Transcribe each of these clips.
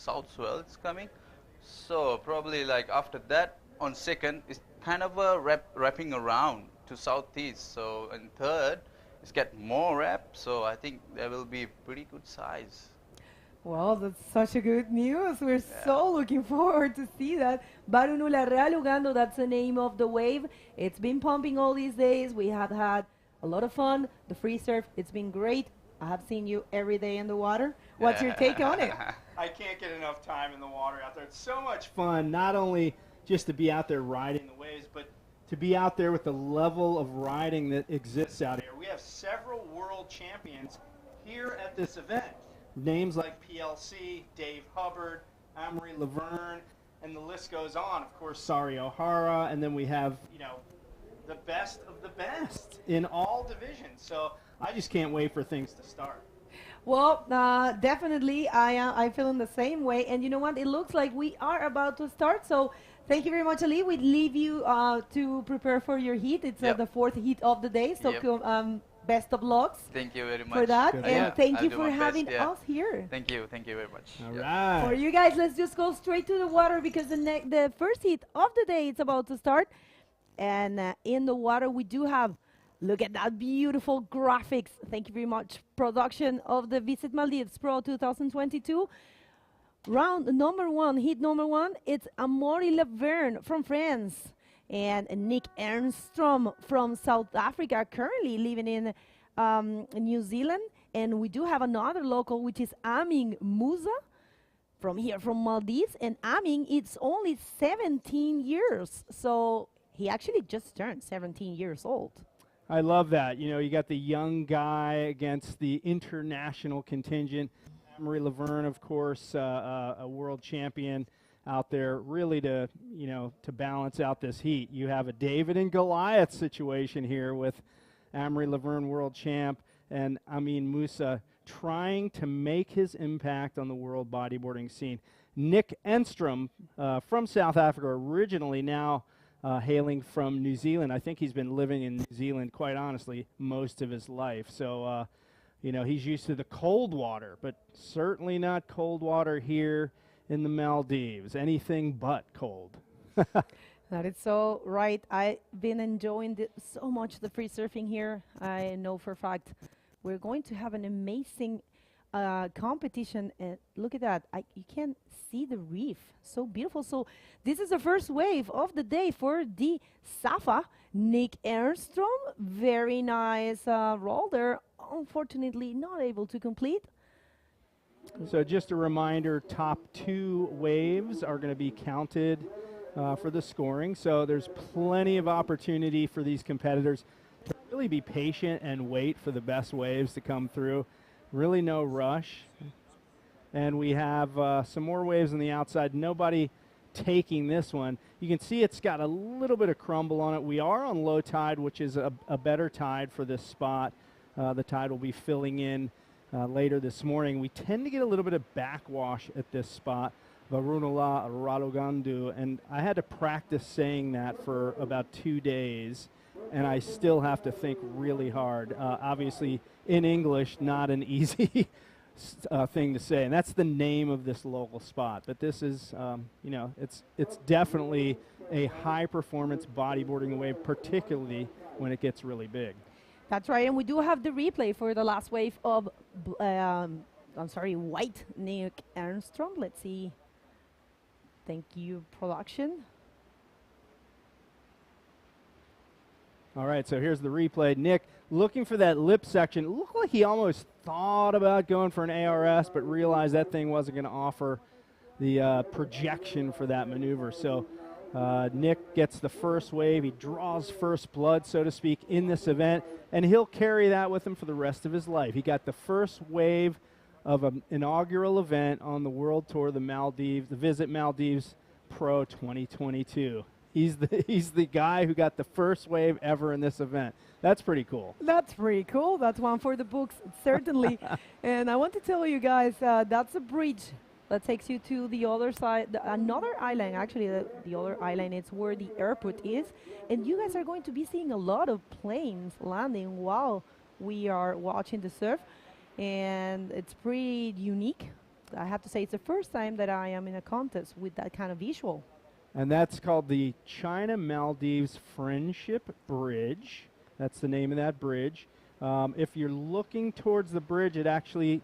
south swell is coming. So probably like after that, on second, it's kind of a wrapping around to southeast. So in third, it's get more wrap. So I think there will be pretty good size. Well, that's such a good news. We're Yeah. so looking forward to see that. Barunula Realugando, that's the name of the wave. It's been pumping all these days. We have had a lot of fun. The free surf, it's been great. I have seen you every day in the water. What's your take on it? I can't get enough time in the water out there. It's so much fun, not only just to be out there riding the waves, but to be out there with the level of riding that exists out here. We have several world champions here at this event. Names like PLC, Dave Hubbard, Amory Laverne, and the list goes on. Of course, Sari O'Hara, and then we have, the best of the best in all divisions. So I just can't wait for things to start. Well, definitely, I feel in the same way. And you know what? It looks like we are about to start. So thank you very much, Ali. We leave you to prepare for your heat. It's Yep. the fourth heat of the day. So Yep. best of lucks Thank you very much. for that. Good And luck. thank I'll you do for my having best, yeah. us here. Thank you very much. All Yeah. For right. you guys, let's just go straight to the water because the first heat of the day is about to start. And in the water, we do have, look at that beautiful graphics. Thank you very much. Production of the Visit Maldives Pro 2022. Round number one, heat number one, it's Amaury Laverne from France and Nick Ernstrom from South Africa, currently living in New Zealand. And we do have another local, which is Amin Musa from here, from Maldives. And Amin, it's only 17 years. So he actually just turned 17 years old. I love that. You got the young guy against the international contingent. Marie Laverne, of course, a world champion out there, really to balance out this heat. You have a David and Goliath situation here with Amory Laverne, world champ, and Amin Musa trying to make his impact on the world bodyboarding scene. Nick Enstrom from South Africa originally, now hailing from New Zealand. I think he's been living in New Zealand, quite honestly, most of his life. So, he's used to the cold water, but certainly not cold water here in the Maldives. Anything but cold. That is so right. I've been enjoying so much the free surfing here. I know for a fact we're going to have an amazing competition. And look at that. You can see the reef. So beautiful. So this is the first wave of the day for the Safa. Nick Ernstrom. Very nice roll there. Unfortunately, not able to complete. So just a reminder, top two waves are going to be counted for the scoring. So there's plenty of opportunity for these competitors to really be patient and wait for the best waves to come through. Really no rush. And we have some more waves on the outside. Nobody taking this one. You can see it's got a little bit of crumble on it. We are on low tide, which is a better tide for this spot. The tide will be filling in later this morning. We tend to get a little bit of backwash at this spot, Varunala Ralugandu, and I had to practice saying that for about 2 days, and I still have to think really hard. Obviously, in English, not an easy thing to say, and that's the name of this local spot. But this is, it's definitely a high-performance bodyboarding wave, particularly when it gets really big. That's right, and we do have the replay for the last wave of, white Nick Ernstrom. Let's see. Thank you, production. All right, so here's the replay. Nick looking for that lip section. It looked like he almost thought about going for an ARS, but realized that thing wasn't going to offer the projection for that maneuver. So Nick gets the first wave. He draws first blood, so to speak, in this event, and he'll carry that with him for the rest of his life. He got the first wave of an inaugural event on the World Tour, the Visit Maldives Pro 2022. He's the guy who got the first wave ever in this event. That's pretty cool. That's pretty cool. That's one for the books, certainly. And I want to tell you guys, that's a bridge that takes you to the other side, another island, actually. The other island is where the airport is. And you guys are going to be seeing a lot of planes landing while we are watching the surf. And it's pretty unique. I have to say it's the first time that I am in a contest with that kind of visual. And that's called the China Maldives Friendship Bridge. That's the name of that bridge. If you're looking towards the bridge, it actually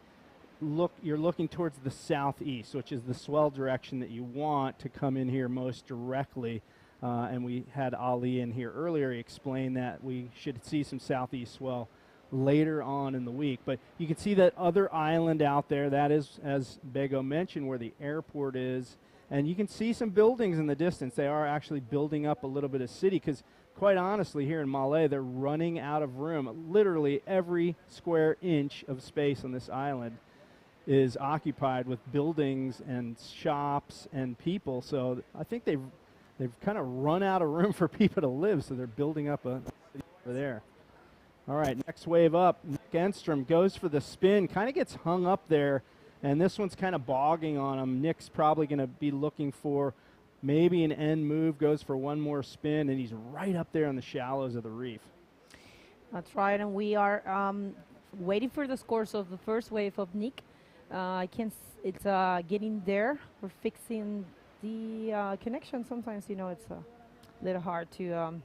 you're looking towards the southeast, which is the swell direction that you want to come in here most directly. And we had Ali in here earlier. He explained that we should see some southeast swell later on in the week. But you can see that other island out there. That is, as Bego mentioned, where the airport is. And you can see some buildings in the distance. They are actually building up a little bit of city because, quite honestly, here in Malé, they're running out of room. Literally every square inch of space on this island is occupied with buildings and shops and people. So I think they've kind of run out of room for people to live, so they're building up a city over there. All right, next wave up. Nick Enstrom goes for the spin, kind of gets hung up there. And this one's kind of bogging on him. Nick's probably going to be looking for maybe an end move, goes for one more spin, and he's right up there on the shallows of the reef. That's right, and we are waiting for the scores of the first wave of Nick. It's getting there. We're fixing the connection. Sometimes, you know, it's a little hard to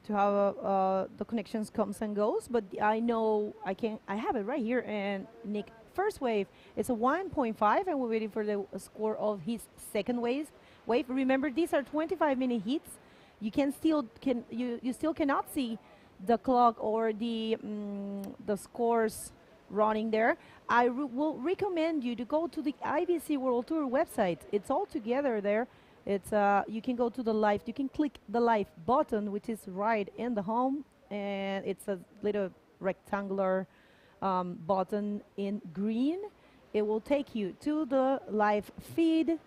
have the connections comes and goes, but I know I have it right here, and Nick. First wave, it's a 1.5, and we're waiting for the score of his second wave. Remember, these are 25-minute heats. You still cannot see the clock or the scores running there. I will recommend you to go to the IBC World Tour website. It's all together there. It's you can go to the live. You can click the live button, which is right in the home, and it's a little rectangular button in green. It will take you to the live feed,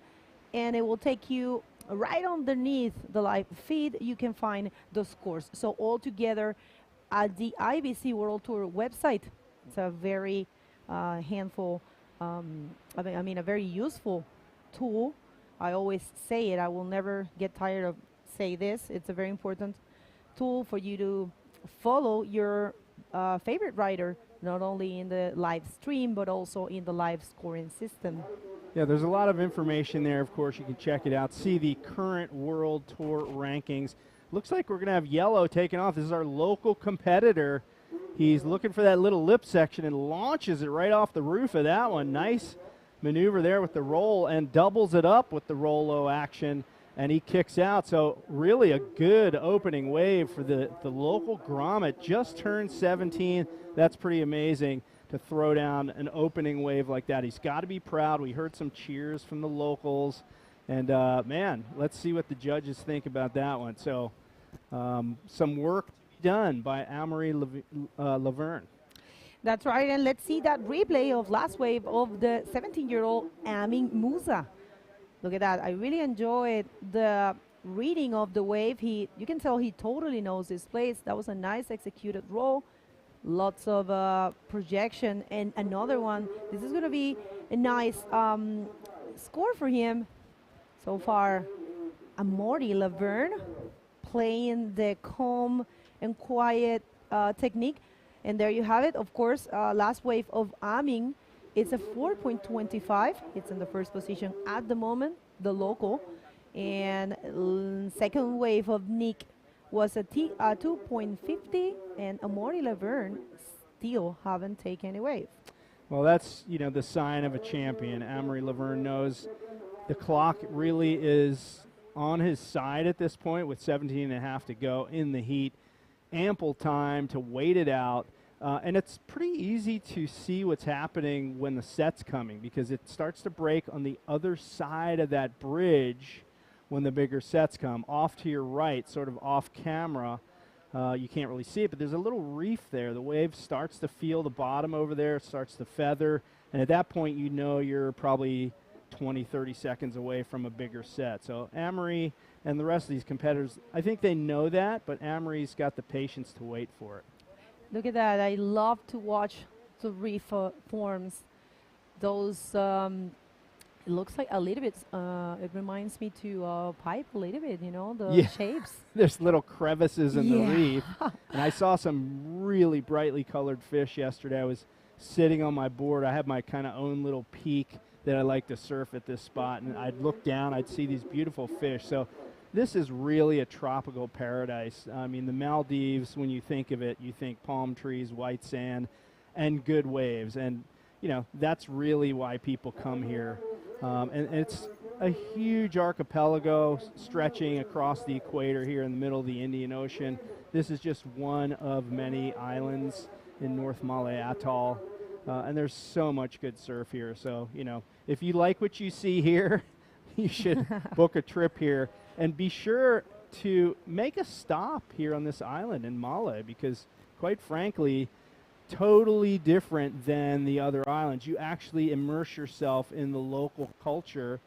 and it will take you right underneath the live feed. You can find the scores. So all together at the IBC World Tour website. It's a very handful, a very useful tool. I always say it. I will never get tired of say this. It's a very important tool for you to follow your favorite rider, not only in the live stream, but also in the live scoring system. Yeah, there's a lot of information there. Of course, you can check it out. See the current World Tour rankings. Looks like we're going to have Yellow taking off. This is our local competitor. He's looking for that little lip section and launches it right off the roof of that one. Nice maneuver there with the roll, and doubles it up with the roll-o action, and he kicks out. So really a good opening wave for the local Grommet. Just turned 17. That's pretty amazing to throw down an opening wave like that. He's got to be proud. We heard some cheers from the locals. And, man, let's see what the judges think about that one. So some work to be done by Amory Laverne. That's right, and let's see that replay of last wave of the 17-year-old Amin Musa. Look at that. I really enjoyed the reading of the wave. You can tell he totally knows his place. That was a nice executed roll. Lots of projection, and another one. This is going to be a nice score for him. So far, Amory Laverne playing the calm and quiet technique. And there you have it. Of course, last wave of Amin, it's a 4.25. It's in the first position at the moment, the local. And second wave of Nick was a 2.50, and Amory Laverne still haven't taken any wave. Well, that's, you know, the sign of a champion. Amory Laverne knows the clock really is on his side at this point with 17 and a half to go in the heat. Ample time to wait it out. And it's pretty easy to see what's happening when the set's coming, because it starts to break on the other side of that bridge when the bigger sets come. Off to your right, sort of off camera, you can't really see it, but there's a little reef there. The wave starts to feel the bottom over there, starts to feather, and at that point you know you're probably 20, 30 seconds away from a bigger set. So Amory and the rest of these competitors, I think they know that, but Amory's got the patience to wait for it. Look at that. I love to watch the reef forms. Those, it looks like a little bit, it reminds me to pipe a little bit, you know, the shapes. There's little crevices in the reef. And I saw some really brightly colored fish yesterday. I was sitting on my board. I have my kind of own little peak that I like to surf at this spot, and I'd look down, I'd see these beautiful fish. So this is really a tropical paradise. I mean, the Maldives, when you think of it, you think palm trees, white sand, and good waves. And, you know, that's really why people come here. And it's a huge archipelago stretching across the equator here in the middle of the Indian Ocean. This is just one of many islands in North Malay Atoll. And there's so much good surf here. So, you know, if you like what you see here, you should book a trip here. And be sure to make a stop here on this island in Malay, because, quite frankly, totally different than the other islands. You actually immerse yourself in the local culture,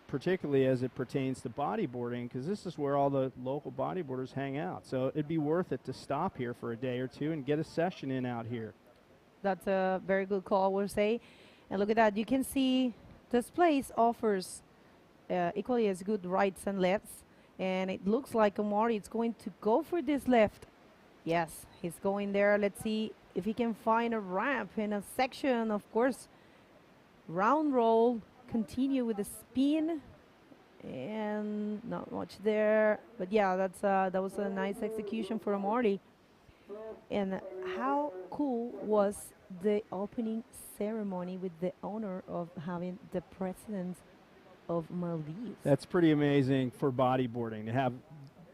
particularly as it pertains to bodyboarding, because this is where all the local bodyboarders hang out. So it'd be worth it to stop here for a day or two and get a session in out here. That's a very good call, I would say. And look at that. You can see this place offers equally as good rights and lefts. And it looks like Amari is going to go for this left. Yes, he's going there. Let's see if he can find a ramp in a section. Of course, round roll. Continue with the spin. And not much there. But yeah, that was a nice execution for Amari. And how cool was the opening ceremony with the honor of having the president of Maldives? That's pretty amazing for bodyboarding to have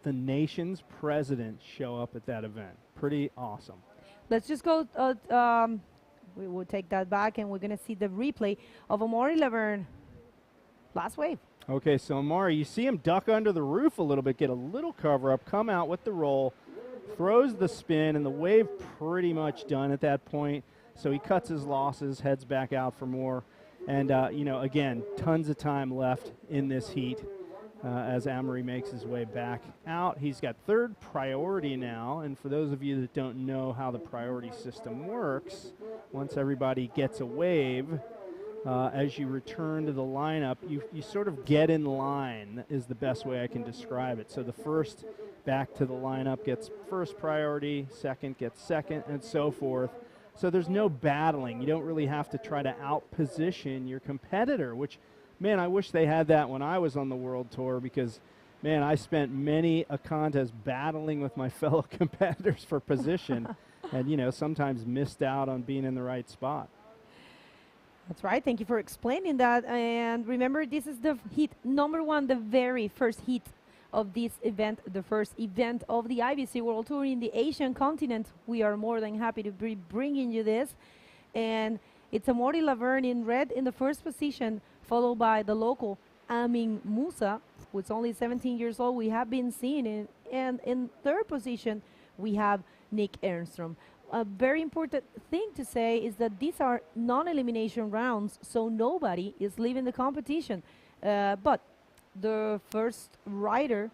the nation's president show up at that event. Pretty awesome. Let's just go. We will take that back, and we're going to see the replay of Amari Laverne. Last wave. Okay, so Amari, you see him duck under the roof a little bit, get a little cover up, come out with the roll, throws the spin, and the wave pretty much done at that point. So he cuts his losses, heads back out for more. And, you know, again, tons of time left in this heat as Amari makes his way back out. He's got third priority now. And for those of you that don't know how the priority system works, once everybody gets a wave, as you return to the lineup, you sort of get in line is the best way I can describe it. So the first back to the lineup gets first priority, second gets second, and so forth. So there's no battling. You don't really have to try to outposition your competitor, which, man, I wish they had that when I was on the World Tour, because, man, I spent many a contest battling with my fellow competitors for position and, you know, sometimes missed out on being in the right spot. That's right. Thank you for explaining that. And remember, this is the heat number one, the very first heat of this event, the first event of the IBC World Tour in the Asian continent. We are more than happy to be bringing you this. And it's Amari Laverne in red in the first position, followed by the local Amin Musa, who's only 17 years old. We have been seeing it. And in third position, we have Nick Ernstrom. A very important thing to say is that these are non-elimination rounds, so nobody is leaving the competition. But the first rider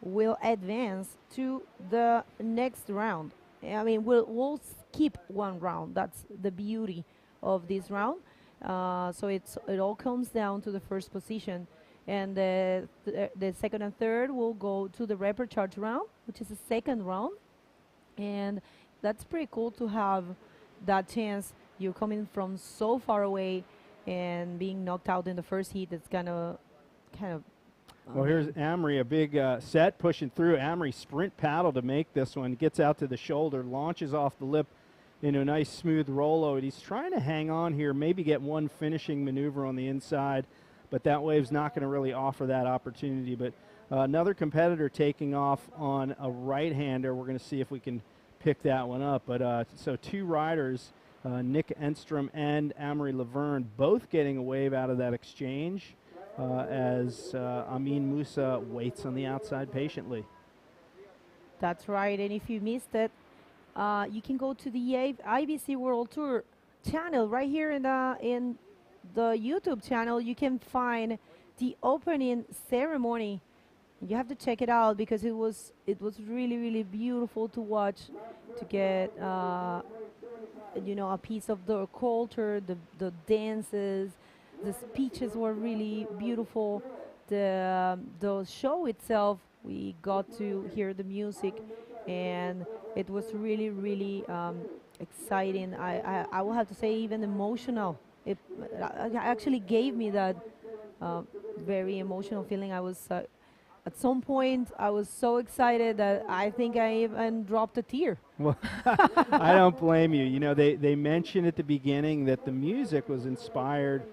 will advance to the next round. I mean, we'll skip one round. That's the beauty of this round. So it all comes down to the first position. And the second and third will go to the repechage round, which is the second round. And that's pretty cool to have that chance. You're coming from so far away and being knocked out in the first heat. It's kind of. Well, here's Amri, a big set pushing through. Amri sprint paddle to make this one. Gets out to the shoulder, launches off the lip into a nice smooth rollout. He's trying to hang on here, maybe get one finishing maneuver on the inside, but that wave's not going to really offer that opportunity. But another competitor taking off on a right-hander. We're going to see if we can pick that one up. But so two riders, Nick Enstrom and Amri Laverne, both getting a wave out of that exchange as Amin Musa waits on the outside patiently. That's right. And if you missed it, you can go to the IBC World Tour channel right here in the YouTube channel. You can find the opening ceremony. You have to check it out because it was really, really beautiful to watch, to get you know, a piece of the culture, the dances, the speeches were really beautiful. The show itself, we got to hear the music, and it was really, really exciting. I will have to say even emotional It actually gave me that very emotional feeling. I was at some point I was so excited that I think I even dropped a tear. Well, I don't blame you. You know, they mentioned at the beginning that the music was inspired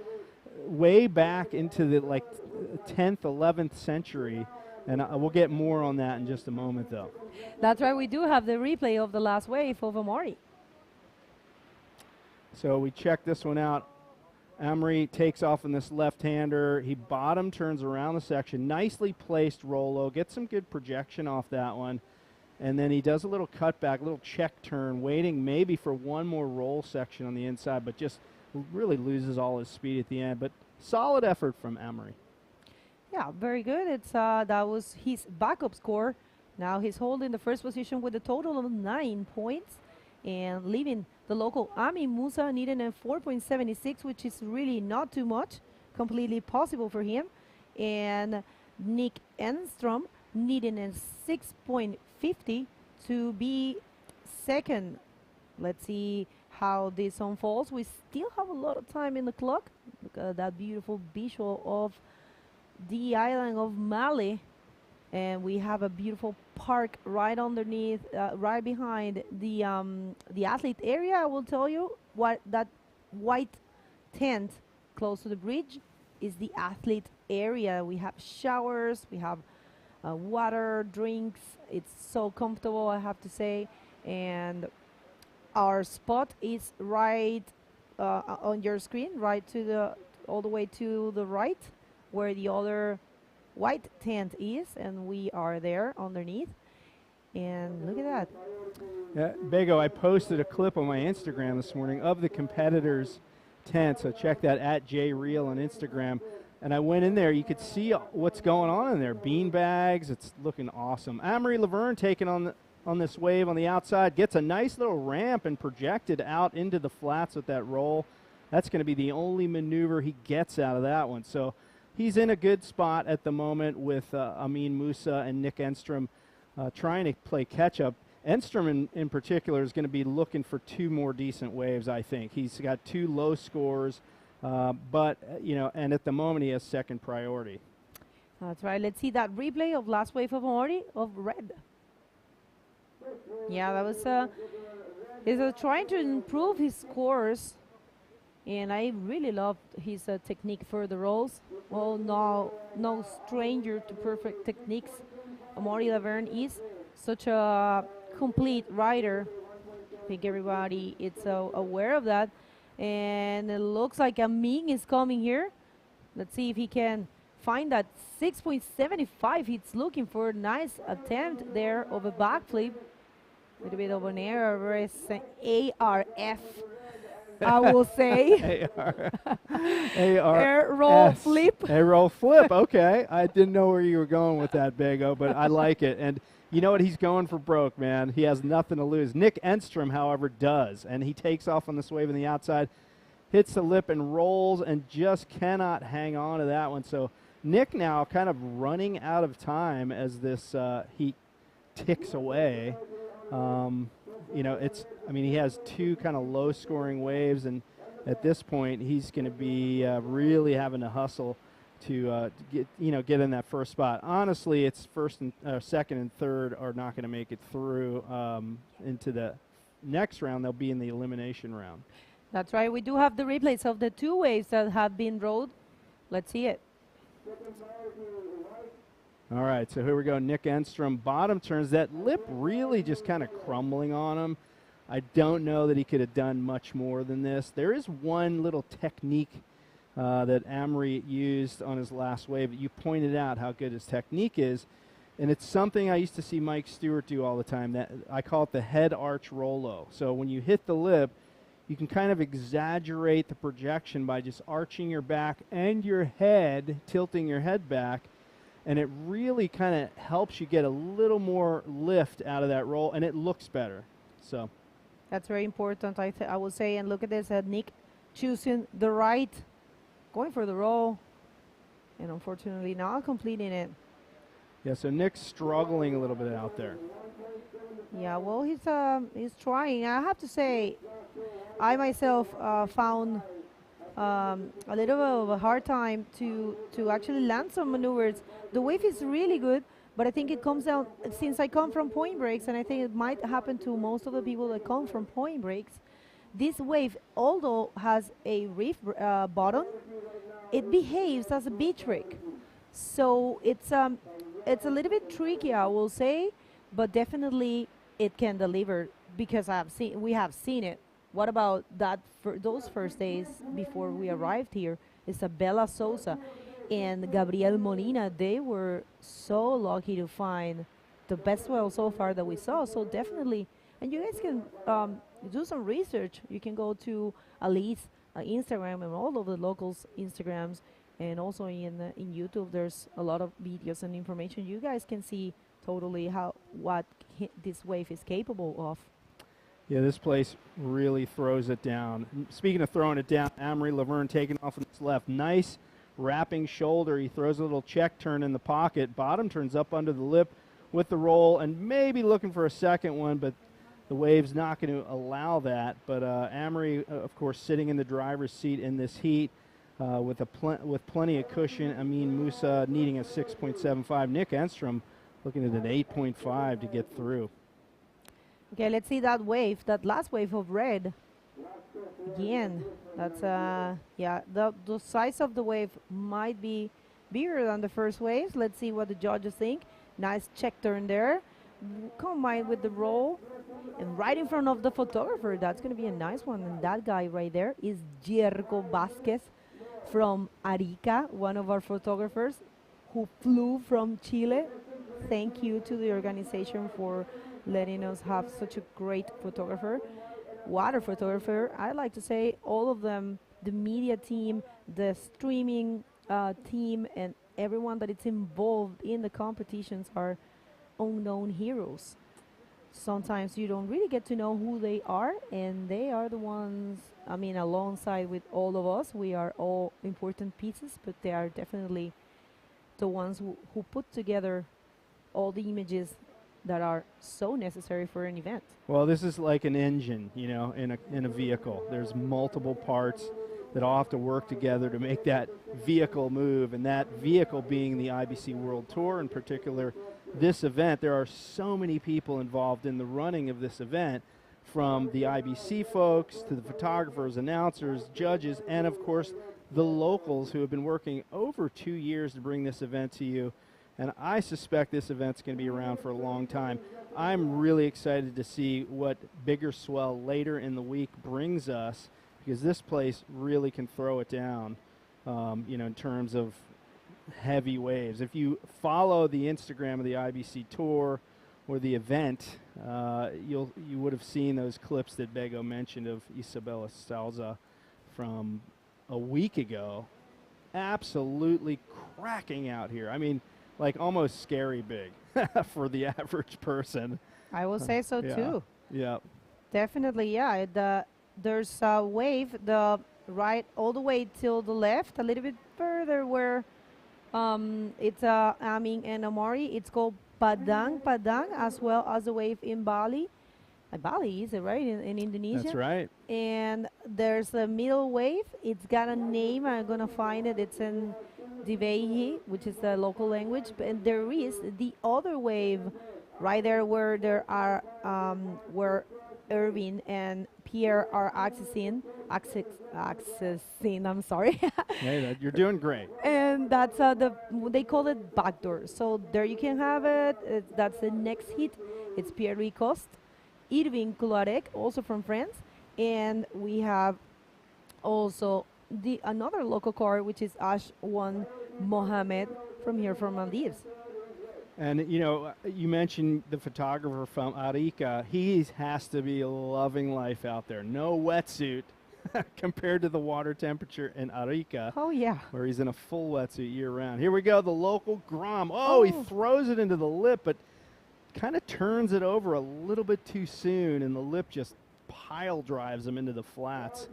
way back into the 10th, 11th century, and we'll get more on that in just a moment, though. That's right. We do have the replay of the last wave of Amaury. So we check this one out. Amory takes off in this left-hander. He bottom turns around the section. Nicely placed Rolo. Gets some good projection off that one. And then he does a little cutback, a little check turn, waiting maybe for one more roll section on the inside, but just really loses all his speed at the end. But solid effort from Amory. Yeah, very good. It's that was his backup score. Now he's holding the first position with a total of 9 points and leaving the local Ami Musa needing a 4.76, which is really not too much, completely possible for him. And Nick Enstrom needing a 6.50 to be second. Let's see how this unfolds. We still have a lot of time in the clock. Look at that beautiful visual of the island of Mali. And we have a beautiful park right underneath, right behind the athlete area. I will tell you what that white tent close to the bridge is the athlete area. We have showers, we have water, drinks. It's so comfortable, I have to say. And our spot is right on your screen, right to the all the way to the right, where the other white tent is, and we are there underneath. And look at that. Yeah, Bego, I posted a clip on my Instagram this morning of the competitors' tent, so check that at JReel on Instagram. And I went in there, you could see what's going on in there. Bean bags, it's looking awesome. Amory Laverne taking on this wave on the outside, gets a nice little ramp and projected out into the flats with that roll. That's going to be the only maneuver he gets out of that one. So he's in a good spot at the moment with Amin Musa and Nick Enstrom trying to play catch-up. Enstrom in particular is going to be looking for 2 more decent waves, I think. He's got 2 low scores, but, you know, and at the moment he has second priority. That's right. Let's see that replay of last wave of Amaury of red. Yeah, that was he's trying to improve his scores. And I really loved his technique for the rolls. Well, no stranger to perfect techniques. Amaury Laverne is such a complete rider. I think everybody is aware of that. And it looks like Amin is coming here. Let's see if he can find that 6.75. He's looking for a nice attempt there of a backflip. A little bit of an error, ARF. I will say. Air roll flip. Air roll flip. Okay. I didn't know where you were going with that, Bego, but I like it. And you know what? He's going for broke, man. He has nothing to lose. Nick Enstrom, however, does. And he takes off on this wave on the outside, hits the lip and rolls and just cannot hang on to that one. So Nick now kind of running out of time as this heat ticks away. You know, he has 2 kind of low-scoring waves, and at this point, he's going to be really having to hustle to get in that first spot. Honestly, it's first and second and third are not going to make it through into the next round. They'll be in the elimination round. That's right. We do have the replays of the 2 waves that have been rode. Let's see it. All right, so here we go. Nick Enstrom, bottom turns. That lip really just kind of crumbling on him. I don't know that he could have done much more than this. There is one little technique that Amory used on his last wave. You pointed out how good his technique is, and it's something I used to see Mike Stewart do all the time. That I call it the head arch rollo. So when you hit the lip, you can kind of exaggerate the projection by just arching your back and your head, tilting your head back. And it really kind of helps you get a little more lift out of that roll, and it looks better. So that's very important, I would say. And look at this, Nick choosing the right, going for the roll, and unfortunately not completing it. Yeah, so Nick's struggling a little bit out there. Yeah, well, he's trying. I have to say, I myself found a little of a hard time to actually land some maneuvers. The wave is really good, but I think it comes down, since I come from point breaks, and I think it might happen to most of the people that come from point breaks, this wave, although has a reef bottom, it behaves as a beach rig. So it's a little bit tricky, I will say, but definitely it can deliver because we have seen it. What about those first days before we arrived here? Isabella Sosa and Gabriel Molina, they were so lucky to find the best well so far that we saw. So definitely, and you guys can do some research. You can go to Ali's Instagram and all of the locals' Instagrams, and also in YouTube. There's a lot of videos and information. You guys can see totally what this wave is capable of. Yeah, this place really throws it down. Speaking of throwing it down, Amory Laverne taking off on his left. Nice wrapping shoulder. He throws a little check turn in the pocket. Bottom turns up under the lip with the roll, and maybe looking for a second one, but the wave's not going to allow that. But Amory, of course, sitting in the driver's seat in this heat with plenty of cushion. Amin Musa needing a 6.75. Nick Enstrom looking at an 8.5 to get through. Okay, let's see that wave, that last wave of red. Again, that's, yeah, the size of the wave might be bigger than the first waves. Let's see what the judges think. Nice check turn there. Combined with the roll. And right in front of the photographer, that's going to be a nice one. And that guy right there is Jerko Vasquez from Arica, one of our photographers who flew from Chile. Thank you to the organization for letting us have such a great photographer, water photographer. I like to say all of them, the media team, the streaming team, and everyone that is involved in the competitions are unknown heroes. Sometimes you don't really get to know who they are, and they are the ones, I mean, alongside with all of us, we are all important pieces, but they are definitely the ones who put together all the images that are so necessary for an event. Well, this is like an engine, you know, in a vehicle. There's multiple parts that all have to work together to make that vehicle move, and that vehicle being the IBC World Tour, in particular this event. There are so many people involved in the running of this event, from the IBC folks to the photographers, announcers, judges, and of course the locals who have been working over 2 years to bring this event to you. And I suspect this event's going to be around for a long time. I'm really excited to see what Bigger Swell later in the week brings us, because this place really can throw it down, you know, in terms of heavy waves. If you follow the Instagram of the IBC Tour or the event, you would have seen those clips that Bego mentioned of Isabella Salza from a week ago. Absolutely cracking out here. I mean, like almost scary big for the average person. I will say so too. Yeah. Definitely, yeah. There's a wave, the right all the way till the left, a little bit further where it's Amin and Amari. It's called Padang, as well as the wave in Bali. Bali, is it right, in Indonesia? That's right. And there's a middle wave. It's got a name. I'm going to find it. It's in Divehi, which is the local language. And there is the other wave right there where there are, where Irvin and Pierre are accessing, I'm sorry. Hey, you're doing great. And that's they call it backdoor. So there you can have it. That's the next hit. It's Pierre Ricoste, Irving Kularek, also from France. And we have also another local car, which is Ashwan Mohammed from here from Maldives. And, you know, you mentioned the photographer from Arica. He has to be loving life out there. No wetsuit compared to the water temperature in Arica. Oh, yeah. Where he's in a full wetsuit year-round. Here we go, the local Grom. Oh, he throws it into the lip, but kind of turns it over a little bit too soon, and the lip just pile drives him into the flats.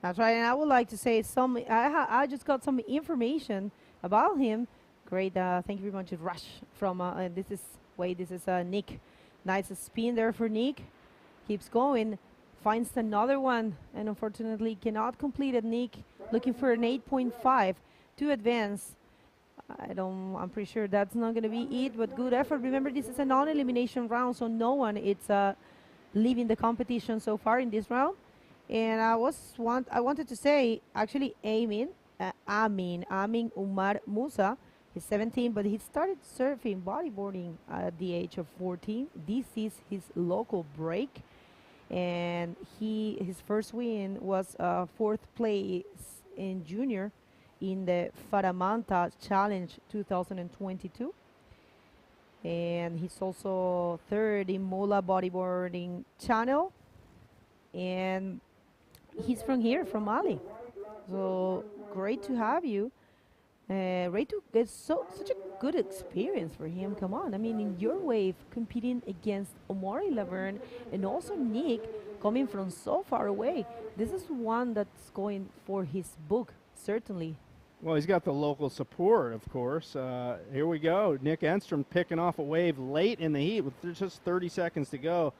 That's right, and I would like to say I just got some information about him. Great, thank you very much, Rush from, this is Nick. Nice spin there for Nick. Keeps going. finds another one, and unfortunately cannot complete it. Nick looking for an 8.5 to advance. I'm pretty sure that's not going to be it, but good effort. Remember, this is a non-elimination round, so no one is leaving the competition so far in this round. And I wanted to say, actually, Amin Umar Musa. He's 17, but he started surfing bodyboarding at the age of 14. This is his local break, and his first win was fourth place in junior in the Faramanta Challenge 2022. And he's also third in Mola Bodyboarding Channel. And he's from here, from Mali. So great to have you. Great to get such a good experience for him. Come on. I mean, in your wave, competing against Omori Laverne and also Nick, coming from so far away. This is one that's going for his book, certainly. Well, he's got the local support, of course. Here we go. Nick Enstrom picking off a wave late in the heat with just 30 seconds to go.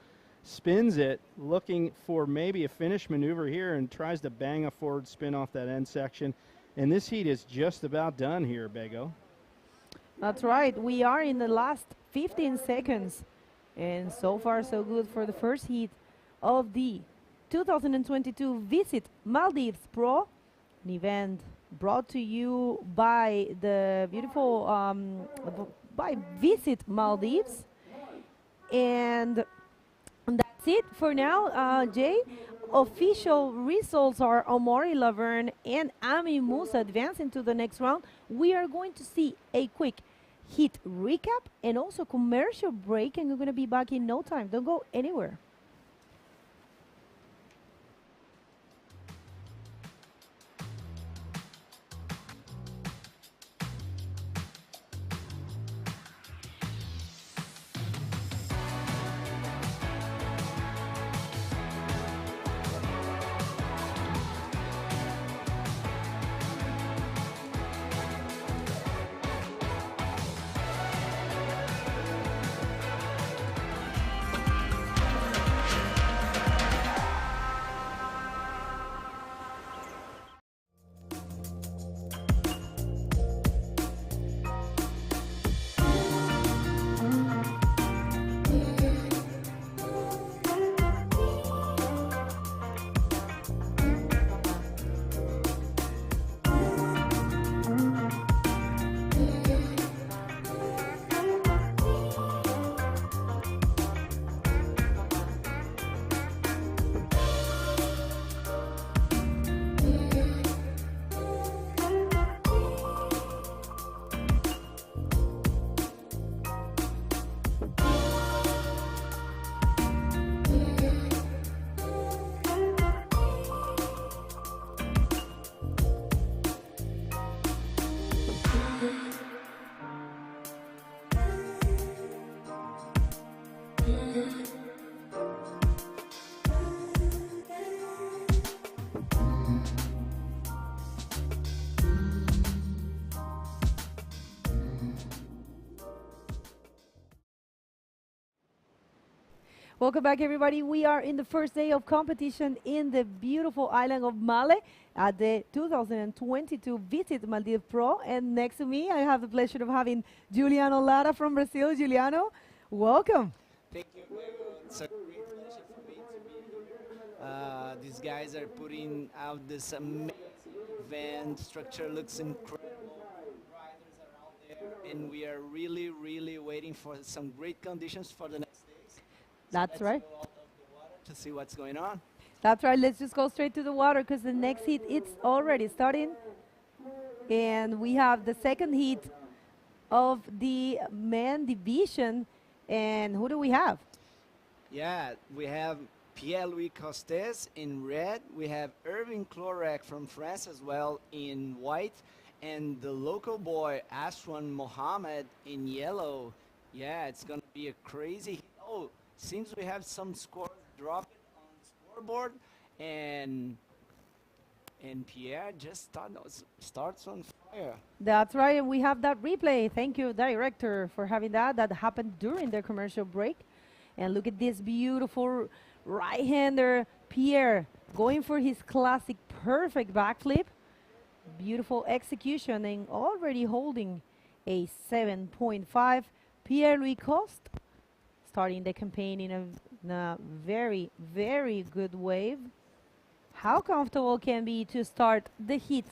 Spins it, looking for maybe a finish maneuver here, and tries to bang a forward spin off that end section. And this heat is just about done here, Bego. That's right. We are in the last 15 seconds. And so far, so good for the first heat of the 2022 Visit Maldives Pro, an event brought to you by the beautiful by Visit Maldives. And that's it for now, Jay. Official results are Omori Laverne and Ami Musa advancing to the next round. We are going to see a quick heat recap and also commercial break, and we're going to be back in no time. Don't go anywhere. Welcome back, everybody. We are in the first day of competition in the beautiful island of Male at the 2022 Visit Maldives Pro. And next to me, I have the pleasure of having Juliano Lara from Brazil. Juliano, welcome. Thank you. It's a great pleasure for me to be here. These guys are putting out this amazing event. Structure looks incredible. Riders are out there, and we are really, really waiting for some great conditions for the next days. That's right. Go out of the water to see what's going on. That's right. Let's just go straight to the water because the next heat, it's already starting. And we have the second heat of the men division. And who do we have? Yeah, we have Pierre-Louis Costes in red. We have Irving Clorec from France as well in white. And the local boy, Ashwan Mohammed, in yellow. Yeah, it's going to be a crazy heat. Oh, seems we have some scores dropping on scoreboard. And Pierre just starts on fire. That's right, and we have that replay. Thank you, director, for having that. That happened during the commercial break. And look at this beautiful right-hander Pierre going for his classic perfect backflip. Beautiful execution and already holding a 7.5. Pierre-Louis Coste starting the campaign in a very, very good wave. How comfortable can be to start the heat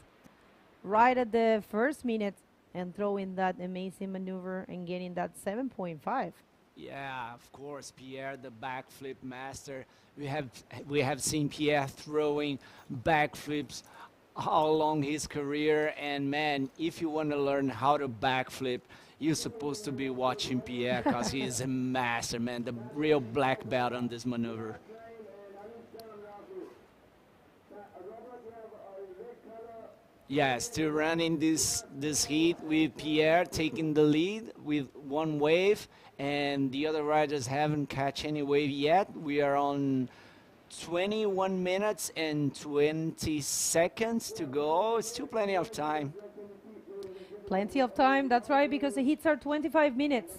right at the first minute and throw in that amazing maneuver and getting that 7.5? Yeah, of course, Pierre, the backflip master. We have seen Pierre throwing backflips all along his career, and man, if you want to learn how to backflip, you're supposed to be watching Pierre because he is a master, man, the real black belt on this maneuver. Yeah, still running this heat with Pierre taking the lead with one wave, and the other riders haven't catch any wave yet. We are on 21 minutes and 20 seconds to go. Still plenty of time. Plenty of time, that's right, because the heats are 25 minutes.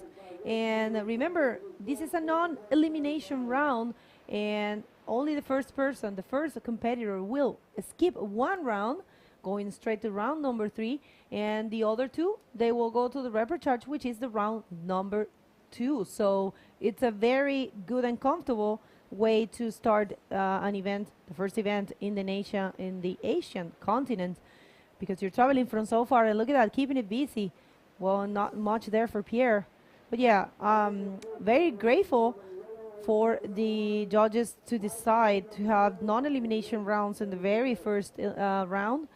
And remember, this is a non-elimination round, and only the first person, the first competitor, will skip one round, going straight to round number 3, and the other two, they will go to the repechage, which is the round number 2. So it's a very good and comfortable way to start an event, the first event in the Asian continent, because you're traveling from so far, and look at that, keeping it busy. Well, not much there for Pierre, but yeah, very grateful for the judges to decide to have non-elimination rounds in the very first round,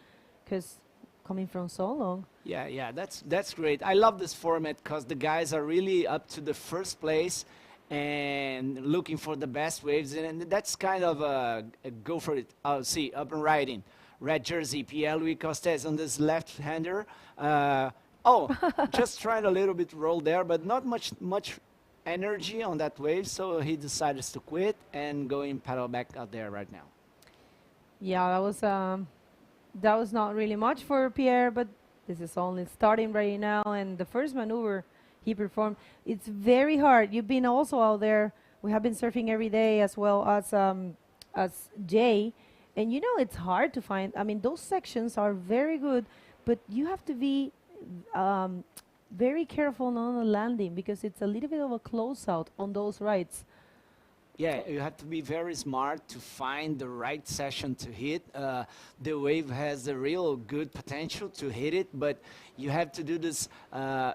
because coming from so long. Yeah, that's great. I love this format because the guys are really up to the first place and looking for the best waves, and that's kind of a go for it. I'll see, up and riding. Red jersey, Pierre-Louis Coste on this left-hander. Just tried a little bit roll there, but not much energy on that wave, so he decided to quit and go and paddle back out there right now. Yeah, that was not really much for Pierre, but this is only starting right now, and the first maneuver he performed, it's very hard. You've been also out there. We have been surfing every day as well as Jay, and you know it's hard to find. I mean, those sections are very good, but you have to be very careful on the landing because it's a little bit of a closeout on those rides. Yeah, you have to be very smart to find the right session to hit. The wave has a real good potential to hit it, but you have to do this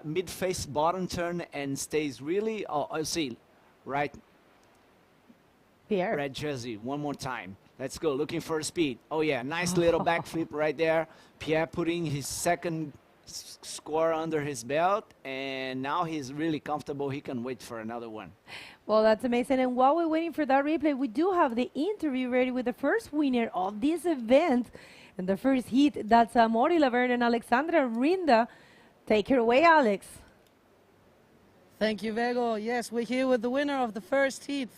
mid-face bottom turn and stays really, see, right? Pierre. Red jersey, one more time. Let's go, looking for speed. Oh yeah, nice little backflip right there. Pierre putting his second score under his belt, and now he's really comfortable. He can wait for another one. Well, that's amazing. And while we're waiting for that replay, we do have the interview ready with the first winner of this event. And the first heat, that's Maury Laverne and Alexandra Rinda. Take her away, Alex. Thank you, Vego. Yes, we're here with the winner of the first heat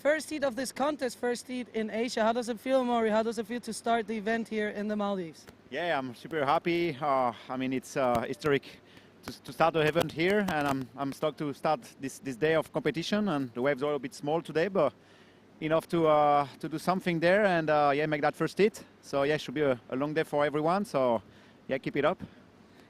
of this contest, first heat in Asia. How does it feel, Maury? How does it feel to start the event here in the Maldives? Yeah, I'm super happy. I mean, it's historic to start the event here, and I'm stoked to start this day of competition. And the waves are a bit small today, but enough to do something there and yeah, make that first hit. So yeah, it should be a long day for everyone. So yeah, keep it up.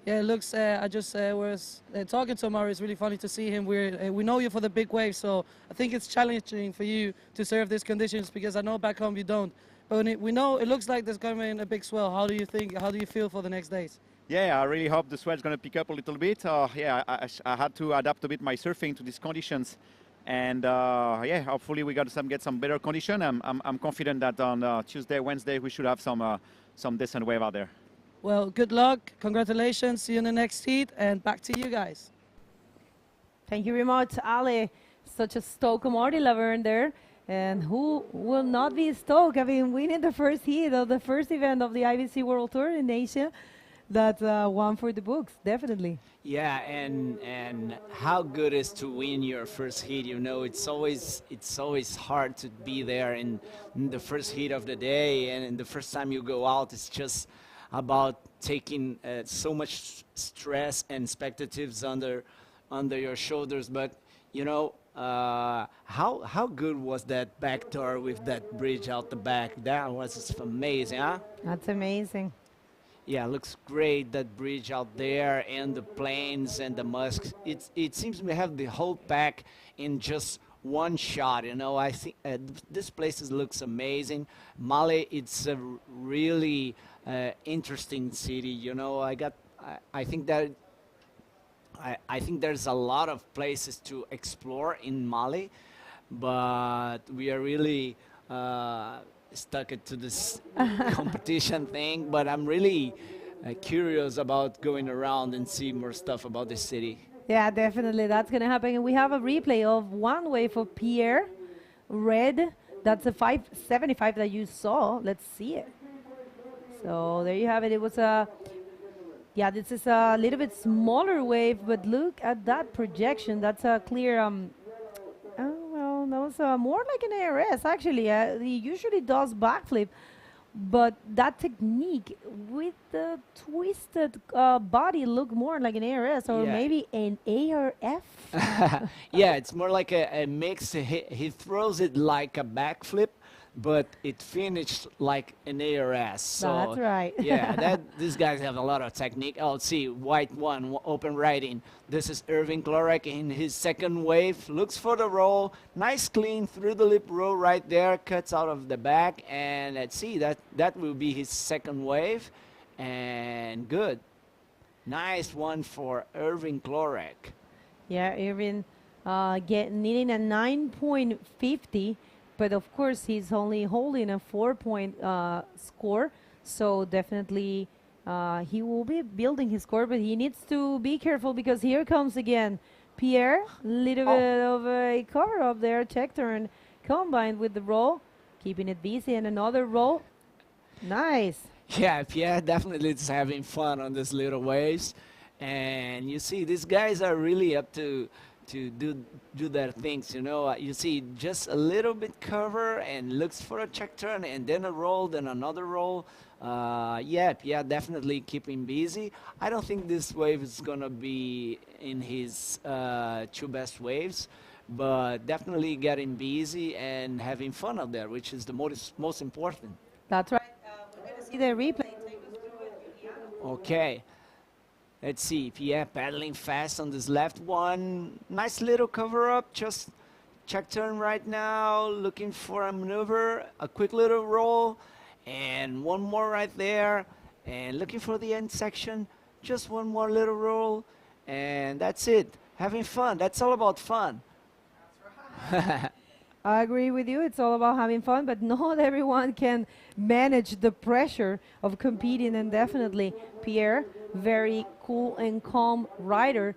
Yeah, it looks. I just was talking to Maury. It's really funny to see him. We know you for the big waves, so I think it's challenging for you to serve these conditions because I know back home you don't. But we know it looks like there's coming a big swell. How do you think? How do you feel for the next days? Yeah, I really hope the swell's going to pick up a little bit. Yeah, I had to adapt a bit my surfing to these conditions, and yeah, hopefully we get some better condition. I'm confident that on Tuesday, Wednesday we should have some decent wave out there. Well, good luck. Congratulations. See you in the next heat, and back to you guys. Thank you very much, Ale. Such a stoke Maury Laverne there. And who will not be stoked? I mean, winning the first heat of the first event of the IBC World Tour in Asia. That's one for the books, definitely. Yeah, and how good is to win your first heat? You know, it's always hard to be there in the first heat of the day, and the first time you go out, it's just about taking so much stress and expectations under your shoulders. But You know, how good was that back door with that bridge out the back? That was just amazing, huh? That's amazing. Yeah, looks great, that bridge out there and the planes and the musks. It seems we have the whole pack in just one shot. You know, I think this place looks amazing. Mali, it's a really interesting city. You know, I think that I think there's a lot of places to explore in Mali, but we are really stuck to this competition thing. But I'm really curious about going around and see more stuff about the city. Yeah, definitely. That's going to happen. And we have a replay of one wave for Pierre. Red. That's a 575 that you saw. Let's see it. So there you have it. It was a... Yeah, this is a little bit smaller wave, but look at that projection. That's a clear... oh, well, that was more like an ARS, actually. He usually does backflip. But that technique with the twisted body looked more like an ARS or Yeah. maybe an ARF. Yeah, it's more like a mix. He throws it like a backflip, but it finished like an ARS. So That's right. yeah, these guys have a lot of technique. Oh, let's see, white one, open right in. This is Irving Klorek in his second wave. Looks for the roll. Nice clean through the lip roll right there. Cuts out of the back. And let's see, that will be his second wave. And good. Nice one for Irving Klorek. Yeah, Irvin needing a 9.50, but of course he's only holding a 4-point score, so definitely he will be building his score, but he needs to be careful because here comes again Pierre, little bit of a cover up there, check turn combined with the roll, keeping it busy, and another roll. Nice. Yeah, Pierre definitely is having fun on these little waves. And you see, these guys are really up to do their things, you know. You see just a little bit cover and looks for a check turn and then a roll, then another roll. Yeah, Pierre definitely keeping busy. I don't think this wave is going to be in his two best waves, but definitely getting busy and having fun out there, which is the most important. That's right. We're going to see the replay. Take us through it, Juliana. Okay. Let's see, Pierre paddling fast on this left one. Nice little cover up, just check turn right now, looking for a maneuver, a quick little roll, and one more right there, and looking for the end section, just one more little roll, and that's it. Having fun, that's all about fun. I agree with you. It's all about having fun, but not everyone can manage the pressure of competing. And definitely, Pierre, very cool and calm rider.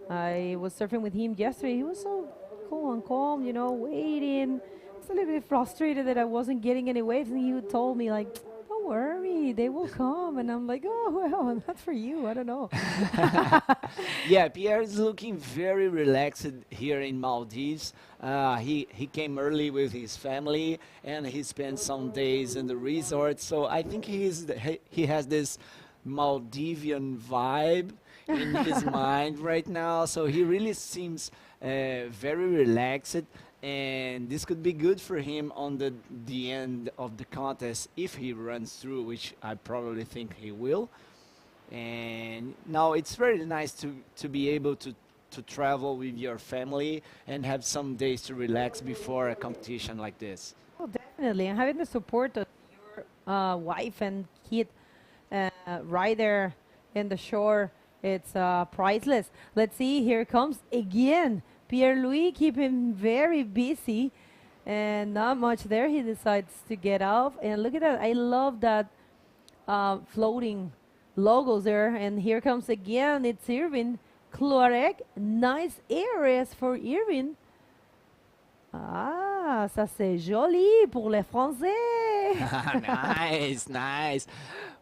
I was surfing with him yesterday. He was so cool and calm, you know, waiting. I was a little bit frustrated that I wasn't getting any waves, and he told me, like, don't worry, they will come. And I'm like, oh, well, that's for you. I don't know. Yeah, Pierre is looking very relaxed here in Maldives. He came early with his family and he spent some days in the resort. So I think he has this Maldivian vibe in his mind right now. So he really seems very relaxed. And this could be good for him on the end of the contest if he runs through, which I probably think he will. And now it's very nice to be able to travel with your family and have some days to relax before a competition like this. Oh, definitely. And having the support of your wife and kid right there in the shore, it's priceless. Let's see, here comes again Pierre-Louis, keeping very busy and not much there. He decides to get off. And look at that. I love that floating logos there. And here comes again. It's Irving Klorek. Nice ARS for Irving. Ah, ça c'est joli pour les Français. Nice, nice.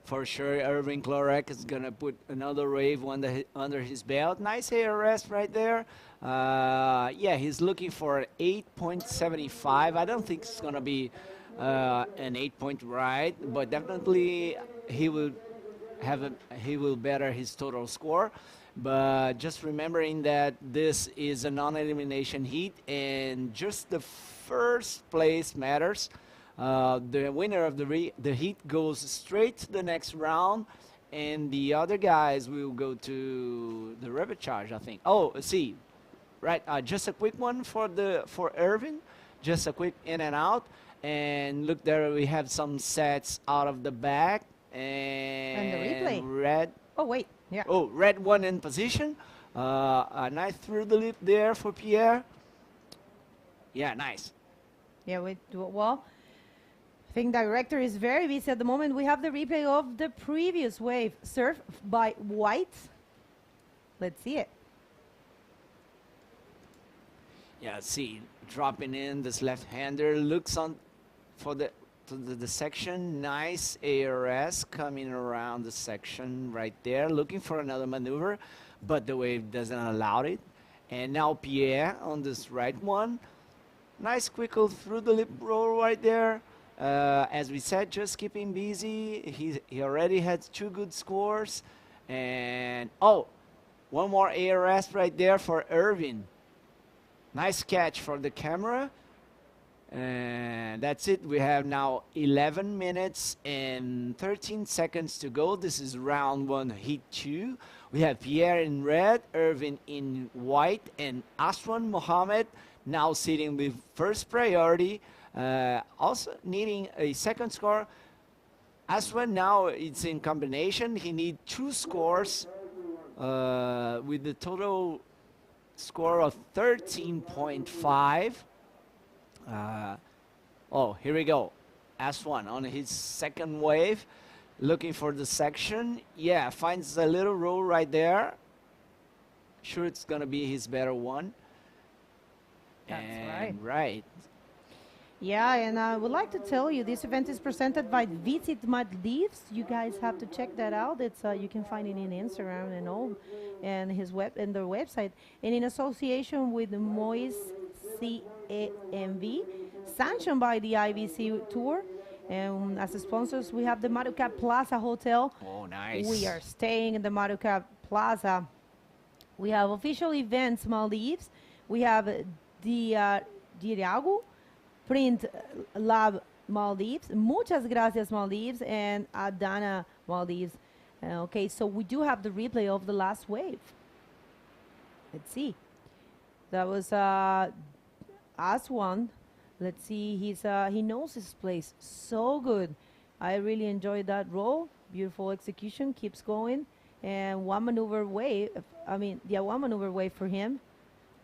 For sure, Irving Klorek is going to put another wave under his belt. Nice ARS right there. Yeah, he's looking for 8.75. I don't think it's going to be an 8-point ride, but definitely he will better his total score. But just remembering that this is a non-elimination heat and just the first place matters. The winner of the heat goes straight to the next round, and the other guys will go to the repechage, I think. Oh, see, right. Just a quick one for Irvin, just a quick in and out, and look there we have some sets out of the back and the replay. red. Oh, wait. Yeah. Oh, red one in position. A nice through the lip there for Pierre. Yeah, nice. Yeah, well, I think director is very busy at the moment. We have the replay of the previous wave, surf by White. Let's see it. Yeah, see, dropping in this left-hander looks on for the section. Nice ARS coming around the section right there, looking for another maneuver, but the wave doesn't allow it. And now Pierre on this right one. Nice quickle through the lip roll right there. As we said, just keeping busy. He already had 2 good scores. And, oh, one more ARS right there for Irvin. Nice catch for the camera. And that's it. We have now 11 minutes and 13 seconds to go. This is round 1, heat 2. We have Pierre in red, Irvin in white, and Aswan Mohammed now sitting with first priority. Also needing a second score. Aswan now it's in combination. He needs 2 scores with the total score of 13.5. Oh, here we go. Aswan on his second wave, looking for the section. Yeah, finds a little roll right there. Sure, it's gonna be his better one. That's and right. Yeah, and I would like to tell you this event is presented by Visit Maldives. You guys have to check that out. It's you can find it in Instagram and all, and their website, and in association with Moise CMV, sanctioned by the IBC Tour. And as sponsors, we have the Maruca Plaza Hotel. Oh, nice. We are staying in the Maruca Plaza. We have official events Maldives. We have the Diriago Print Lab Maldives, Muchas Gracias Maldives, and Adana Maldives. Okay, so we do have the replay of the last wave. Let's see. That was Aswan. Let's see. He knows his place so good. I really enjoyed that roll. Beautiful execution. Keeps going. And one maneuver wave. One maneuver wave for him.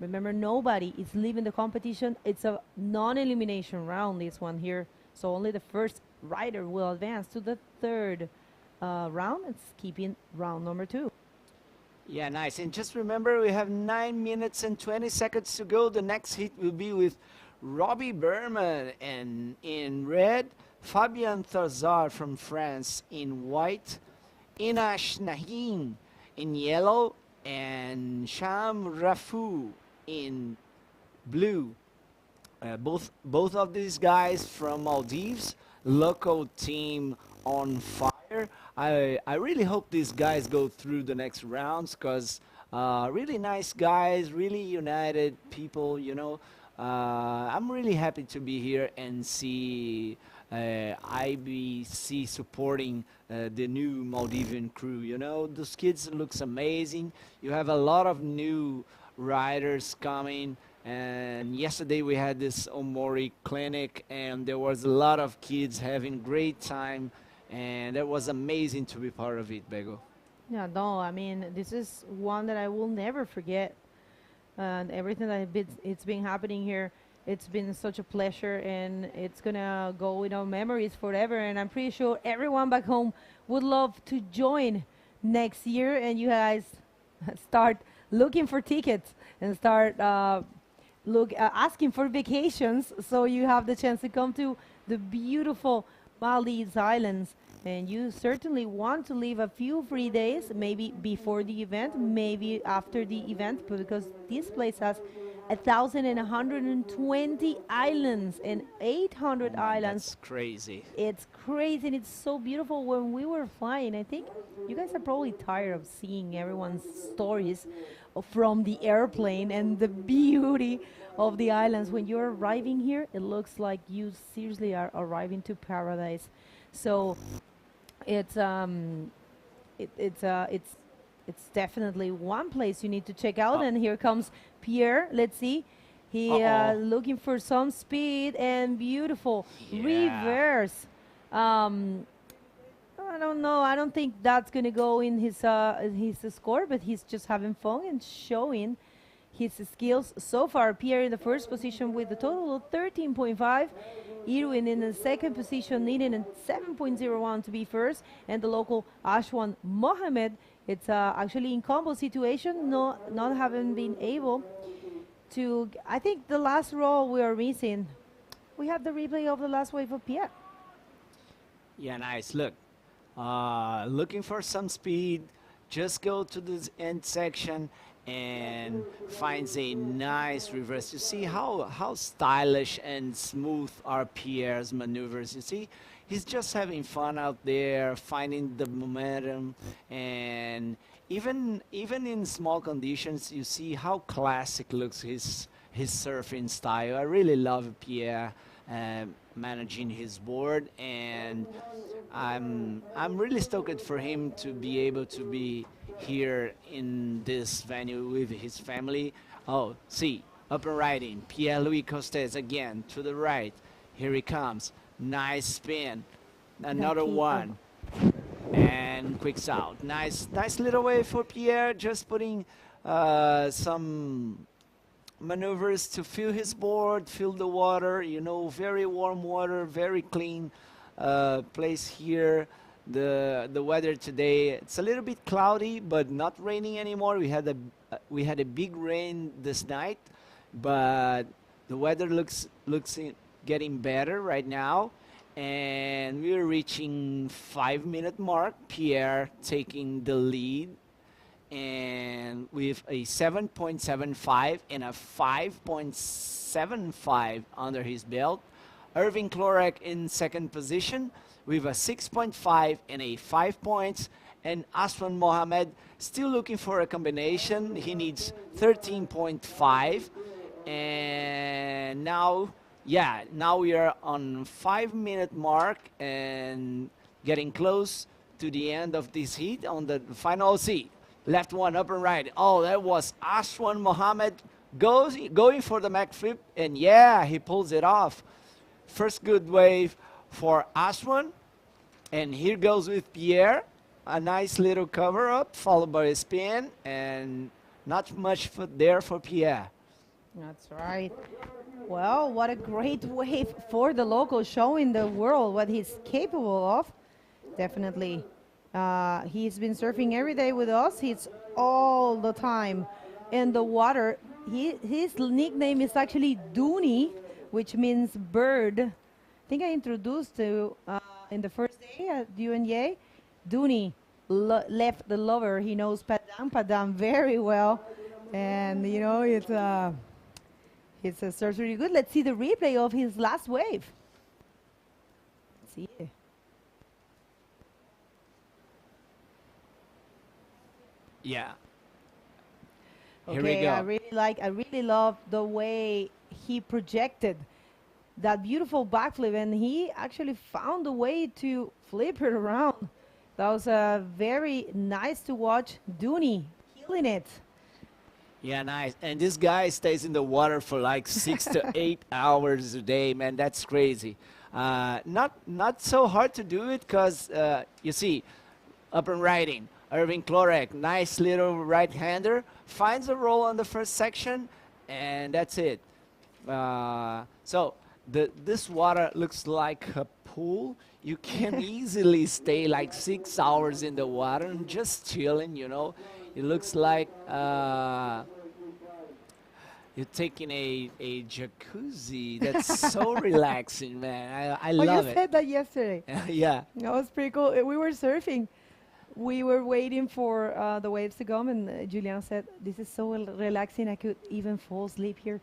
Remember, nobody is leaving the competition. It's a non-elimination round, this one here. So only the first rider will advance to the third round and keeping round number 2. Yeah, nice. And just remember, we have 9 minutes and 20 seconds to go. The next hit will be with Robbie Berman, and in red, Fabien Thorzard from France in white, Inash Nahin in yellow, and Sham Rafu in blue. Both of these guys from Maldives, local team on fire. I really hope these guys go through the next rounds, because really nice guys, really united people, you know. I'm really happy to be here and see IBC supporting the new Maldivian crew. You know, those kids looks amazing. You have a lot of new riders coming, and yesterday we had this Omori clinic, and there was a lot of kids having great time, and it was amazing to be part of it, Bego. Yeah, no, I mean, this is one that I will never forget. And everything that it's been happening here, it's been such a pleasure, and it's gonna go in our memories forever. And I'm pretty sure everyone back home would love to join next year, and you guys start looking for tickets and start asking for vacations, so you have the chance to come to the beautiful Maldives Islands. And you certainly want to leave a few free days, maybe before the event, maybe after the event, because this place has 1,120 islands and 800 islands. That's crazy. It's crazy and it's so beautiful. When we were flying, I think you guys are probably tired of seeing everyone's stories from the airplane and the beauty of the islands. When you're arriving here, it looks like you seriously are arriving to paradise. So it's it's definitely one place you need to check out. And here comes Pierre. Let's see. He looking for some speed and beautiful reverse. I don't know. I don't think that's gonna go in his score, but he's just having fun and showing his skills so far. Pierre in the first position with a total of 13.5. Irwin in the second position, needing a 7.01 to be first, and the local Ashwan Mohammed. It's actually in combo situation, not having been able to. I think the last row we are missing. We have the replay of the last wave of Pierre. Yeah, nice. Look, looking for some speed, just go to this end section and finds a nice reverse. You see how stylish and smooth are Pierre's maneuvers. You see, he's just having fun out there, finding the momentum, and even in small conditions, you see how classic looks his surfing style. I really love Pierre managing his board, and I'm really stoked for him to be able to be here in this venue with his family. Oh, see, up and riding, Pierre-Louis Costes again to the right. Here he comes. Nice spin. Another one. And quicks out. Nice little wave for Pierre, just putting some maneuvers to fill his board, fill the water, you know, very warm water, very clean place here. The weather today, it's a little bit cloudy, but not raining anymore. We had a big rain this night, but the weather looks getting better right now, and we're reaching 5-minute mark. Pierre taking the lead, and with a 7.75 and a 5.75 under his belt. Irving Klorek in second position with a 6.5 and a 5 points, and Aswan Mohammed still looking for a combination. He needs 13.5, and now we are on 5-minute mark and getting close to the end of this heat on the final seat. Left one up and right. Oh, that was Aswan Mohammed going for the Mac flip, and yeah, he pulls it off. First good wave for Aswan, and here goes with Pierre. A nice little cover up, followed by a spin, and not much there for Pierre. That's right. Well, what a great wave for the local, showing the world what he's capable of. Definitely. He's been surfing every day with us. He's all the time in the water. His nickname is actually Dooney, which means bird. I think I introduced to in the first day at UNJ. Dooney left the lover. He knows Padam very well, and you know it serves really good. Let's see the replay of his last wave. Let's see it. Yeah. Okay, Here we go. I really love the way he projected that beautiful backflip, and he actually found a way to flip it around. That was very nice to watch. Dooney killing it. Yeah, nice. And this guy stays in the water for like 6 to 8 hours a day, man. That's crazy. Not so hard to do it because you see, up and riding. Irving Klorek, nice little right-hander, finds a roll on the first section, and that's it. So this water looks like a pool. You can easily stay like 6 hours in the water and just chilling, you know. It looks like you're taking a jacuzzi. That's so relaxing, man. I love it. You said that yesterday. Yeah. That was pretty cool. We were surfing We were waiting for the waves to come, and Julian said, "This is so relaxing. I could even fall asleep here."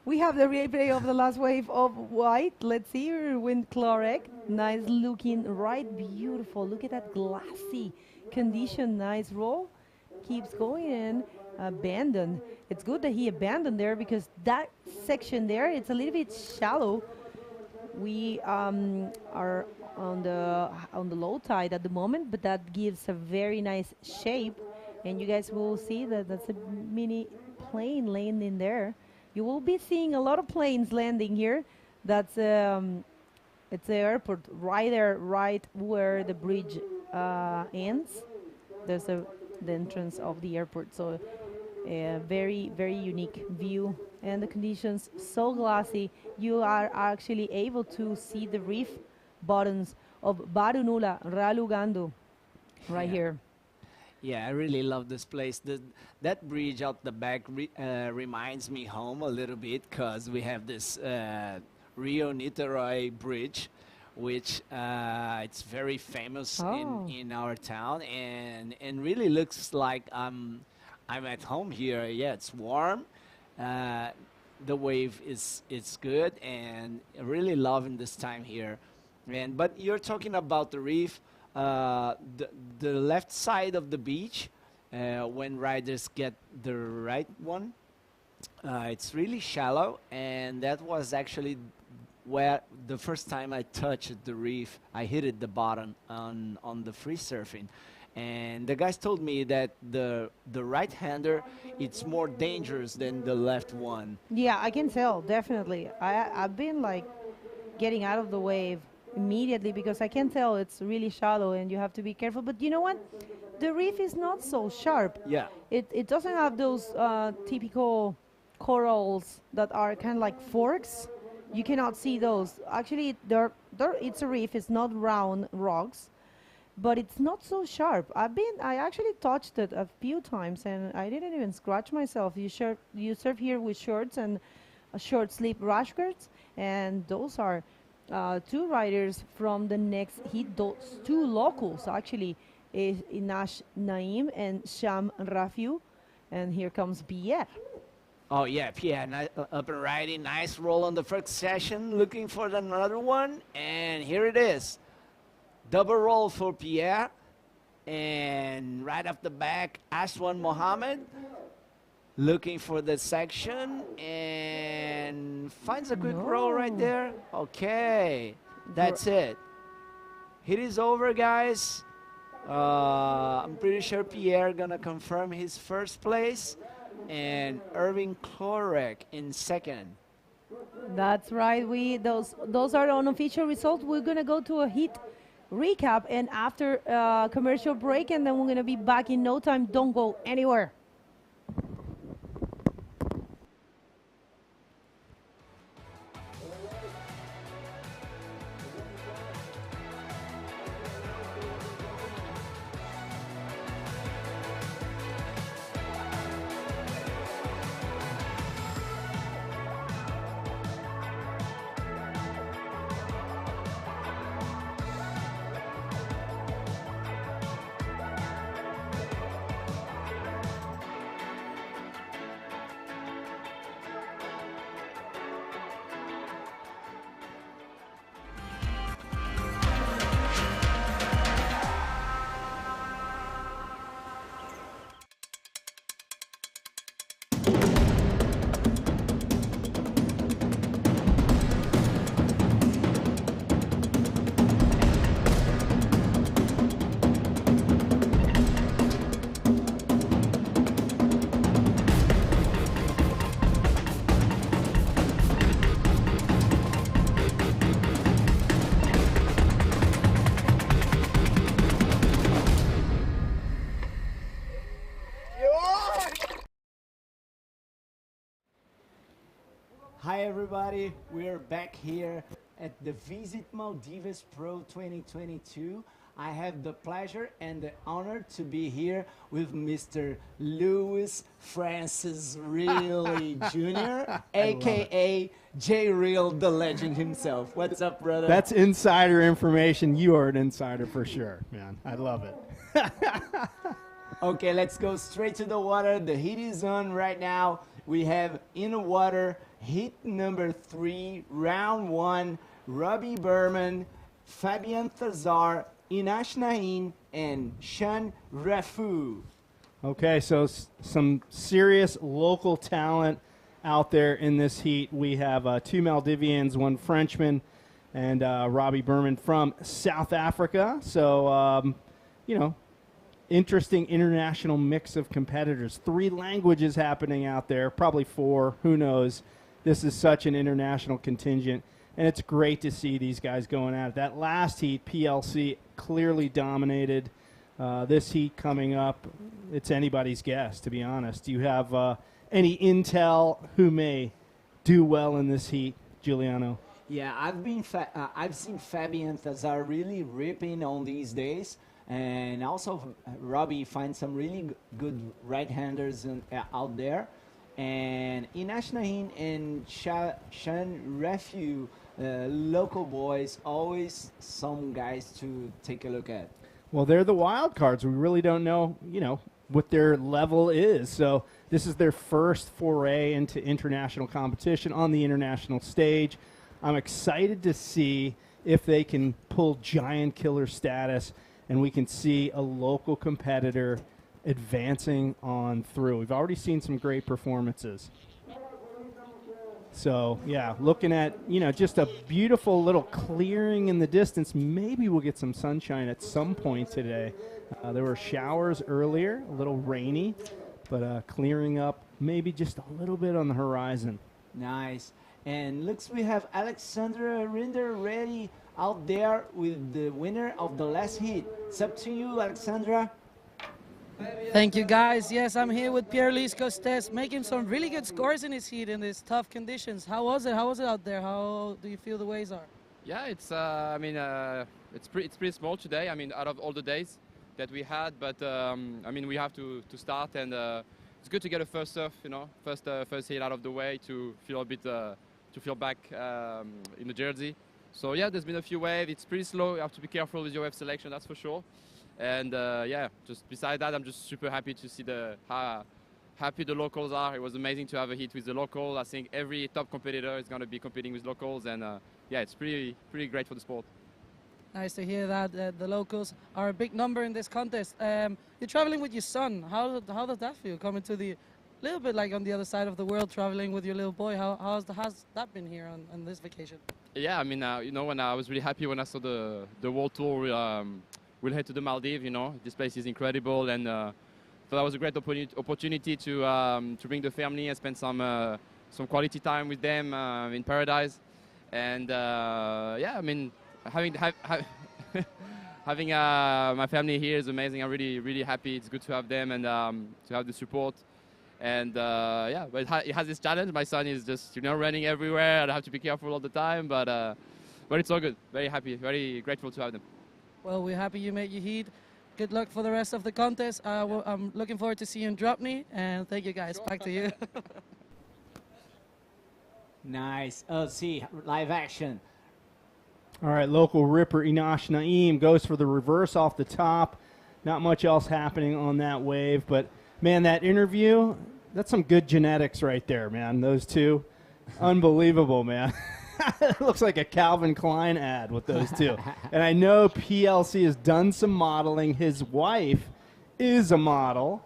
We have the replay of the last wave of white. Let's see her with Chlorec. Nice looking, right? Beautiful. Look at that glassy condition. Nice roll. Keeps going and abandoned. It's good that he abandoned there because that section there, it's a little bit shallow. We are on the low tide at the moment, but that gives a very nice shape, and you guys will see that that's a mini plane landing there. You will be seeing a lot of planes landing here. That's it's the airport right there, right where the bridge ends. There's the entrance of the airport. So a very, very unique view, and the conditions so glassy. You are actually able to see the reef bottoms of Barunula Ralugando right here. Yeah, I really love this place. That bridge out the back reminds me home a little bit because we have this Rio Niterói bridge, which it's very famous in our town, and really looks like I'm at home here. Yeah, it's warm. The wave is good, and really loving this time here. But you're talking about the reef. The left side of the beach, when riders get the right one, it's really shallow, and that was actually where the first time I touched the reef. I hit it the bottom on the free surfing, and the guys told me that the right-hander, it's more dangerous than the left one. Yeah, I can tell, definitely. I've been like getting out of the wave immediately because I can tell it's really shallow and you have to be careful. But you know what? The reef is not so sharp. Yeah. It doesn't have those typical corals that are kind of like forks. You cannot see those. Actually, it's a reef. It's not round rocks, but it's not so sharp. I actually touched it a few times and I didn't even scratch myself. You surf here with shorts and short sleeve rash guards, and those are two riders from the next heat. Those two locals actually is Inash Naim and Sham Rafiu, and here comes Pierre. Oh yeah, Pierre, up and riding, nice roll on the first session, looking for another one, and here it is. Double roll for Pierre, and right off the back, Aswan Mohammed, looking for the section, and finds a quick roll right there. Okay, that's it. Hit is over, guys. I'm pretty sure Pierre gonna confirm his first place, and Irving Klorek in second. That's right. Those are unofficial results. We're gonna go to a heat recap, and after commercial break, and then we're gonna be back in no time. Don't go anywhere. Hi everybody, we are back here at the Visit Maldives Pro 2022. I have the pleasure and the honor to be here with Mr. Louis Francis Reilly Jr., aka J Real, the legend himself. What's up, brother? That's insider information. You are an insider for sure, man. I love it. Okay, let's go straight to the water. The heat is on right now. We have in the water heat number 3, round 1, Robbie Berman, Fabian Thazar, Inash Nahin, and Sean Rafu. Okay, so some serious local talent out there in this heat. We have 2 Maldivians, 1 Frenchman, and Robbie Berman from South Africa. So, you know, interesting international mix of competitors. 3 languages happening out there, probably 4, who knows. This is such an international contingent, and it's great to see these guys going at it. That last heat, PLC clearly dominated. This heat coming up, it's anybody's guess, to be honest. Do you have any intel who may do well in this heat, Giuliano? Yeah, I've seen Fabian Thazar really ripping on these days. And also, Robbie finds some really good right-handers out there. And Inash Nahin and Shan Refu, local boys, always some guys to take a look at. Well, they're the wild cards. We really don't know, you know, what their level is. So this is their first foray into international competition on the international stage. I'm excited to see if they can pull giant killer status and we can see a local competitor advancing on through. We've already seen some great performances. So, yeah, looking at, you know, just a beautiful little clearing in the distance. Maybe we'll get some sunshine at some point today. There were showers earlier, a little rainy, but clearing up maybe just a little bit on the horizon. Nice. And looks we have Alexandra Rinder ready out there with the winner of the last heat. It's up to you, Alexandra. Thank you, guys. Yes, I'm here with Pierre-Lise Costes, making some really good scores in this heat in these tough conditions. How was it? How was it out there? How do you feel the waves are? Yeah, it's it's pretty small today. I mean, out of all the days that we had, but I mean, we have to start, and it's good to get a first surf, you know, first heat out of the way to feel a bit to feel back in the jersey. So yeah, there's been a few waves. It's pretty slow. You have to be careful with your wave selection, that's for sure. And yeah, just beside that, I'm just super happy to see how happy the locals are. It was amazing to have a heat with the local. I think every top competitor is going to be competing with locals, and yeah, it's pretty great for the sport. Nice to hear that the locals are a big number in this contest. You're traveling with your son. How does that feel, coming to the little bit like on the other side of the world, traveling with your little boy? How's that been here on this vacation? Yeah, I mean, you know, when I was really happy when I saw the world tour. We'll head to the Maldives. You know, this place is incredible, and so that was a great opportunity to bring the family and spend some quality time with them in paradise. And yeah, I mean, having my family here is amazing. I'm really happy. It's good to have them and to have the support. And yeah, but it has this challenge. My son is just, you know, running everywhere, and I have to be careful all the time. But it's all good. Very happy, very grateful to have them. Well, we're happy you made your heat. Good luck for the rest of the contest. I'm looking forward to seeing you in DROPKNEE, and thank you guys. Back to you. Nice. See, live action. All right, local ripper Inash Naim goes for the reverse off the top. Not much else happening on that wave, but man, that interview, that's some good genetics right there, man. Those two, unbelievable, man. It looks like a Calvin Klein ad with those two. And I know PLC has done some modeling. His wife is a model.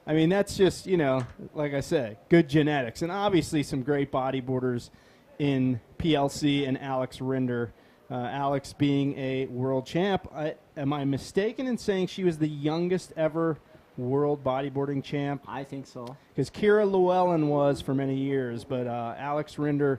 I mean, that's just, you know, like I say, good genetics. And obviously some great bodyboarders in PLC and Alex Rinder. Alex being a world champ. Am I mistaken in saying she was the youngest ever world bodyboarding champ? I think so. Because Kira Llewellyn was for many years, but Alex Rinder,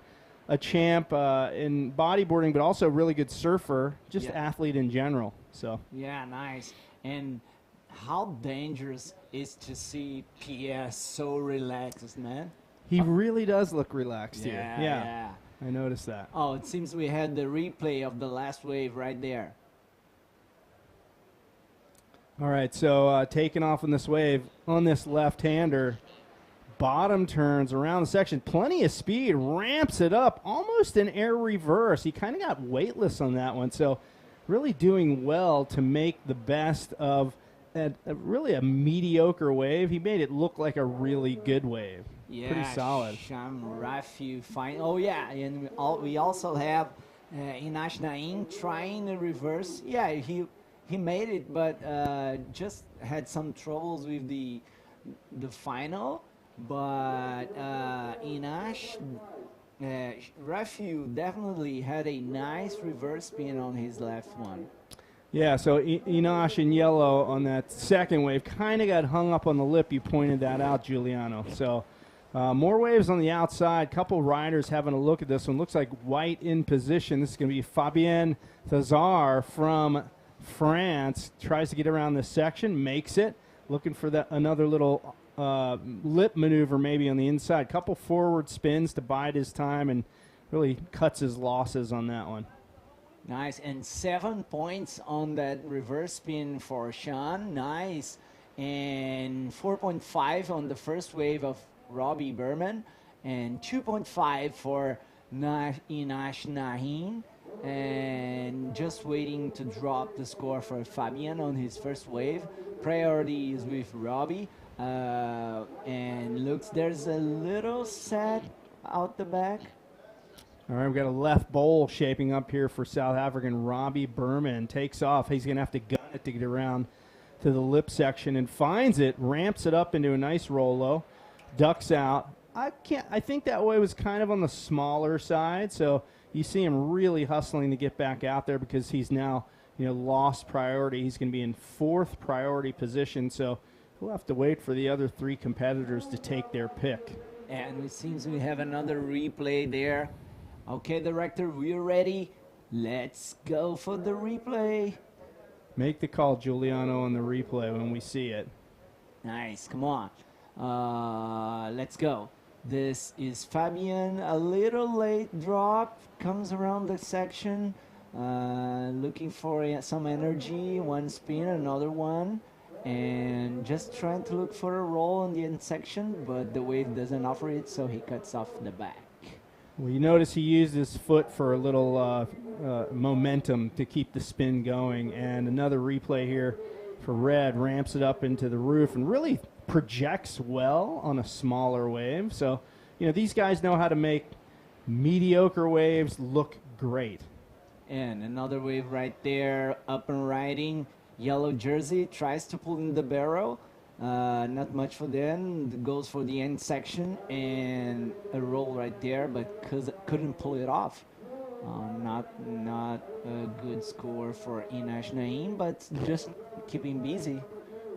a champ in bodyboarding, but also a really good surfer, just athlete in general. So yeah, nice. And how dangerous is to see PS so relaxed, man? He really does look relaxed here. Yeah. I noticed that. Oh, it seems we had the replay of the last wave right there. All right, so taking off on this wave on this left-hander. Bottom turns around the section, plenty of speed, ramps it up, almost an air reverse. He kind of got weightless on that one, so really doing well to make the best of at really a mediocre wave. He made it look like a really good wave. Yeah, Pretty solid. Sham Rafi fine. Oh yeah, and we also have Inash Naim trying to reverse. Yeah, he made it, but just had some troubles with the final. But Inash Rafi definitely had a nice reverse spin on his left one. Yeah, so Enosh in yellow on that second wave kind of got hung up on the lip. You pointed that out, Giuliano. So more waves on the outside. Couple riders having a look at this one. Looks like white in position. This is going to be Fabien Thazar from France. Tries to get around this section, makes it. Looking for that another little lip maneuver maybe on the inside. Couple forward spins to bide his time and really cuts his losses on that one. Nice, and 7 points on that reverse spin for Sean. Nice, and 4.5 on the first wave of Robbie Berman, and 2.5 for Inash Nahin, and just waiting to drop the score for Fabian on his first wave. Priority is with Robbie, and looks there's a little set out the back. All right, we've got a left bowl shaping up here for South African Robbie Berman. Takes off. He's going to have to gun it to get around to the lip section and finds it, ramps it up into a nice roll-low, ducks out. I think that way was kind of on the smaller side, so you see him really hustling to get back out there because he's now, lost priority. He's going to be in 4th priority position, so we'll have to wait for the other 3 competitors to take their pick. And it seems we have another replay there. Okay, director, we're ready. Let's go for the replay. Make the call, Giuliano, on the replay when we see it. Nice, come on. Let's go. This is Fabian, a little late drop, comes around the section, looking for some energy, one spin, another one, and just trying to look for a roll on the end section, but the wave doesn't offer it, so he cuts off the back. Well, you notice he used his foot for a little momentum to keep the spin going. And another replay here for Red, ramps it up into the roof and really projects well on a smaller wave. So, these guys know how to make mediocre waves look great. And another wave right there, up and riding. Yellow jersey tries to pull in the barrel. Not much for them. Goes for the end section and a roll right there, but couldn't pull it off. Not a good score for Inash Naim, but just keeping busy.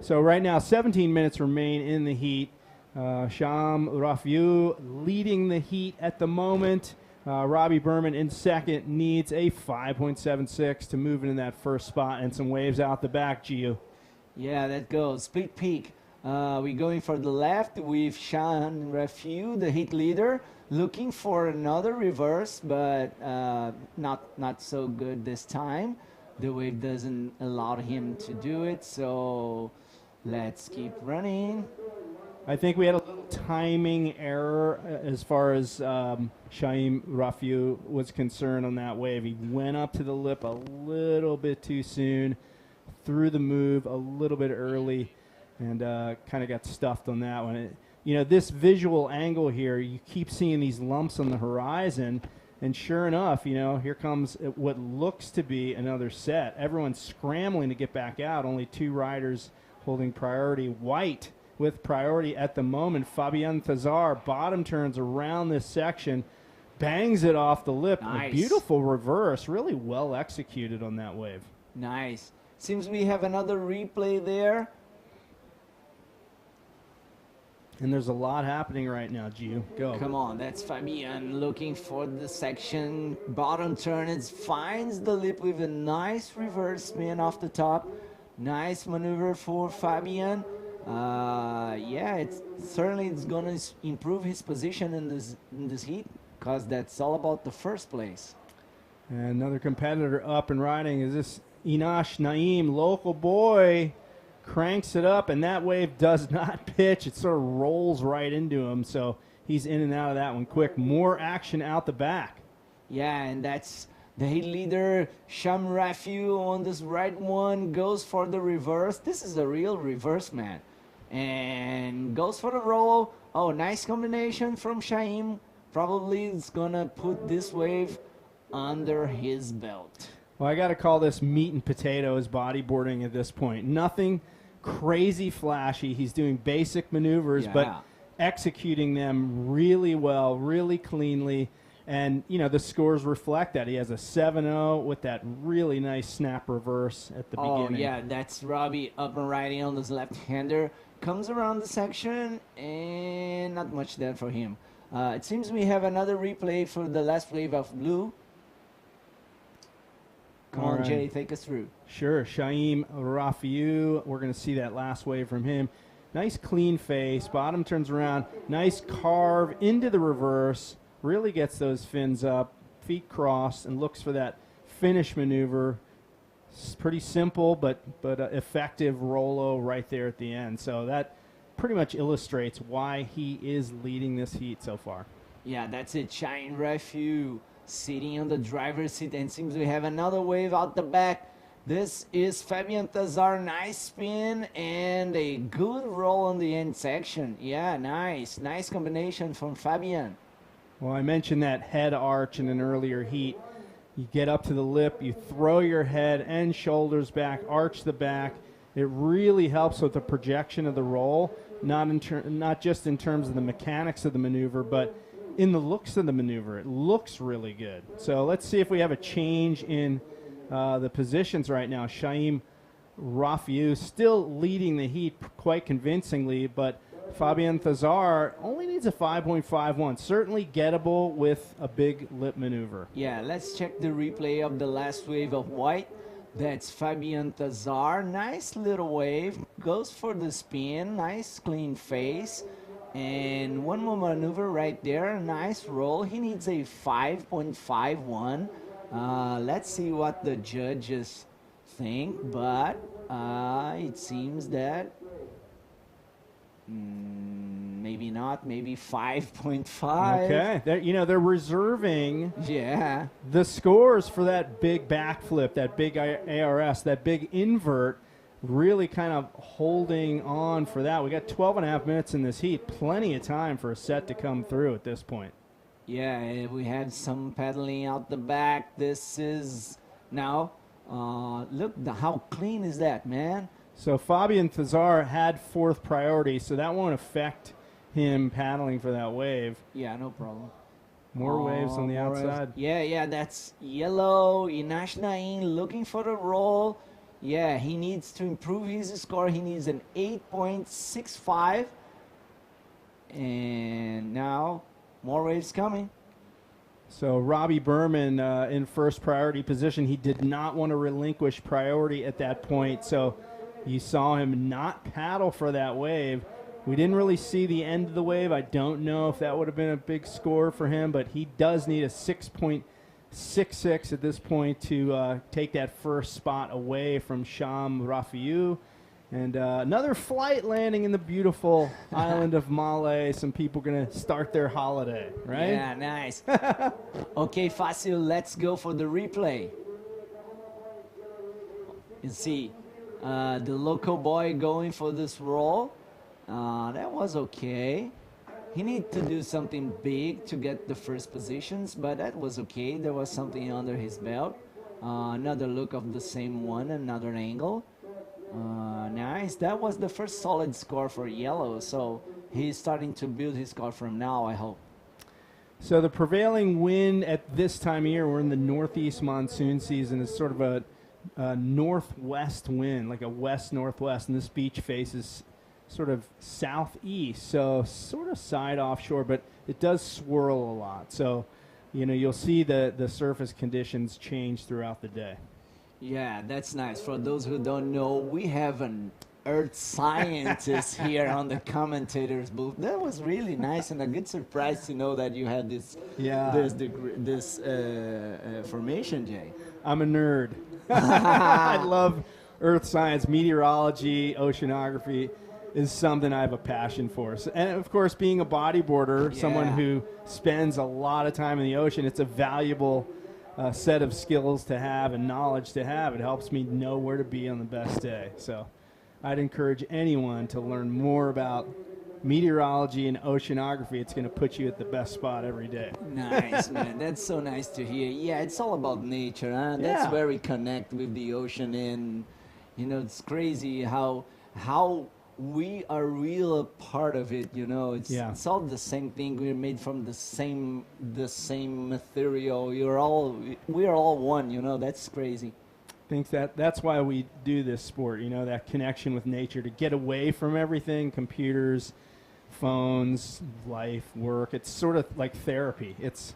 So right now, 17 minutes remain in the heat. Sham Rafiu leading the heat at the moment. Robbie Berman in second needs a 5.76 to move into that first spot and some waves out the back, Gio. Yeah, that goes. Split peak. We're going for the left with Sean Rafiu, the heat leader, looking for another reverse, but not so good this time. The wave doesn't allow him to do it, so let's keep running. I think we had a little timing error as far as Shaim Rafiu was concerned on that wave. He went up to the lip a little bit too soon, threw the move a little bit early, and kind of got stuffed on that one. This visual angle here, you keep seeing these lumps on the horizon, and sure enough, here comes what looks to be another set. Everyone's scrambling to get back out, only 2 riders holding priority. White with priority at the moment. Fabien Thazar bottom turns around this section, bangs it off the lip. Nice. A beautiful reverse, really well executed on that wave. Nice. Seems we have another replay there. And there's a lot happening right now, Gio. Go. Come on, that's Fabian looking for the section. Bottom turn, it finds the lip with a nice reverse spin off the top. Nice maneuver for Fabian. Yeah, it's going to improve his position in this heat, because that's all about the first place. And another competitor up and riding is this Inash Naim, local boy, cranks it up, and that wave does not pitch. It sort of rolls right into him, so he's in and out of that one quick. More action out the back. Yeah, and that's The heat leader, Sham Rafiu, on this right one, goes for the reverse. This is a real reverse, man. And goes for the roll. Oh, nice combination from Shaim. Probably it's gonna put this wave under his belt. Well, I got to call this meat and potatoes bodyboarding at this point. Nothing crazy flashy. He's doing basic maneuvers, but executing them really well, really cleanly. And, you know, the scores reflect that. He has a 7-0 with that really nice snap reverse at the beginning. Oh, yeah, that's Robbie up and riding on this left-hander. Comes around the section, and not much there for him. It seems we have another replay for the last wave of blue. Come on, Jay, take us through. Sure. Shaim Rafiu, we're going to see that last wave from him. Nice clean face. Bottom turns around. Nice carve into the reverse. Really gets those fins up, feet crossed, and looks for that finish maneuver. It's pretty simple, but effective rollo right there at the end. So that pretty much illustrates why he is leading this heat so far. Yeah, that's it. Shine Refu sitting on the driver's seat, and seems we have another wave out the back. This is Fabian Tazar. Nice spin and a good roll on the end section. Yeah, nice. Nice combination from Fabian. Well, I mentioned that head arch in an earlier heat. You get up to the lip, you throw your head and shoulders back, arch the back. It really helps with the projection of the roll, not just in terms of the mechanics of the maneuver, but in the looks of the maneuver. It looks really good. So let's see if we have a change in the positions right now. Shaim Rafiu still leading the heat quite convincingly, but Fabian Thazar only needs a 5.51. Certainly gettable with a big lip maneuver. Yeah, let's check the replay of the last wave of white. That's Fabian Thazar. Nice little wave. Goes for the spin. Nice clean face. And one more maneuver right there. Nice roll. He needs a 5.51. Let's see what the judges think. But it seems that maybe not, maybe 5.5. Okay, they're reserving the scores for that big backflip, that big ARS, that big invert, really kind of holding on for that. We got 12 and a half minutes in this heat, plenty of time for a set to come through at this point. Yeah, we had some pedaling out the back. This is now, look, how clean is that, man? So Fabian Thazar had fourth priority, so that won't affect him paddling for that wave. Yeah, no problem. More waves on the outside. Waves. Yeah, that's yellow. Inash Nain looking for the roll. Yeah, he needs to improve his score. He needs an 8.65. And now, more waves coming. So Robbie Berman in first priority position. He did not want to relinquish priority at that point, so you saw him not paddle for that wave. We didn't really see the end of the wave. I don't know if that would have been a big score for him, but he does need a 6.66 at this point to take that first spot away from Sham Rafiu. And another flight landing in the beautiful island of Malé. Some people going to start their holiday, right? Yeah, nice. Okay, Fácil, let's go for the replay. You see the local boy going for this roll. That was okay. He needed to do something big to get the first positions, but that was okay. There was something under his belt. Another look of the same one, another angle. Nice. That was the first solid score for yellow, so he's starting to build his score from now, I hope. So the prevailing wind at this time of year, we're in the northeast monsoon season, is sort of a northwest wind, like a west-northwest, and this beach faces sort of southeast, so sort of side offshore, but it does swirl a lot. So, you'll see the surface conditions change throughout the day. Yeah, that's nice. For those who don't know, we have an earth scientist here on the commentators booth. That was really nice and a good surprise to know that you had this formation, Jay. I'm a nerd. I love earth science, meteorology, oceanography is something I have a passion for. So, and of course, being a bodyboarder, someone who spends a lot of time in the ocean, it's a valuable set of skills to have and knowledge to have. It helps me know where to be on the best day. So I'd encourage anyone to learn more about meteorology and oceanography. It's going to put you at the best spot every day. Nice, man. That's so nice to hear. Yeah, it's all about nature, huh? That's Yeah. where we connect with the ocean, and you know, it's crazy how we are real a part of it. You know, it's all the same thing. We're made from the same material. We're all one. You know, that's crazy. Think that's why we do this sport, you know, that connection with nature, to get away from everything, computers, phones, life, work. It's sort of like therapy. It's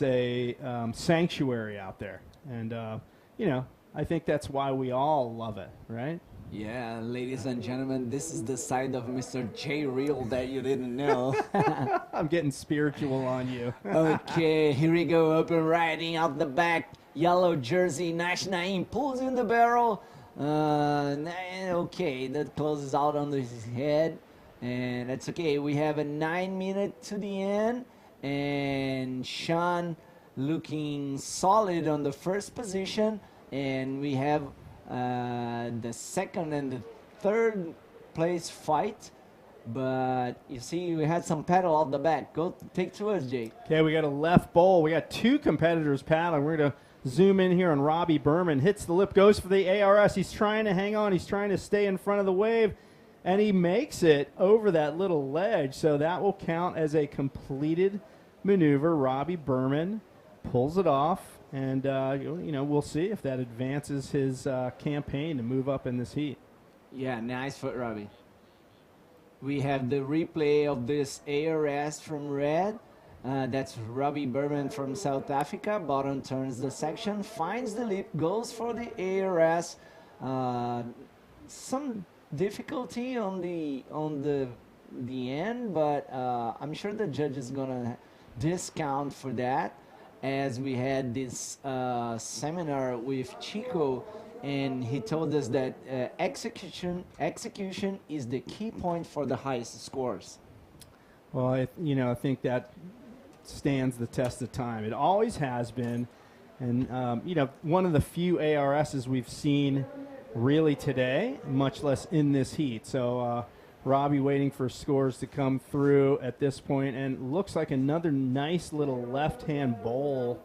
a sanctuary out there. And, you know, I think that's why we all love it, right? Yeah, ladies and gentlemen, this is the side of Mr. J Real that you didn't know. I'm getting spiritual on you. Okay, here we go, open riding out the back. Yellow jersey, Nash Naim pulls in the barrel. Okay, that closes out under his head. And that's okay. We have a 9 minute to the end. And Sean looking solid on the first position. And we have the second and the third place fight. But you see, we had some paddle off the back. Go take to us, Jake. Okay, we got a left bowl. We got two competitors paddling. We're going to zoom in here on Robbie Berman. Hits the lip, goes for the ARS. He's trying to hang on. He's trying to stay in front of the wave. And he makes it over that little ledge. So that will count as a completed maneuver. Robbie Berman pulls it off. And, you know, we'll see if that advances his campaign to move up in this heat. Yeah, nice foot, Robbie. We have the replay of this ARS from red. That's Robbie Berman from South Africa. Bottom turns the section, finds the lip, goes for the ARS. Some difficulty on the end, but I'm sure the judge is gonna discount for that, as we had this seminar with Chico, and he told us that execution is the key point for the highest scores. Well, I think that stands the test of time. It always has been. And, one of the few ARSs we've seen really today, much less in this heat. So Robbie waiting for scores to come through at this point, and looks like another nice little left-hand bowl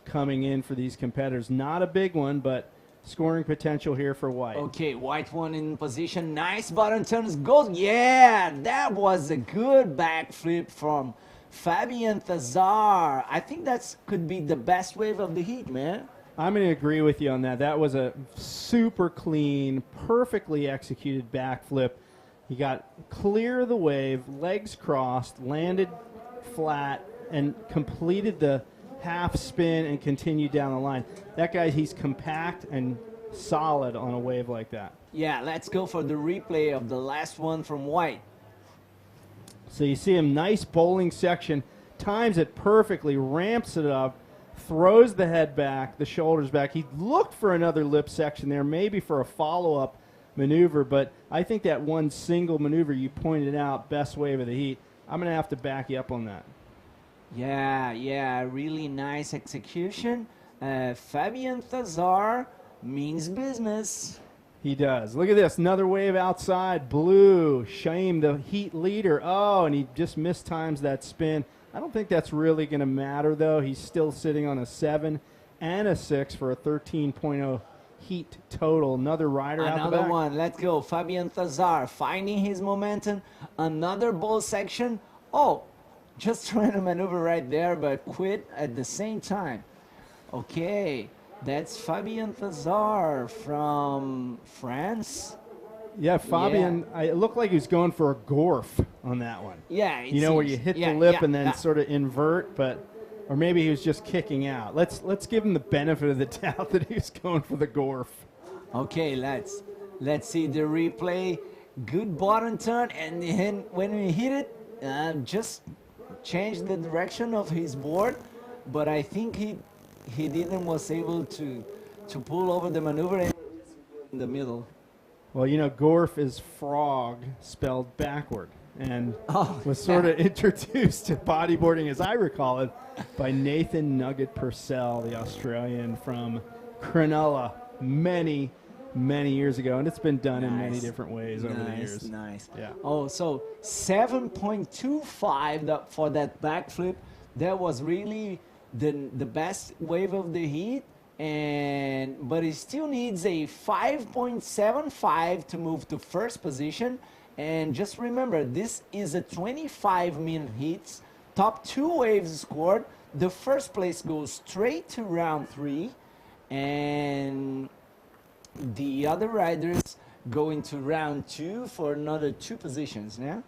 coming in for these competitors. Not a big one, but scoring potential here for White. Okay, White one in position. Nice bottom turns. Goes. Yeah, that was a good backflip from Fabian Thazar. I think that could be the best wave of the heat, man. I'm going to agree with you on that. That was a super clean, perfectly executed backflip. He got clear of the wave, legs crossed, landed flat, and completed the half spin and continued down the line. That guy, he's compact and solid on a wave like that. Yeah, let's go for the replay of the last one from White. So you see him, nice bowling section, times it perfectly, ramps it up, throws the head back, the shoulders back. He looked for another lip section there, maybe for a follow-up maneuver, but I think that one single maneuver you pointed out, best wave of the heat, I'm going to have to back you up on that. Yeah, really nice execution. Fabian Thazar means business. He does. Look at this. Another wave outside. Blue. Shame, the heat leader. Oh, and he just mistimes that spin. I don't think that's really going to matter, though. He's still sitting on a 7 and a 6 for a 13.0 heat total. Another rider out the back. Another one. Let's go. Fabian Thazar finding his momentum. Another bowl section. Oh, just trying to maneuver right there, but quit at the same time. Okay. That's Fabian Thazar from France. Yeah, Fabian, it looked like he was going for a gorf on that one. Yeah. You know, where you hit the lip and then sort of invert, or maybe he was just kicking out. Let's give him the benefit of the doubt that he was going for the gorf. Okay, let's see the replay. Good bottom turn, and then when we hit it, just changed the direction of his board, but I think he was able to pull over the maneuver in the middle. Well, you know, gorf is frog spelled backward. and Oh, was sort of introduced to bodyboarding, as I recall it, by Nathan Nugget Purcell, the Australian from Cronulla, many years ago, and it's been done in many different ways over the years. Nice. Yeah. Oh, so 7.25 for that backflip. That was really the best wave of the heat, but it still needs a 5.75 to move to first position. And just remember, this is a 25-minute heat. Top 2 waves scored. The first place goes straight to round 3, and the other riders go into round 2 for another 2 positions. Yeah.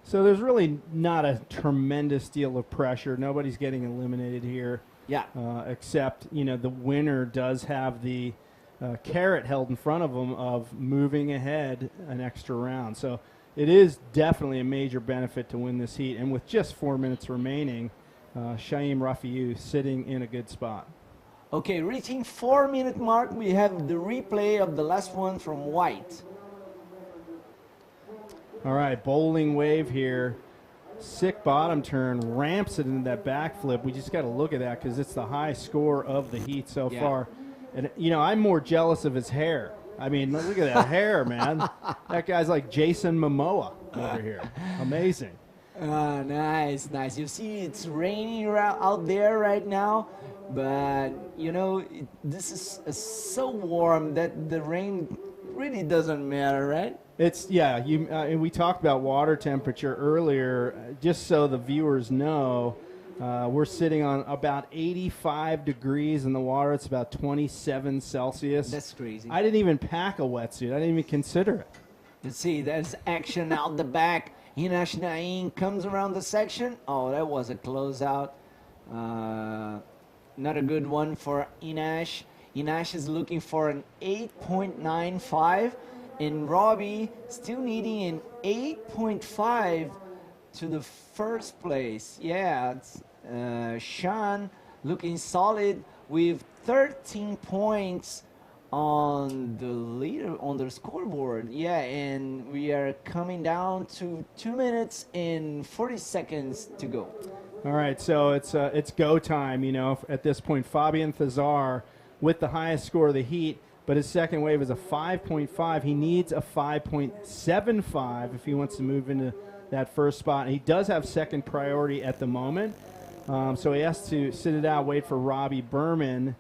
So there's really not a tremendous deal of pressure. Nobody's getting eliminated here. Yeah. Except, the winner does have the carrot held in front of them of moving ahead an extra round. So it is definitely a major benefit to win this heat. And with just 4 minutes remaining, Shaim Rafiou sitting in a good spot. Okay, reaching 4-minute mark, we have the replay of the last one from White. All right, bowling wave here. Sick bottom turn, ramps it into that backflip. We just got to look at that because it's the high score of the heat so far. And, I'm more jealous of his hair. I mean, look at that hair, man. That guy's like Jason Momoa over here. Amazing. Nice. You see, it's raining out there right now, but, this is so warm that the rain really doesn't matter, right? It's, and we talked about water temperature earlier. Just so the viewers know, we're sitting on about 85 degrees in the water. It's about 27 Celsius. That's crazy. I didn't even pack a wetsuit. I didn't even consider it. You see, there's action out the back. Inash Naim comes around the section. Oh, that was a closeout. Not a good one for Inash. Inash is looking for an 8.95. And Robbie still needing an 8.5 to the first place. Yeah, it's, Sean looking solid with 13 points on the scoreboard. Yeah, and we are coming down to 2 minutes and 40 seconds to go. All right, so it's go time. At this point, Fabian Thazar with the highest score of the heat. But his second wave is a 5.5. He needs a 5.75 if he wants to move into that first spot. And he does have second priority at the moment. So he has to sit it out, wait for Robbie Berman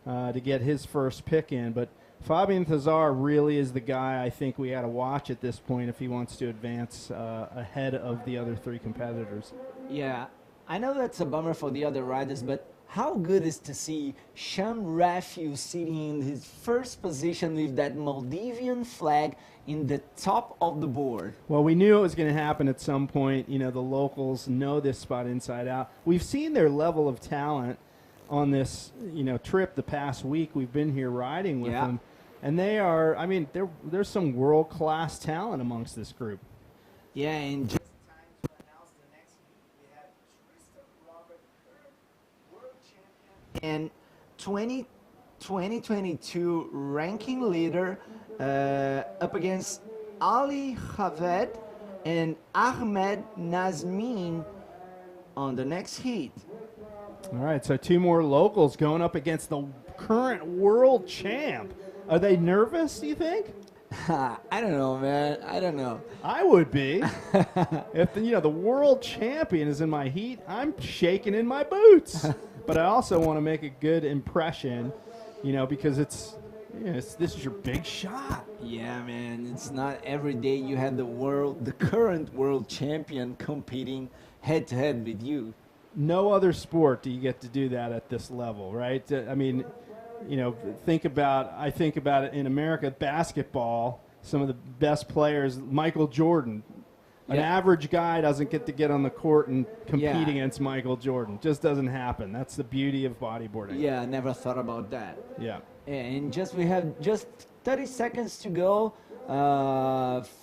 to get his first pick in. But Fabian Thazar really is the guy I think we got to watch at this point if he wants to advance ahead of the other 3 competitors. Yeah, I know that's a bummer for the other riders, but how good is to see Sham Rafiou sitting in his first position with that Maldivian flag in the top of the board? Well, we knew it was going to happen at some point. The locals know this spot inside out. We've seen their level of talent on this, trip the past week. We've been here riding with them. And they are, there's some world-class talent amongst this group. Yeah, and just time to announce the next week, we have Tristan Robert Kerr, world champion and 2022 ranking leader, up against Ali Javed and Ahmed Nazmin on the next heat. All right, so 2 more locals going up against the current world champ. Are they nervous, do you think? I don't know, man. I don't know. I would be. If the world champion is in my heat, I'm shaking in my boots. But I also want to make a good impression, because this is your big shot. Yeah, man. It's not every day you have the current world champion competing head to head with you. No other sport do you get to do that at this level, right? Think about it in America, basketball, some of the best players, Michael Jordan. An average guy doesn't get to get on the court and compete against Michael Jordan. Just doesn't happen. That's the beauty of bodyboarding. Yeah, I never thought about that. Yeah. And we have just 30 seconds to go.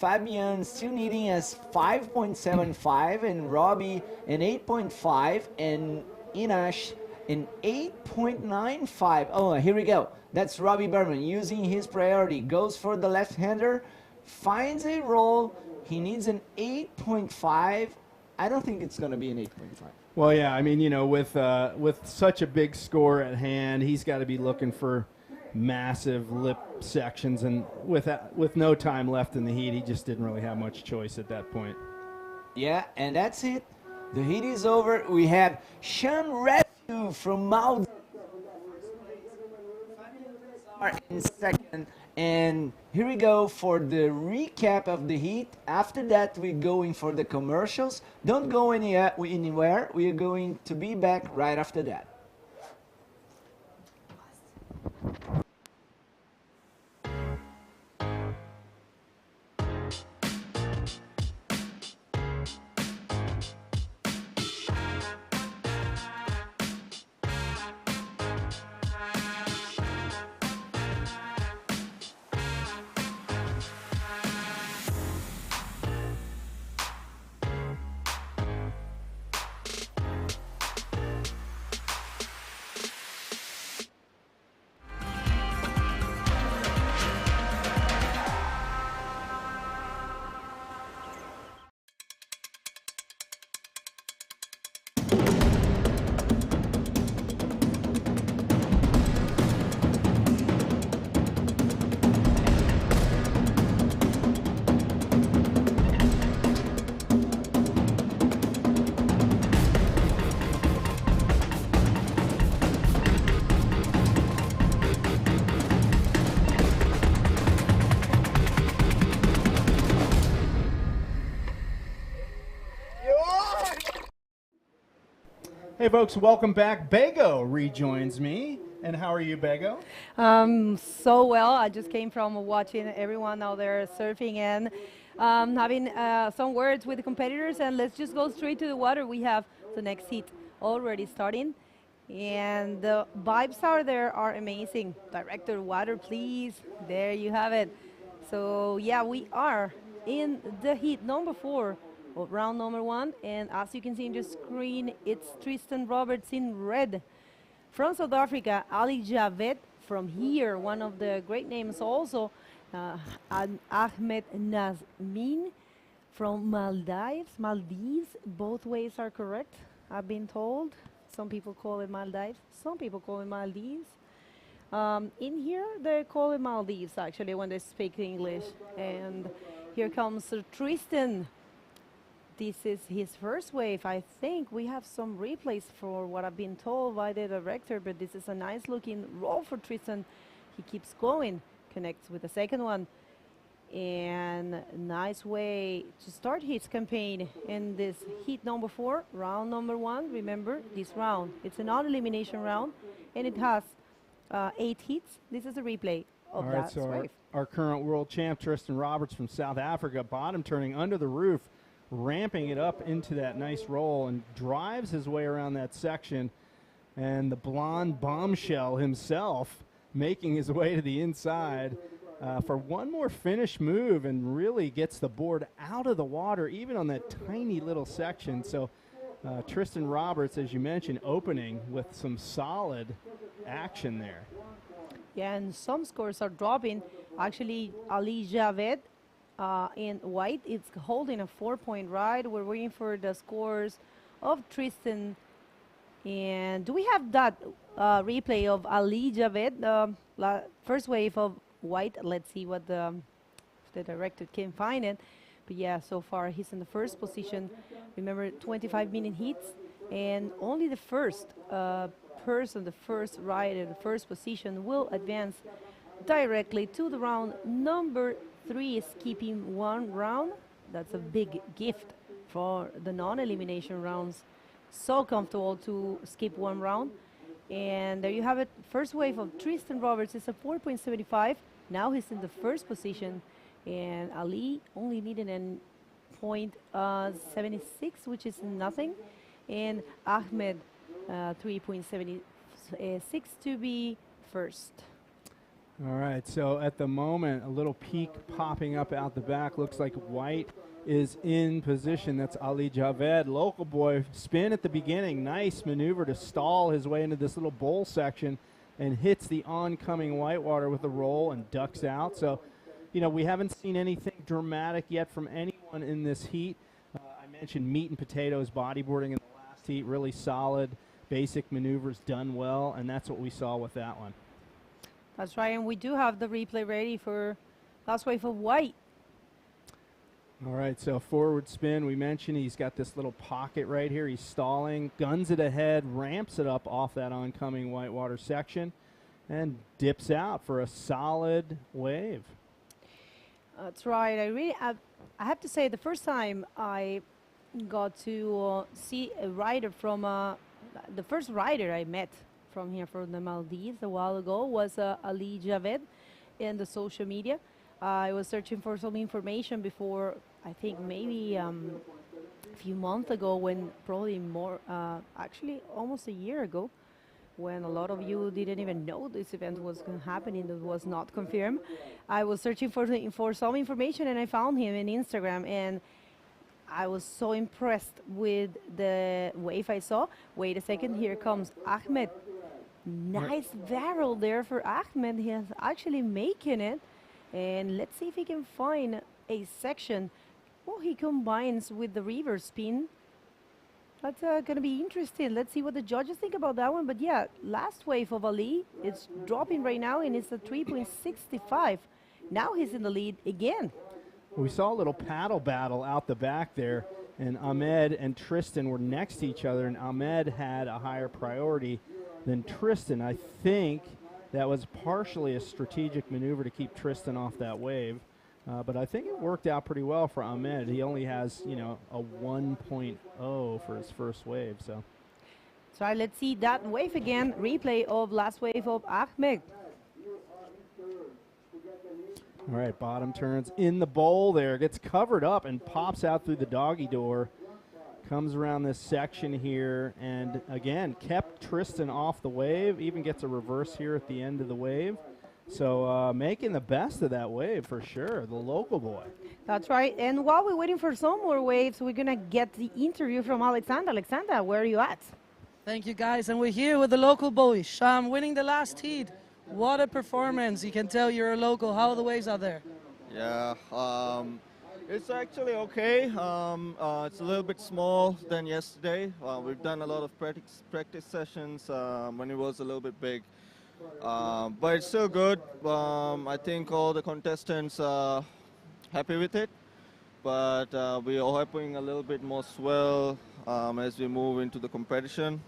Fabian still needing as 5.75 and Robbie an 8.5 and Inash an 8.95. Oh, here we go. That's Robbie Berman using his priority. Goes for the left-hander, finds a roll, He needs an 8.5. I don't think it's going to be an 8.5. Well, yeah, I mean, you know, with such a big score at hand, he's got to be looking for massive lip sections, and with no time left in the heat, he just didn't really have much choice at that point. Yeah, and that's it. The heat is over. We have Sean Rescue from Maldives in second. And here we go for the recap of the heat. After that, we're going for the commercials. Don't go anywhere. We are going to be back right after that. Hey, folks, welcome back. Bego rejoins me. And how are you, Bego? So well. I just came from watching everyone out there surfing and having some words with the competitors. And let's just go straight to the water. We have the next heat already starting. And the vibes out there are amazing. Director, water, please. There you have it. So, yeah, we are in the heat number 4. Of round number 1, and as you can see in the screen, it's Tristan Roberts in red. From South Africa, Ali Javed from here, one of the great names also, Ahmed Nazmin from Maldives, both ways are correct, I've been told. Some people call it Maldives, some people call it Maldives. In here, they call it Maldives, actually, when they speak English. And here comes Tristan. This is his first wave. I think we have some replays for what I've been told by the director, but this is a nice looking roll for Tristan. He keeps going, connects with the second one, and nice way to start his campaign in this heat number 4, round number 1. Remember, this round, it's a non-elimination round, and it has 8 heats. This is a replay of that wave. Our current world champ, Tristan Roberts from South Africa, bottom turning under the roof, ramping it up into that nice roll, and drives his way around that section. And the blonde bombshell himself making his way to the inside for one more finish move, and really gets the board out of the water, even on that tiny little section. So Tristan Roberts, as you mentioned, opening with some solid action there. Yeah, and some scores are dropping. Actually, Ali Javed in white, it's holding a 4-point ride. We're waiting for the scores of Tristan. And do we have that replay of Ali Javed, first wave of white? Let's see what the director can find it. But yeah, so far he's in the first position. Remember, 25-minute heats, and only the first person, the first rider, the first position will advance directly to the round number 3, skipping 1 round. That's a big gift for the non-elimination rounds. So comfortable to skip 1 round. And there you have it. First wave of Tristan Roberts is a 4.75. Now he's in the first position. And Ali only needed a 0.76, which is nothing. And Ahmed 3.76 to be first. All right, so at the moment, a little peak popping up out the back. Looks like white is in position. That's Ali Javed, local boy. Spin at the beginning. Nice maneuver to stall his way into this little bowl section, and hits the oncoming whitewater with a roll and ducks out. So, you know, we haven't seen anything dramatic yet from anyone one in this heat. I mentioned meat and potatoes bodyboarding in the last heat, really solid, basic maneuvers done well, and that's what we saw with that one. That's right, and we do have the replay ready for last wave of white. All right, so forward spin, we mentioned he's got this little pocket right here. He's stalling, guns it ahead, ramps it up off that oncoming whitewater section, and dips out for a solid wave. That's right. I have to say, the first time I got to see a rider from the first rider I met from here from the Maldives a while ago was Ali Javed in the social media. I was searching for some information before, I think maybe a few months ago, when probably more, actually almost a year ago, when a lot of you didn't even know this event was going to happen and it was not confirmed. I was searching for some information and I found him in Instagram, and I was so impressed with the wave I saw. Wait a second, here comes Ahmed. Nice barrel there for Ahmed. He is actually making it. And let's see if he can find a section. Well, he combines with the reverse spin. That's going to be interesting. Let's see what the judges think about that one. But yeah, last wave of Ali, it's dropping right now, and it's a 3.65. Now he's in the lead again. We saw a little paddle battle out the back there, and Ahmed and Tristan were next to each other, and Ahmed had a higher priority than Tristan. I think that was partially a strategic maneuver to keep Tristan off that wave. But I think it worked out pretty well for Ahmed. He only has, you know, a 1.0 for his first wave. So Let's see that wave again. Replay of last wave of Ahmed. All right, bottom turns in the bowl there. Gets covered up and pops out through the doggy door. Comes around this section here and, again, kept Tristan off the wave. Even gets a reverse here at the end of the wave. So making the best of that wave for sure, the local boy. That's right. And while we're waiting for some more waves, we're going to get the interview from Alexander. Alexander, where are you at? Thank you, guys. And we're here with the local boy, Sham, winning the last heat. What a performance. You can tell you're a local. How are the waves out there? Yeah, it's actually okay. It's a little bit small than yesterday. We've done a lot of practice sessions when it was a little bit big. But it's still good. I think all the contestants are happy with it. But we are hoping a little bit more swell as we move into the competition.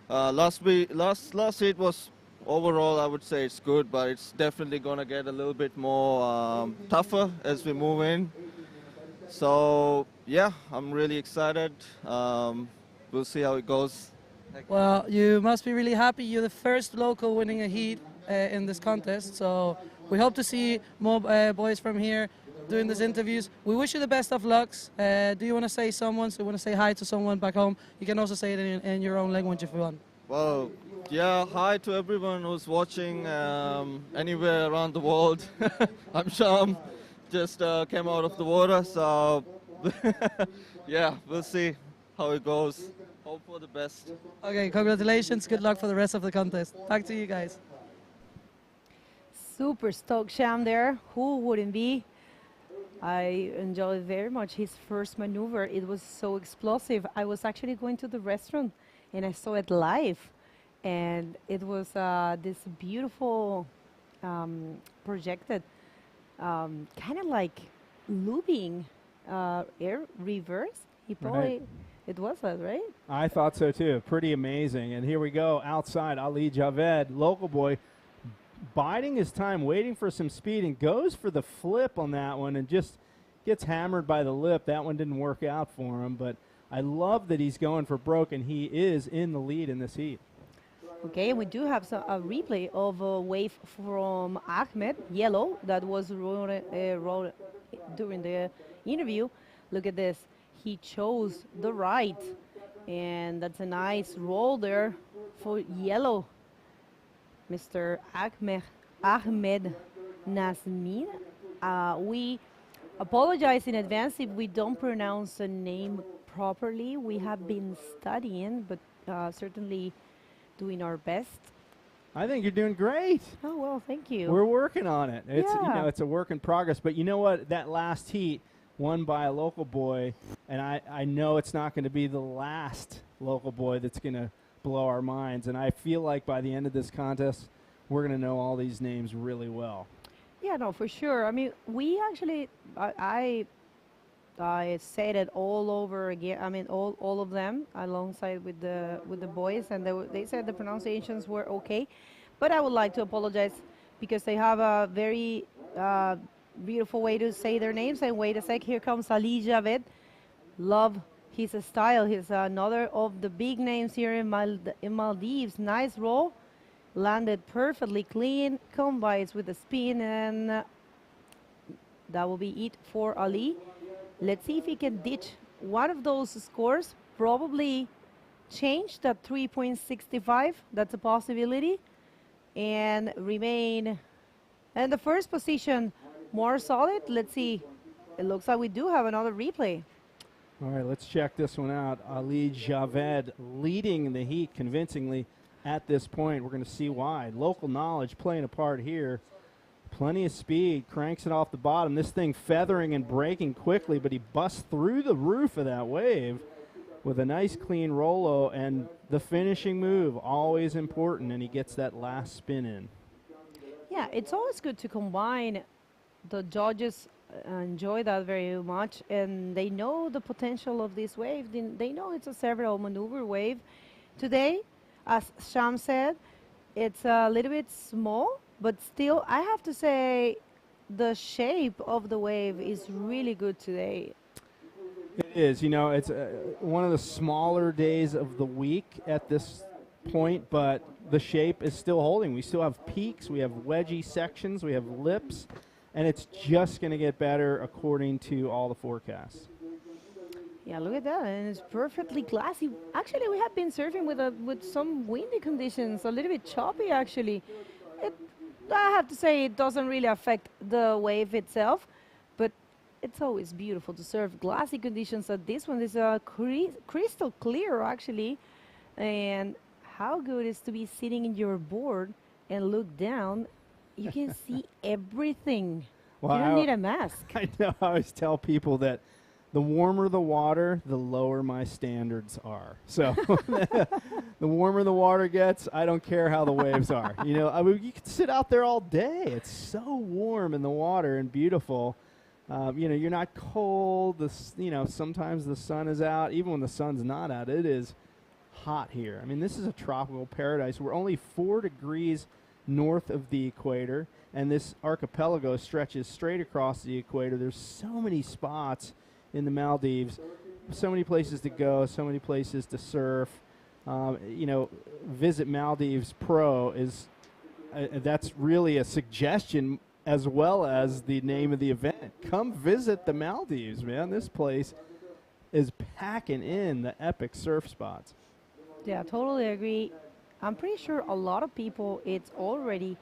Last heat was overall, I would say it's good, but it's definitely going to get a little bit more tougher as we move in. So yeah, I'm really excited. We'll see how it goes. Well, you must be really happy. You're the first local winning a heat in this contest. So we hope to see more boys from here doing these interviews. We wish you the best of lucks. Do you want to say someone? So you want to say hi to someone back home? You can also say it in your own language if you want. Well, yeah, hi to everyone who's watching anywhere around the world. I'm Sham, just came out of the water, so yeah, we'll see how it goes. Hope for the best. Okay, congratulations. Good luck for the rest of the contest. Back to you guys. Super stoked, Sham there. Who wouldn't be? I enjoyed very much his first maneuver. It was so explosive. I was actually going to the restaurant and I saw it live. And it was this beautiful projected, kind of like looping air reverse. He probably... Right. It was that, right? I thought so too. Pretty amazing. And here we go outside. Ali Javed, local boy, biding his time, waiting for some speed, and goes for the flip on that one and just gets hammered by the lip. That one didn't work out for him, but I love that he's going for broke, and he is in the lead in this heat. Okay, we do have a replay of a wave from Ahmed, yellow, that was rolled during the interview. Look at this. He chose the right, and that's a nice roll there for yellow. Mr. Ahmed Nazmin. We apologize in advance if we don't pronounce the name properly. We have been studying, but certainly doing our best. I think you're doing great. Oh, well, thank you. We're working on it. It's, Yeah. you know, it's a work in progress. But you know what? That last heat, won by a local boy, and I know it's not going to be the last local boy that's going to blow our minds. And I feel like by the end of this contest, we're going to know all these names really well. Yeah, no, for sure. I mean, we actually, I said it all over again. I mean, all of them alongside with the boys, and they said the pronunciations were okay. But I would like to apologize because they have a very beautiful way to say their names. And wait a sec, here comes Ali Javed. Love his style. He's another of the big names here in Maldives. Nice roll. Landed perfectly clean. Combines with the spin, and that will be it for Ali. Let's see if he can ditch one of those scores. Probably change that 3.65. That's a possibility. And remain in the first position, more solid. Let's see. It looks like we do have another replay. All right, let's check this one out. Ali Javed leading the heat convincingly at this point. We're going to see why. Local knowledge playing a part here. Plenty of speed, cranks it off the bottom. This thing feathering and breaking quickly, but he busts through the roof of that wave with a nice clean rolo, and the finishing move, always important, and he gets that last spin in. Yeah, it's always good to combine. The judges enjoy that very much, and they know the potential of this wave. They know it's a several maneuver wave. Today, as Sham said, it's a little bit small, but still, I have to say, the shape of the wave is really good today. It is. You know, it's one of the smaller days of the week at this point, but the shape is still holding. We still have peaks, we have wedgy sections, we have lips, and it's just going to get better according to all the forecasts. Yeah, look at that, and it's perfectly glassy. Actually, we have been surfing with some windy conditions, a little bit choppy actually. I have to say it doesn't really affect the wave itself, but it's always beautiful to surf glassy conditions. At this one is crystal clear actually, and how good is to be sitting in your board and look down. You can see everything. Well, you don't need a mask. I know. I always tell people that the warmer the water, the lower my standards are. So the warmer the water gets, I don't care how the waves are. You know, I mean, you could sit out there all day. It's so warm in the water and beautiful. You know, you're not cold. You know, sometimes the sun is out. Even when the sun's not out, it is hot here. I mean, this is a tropical paradise. We're only 4 degrees north of the equator, and this archipelago stretches straight across the equator. There's so many spots in the Maldives, so many places to go, so many places to surf. You know, visit Maldives Pro is that's really a suggestion as well as the name of the event. Come visit the Maldives, man. This place is packing in the epic surf spots. Yeah, totally agree. I'm pretty sure a lot of people, it's already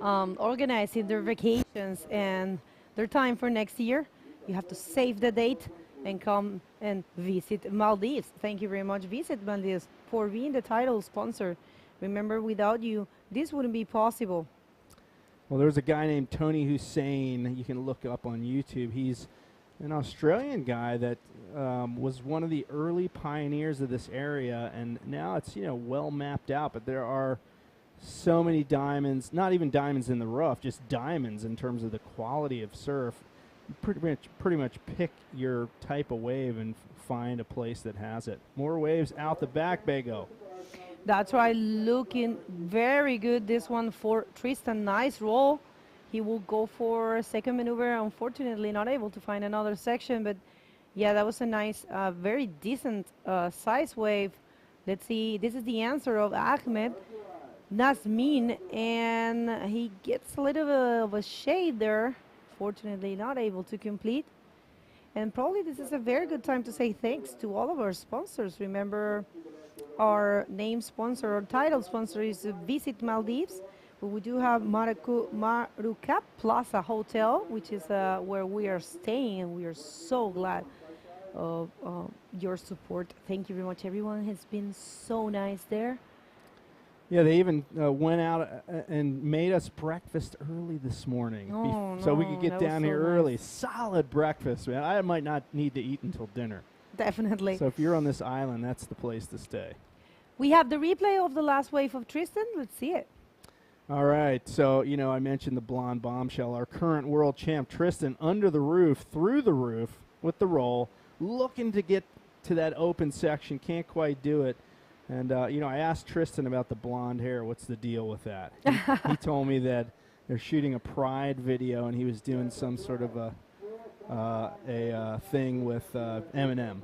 organizing their vacations and their time for next year. You have to save the date and come and visit Maldives. Thank you very much, Visit Maldives, for being the title sponsor. Remember, without you, this wouldn't be possible. Well, there's a guy named Tony Hussein. You can look up on YouTube. He's an Australian guy that was one of the early pioneers of this area, and now it's, you know, well mapped out, but there are so many diamonds, not even diamonds in the rough, just diamonds in terms of the quality of surf. Pretty much pick your type of wave and find a place that has it. More waves out the back, Bego. That's right, looking very good. This one for Tristan, nice roll. He will go for a second maneuver. Unfortunately, not able to find another section, but yeah, that was a nice, very decent size wave. Let's see, this is the answer of Ahmed Nazmin, and he gets a little bit of a shade there. Fortunately, not able to complete. And probably this is a very good time to say thanks to all of our sponsors. Remember, our name sponsor, or title sponsor is Visit Maldives. But we do have Marukap Plaza Hotel, which is where we are staying, and we are so glad of your support. Thank you very much. Everyone has been so nice there. Yeah, they even went out and made us breakfast early this morning, Oh, so we no, could get that was down so here nice. early. Solid breakfast, man. I might not need to eat until dinner. Definitely. So if you're on this island, that's the place to stay. We have the replay of the last wave of Tristan. Let's see it. All right, so, you know, I mentioned the blonde bombshell. Our current world champ, Tristan, under the roof, through the roof with the roll, looking to get to that open section. Can't quite do it. And, you know, I asked Tristan about the blonde hair. What's the deal with that? He told me that they're shooting a Pride video, and he was doing some sort of a thing with Eminem.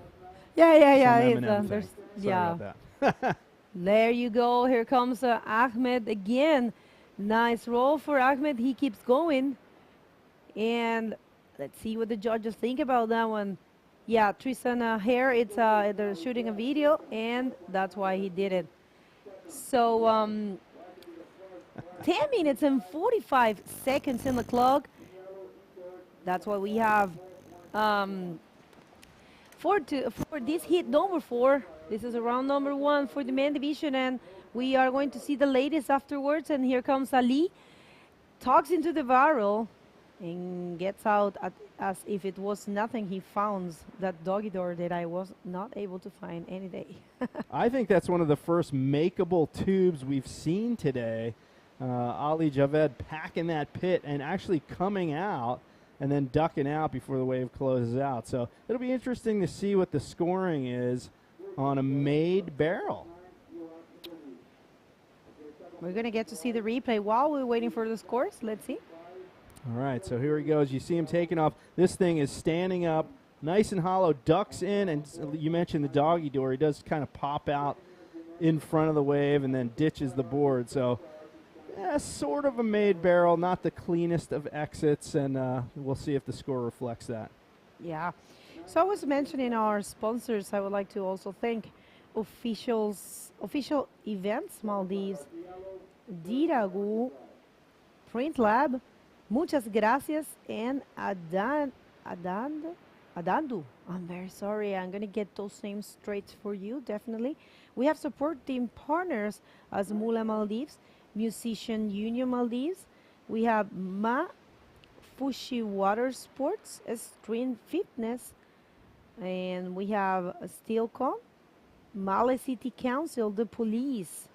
Yeah. Some It's, Eminem there's, thing. Sorry yeah. about that. There you go. Here comes Ahmed again. Nice roll for Ahmed. He keeps going. And let's see what the judges think about that one. Yeah, Tristan hair, it's they're shooting a video, and that's why he did it. So 10 minutes and 45 seconds in the clock. That's what we have for this heat number 4. This is round number 1 for the men division, and we are going to see the ladies afterwards. And here comes Ali, talks into the barrel, and gets out as if it was nothing. He founds that doggy door that I was not able to find any day. I think that's one of the first makeable tubes we've seen today. Ali Javed packing that pit and actually coming out and then ducking out before the wave closes out. So it'll be interesting to see what the scoring is on a made barrel. We're going to get to see the replay while we're waiting for the scores. Let's see. All right, so here he goes. You see him taking off. This thing is standing up, nice and hollow, ducks in, and you mentioned the doggy door. He does kind of pop out in front of the wave and then ditches the board. So sort of a made barrel, not the cleanest of exits, and we'll see if the score reflects that. Yeah. So I was mentioning our sponsors. I would like to also thank official events, Maldives, Diragu, Print Lab, Muchas Gracias, and Adandu. I'm very sorry. I'm going to get those names straight for you, definitely. We have support team partners as Mula Maldives, Musician Union Maldives. We have Ma Fushi Water Sports, Stream Fitness, and we have Steelcom, Male City Council, the police,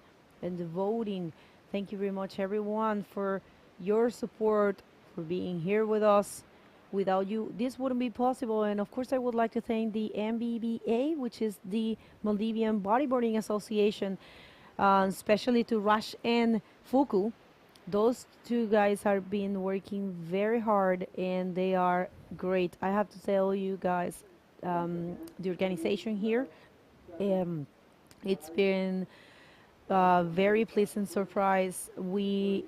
and the voting. Thank you very much, everyone, for your support, for being here with us. Without you, this wouldn't be possible. And of course, I would like to thank the MBBA, which is the Maldivian Bodyboarding Association, especially to Rush and Fuku. Those two guys have been working very hard, and they are great. I have to tell you guys, the organization here, it's been a very pleasant surprise. We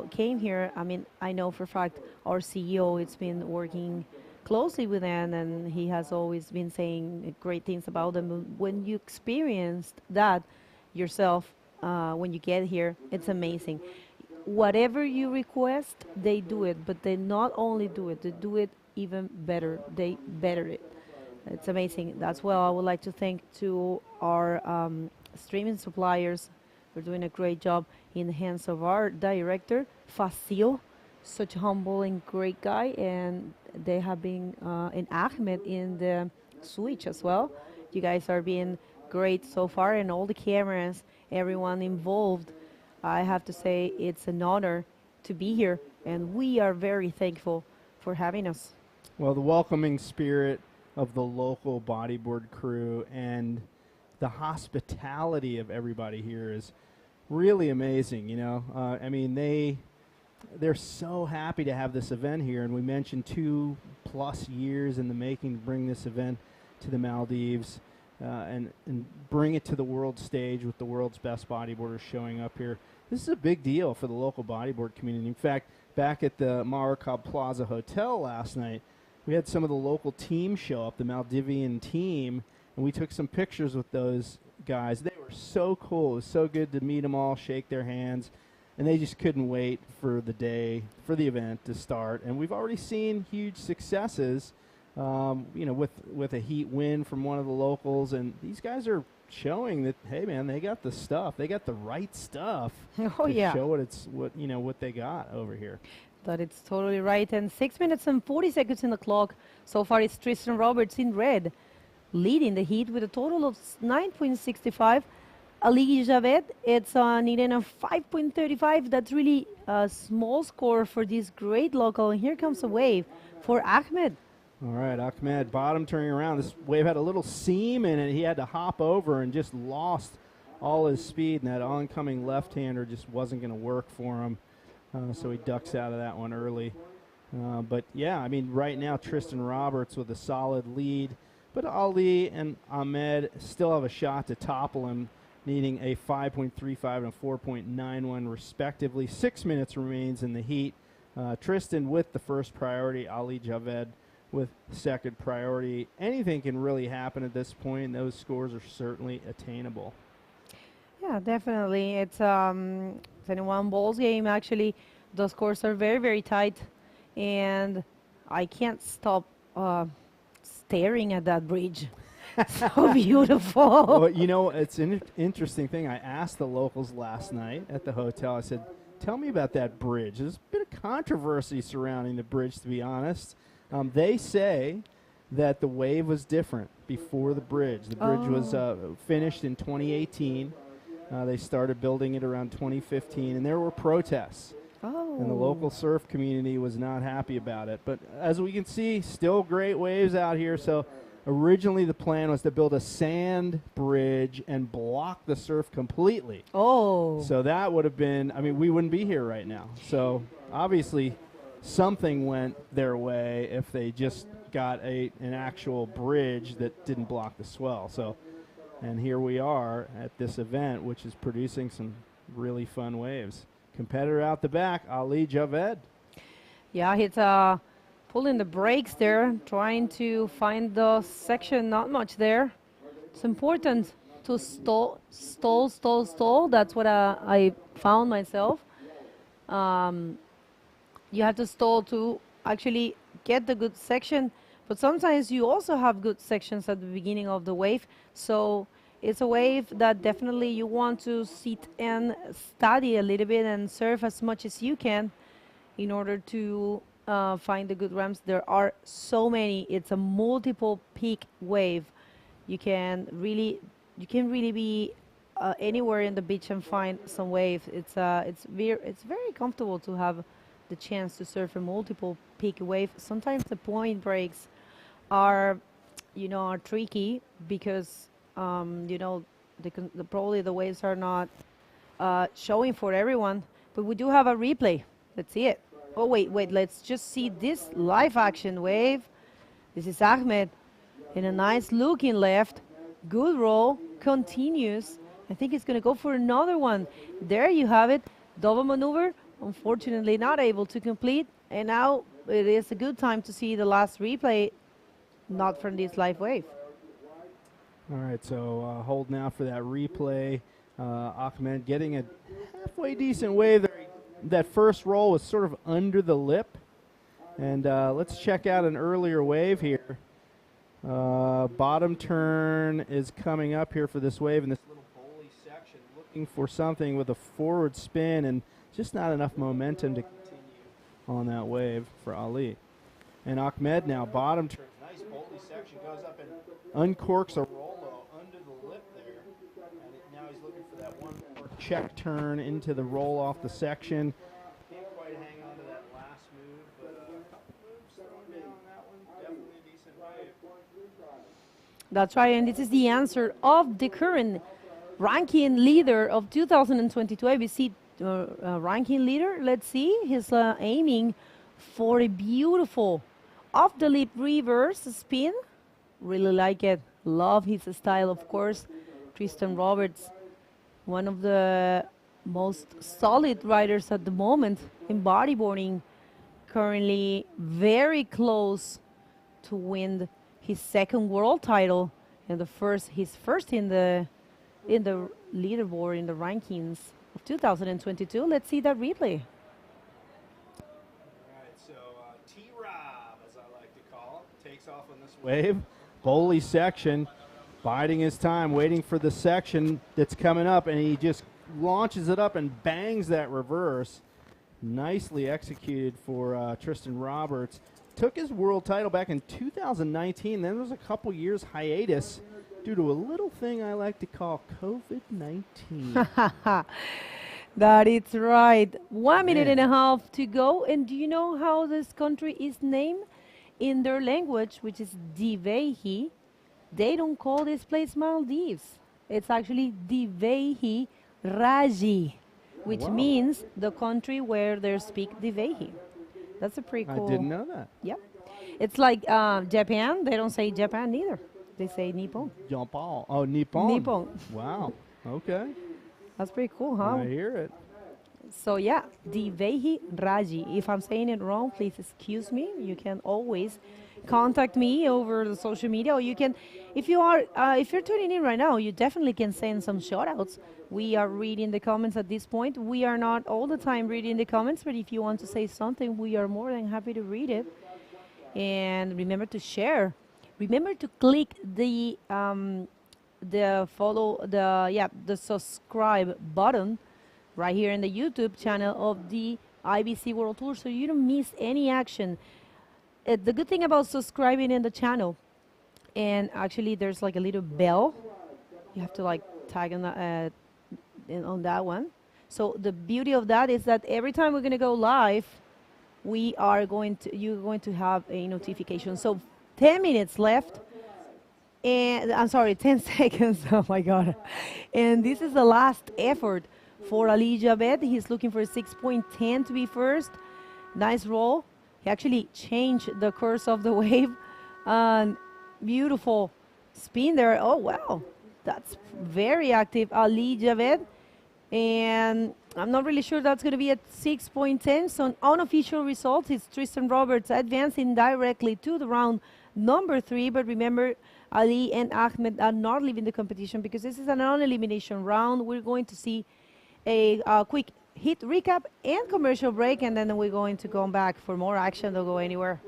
came here. I mean, I know for a fact our CEO, it's been working closely with them, and he has always been saying great things about them. When you experienced that yourself, when you get here, it's amazing. Whatever you request, they do it, but they not only do it, they do it even better. They better it. It's amazing. That's why I would like to thank to our streaming suppliers. We're doing a great job in the hands of our director, Fasil, such a humble and great guy, and they have been in Ahmed in the switch as well. You guys are being great so far, and all the cameras, everyone involved. I have to say it's an honor to be here, and we are very thankful for having us. Well, the welcoming spirit of the local bodyboard crew and the hospitality of everybody here is really amazing. You know, I mean, they're so happy to have this event here, and we mentioned 2+ years in the making to bring this event to the Maldives and bring it to the world stage with the world's best bodyboarders showing up here. This is a big deal for the local bodyboard community. In fact, back at the Maracab Plaza Hotel last night, we had some of the local team show up, the Maldivian team, and we took some pictures with those guys. They were so cool. It was so good to meet them all, shake their hands, and they just couldn't wait for the day, for the event to start. And we've already seen huge successes, you know, with a heat win from one of the locals, and these guys are showing that, hey man, they got the stuff. They got the right stuff. Oh to yeah. show what they got over here. That it's totally right. And 6 minutes and 40 seconds in the clock. So far it's Tristan Roberts in red, leading the heat with a total of 9.65. Ali Javed, it's needing a 5.35. That's really a small score for this great local. And here comes a wave for Ahmed. All right, Ahmed, bottom turning around. This wave had a little seam in it. He had to hop over and just lost all his speed, and that oncoming left-hander just wasn't going to work for him. So he ducks out of that one early. But yeah, I mean, right now Tristan Roberts with a solid lead, but Ali and Ahmed still have a shot to topple him, needing a 5.35 and a 4.91 respectively. 6 minutes remains in the heat. Tristan with the first priority, Ali Javed with second priority. Anything can really happen at this point. Those scores are certainly attainable. Yeah, definitely. It's anyone ball's game, actually. The scores are very, very tight. And I can't stop staring at that bridge. So beautiful. Well, you know, it's an interesting thing. I asked the locals last night at the hotel. I said, tell me about that bridge. There's a bit of controversy surrounding the bridge, to be honest. They say that the wave was different before the bridge. The bridge was finished in 2018. They started building it around 2015, and there were protests. And the local surf community was not happy about it. But as we can see, still great waves out here. So originally the plan was to build a sand bridge and block the surf completely. So that would have been, I mean, we wouldn't be here right now. So obviously something went their way if they just got an actual bridge that didn't block the swell. So, and here we are at this event, which is producing some really fun waves. Competitor out the back, Ali Javed. Yeah, he's pulling the brakes there, trying to find the section. Not much there. It's important to stall. That's what I found myself. You have to stall to actually get the good section, but sometimes you also have good sections at the beginning of the wave. So it's a wave that definitely you want to sit and study a little bit and surf as much as you can in order to find the good ramps. There are so many. It's a multiple peak wave. You can really be anywhere in the beach and find some waves. It's very comfortable to have the chance to surf a multiple peak wave. Sometimes the point breaks are tricky because probably the waves are not showing for everyone. But we do have a replay. Let's see it. Oh wait, let's just see this live action wave. This is Ahmed in a nice looking left. Good roll, continues. I think he's gonna go for another one. There you have it. Double maneuver. Unfortunately not able to complete, and now it is a good time to see the last replay, not from this live wave. All right, so hold now for that replay. Ahmed getting a halfway decent wave there. That first roll was sort of under the lip, and let's check out an earlier wave here. Bottom turn is coming up here for this wave in this little bowly section, looking for something with a forward spin and just not enough momentum to continue on that wave for Ali. And Ahmed now, bottom turn, nice bowly section, goes up and uncorks a roll under the lip there. And now he's looking for that one more check turn into the roll off the section. Can't quite hang on to that last move, but a couple moves thrown down on that one. Definitely a decent wave. That's right, and this is the answer of the current ranking leader of 2022 ABC ranking leader. Let's see, he's aiming for a beautiful off the lip reverse spin. Really like it. Love his style, of course. Tristan Roberts, one of the most solid riders at the moment in bodyboarding, currently very close to win his second world title and his first in the leaderboard in the rankings of 2022. Let's see that replay. All right, so T-Rob, as I like to call, takes off on this wave. Bowly section. Biding his time, waiting for the section that's coming up, and he just launches it up and bangs that reverse. Nicely executed for Tristan Roberts. Took his world title back in 2019. Then there was a couple years hiatus due to a little thing I like to call COVID-19. That is right. 1 minute and a half to go. And do you know how this country is named? In their language, which is Divehi, they don't call this place Maldives. It's actually Divehi Raji, which means the country where they speak Divehi. That's a pretty cool. I didn't know that. Yeah. It's like Japan. They don't say Japan either. They say Nippon. Japan. Oh, Nippon. Nippon. Wow. Okay. That's pretty cool, huh? I hear it. So yeah, Divehi Raji. If I'm saying it wrong, please excuse me. You can always contact me over the social media, or you can, if you're tuning in right now, you definitely can send some shout outs. We are reading the comments at this point. We are not all the time reading the comments, but if you want to say something, we are more than happy to read it. And remember to share. Remember to click the subscribe button right here in the YouTube channel of the IBC World Tour, so you don't miss any action. The good thing about subscribing in the channel, and actually there's like a little bell, you have to like tag on on that one. So the beauty of that is that every time we're going to go live, you're going to have a notification. So 10 minutes left. And I'm sorry, 10 seconds. Oh my God. And this is the last effort for Ali Javed. He's looking for a 6.10 to be first. Nice roll. He actually changed the course of the wave. Beautiful spin there. Oh, wow. That's very active, Ali Javed. And I'm not really sure that's going to be at 6.10. So unofficial results is Tristan Roberts advancing directly to the round number 3. But remember, Ali and Ahmed are not leaving the competition because this is an non-elimination round. We're going to see a quick hit recap and commercial break, and then we're going to go back for more action. Don't go anywhere.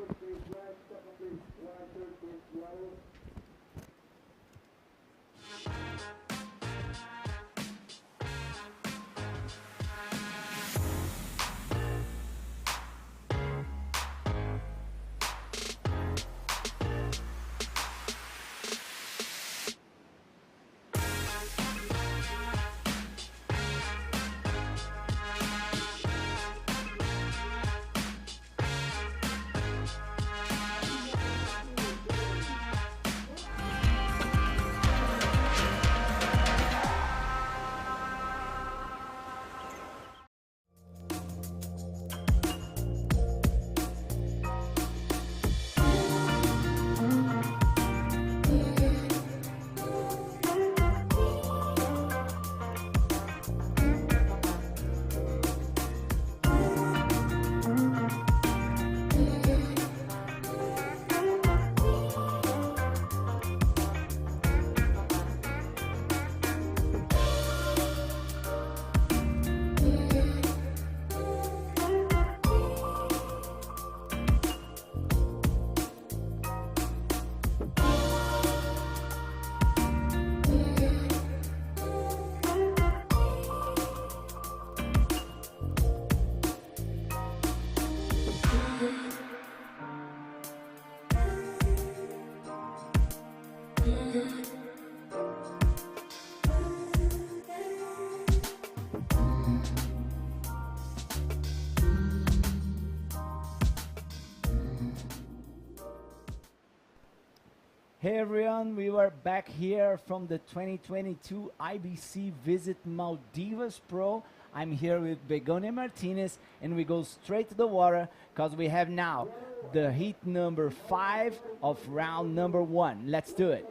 Hey everyone, we were back here from the 2022 IBC Visit Maldives Pro. I'm here with Begonia Martinez, and we go straight to the water because we have now the heat number 5 of round number 1. Let's do it.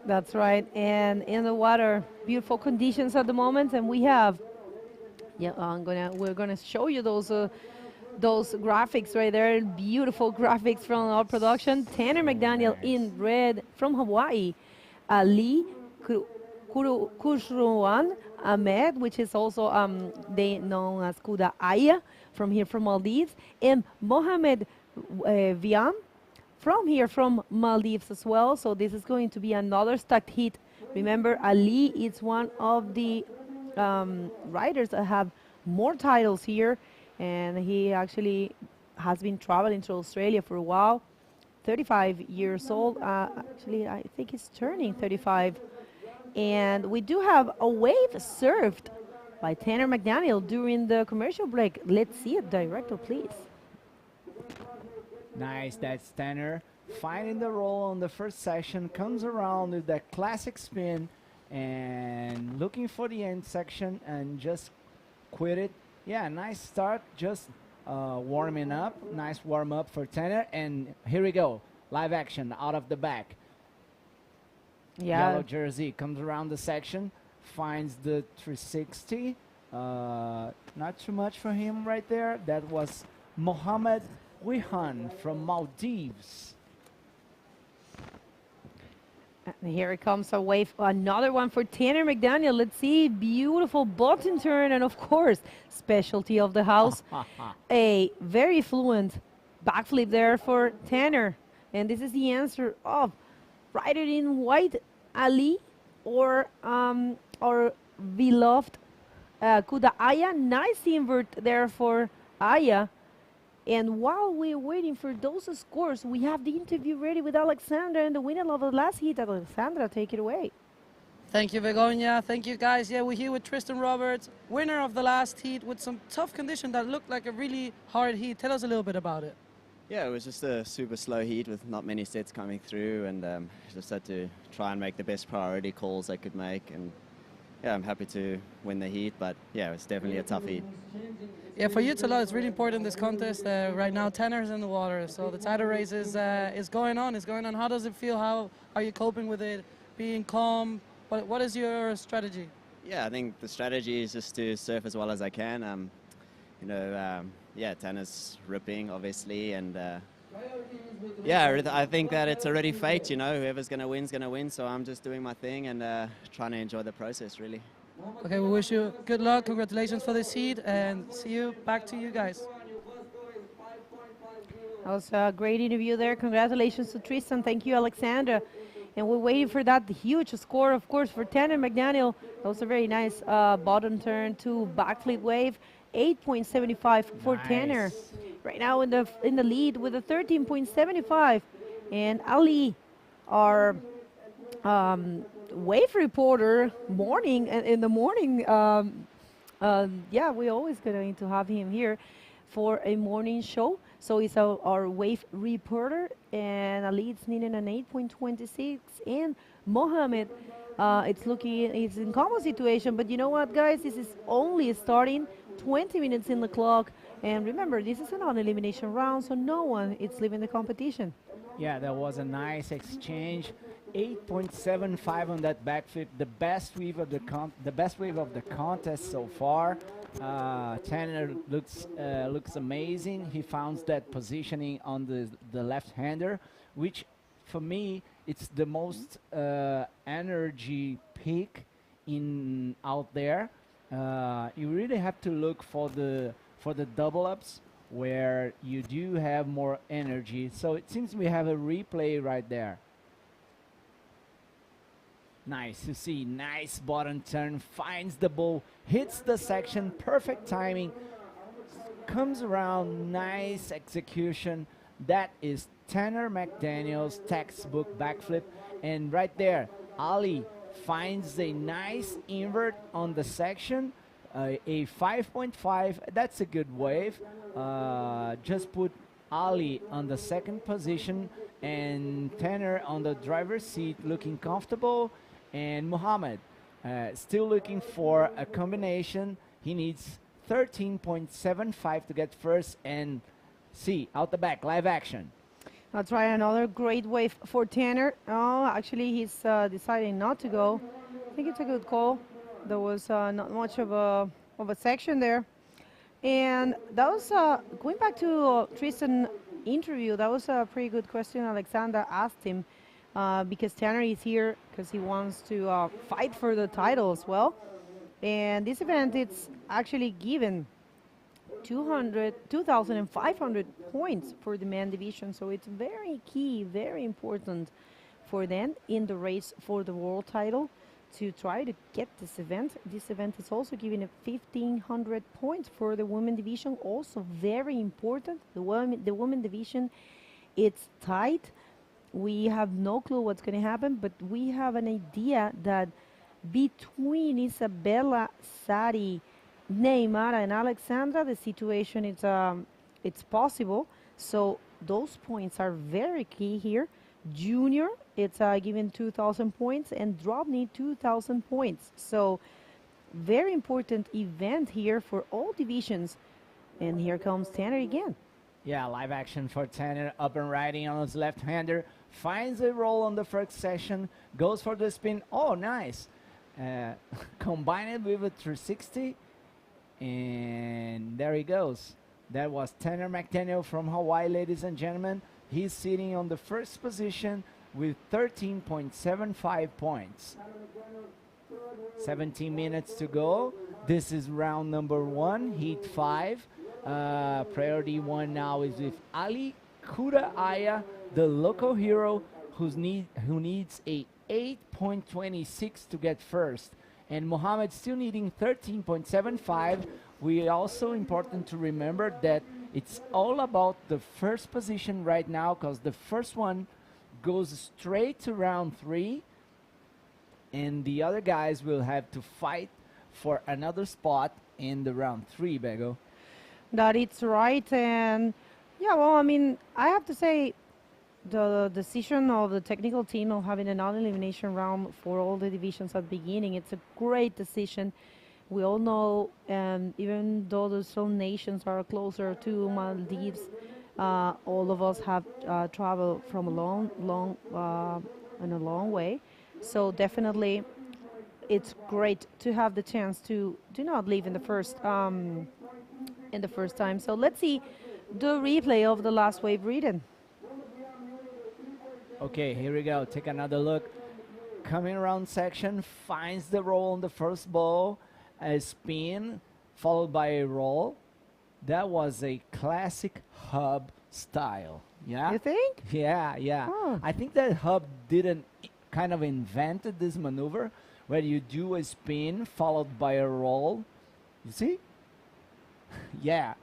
That's right. And in the water, beautiful conditions at the moment, and we have, we're gonna show you those graphics right there, beautiful graphics from our production. Tanner McDaniel in red from Hawaii. Ali Kushruan Ahmed, which is also they known as Kuda Aya from here from Maldives, and Mohamed Viam from here, from Maldives as well. So this is going to be another stacked heat. Remember, Ali is one of the riders that have more titles here, and he actually has been traveling to Australia for a while. 35 years old. Actually, I think he's turning 35. And we do have a wave surfed by Tanner McDaniel during the commercial break. Let's see it, director, please. Nice, that's Tanner. Finding the roll on the first section, comes around with that classic spin and looking for the end section and just quit it. Yeah, nice start, just warming up. Nice warm up for Tanner. And here we go, live action out of the back. Yeah. Yellow jersey comes around the section, finds the 360. Not too much for him right there. That was Mohammed Wihan from Maldives. And here it comes a wave, another one for Tanner McDaniel. Let's see, beautiful bottom turn, and of course, specialty of the house, a very fluent backflip there for Tanner. And this is the answer of rider in white, Ali, or our beloved Kuda Aya. Nice invert there for Aya. And while we're waiting for those scores, we have the interview ready with Alexandra and the winner of the last heat. Alexandra, take it away. Thank you, Begonia. Thank you, guys. Yeah, we're here with Tristan Roberts, winner of the last heat with some tough condition that looked like a really hard heat. Tell us a little bit about it. Yeah, it was just a super slow heat with not many sets coming through, and just had to try and make the best priority calls I could make. And yeah, I'm happy to win the heat, but yeah, it's definitely a tough heat. Yeah, for you, it's a lot. It's really important, this contest. Right now, Tanner's in the water, so the title race is going on. It's going on. How does it feel? How are you coping with it? Being calm? What is your strategy? Yeah, I think the strategy is just to surf as well as I can. Yeah, Tanner's ripping, obviously, and yeah, I think that it's already fate, whoever's going to win's going to win, so I'm just doing my thing and trying to enjoy the process, really. Okay, we wish you good luck, congratulations for this seed, and see you back to you guys. That was a great interview there. Congratulations to Tristan. Thank you, Alexandra. And we're waiting for that huge score, of course, for Tanner McDaniel. That was a very nice bottom turn to backflip wave. 8.75 for Tanner. Right now in the lead with a 13.75. And Ali, our wave reporter, in the morning. Yeah, we're always going to have him here for a morning show. So he's our wave reporter, and Ali is needing an 8.26. And Mohammed, it's in common situation, but you know what, guys? This is only starting 20 minutes in the clock. And remember, this is a non-elimination round, so no one is leaving the competition. Yeah, that was a nice exchange. 8.75 on that backflip, the best wave of the contest so far. Tanner looks amazing. He found that positioning on the left-hander, which for me it's the most energy peak out there. You really have to look for the double ups where you do have more energy. So it seems we have a replay right there. Nice to see, nice bottom turn, finds the ball, hits the section, perfect timing, comes around, nice execution. That is Tanner McDaniel's textbook backflip. And right there, Ali finds a nice invert on the section, a 5.5, that's a good wave. Just put Ali on the second position and Tanner on the driver's seat looking comfortable. And Mohammed still looking for a combination. He needs 13.75 to get first, and see, out the back, live action. I'll try another great wave for Tanner. Oh, actually, he's deciding not to go. I think it's a good call. There was not much of a section there. And that was, going back to Tristan interview, that was a pretty good question Alexander asked him. Because Tanner is here because he wants to fight for the title as well. And this event, it's actually given 2,500 points for the men division. So it's very key, very important for them in the race for the world title to try to get this event. This event is also giving a 1,500 points for the women division, also very important. The women division, it's tight. We have no clue what's going to happen, but we have an idea that between Isabella, Sari, Neymar, and Alexandra, the situation is it's possible. So those points are very key here. Junior, it's given 2,000 points, and DROPKNEE 2,000 points. So very important event here for all divisions. And here comes Tanner again. Yeah, live action for Tanner, up and riding on his left-hander, finds a roll on the first section, goes for the spin. Oh, nice. Combine it with a 360, and there he goes. That was Tanner McDaniel from Hawaii, ladies and gentlemen. He's sitting on the first position with 13.75 points. 17 minutes to go. This is round number 1, heat 5. Priority 1 now is with Ali Kuraaya, the local hero who needs a 8.26 to get first. And Mohammed still needing 13.75. We also important to remember that it's all about the first position right now, because the first one goes straight to round 3, and the other guys will have to fight for another spot in the round 3, Bego. That it's right. And yeah, well, I mean, I have to say the decision of the technical team of having a non-elimination round for all the divisions at the beginning, it's a great decision. We all know, even though the some nations are closer to Maldives, all of us have traveled from a long way. So definitely, it's great to have the chance to do not leave in the first time. So let's see the replay of the last wave reading. Okay, here we go. Take another look. Coming around section, finds the roll on the first ball. A spin followed by a roll. That was a classic hub style. Yeah, You think? yeah, yeah. Oh. I think that hub didn't kind of invented this maneuver where you do a spin followed by a roll. You see? Yeah,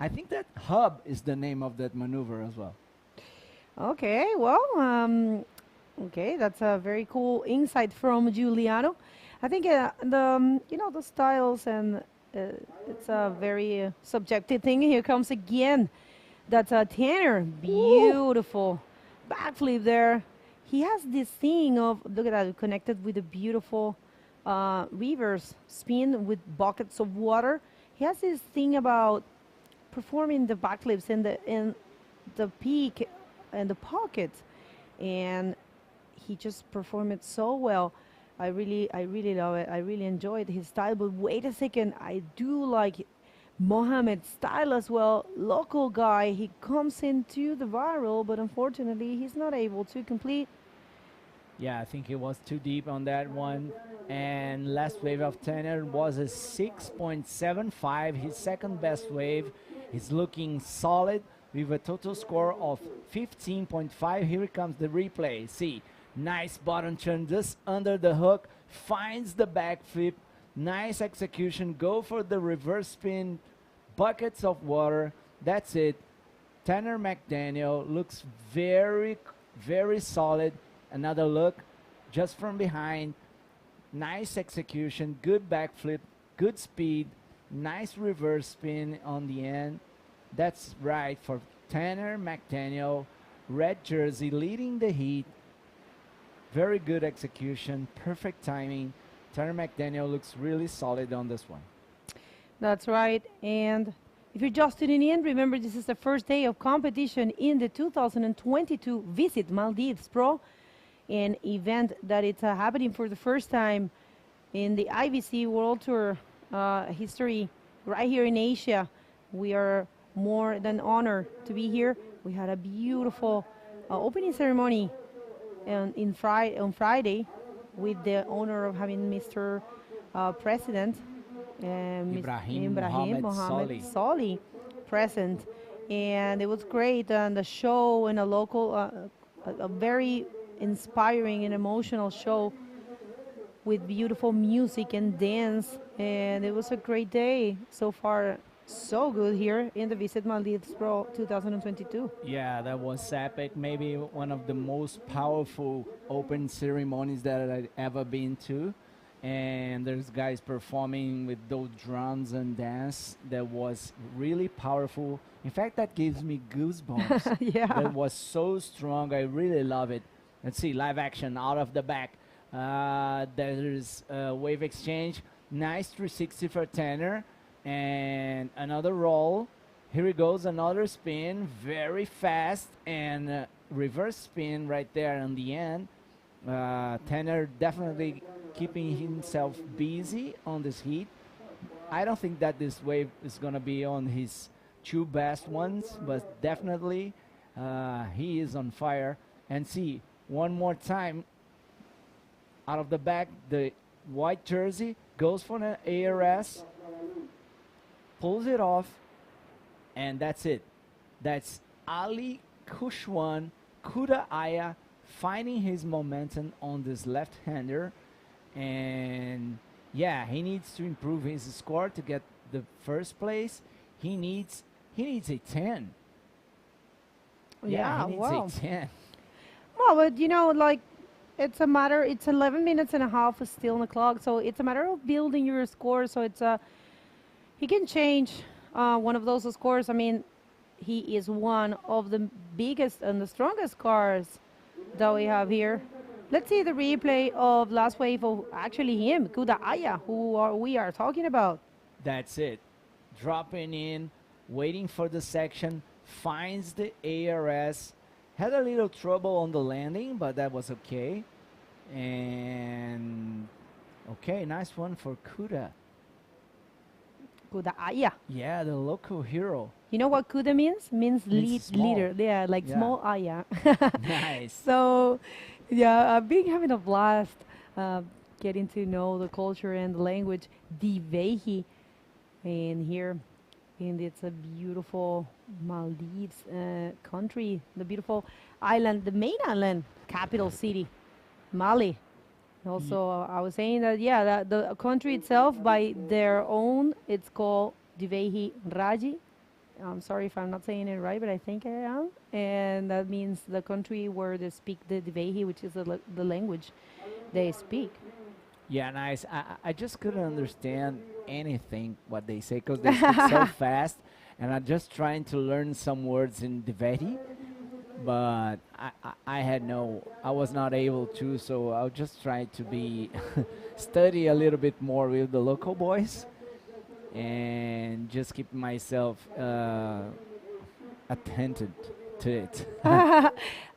I think that hub is the name of that maneuver as well. Okay, well, okay, that's a very cool insight from Giuliano. I think the styles, and it's a very subjective thing. Here comes again. That's Tanner. Beautiful backflip there. He has this thing of, look at that, connected with a beautiful reverse spin with buckets of water. He has this thing about performing the backflips in the peak and the pocket, and he just performed it so well. I really love it. I really enjoyed his style. But wait a second, I do like Mohammed's style as well. Local guy, he comes into the viral, but unfortunately he's not able to complete. Yeah, I think he was too deep on that one. And last wave of Tanner was a 6.75, his second best wave. He's looking solid with a total score of 15.5. Here comes the replay. See, nice bottom turn just under the hook, finds the backflip, nice execution, go for the reverse spin, buckets of water. That's it. Tanner McDaniel looks very, very solid. Another look just from behind. Nice execution, good backflip, good speed, nice reverse spin on the end. That's right for Tanner McDaniel, red jersey, leading the heat. Very good execution, perfect timing. Tanner McDaniel looks really solid on this one. That's right. And if you're just tuning in, remember this is the first day of competition in the 2022 Visit Maldives Pro, an event that it's happening for the first time in the IVC World Tour history right here in Asia. We are more than honored to be here. We had a beautiful opening ceremony on Friday with the honor of having Mr. President Ibrahim Ibrahim Mohamed Mohamed Soli present, and it was great. And the show in a local, a very inspiring and emotional show with beautiful music and dance, and it was a great day so far. So good here in the Visit Maldives Pro 2022. Yeah, that was epic. Maybe one of the most powerful open ceremonies that I've ever been to. And there's guys performing with those drums and dance that was really powerful. In fact, that gives me goosebumps. Yeah. That was so strong. I really love it. Let's see, live action out of the back. There's wave exchange. Nice 360 for Tanner. And another roll. Here he goes, another spin, very fast, and reverse spin right there in the end. Tanner definitely keeping himself busy on this heat. I don't think that this wave is going to be on his two best ones, but definitely he is on fire. And see, one more time, out of the back, the white jersey goes for an ARS, pulls it off, and that's it. That's Ali Kushwan Kuda Aya finding his momentum on this left-hander. And yeah, he needs to improve his score to get the first place. He needs a 10. Yeah, he needs wow. a 10. Well, but you know, like, it's 11 minutes and a half still on the clock, so it's a matter of building your score. So it's he can change one of those scores. I mean, he is one of the biggest and the strongest cars that we have here. Let's see the replay of last wave of actually him, Kuda Aya, we are talking about. That's it. Dropping in, waiting for the section, finds the ARS. Had a little trouble on the landing, but that was okay. And okay, nice one for Kuda. Kuda Aya. Yeah, the local hero. You know what Kuda means? Means small. leader. Yeah, like Yeah. small Aya. Nice. So, yeah, I've been having a blast getting to know the culture and the language. Divehi, and here, and it's a beautiful Maldives country, the beautiful island, the main island, capital city, Mali. Also, I was saying that, yeah, that the country itself, by their own, it's called Divehi Raji. I'm sorry if I'm not saying it right, but I think I am. And that means the country where they speak the Divehi, which is the language they speak. Yeah, nice. I just couldn't understand anything what they say because they speak so fast, and I'm just trying to learn some words in Diveti, but I was not able to, so I'll just try to be study a little bit more with the local boys and just keep myself attentive to it.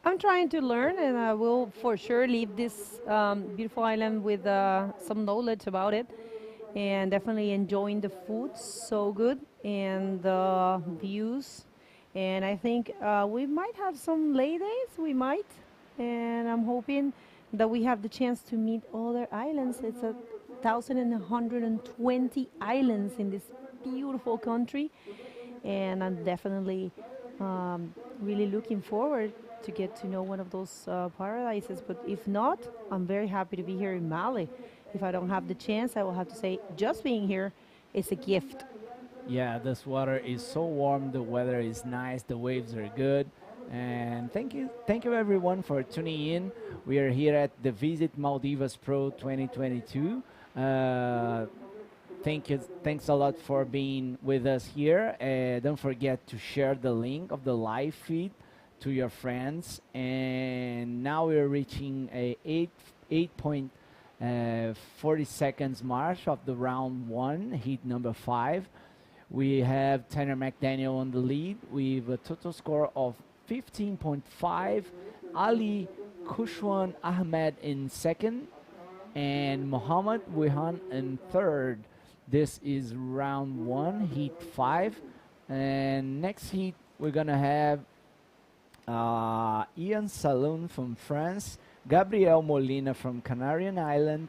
I'm trying to learn, and I will for sure leave this beautiful island with some knowledge about it, and definitely enjoying the food, so good, and the views. And I think we might have some lay days, we might, and I'm hoping that we have the chance to meet other islands. It's 1,120 islands in this beautiful country, and I'm definitely really looking forward to get to know one of those paradises. But if not, I'm very happy to be here in Mali. If I don't have the chance, I will have to say just being here is a gift. Yeah, this water is so warm, the weather is nice, the waves are good. And thank you everyone for tuning in. We are here at the Visit Maldives Pro 2022. Thanks a lot for being with us here. Don't forget to share the link of the live feed to your friends. And now we're reaching a 8.40 seconds mark of the round 1, heat number 5. We have Tanner McDaniel on the lead with a total score of 15.5. Ali Kushwan Ahmed in second, and Mohammed Wihan in third. This is round 1, heat 5. And next heat, we're going to have Ian Saloon from France, Gabriel Molina from Canarian Island,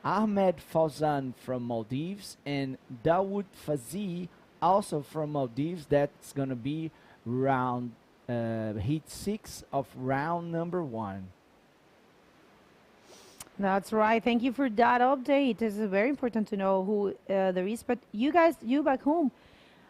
Ahmed Fauzan from Maldives, and Dawood Fazi, also from Maldives. That's going to be round heat 6 of round number 1. That's right. Thank you for that update. It's very important to know who there is. But you guys, you back home,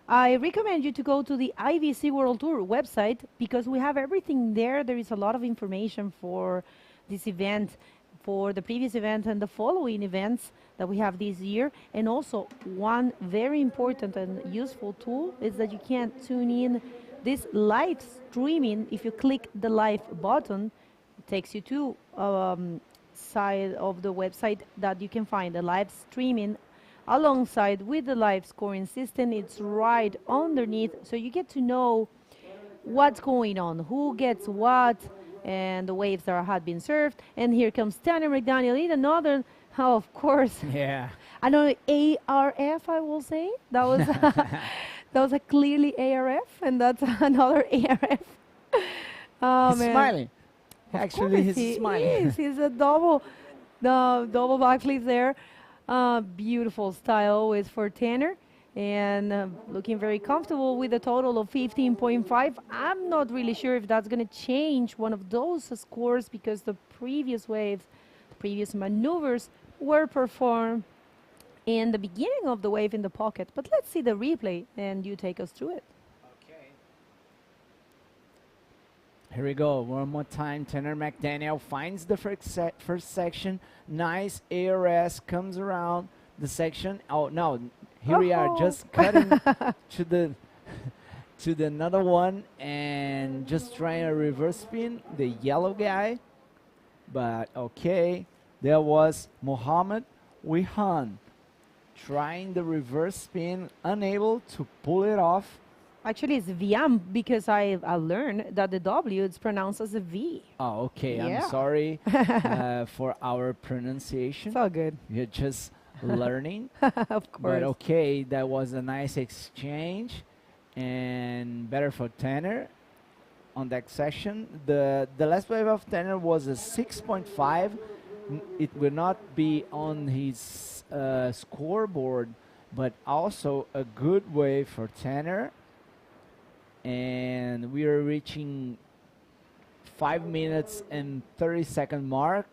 I recommend you to go to the IVC World Tour website because we have everything there. There is a lot of information for this event, for the previous event and the following events that we have this year. And also one very important and useful tool is that you can tune in this live streaming. If you click the live button, it takes you to side of the website that you can find the live streaming alongside with the live scoring system. It's right underneath, so you get to know what's going on, who gets what, and the waves that had been served. And here comes Tanner McDaniel in another, oh, of course. Yeah. I know ARF, I will say. That was that was a clearly ARF, and that's another ARF. Oh, He's man. smiling. Of Actually, course he's smiling. He's a double backflip there. Beautiful style always for Tanner, and looking very comfortable with a total of 15.5. I'm not really sure if that's going to change one of those scores because the previous waves, the previous maneuvers were performed in the beginning of the wave in the pocket. But let's see the replay, and you take us through it. Here we go. One more time. Tanner McDaniel finds the first section. Nice ARS comes around the section. Oh no! Here we are, just cutting to the another one and just trying a reverse spin. The yellow guy, but okay. There was Mohammed Wihan trying the reverse spin, unable to pull it off. Actually, it's Viam because I learned that the W is pronounced as a V. Oh, okay. Yeah. I'm sorry for our pronunciation. It's all good. You're just learning. Of course. But okay, that was a nice exchange and better for Tanner on that session. The last wave of Tanner was a 6.5. It will not be on his scoreboard, but also a good wave for Tanner. And we are reaching 5 minutes and 30-second mark.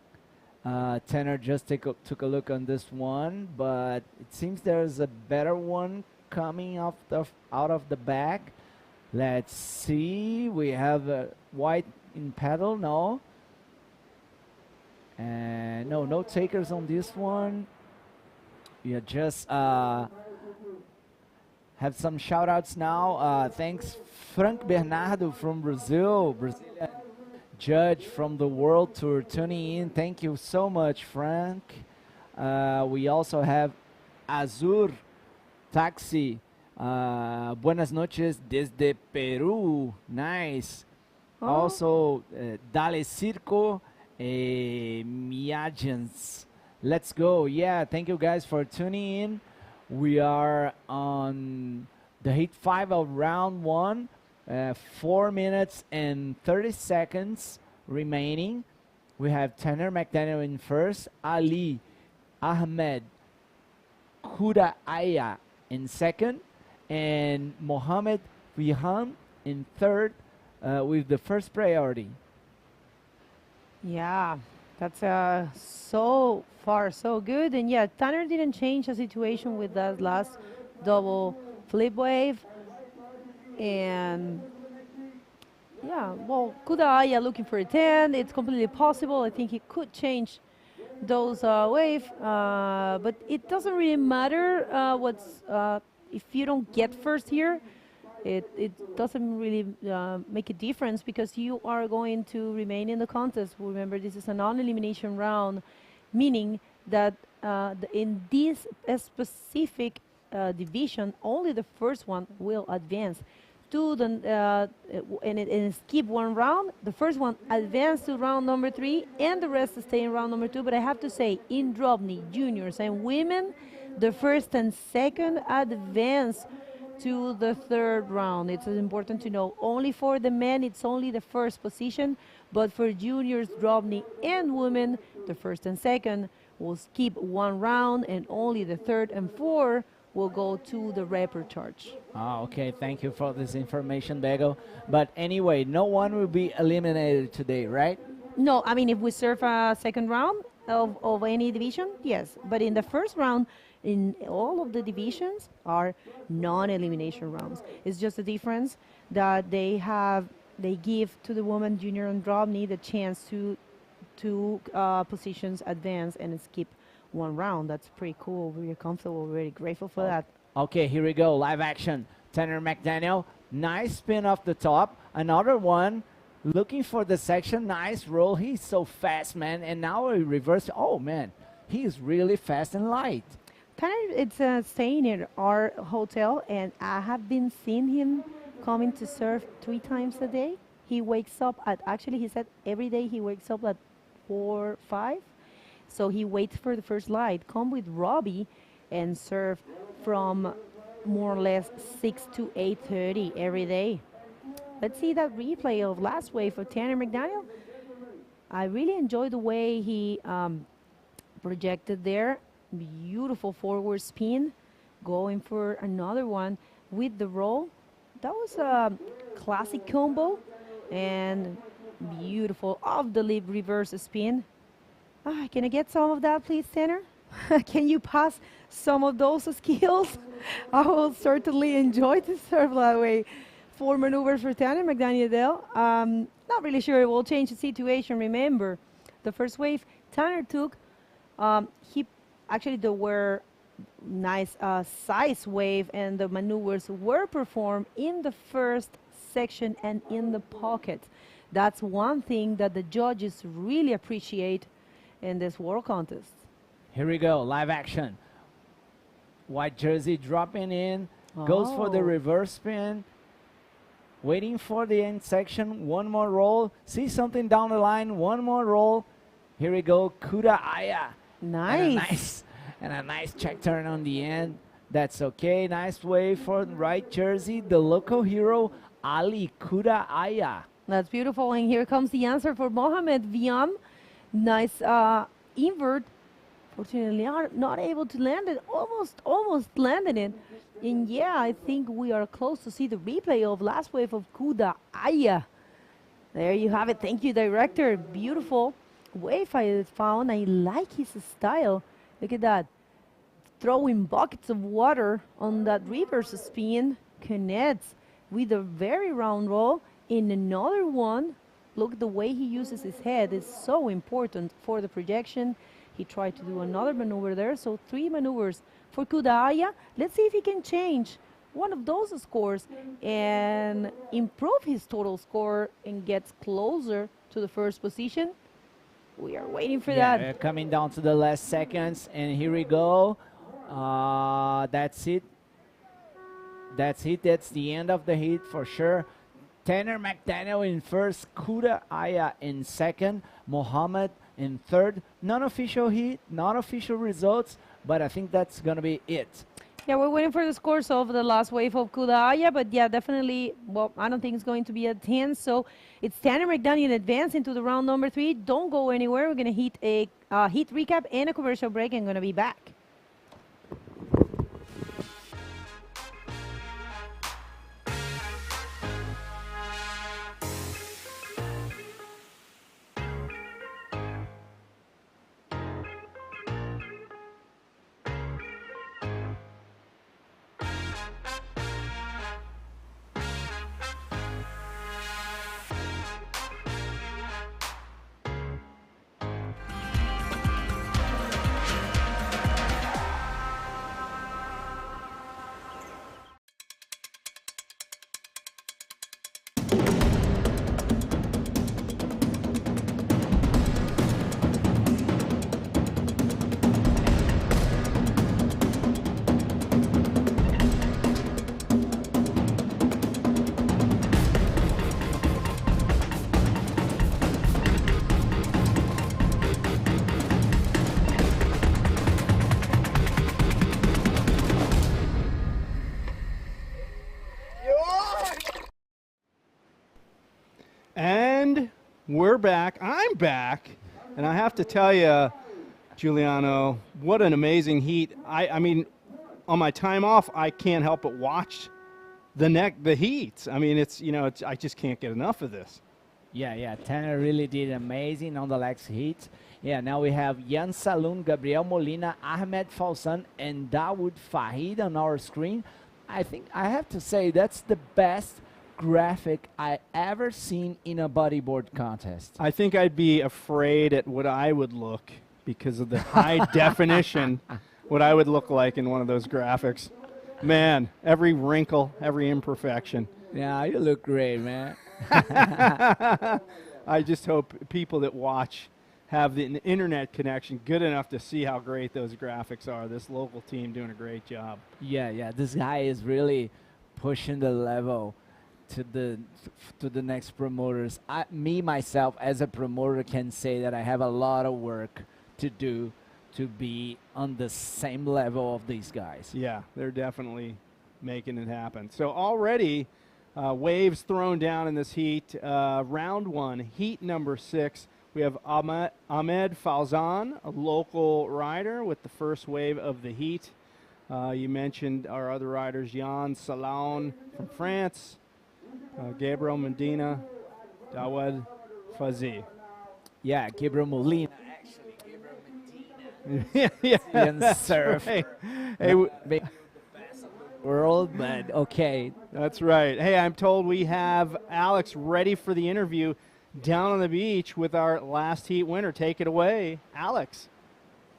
Tanner just took a look on this one, but it seems there's a better one coming out of the back. Let's see. We have a white in pedal. No. And no takers on this one. We just have some shout outs now. Thanks, Frank Bernardo from Brazil, Brazilian judge from the World Tour, tuning in. Thank you so much, Frank. We also have Azur Taxi. Buenas noches desde Peru. Nice. Oh. Also, Dale Circo Miagans. Let's go. Yeah, thank you guys for tuning in. We are on the heat 5 of round 1. 4 minutes and 30 seconds remaining. We have Tanner McDaniel in first, Ali Ahmed Kudaaya in second, and Mohammed Vihan in third with the first priority. Yeah, that's so far so good. And yeah, Tanner didn't change the situation with that last double flip wave. And yeah, well, Kudaaya looking for a 10. It's completely possible. I think he could change those wave, but it doesn't really matter if you don't get first here. It doesn't really make a difference because you are going to remain in the contest. Remember, this is a non-elimination round, meaning that in this specific division, only the first one will advance to the and skip one round. The first one advance to round number 3, and the rest stay in round number 2. But I have to say, in DROPKNEE juniors and women, the first and second advance to the third round. It's important to know. Only for the men, it's only the first position, but for juniors, DROPKNEE, and women, the first and second will skip one round, and only the third and fourth will go to the rapper charge. Ah, okay, thank you for this information, Bego. But anyway, no one will be eliminated today, right? No, I mean, if we serve a second round of any division, yes. But in the first round, in all of the divisions are non-elimination rounds. It's just a difference that they give to the woman junior and DROPKNEE the chance to two positions advance and skip one round. That's pretty cool. Very comfortable. Very grateful for that. Okay, here we go. Live action. Tanner McDaniel, nice spin off the top. Another one. Looking for the section. Nice roll. He's so fast, man. And now a reverse. Oh, man. He's really fast and light. Tanner, it's staying at our hotel, and I have been seeing him coming to surf 3 times a day. He wakes up at, actually, he said every day he wakes up at 4, 5. So he waits for the first light, come with Robbie, and surf from more or less 6 to 8:30 every day. Let's see that replay of last wave for Tanner McDaniel. I really enjoyed the way he projected there. Beautiful forward spin, going for another one with the roll. That was a classic combo, and beautiful off the lip reverse spin. Can I get some of that, please, Tanner? Can you pass some of those skills? I will certainly enjoy to serve that way. 4 maneuvers for Tanner McDaniel. Not really sure it will change the situation. Remember, the first wave Tanner took, there were nice size wave, and the maneuvers were performed in the first section and in the pocket. That's one thing that the judges really appreciate in this world contest. Here we go, live action. White jersey dropping in, goes for the reverse spin, waiting for the end section, one more roll, see something down the line, one more roll. Here we go, Kuda Aya. Nice. And a nice check turn on the end. That's okay, nice wave for right jersey, the local hero, Ali Kuda Aya. That's beautiful, and here comes the answer for Mohamed Viam. Nice invert. Fortunately, not able to land it. Almost landed it. And yeah, I think we are close to see the replay of last wave of Kuda Aya. There you have it. Thank you, director. Beautiful wave I found. I like his style. Look at that. Throwing buckets of water on that reverse spin. Connects with a very round roll. In another one, look, the way he uses his head is so important for the projection. He tried to do another maneuver there, so 3 maneuvers for Kuda Aya. Let's see if he can change one of those scores and improve his total score and gets closer to the first position. We are waiting for that. We're coming down to the last seconds, and here we go. That's it. That's it. That's the end of the heat for sure. Tanner McDaniel in first, Kuda Aya in second, Mohammed in third. Non-official heat, non-official results, but I think that's going to be it. Yeah, we're waiting for the scores of the last wave of Kuda Aya, but yeah, definitely, well, I don't think it's going to be a 10, so it's Tanner McDaniel advance into the round number 3. Don't go anywhere. We're going to hit a heat recap and a commercial break, and going to be back. And we're back. I'm back. And I have to tell you, Giuliano, what an amazing heat. I mean, on my time off, I can't help but watch the heat. I mean, I just can't get enough of this. Yeah, Tanner really did amazing on the last heat. Yeah, now we have Jan Saloon, Gabriel Molina, Ahmed Falsan, and Dawood Fahid on our screen. I think I have to say that's the best graphic I ever seen in a bodyboard contest. I think I'd be afraid at what I would look because of the high definition, what I would look like in one of those graphics. Man, every wrinkle, every imperfection. Yeah, you look great, man. I just hope people that watch have the internet connection good enough to see how great those graphics are. This local team doing a great job. Yeah, this guy is really pushing the level to the next promoters. Myself, as a promoter, can say that I have a lot of work to do to be on the same level of these guys. Yeah, they're definitely making it happen. So already waves thrown down in this heat. Round 1, heat number 6. We have Ahmed Falzan, a local rider, with the first wave of the heat. You mentioned our other riders, Jan Salon from France, Gabriel Medina, Dawad Fazi. Yeah, Gabriel Molina. yeah, surf. Right. Hey, the best of the world, but okay. That's right. Hey, I'm told we have Alex ready for the interview down on the beach with our last heat winner. Take it away, Alex.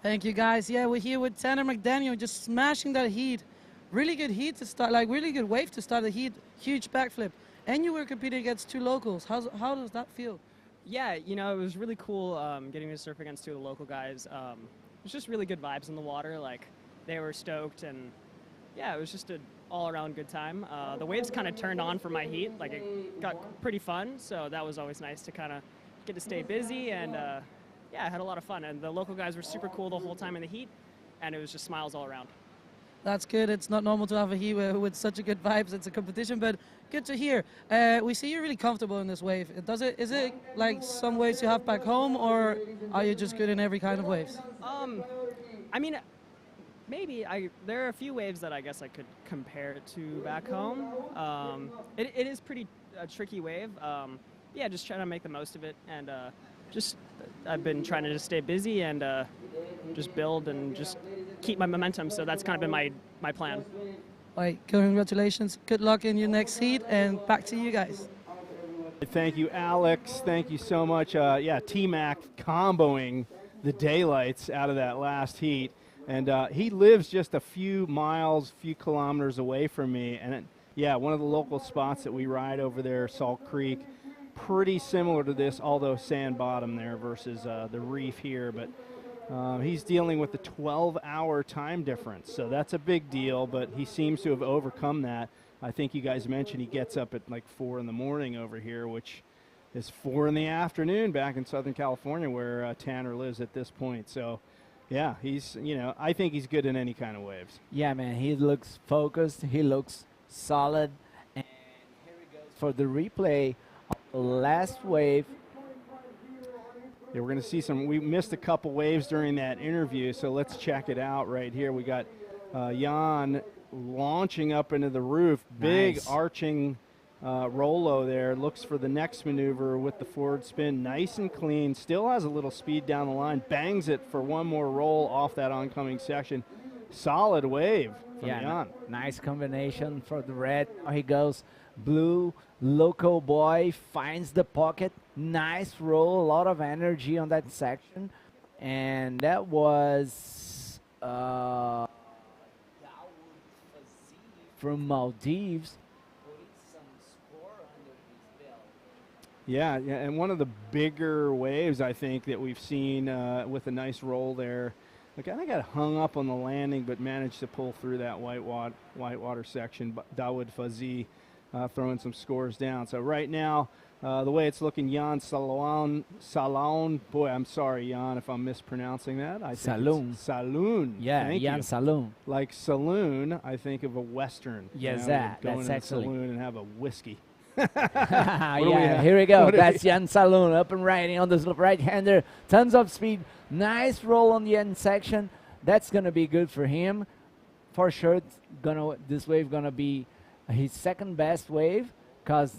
Thank you, guys. Yeah, we're here with Tanner McDaniel, just smashing that heat. Really good heat to start, like really good wave to start the heat. Huge backflip. And you were competing against 2 locals. How does that feel? Yeah, you know, it was really cool getting to surf against 2 of the local guys. It was just really good vibes in the water. Like, they were stoked, and yeah, it was just an all-around good time. The waves kind of turned on for my heat. Like, it got pretty fun, so that was always nice to kind of get to stay busy, and yeah, I had a lot of fun. And the local guys were super cool the whole time in the heat, and it was just smiles all around. That's good. It's not normal to have a heat with such a good vibes. It's a competition, but good to hear. We see you're really comfortable in this wave. Is it like some waves you have back home, or are you just good in every kind of waves? I mean, maybe there are a few waves that I guess I could compare it to back home. It is pretty a tricky wave. Yeah, just trying to make the most of it, and I've been trying to just stay busy and just build and just keep my momentum. So that's kind of been my plan. All right, congratulations. Good luck in your next heat, and back to you guys. Thank you, Alex. Thank you so much. Yeah, T-Mac comboing the daylights out of that last heat. And he lives just a few miles, few kilometers away from me. And yeah, one of the local spots that we ride over there, Salt Creek, pretty similar to this, although sand bottom there versus the reef here. But he's dealing with the 12-hour time difference. So that's a big deal, but he seems to have overcome that. I think you guys mentioned he gets up at like 4 in the morning over here, which is 4 in the afternoon back in Southern California where Tanner lives at this point. So yeah, he's, I think he's good in any kind of waves. Yeah, man, he looks focused, he looks solid. And here he goes for the replay of the last wave. Yeah, we're going to see we missed a couple waves during that interview, so let's check it out right here. We got Jan launching up into the roof, big Nice. arching Rolo there, looks for the next maneuver with the forward spin, nice and clean, still has a little speed down the line, bangs it for one more roll off that oncoming section. Solid wave from Jan. Nice combination for the red. Here he goes. Blue, local boy, finds the pocket. Nice roll, a lot of energy on that section. And that was from Maldives. Yeah, and one of the bigger waves I think that we've seen with a nice roll there. Like, I got hung up on the landing, but managed to pull through that whitewater section. Dawood Fazi throwing some scores down. So right now, the way it's looking, Jan Salon. Boy, I'm sorry, Jan, if I'm mispronouncing that. I think Saloon. Yeah, Thank Jan you. Saloon. Like saloon, I think of a Western. Yes, Go that's in a actually. saloon and have a whiskey. Yeah, here we go. That's Jan Saloon up and riding on this right-hander. Tons of speed. Nice roll on the end section. That's going to be good for him. For sure, this wave going to be his second best wave because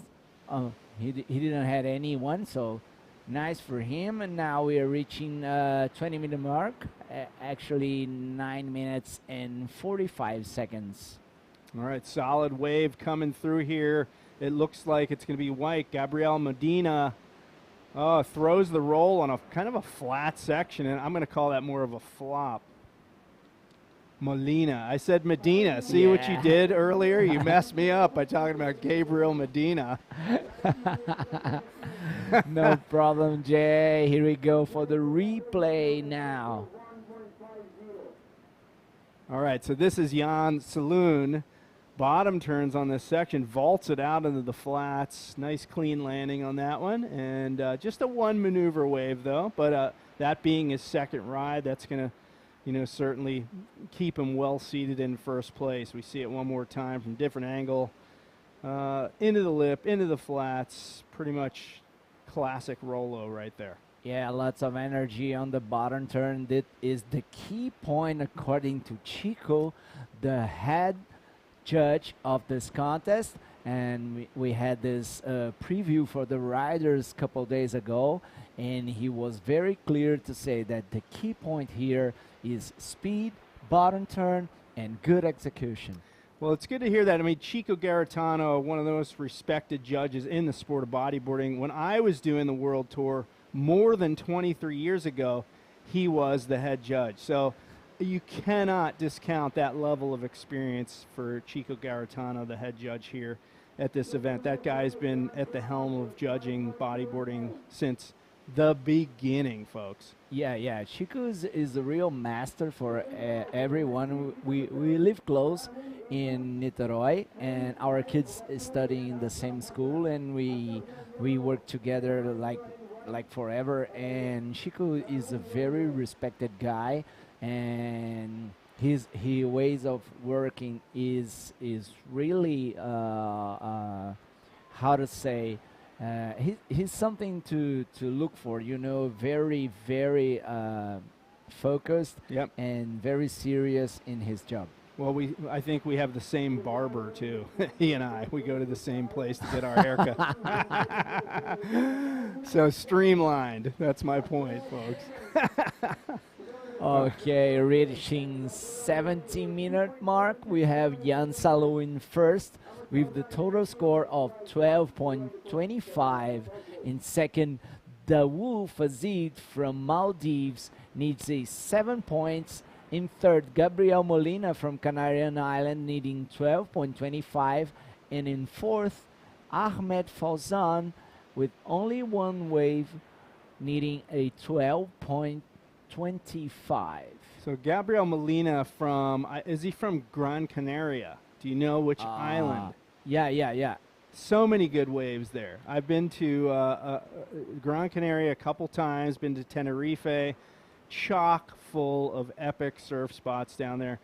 he didn't have anyone. So nice for him. And now we are reaching 20-minute mark. Actually, 9 minutes and 45 seconds. All right, solid wave coming through here. It looks like it's going to be white. Gabriel Medina throws the roll on a kind of a flat section, and I'm going to call that more of a flop. Molina. I said Medina. See what you did earlier? You messed me up by talking about Gabriel Medina. No problem, Jay. Here we go for the replay now. All right, so this is Jan Saloon. Bottom turns on this section, vaults it out into the flats. Nice clean landing on that one. And just a one maneuver wave, though. But that being his second ride, that's going to, certainly keep him well seated in first place. We see it one more time from different angle. Into the lip, into the flats. Pretty much classic Rolo right there. Yeah, lots of energy on the bottom turn. That is the key point according to Chico, the head judge of this contest. And we had this preview for the riders a couple days ago, and he was very clear to say that the key point here is speed, bottom turn, and good execution. Well, it's good to hear that. I mean, Chico Garitano, one of the most respected judges in the sport of bodyboarding. When I was doing the World Tour more than 23 years ago, he was the head judge. So you cannot discount that level of experience for Chico Garitano, the head judge here at this event. That guy's been at the helm of judging bodyboarding since the beginning, folks. Yeah. Chico is a real master for everyone. We live close in Niterói, and our kids study in the same school, and we work together like forever. And Chico is a very respected guy, and his ways of working is really how to say. He's something to look for, very, very focused and very serious in his job. Well, I think we have the same barber, too. He and I. We go to the same place to get our haircut. So streamlined. That's my point, folks. Okay, reaching 70-minute mark. We have Jan Salo in first with the total score of 12.25. In second, Dawu Fazid from Maldives needs 7 points. In third, Gabriel Molina from Canarian Island needing 12.25. And in fourth, Ahmed Fauzan with only one wave needing a 12.25. So Gabriel Molina is he from Gran Canaria? Do you know which island? Yeah. So many good waves there. I've been to Gran Canaria a couple times, been to Tenerife, chock full of epic surf spots down there.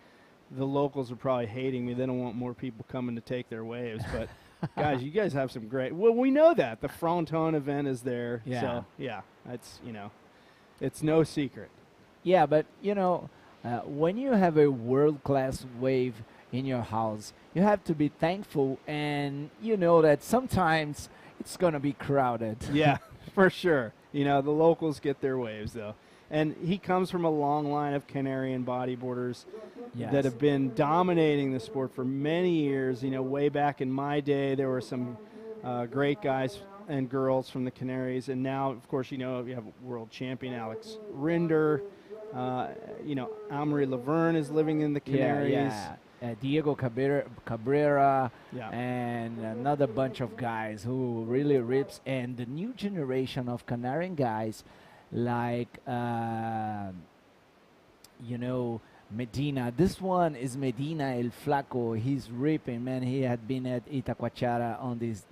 The locals are probably hating me. They don't want more people coming to take their waves. But, guys, you guys have some great... Well, we know that. The Fronton event is there. Yeah. So, yeah, it's no secret. Yeah, but, when you have a world-class wave in your house, you have to be thankful, and you know that sometimes it's going to be crowded. Yeah, for sure. The locals get their waves, though. And he comes from a long line of Canarian bodyboarders that have been dominating the sport for many years. Way back in my day, there were some great guys and girls from the Canaries. And now, of course, you have world champion Alex Rinder. Amory Laverne is living in the Canaries. Yeah. Diego Cabrera, and another bunch of guys who really rips. And the new generation of Canarian guys like, Medina. This one is Medina El Flaco. He's ripping, man. He had been at Itacoachara on this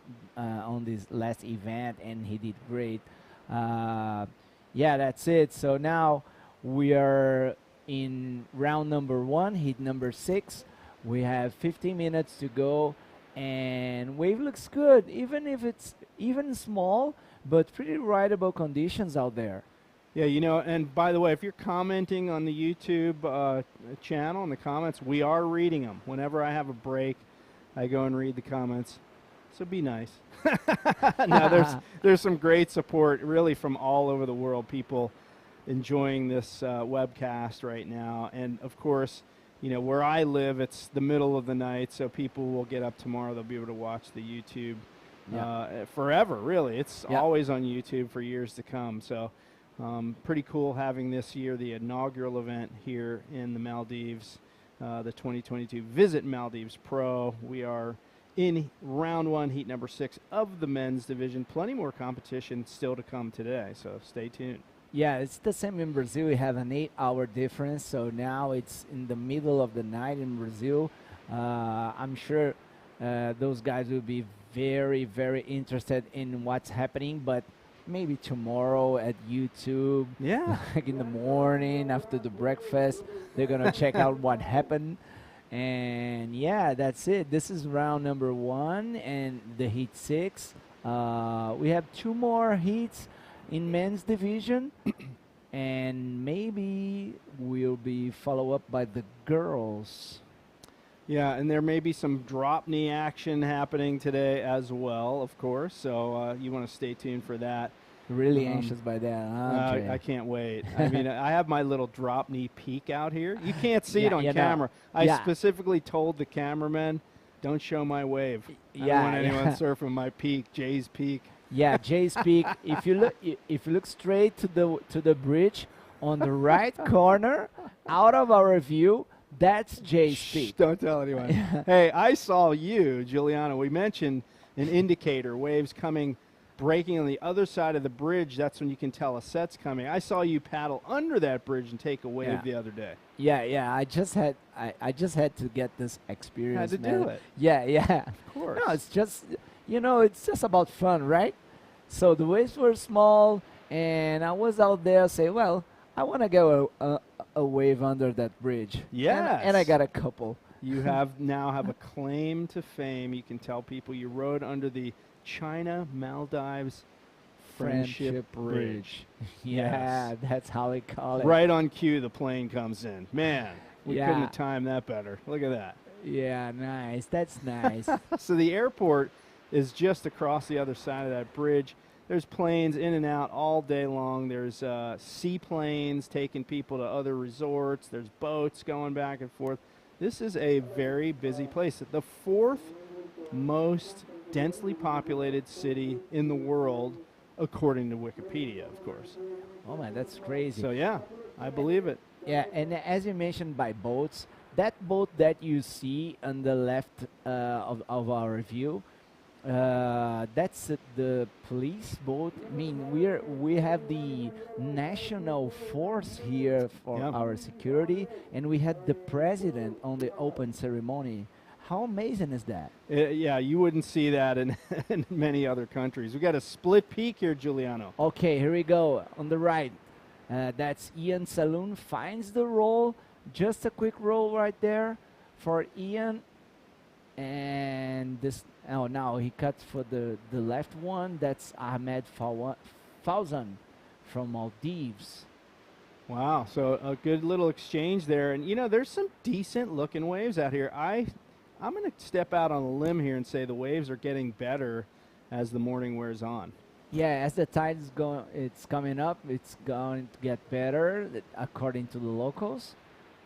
last event, and he did great. That's it. So now we are in round number 1, heat number 6. We have 50 minutes to go, and wave looks good, even if it's even small, but pretty rideable conditions out there. Yeah, you know, and by the way, if you're commenting on the YouTube channel in the comments, we are reading them. Whenever I have a break, I go and read the comments. So be nice. No, there's some great support really from all over the world, people enjoying this webcast right now. And of course, you know, where I live, it's the middle of the night, so people will get up tomorrow. They'll be able to watch the YouTube forever, really. It's always on YouTube for years to come. So pretty cool having this year the inaugural event here in the Maldives, the 2022 Visit Maldives Pro. We are in round 1, heat number 6 of the men's division. Plenty more competition still to come today, so stay tuned. Yeah, it's the same in Brazil. We have an 8-hour difference, so now it's in the middle of the night in Brazil. I'm sure those guys will be very, very interested in what's happening, but maybe tomorrow at YouTube, like in the morning after the breakfast, they're gonna check out what happened. And yeah, that's it. This is round number 1 and the heat 6. We have 2 more heats in men's division, and maybe we'll be follow up by the girls. Yeah, and there may be some drop knee action happening today as well, of course, so you want to stay tuned for that. Really anxious by that, huh? I can't wait. I mean, I have my little drop knee peak out here. You can't see it on camera. No. I specifically told the cameraman, don't show my wave. I don't want anyone surfing my peak, Jay's peak. Yeah, Jay's peak. If you look straight to the bridge on the right corner, out of our view, that's Jay's peak. Don't tell anyone. Hey, I saw you, Giuliano. We mentioned an indicator, waves coming, breaking on the other side of the bridge. That's when you can tell a set's coming. I saw you paddle under that bridge and take a wave the other day. Yeah. I just had to get this experience. Had to do it. Yeah. Of course. No, it's just, you know, it's just about fun, right? So the waves were small, and I was out there saying, well, I want to go a wave under that bridge. Yes. And I got a couple. You now have a claim to fame. You can tell people you rode under the China Maldives Friendship Bridge. Yeah, that's how we call it. Right on cue, the plane comes in. Man, we couldn't have timed that better. Look at that. Yeah, nice. That's nice. So the airport is just across the other side of that bridge. There's planes in and out all day long. There's seaplanes taking people to other resorts. There's boats going back and forth. This is a very busy place. The 4th most densely populated city in the world, according to Wikipedia, of course. Oh, man, that's crazy. So, yeah, I believe it. Yeah, and as you mentioned by boats, that boat that you see on the left of our view, that's the police boat. I mean, we have the national force here for our security, and we had the president on the open ceremony. How amazing is that? Yeah, you wouldn't see that in many other countries. We got a split peak here, Giuliano. Okay, here we go. On the right, that's Ian Saloon finds the roll. Just a quick roll right there for Ian. And this, now he cuts for the left one. That's Ahmed Fawzan from Maldives. Wow, so a good little exchange there. And, you know, there's some decent looking waves out here. I'm going to step out on a limb here and say the waves are getting better as the morning wears on. Yeah, as the tide is it's coming up, it's going to get better, according to the locals.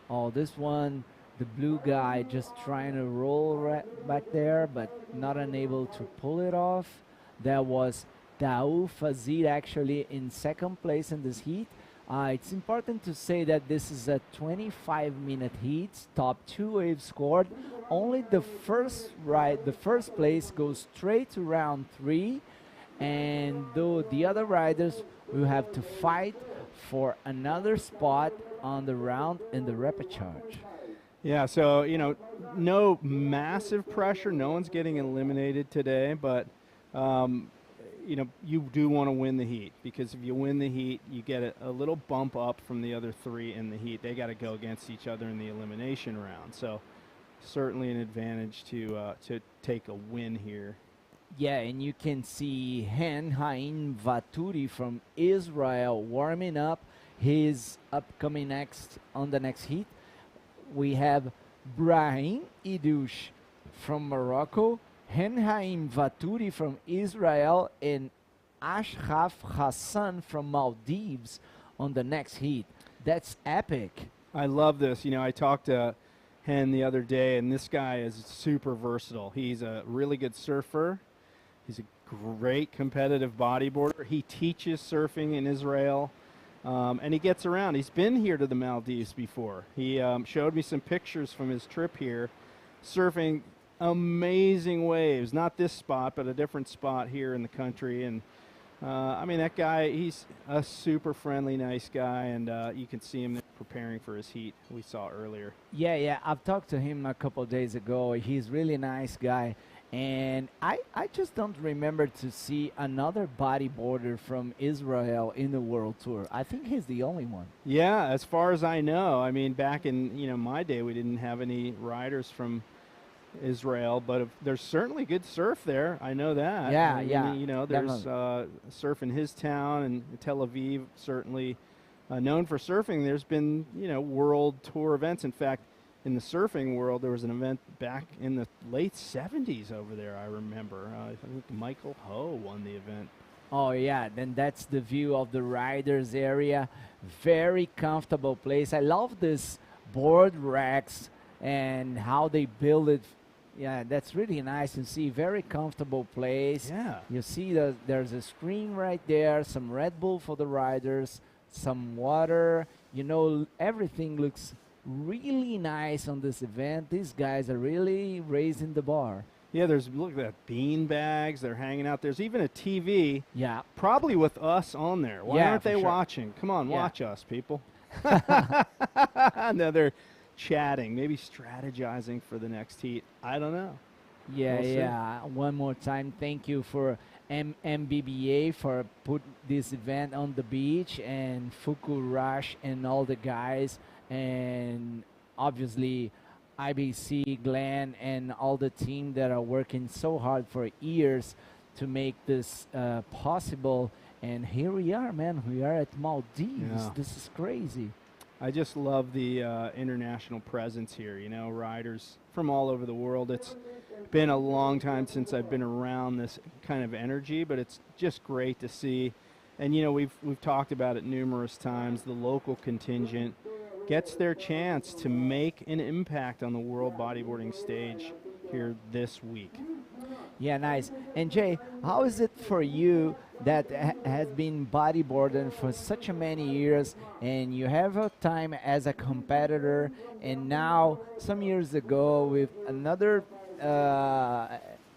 Oh, this one, the blue guy just trying to roll back there, but not unable to pull it off. There was Daou Fazir actually in 2nd place in this heat. It's important to say that this is a 25-minute heat, top 2 waves scored. Only the first place goes straight to round 3, and though the other riders will have to fight for another spot on the round in the repechage. Yeah, so, you know, no massive pressure. No one's getting eliminated today, but you know, you do want to win the heat, because if you win the heat, you get a little bump up from the other 3 in the heat. They got to go against each other in the elimination round. So certainly an advantage to take a win here. Yeah, and you can see Hen Haim Vaturi from Israel warming up his upcoming next on the next heat. We have Brahim Idouche from Morocco, Hen Haim Vaturi from Israel, and Ashraf Hassan from Maldives on the next heat. That's epic. I love this. You know, I talked to Hen the other day, and this guy is super versatile. He's a really good surfer. He's a great competitive bodyboarder. He teaches surfing in Israel, and he gets around. He's been here to the Maldives before. He showed me some pictures from his trip here, surfing amazing waves. Not this spot, but a different spot here in the country. And I mean, that guy, he's a super friendly, nice guy, and you can see him preparing for his heat we saw earlier. Yeah, I've talked to him a couple of days ago. He's really nice guy. And I just don't remember to see another bodyboarder from Israel in the World Tour. I think he's the only one. Yeah, as far as I know. I mean, back in my day, we didn't have any riders from Israel, but there's certainly good surf there. I know that. Yeah, I mean, yeah. there's surf in his town, and Tel Aviv certainly known for surfing. There's been World Tour events. In fact, in the surfing world, there was an event back in the late 70s over there, I remember. I think Michael Ho won the event. Oh, yeah. Then that's the view of the riders area. Very comfortable place. I love this board racks and how they build it. Yeah, that's really nice to see. Very comfortable place. Yeah. You see there's a screen right there, some Red Bull for the riders, some water. Everything looks really nice on this event. These guys are really raising the bar. Yeah, look at that, bean bags. They're hanging out. There's even a TV. Yeah. Probably with us on there. Why aren't they watching? Come on, watch us, people. No, they're chatting, maybe strategizing for the next heat. I don't know. Yeah. One more time, thank you for MBBA for put this event on the beach, and Fuku Rush and all the guys, and obviously IBC, Glenn, and all the team that are working so hard for years to make this possible. And here we are, man. We are at Maldives. Yeah. This is crazy. I just love the international presence here. Riders from all over the world. It's been a long time since I've been around this kind of energy, but it's just great to see. And we've talked about it numerous times. The local contingent gets their chance to make an impact on the world bodyboarding stage here this week. Yeah, nice. And Jay, how is it for you that has been bodyboarding for such a many years, and you have a time as a competitor, and now some years ago with another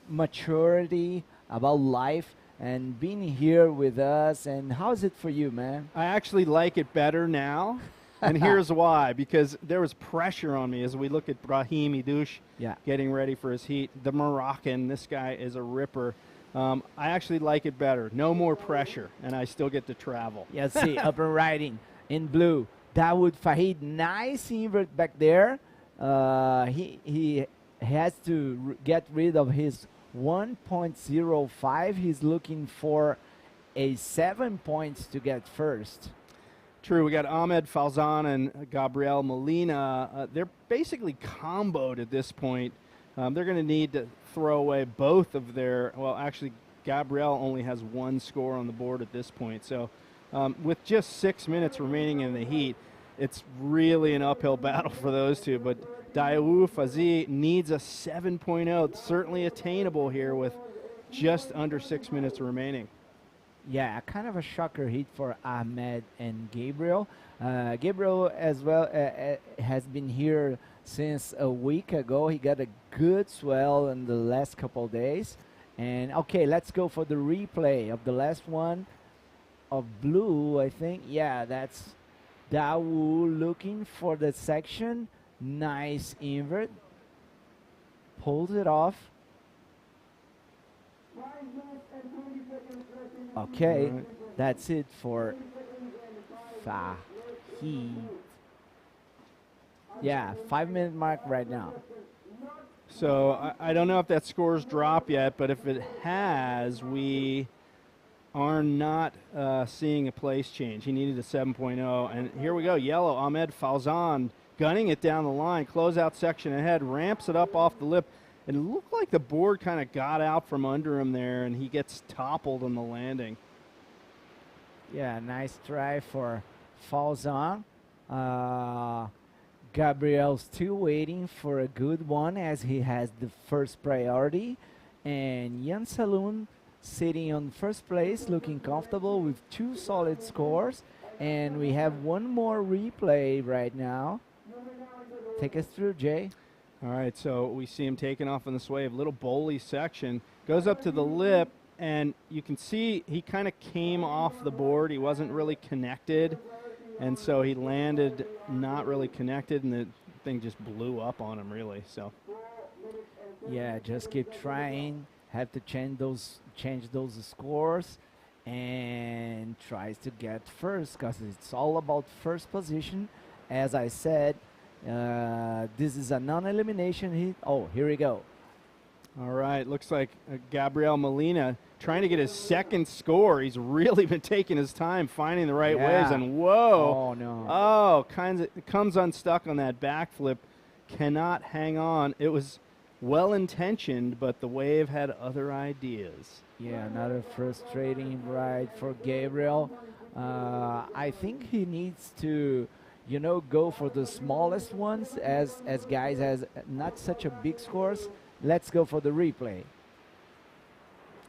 maturity about life and being here with us, and how is it for you, man? I actually like it better now. And here's why, because there was pressure on me as we look at Brahim Idouche getting ready for his heat. The Moroccan, this guy is a ripper. I actually like it better. No more pressure, and I still get to travel. Yeah, see, upper riding in blue. Dawood Fahid, nice invert back there. He has to get rid of his 1.05. He's looking for a 7 points to get first. True. We got Ahmed Falzan and Gabriel Molina. They're basically comboed at this point. They're going to need to throw away both of their, well, actually, Gabriel only has one score on the board at this point. So with just 6 minutes remaining in the heat, it's really an uphill battle for those two. But Daewoo Fazi needs a 7.0. Certainly attainable here with just under 6 minutes remaining. Yeah, kind of a shocker hit for Ahmed and Gabriel. Gabriel as well has been here since a week ago. He got a good swell in the last couple days. And okay, let's go for the replay of the last one of blue, I think. Yeah, that's Daewoo looking for the section. Nice invert. Pulls it off. Okay, that's it for Fahid. Yeah, 5 minute mark right now. So I don't know if that score's dropped yet, but if it has, we are not seeing a place change. He needed a 7.0, and here we go. Yellow, Ahmed Fauzan, gunning it down the line, closeout section ahead, ramps it up off the lip. It looked like the board kind of got out from under him there, and he gets toppled on the landing. Yeah, nice try for Fauzan. Gabriel's still waiting for a good one as he has the first priority. And Jan Saloon sitting on first place, looking comfortable with 2 solid scores. And we have one more replay right now. Take us through, Jay. All right, so we see him taking off on this wave. Little bowly section. Goes up to the lip, and you can see he kind of came off the board. He wasn't really connected. And so he landed not really connected, and the thing just blew up on him, really. So, yeah, just keep trying. Have to change those scores, and tries to get first because it's all about first position. As I said, this is a non-elimination heat. Oh, here we go. all right, looks like Gabriel Molina trying to get his second score. He's really been taking his time finding the right waves, and whoa. Oh, no. Oh, comes unstuck on that backflip. Cannot hang on. It was well-intentioned, but the wave had other ideas. Yeah, another frustrating ride for Gabriel. I think he needs to, go for the smallest ones as guys has not such a big scores. Let's go for the replay.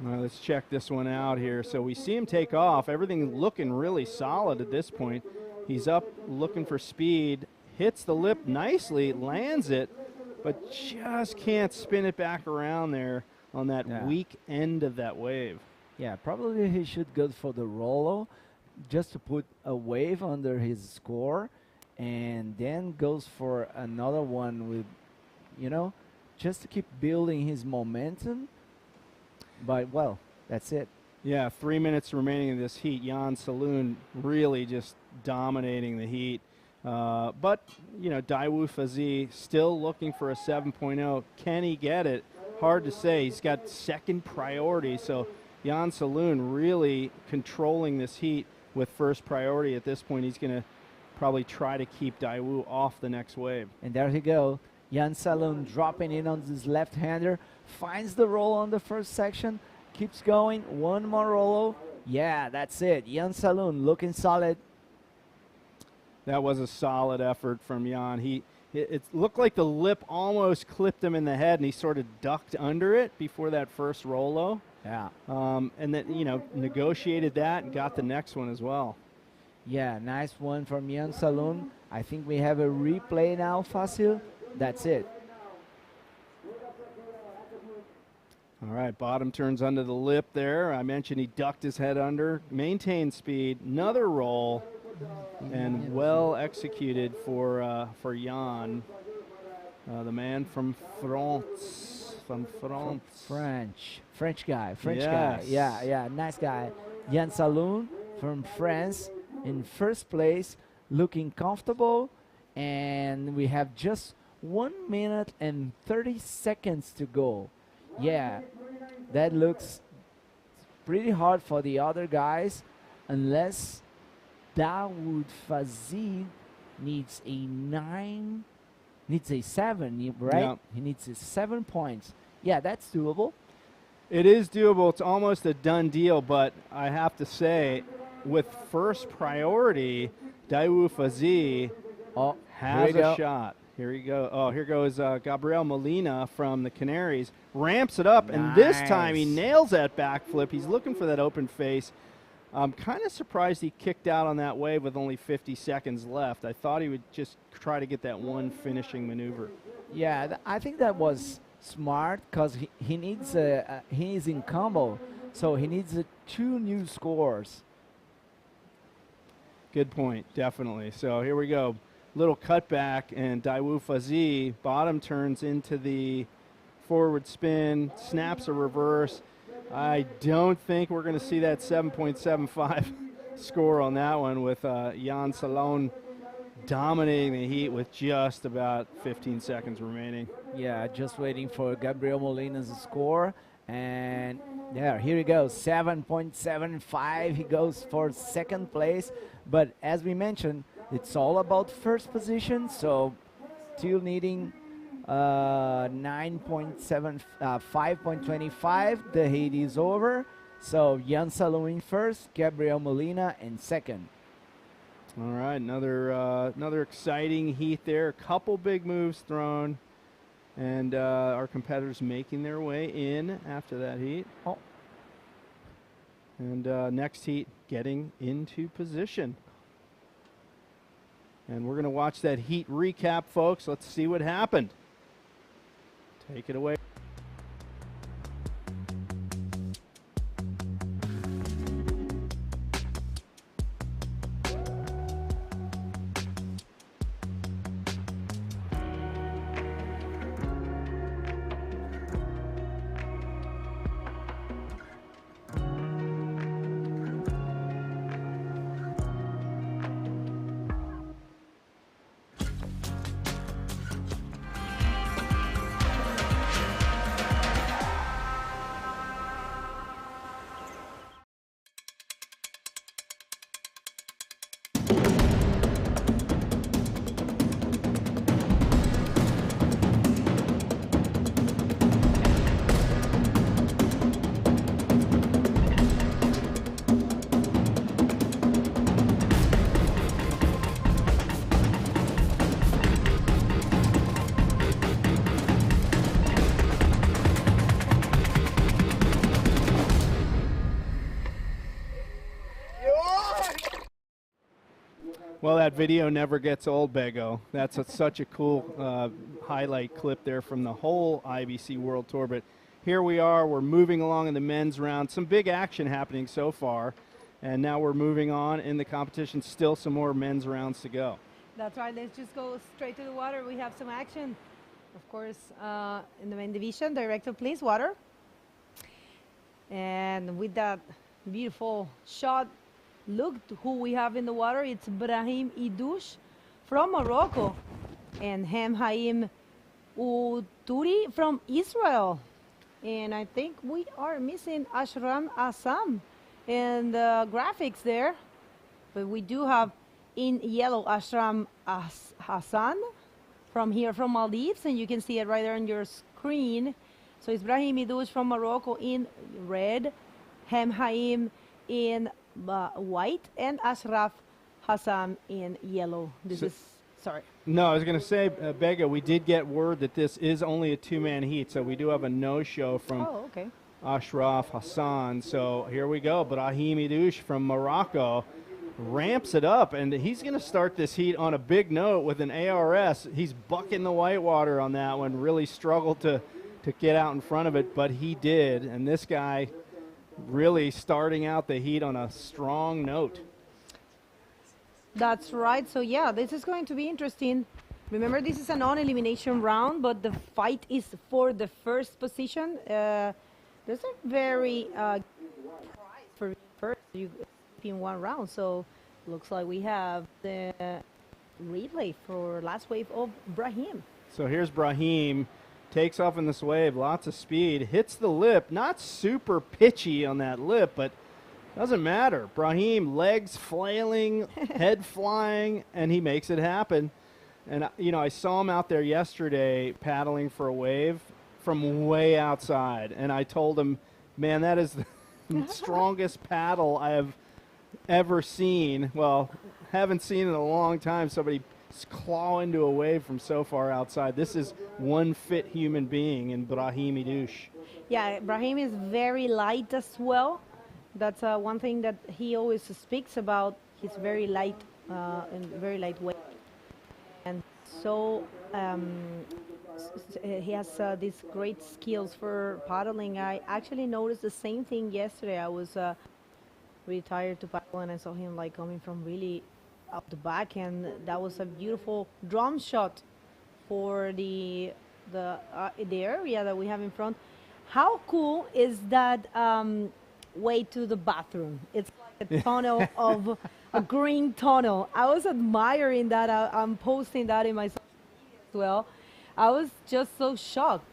All right, let's check this one out here. So we see him take off. Everything looking really solid at this point. He's up looking for speed, hits the lip nicely, lands it, but just can't spin it back around there on that weak end of that wave. Yeah, probably he should go for the Rollo just to put a wave under his score, and then goes for another one with, just to keep building his momentum. But, well, that's it. Yeah, 3 minutes remaining in this heat. Jan Saloon really just dominating the heat. But, Daewoo Fazi still looking for a 7.0. Can he get it? Hard to say. He's got second priority. So Jan Saloon really controlling this heat with first priority at this point. He's going to probably try to keep Daewoo off the next wave. And there he go. Jan Saloon dropping in on this left-hander. Finds the roll on the first section. Keeps going. One more rollo. Yeah, that's it. Jan Saloon looking solid. That was a solid effort from Jan. It looked like the lip almost clipped him in the head, and he sort of ducked under it before that first rollo. Yeah. And then, negotiated that and got the next one as well. Yeah, nice one from Jan Saloon. I think we have a replay now, Facil. That's it. All right, bottom turns under the lip there. I mentioned he ducked his head under, maintained speed, another roll, and well executed for Jan, the man from France. French guy. Yes. Yeah, nice guy. Jan Saloon from France in first place, looking comfortable, and we have just 1 minute and 30 seconds to go. Yeah, that looks pretty hard for the other guys, unless Dawood Fazi needs a 7, right? Yeah. He needs 7 points. Yeah, that's doable. It is doable. It's almost a done deal, but I have to say, with first priority, Daewoo Fazi has a shot. Here we go. Oh, here goes Gabriel Molina from the Canaries. Ramps it up, and this time he nails that backflip. He's looking for that open face. I'm kind of surprised he kicked out on that wave with only 50 seconds left. I thought he would just try to get that one finishing maneuver. Yeah, I think that was smart because he needs he's in combo, so he needs 2 new scores. Good point, definitely. So here we go. Little cutback, and Daewoo Fazi bottom turns into the forward spin, snaps a reverse. I don't think we're going to see that 7.75 score on that one with Jan Saloon dominating the heat with just about 15 seconds remaining. Yeah, just waiting for Gabriel Molina's score. And there, here he goes, 7.75. He goes for second place. But as we mentioned, it's all about first position. So still needing 5.25. The heat is over. So Jan Saluin first, Gabriel Molina in second. All right, another exciting heat there. A couple big moves thrown, and our competitors making their way in after that heat. Oh. And next heat getting into position. And we're going to watch that heat recap, folks. Let's see what happened. Take it away. Well, that video never gets old, Bego. That's such a cool highlight clip there from the whole IBC World Tour. But here we are. We're moving along in the men's round. Some big action happening so far. And now we're moving on in the competition. Still some more men's rounds to go. That's right. Let's just go straight to the water. We have some action. Of course, in the main division, Director, please, water. And with that beautiful shot, look who we have in the water. It's Brahim Idouche from Morocco and Haim Uturi from Israel. And I think we are missing Ashram Assam in the graphics there. But we do have in yellow Ashram Hassan from here from Maldives, and you can see it right there on your screen. So it's Brahim Idouche from Morocco in red, Haim in white, and Ashraf Hassan in yellow. This is, sorry. No, I was going to say, Bega, we did get word that this is only a two-man heat, so we do have a no-show from Ashraf Hassan. So here we go. Brahim Idouche from Morocco ramps it up, and he's going to start this heat on a big note with an ARS. He's bucking the whitewater on that one, really struggled to get out in front of it, but he did. And this guy really starting out the heat on a strong note. That's right. So yeah, this is going to be interesting. Remember, this is a non-elimination round, but the fight is for the first position. There's a very prize for first in one round. So looks like we have the relay for last wave of Brahim. So here's Brahim. Takes off in this wave, lots of speed, hits the lip, not super pitchy on that lip, but doesn't matter. Brahim, legs flailing, head flying, and he makes it happen. And, you know, I saw him out there yesterday paddling for a wave from way outside, and I told him, man, that is the strongest paddle I have ever seen. Well, haven't seen in a long time somebody claw into a wave from so far outside. This is one fit human being in Brahim Idouche. Yeah, Brahim is very light as well. That's one thing that he always speaks about. He's very light and very lightweight, and so he has these great skills for paddling. I actually noticed the same thing yesterday. I was really tired to paddle, and I saw him like coming from really up the back, and that was a beautiful drum shot for the area that we have in front. How cool is that way to the bathroom? It's like a tunnel of a green tunnel. I was admiring that. I'm posting that in my social media as well. I was just so shocked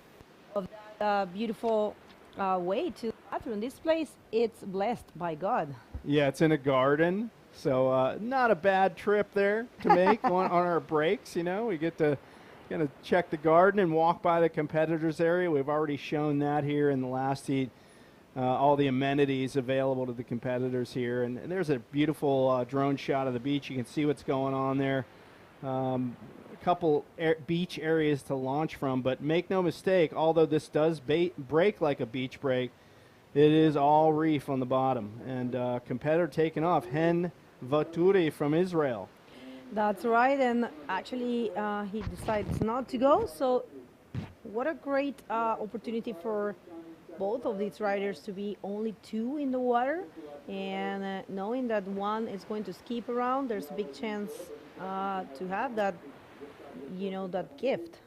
of that beautiful way to the bathroom. This place, it's blessed by God. Yeah, it's in a garden, so not a bad trip there to make on our breaks. You know, we get to kind of check the garden and walk by the competitors area. We've already shown that here in the last heat. All the amenities available to the competitors here. And there's a beautiful drone shot of the beach. You can see what's going on there. A couple beach areas to launch from, but make no mistake, although this does break like a beach break, it is all reef on the bottom. And competitor taking off, Hen Vaturi from Israel. That's right, and actually he decides not to go, so what a great opportunity for both of these riders to be only two in the water, and knowing that one is going to skip around, there's a big chance to have that, you know, that gift.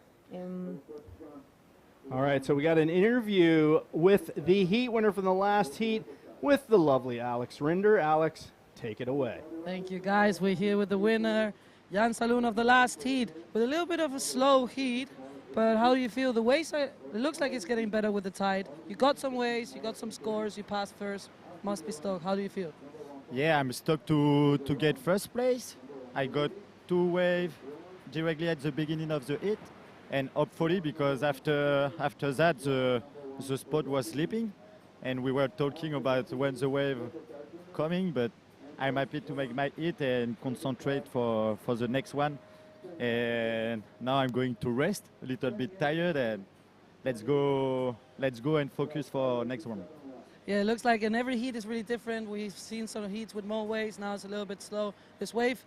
All right, so we got an interview with the heat winner from the last heat with the lovely Alex Rinder. Alex, take it away. Thank you, guys. We're here with the winner, Jan Saloon of the last heat, with a little bit of a slow heat. But how do you feel? The waves it looks like it's getting better with the tide. You got some waves, you got some scores, you passed first. Must be stoked. How do you feel? Yeah, I'm stoked to get first place. I got 2 waves directly at the beginning of the heat, and hopefully, because after that the spot was slipping, and we were talking about when the wave coming, but I'm happy to make my hit and concentrate for the next one. And now I'm going to rest, a little bit tired, and let's go and focus for next one. Yeah, it looks like in every heat is really different. We've seen some heats with more waves. Now it's a little bit slow. This wave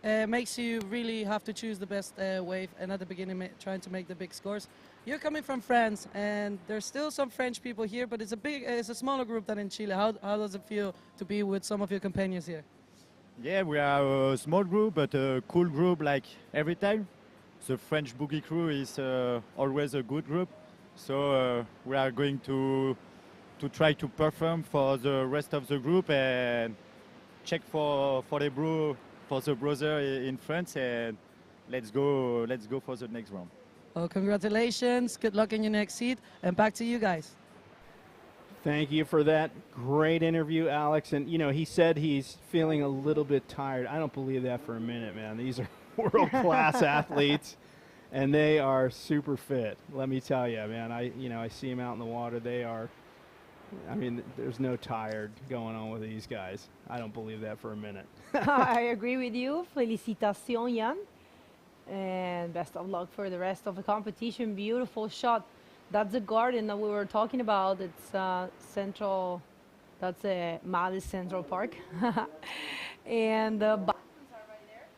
makes you really have to choose the best wave, and at the beginning trying to make the big scores. You're coming from France, and there's still some French people here, but it's a smaller group than in Chile. How does it feel to be with some of your companions here? Yeah, we are a small group, but a cool group like every time. The French boogie crew is always a good group, so we are going to try to perform for the rest of the group and check for the brother in France, and let's go for the next round. Well, congratulations, good luck in your next heat, and back to you guys. Thank you for that great interview, Alex. And, you know, he said he's feeling a little bit tired. I don't believe that for a minute, man. These are world-class athletes, and they are super fit. Let me tell you, man. I see them out in the water. They are, I mean, there's no tired going on with these guys. I don't believe that for a minute. I agree with you. Félicitations, Jan. And best of luck for the rest of the competition. Beautiful shot. That's the garden that we were talking about. It's central. That's a Maldives Central Park, and the bathrooms are right there.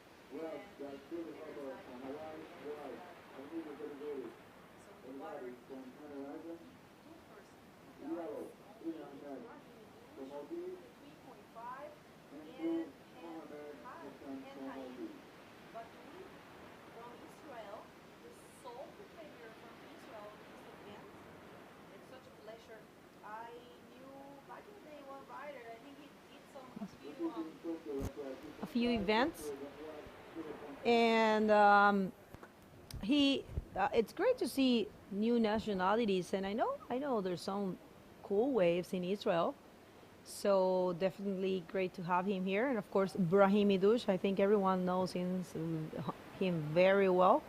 A few events, and it's great to see new nationalities, and I know there's some cool waves in Israel, so definitely great to have him here. And of course, Brahim Idouche, I think everyone knows him very well.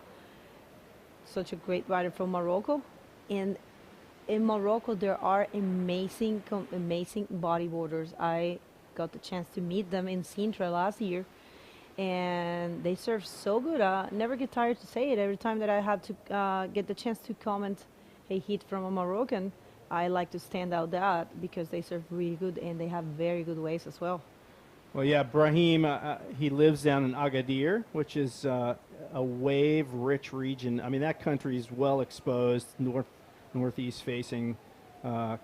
Such a great rider from Morocco, and in Morocco there are amazing bodyboarders. I got the chance to meet them in Sintra last year, and they surf so good. Never get tired to say it. Every time that I had to get the chance to comment a hit from a Moroccan, I like to stand out that because they surf really good and they have very good waves as well. Well, yeah, Brahim, he lives down in Agadir, which is a wave-rich region. I mean, that country is well exposed, northeast facing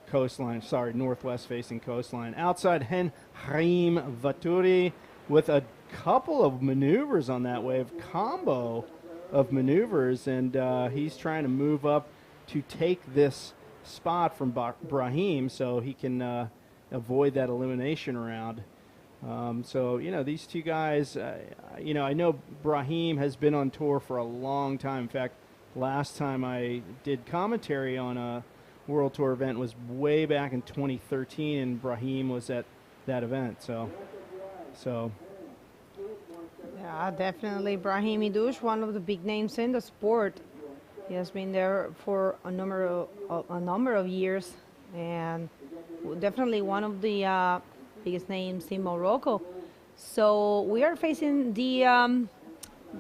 coastline, northwest facing coastline. Outside Hen Haim Vaturi with a couple of maneuvers on that wave, combo of maneuvers, and he's trying to move up to take this spot from Brahim so he can avoid that elimination round. So, you know, these two guys, you know, I know Brahim has been on tour for a long time. In fact, last time I did commentary on a World Tour event was way back in 2013, and Brahim was at that event. So Yeah, definitely Brahim Idouche, one of the big names in the sport. He has been there for a number of years, and definitely one of the biggest names in Morocco. So we are facing the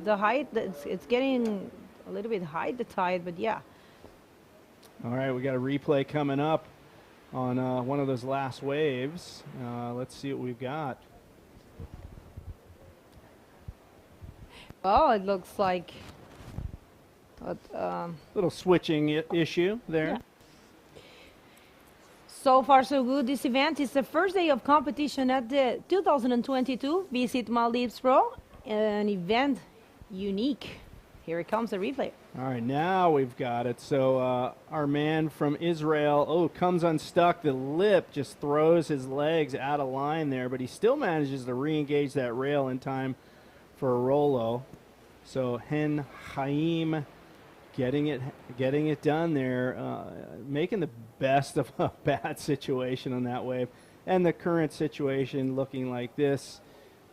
height. It's getting a little bit high, the tide, but yeah. all right, we got a replay coming up on one of those last waves. Let's see what we've got. Oh, it looks like Little switching issue there. Yeah. So far, so good. This event is the first day of competition at the 2022 Visit Maldives Pro, an event unique. Here it comes, the replay. All right, now we've got it. So our man from Israel, comes unstuck. The lip just throws his legs out of line there, but he still manages to re-engage that rail in time for a Rolo. So Hen Haim getting it done there, making the best of a bad situation on that wave. And the current situation looking like this.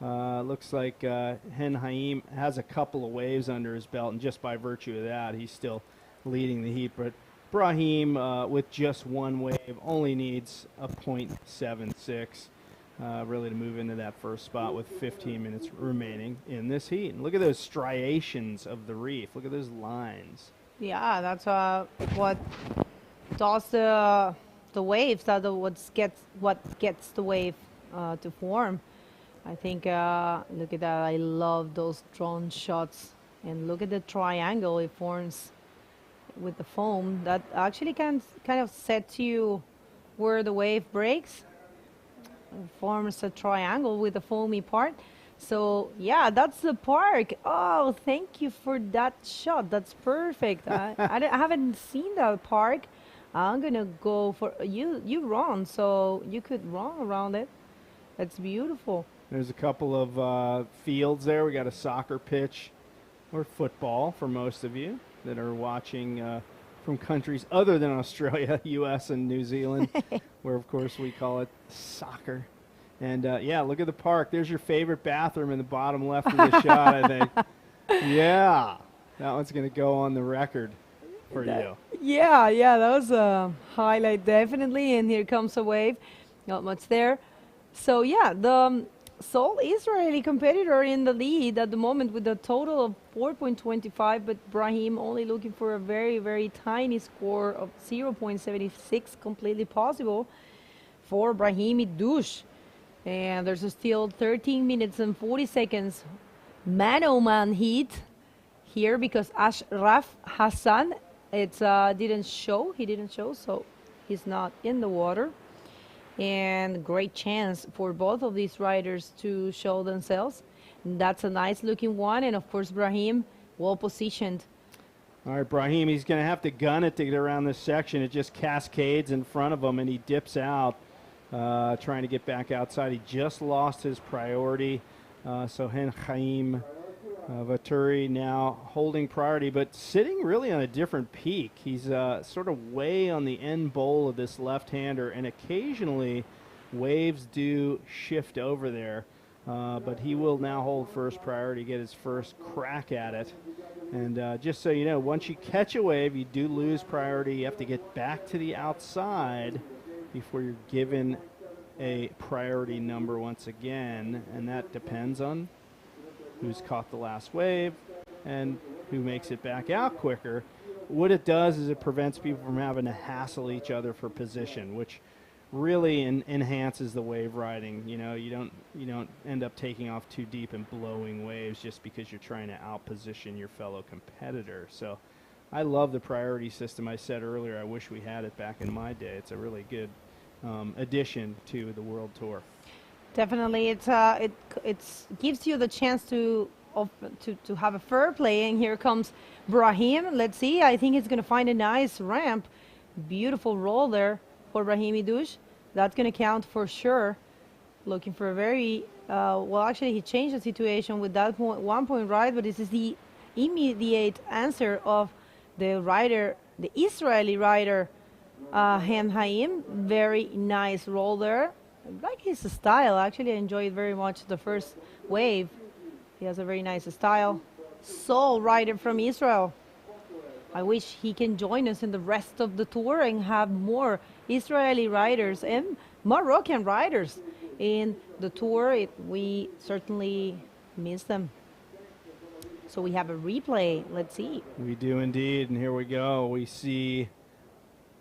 Looks like Hen Haim has a couple of waves under his belt, and just by virtue of that, he's still leading the heat. But Brahim, with just one wave, only needs a .76 really to move into that first spot with 15 minutes remaining in this heat. And look at those striations of the reef. Look at those lines. Yeah, that's what does the waves. That what gets the wave to form. I think, look at that. I love those drone shots. And look at the triangle it forms with the foam. That actually can kind of set you where the wave breaks. It forms a triangle with the foamy part. So, yeah, that's the park. Oh, thank you for that shot. That's perfect. I haven't seen that park. I'm going to go for you run, so you could run around it. That's beautiful. There's a couple of fields there. We got a soccer pitch or football for most of you that are watching from countries other than Australia, U.S. and New Zealand, where, of course, we call it soccer. And, yeah, look at the park. There's your favorite bathroom in the bottom left of the shot, I think. Yeah, that one's going to go on the record for you. Yeah, that was a highlight, definitely. And here comes a wave. Not much there. So, yeah, the sole Israeli competitor in the lead at the moment with a total of 4.25, but Brahim only looking for a very, very tiny score of 0.76, completely possible for Brahim Idouche. And there's still 13 minutes and 40 seconds man-o-man heat here because Ashraf Hassan didn't show, so he's not in the water. And great chance for both of these riders to show themselves. That's a nice looking one, and of course Brahim well positioned. All right, Brahim, he's going to have to gun it to get around this section. It just cascades in front of him, and he dips out, trying to get back outside. He just lost his priority. So Hen Haim Vaturi now holding priority, but sitting really on a different peak. He's sort of way on the end bowl of this left-hander, and occasionally waves do shift over there. But he will now hold first priority, get his first crack at it. And just so you know, once you catch a wave, you do lose priority. You have to get back to the outside before you're given a priority number once again, and that depends on who's caught the last wave and who makes it back out quicker. What it does is it prevents people from having to hassle each other for position, which really enhances the wave riding. You know, you don't end up taking off too deep and blowing waves just because you're trying to outposition your fellow competitor. So I love the priority system. I said earlier I wish we had it back in my day. It's a really good addition to the World Tour. Definitely, it gives you the chance to have a fair play. And here comes Brahim. Let's see. I think he's going to find a nice ramp. Beautiful roll there for Brahim Idouche. That's going to count for sure. looking for a very, well, actually, he changed the situation with that 1 point ride, but this is the immediate answer of the rider, the Israeli rider, Hen Haim. Very nice roll there. I like his style. Actually, I enjoyed very much the first wave. He has a very nice style. Soul rider from Israel. I wish he can join us in the rest of the tour and have more Israeli riders and Moroccan riders in the tour. We certainly miss them. So we have a replay. Let's see. We do indeed, and here we go. We see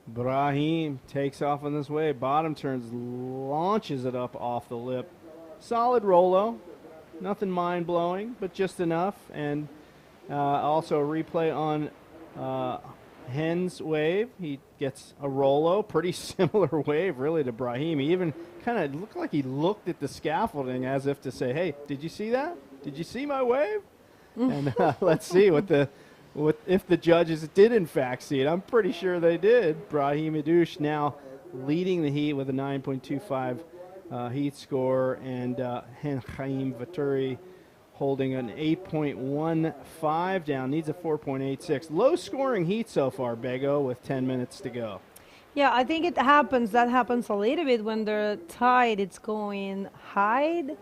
Brahim takes off on this wave. Bottom turns, launches it up off the lip. Solid Rolo. Nothing mind-blowing, but just enough. And also a replay on Hen's wave. He gets a Rolo. Pretty similar wave, really, to Brahim. He even kind of looked like he looked at the scaffolding as if to say, hey, did you see that? Did you see my wave? And let's see if the judges did in fact see it. I'm pretty sure they did. Brahim Idouche now leading the heat with a 9.25 heat score, and Hen Chaim Vaturi holding an 8.15 down. Needs a 4.86. Low scoring heat so far, Bego, with 10 minutes to go. Yeah, I think it happens. That happens a little bit when the tide it's going hide.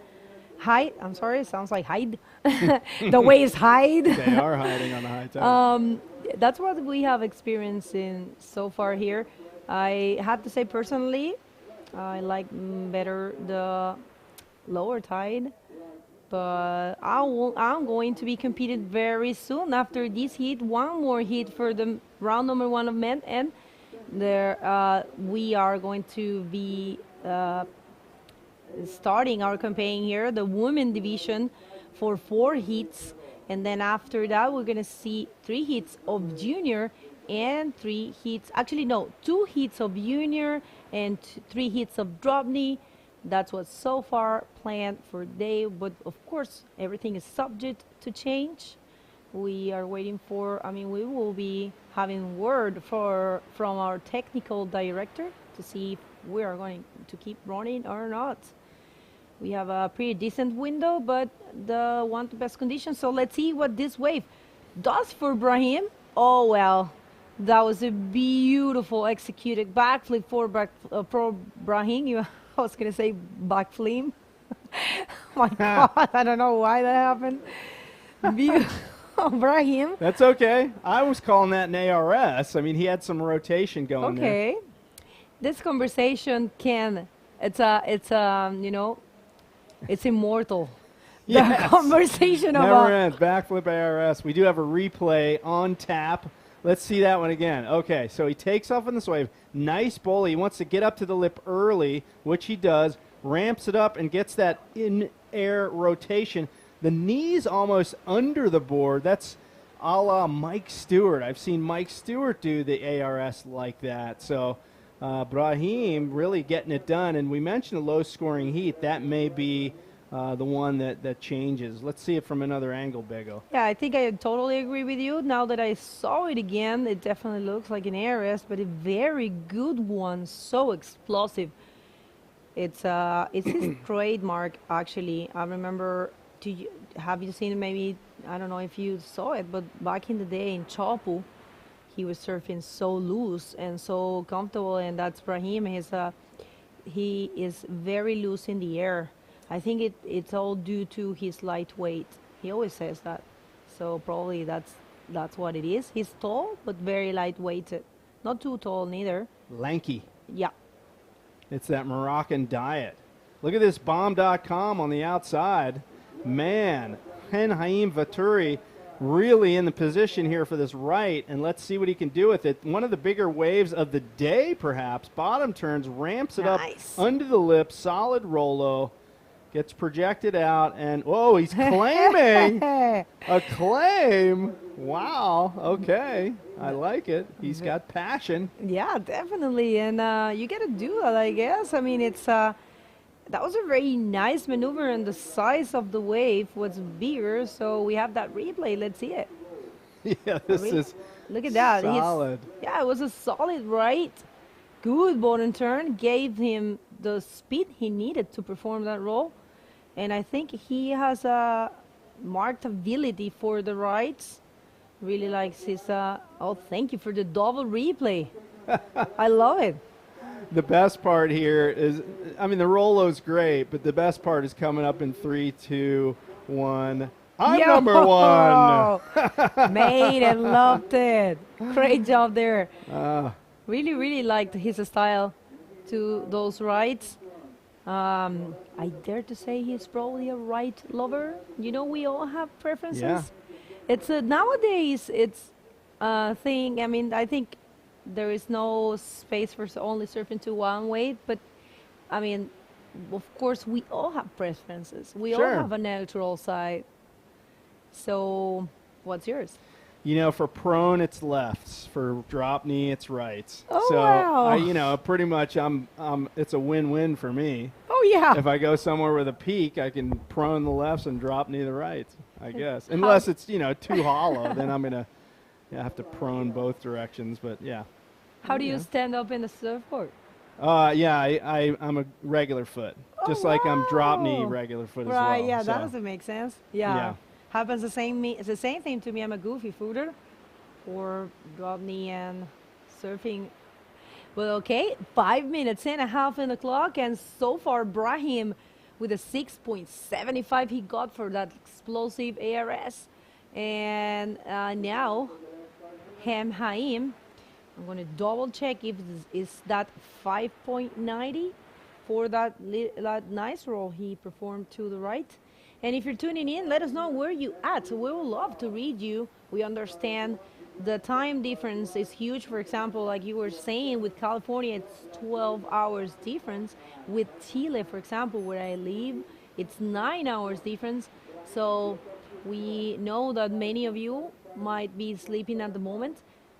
I'm sorry, it sounds like hide. The waves hide. They are hiding on the high tide. That's what we have experienced in so far here. I have to say personally, I like better the lower tide, but I'm going to be competed very soon after this heat. One more heat for the round number 1 of men, and there we are going to be starting our campaign here, the women division, for 4 heats, and then after that we're going to see 3 heats of junior and 3 heats, actually no, 2 heats of junior and 3 heats of DROPKNEE. That's what's so far planned for today, but of course everything is subject to change. We are waiting for, we will be having word from our technical director to see if we are going to keep running or not. We have a pretty decent window, but the one to best conditions. So let's see what this wave does for Brahim. Oh, well, that was a beautiful executed backflip for Brahim. I was going to say backflip. My God, I don't know why that happened. Beautiful, Brahim. That's okay. I was calling that an ARS. He had some rotation going there. Okay. This conversation it's immortal. Yes. The conversation Never about ends. Backflip ARS. We do have a replay on tap. Let's see that one again. Okay, so he takes off on this wave. Nice bowl. He wants to get up to the lip early, which he does. Ramps it up and gets that in-air rotation. The knees almost under the board. That's a la Mike Stewart. I've seen Mike Stewart do the ARS like that. So Brahim really getting it done. And we mentioned a low-scoring heat. That may be the one that changes. Let's see it from another angle, Bego. Yeah, I think I totally agree with you. Now that I saw it again, it definitely looks like an ARS, but a very good one. So explosive. It's his trademark, actually. I remember, have you seen, maybe, I don't know if you saw it, but back in the day in Chopu, he was surfing so loose and so comfortable, and that's Brahim. He is very loose in the air. I think it's all due to his lightweight. He always says that. So probably that's what it is. He's tall, but very lightweighted. Not too tall neither. Lanky. Yeah. It's that Moroccan diet. Look at this bomb.com on the outside. Man, Hen Haim Vaturi really in the position here for this right, and let's see what he can do with it. One of the bigger waves of the day, perhaps. Bottom turns, ramps it up under the lip, solid Rolo. Gets projected out, and whoa, he's claiming a claim. Wow, okay, I like it. He's got passion. Yeah, definitely, and you got to do that, I guess. It's that was a very nice maneuver, and the size of the wave was bigger, so we have that replay. Let's see it. Yeah, this is look at that. solid. Yeah, it was a solid right. good bottom turn, gave him the speed he needed to perform that roll. And I think he has a marked ability for the rights. Really likes his, oh, thank you for the double replay. I love it. The best part here is, I mean, the Rolo's great, but the best part is coming up in 3, 2, 1. I'm number one. Made and loved it. Great job there. Really, really liked his style to those rights. I dare to say he's probably a right lover. You know, we all have preferences. Yeah. It's nowadays it's a thing. I mean, I think there is no space for only surfing to one way, but I mean, of course, we all have preferences. We all have a neutral side. So, what's yours? You know, for prone, it's lefts. For drop knee, it's rights. Oh, so, wow. you know, pretty much it's a win-win for me. Oh, yeah. If I go somewhere with a peak, I can prone the lefts and drop knee the rights, I guess. Unless it's, you know, too hollow, then I'm going to have to prone both directions. But, yeah. How do you stand up in the surfboard? Yeah, I'm a regular foot. Just like I'm drop knee regular foot as well. Right, yeah, so. that doesn't make sense. Yeah. Happens the same it's the same thing to me. I'm a goofy footer for drop knee and surfing. Well, okay, 5 minutes and a half in the clock, and so far Brahim with a 6.75 he got for that explosive ARS. And now Ham Haim, I'm going to double check if this is that 5.90 for that nice roll he performed to the right. And if you're tuning in, let us know where you at. So we would love to read you. We understand the time difference is huge. For example, like you were saying, with California, it's 12 hours difference. With Chile, for example, where I live, it's 9 hours difference. So we know that many of you might be sleeping at the moment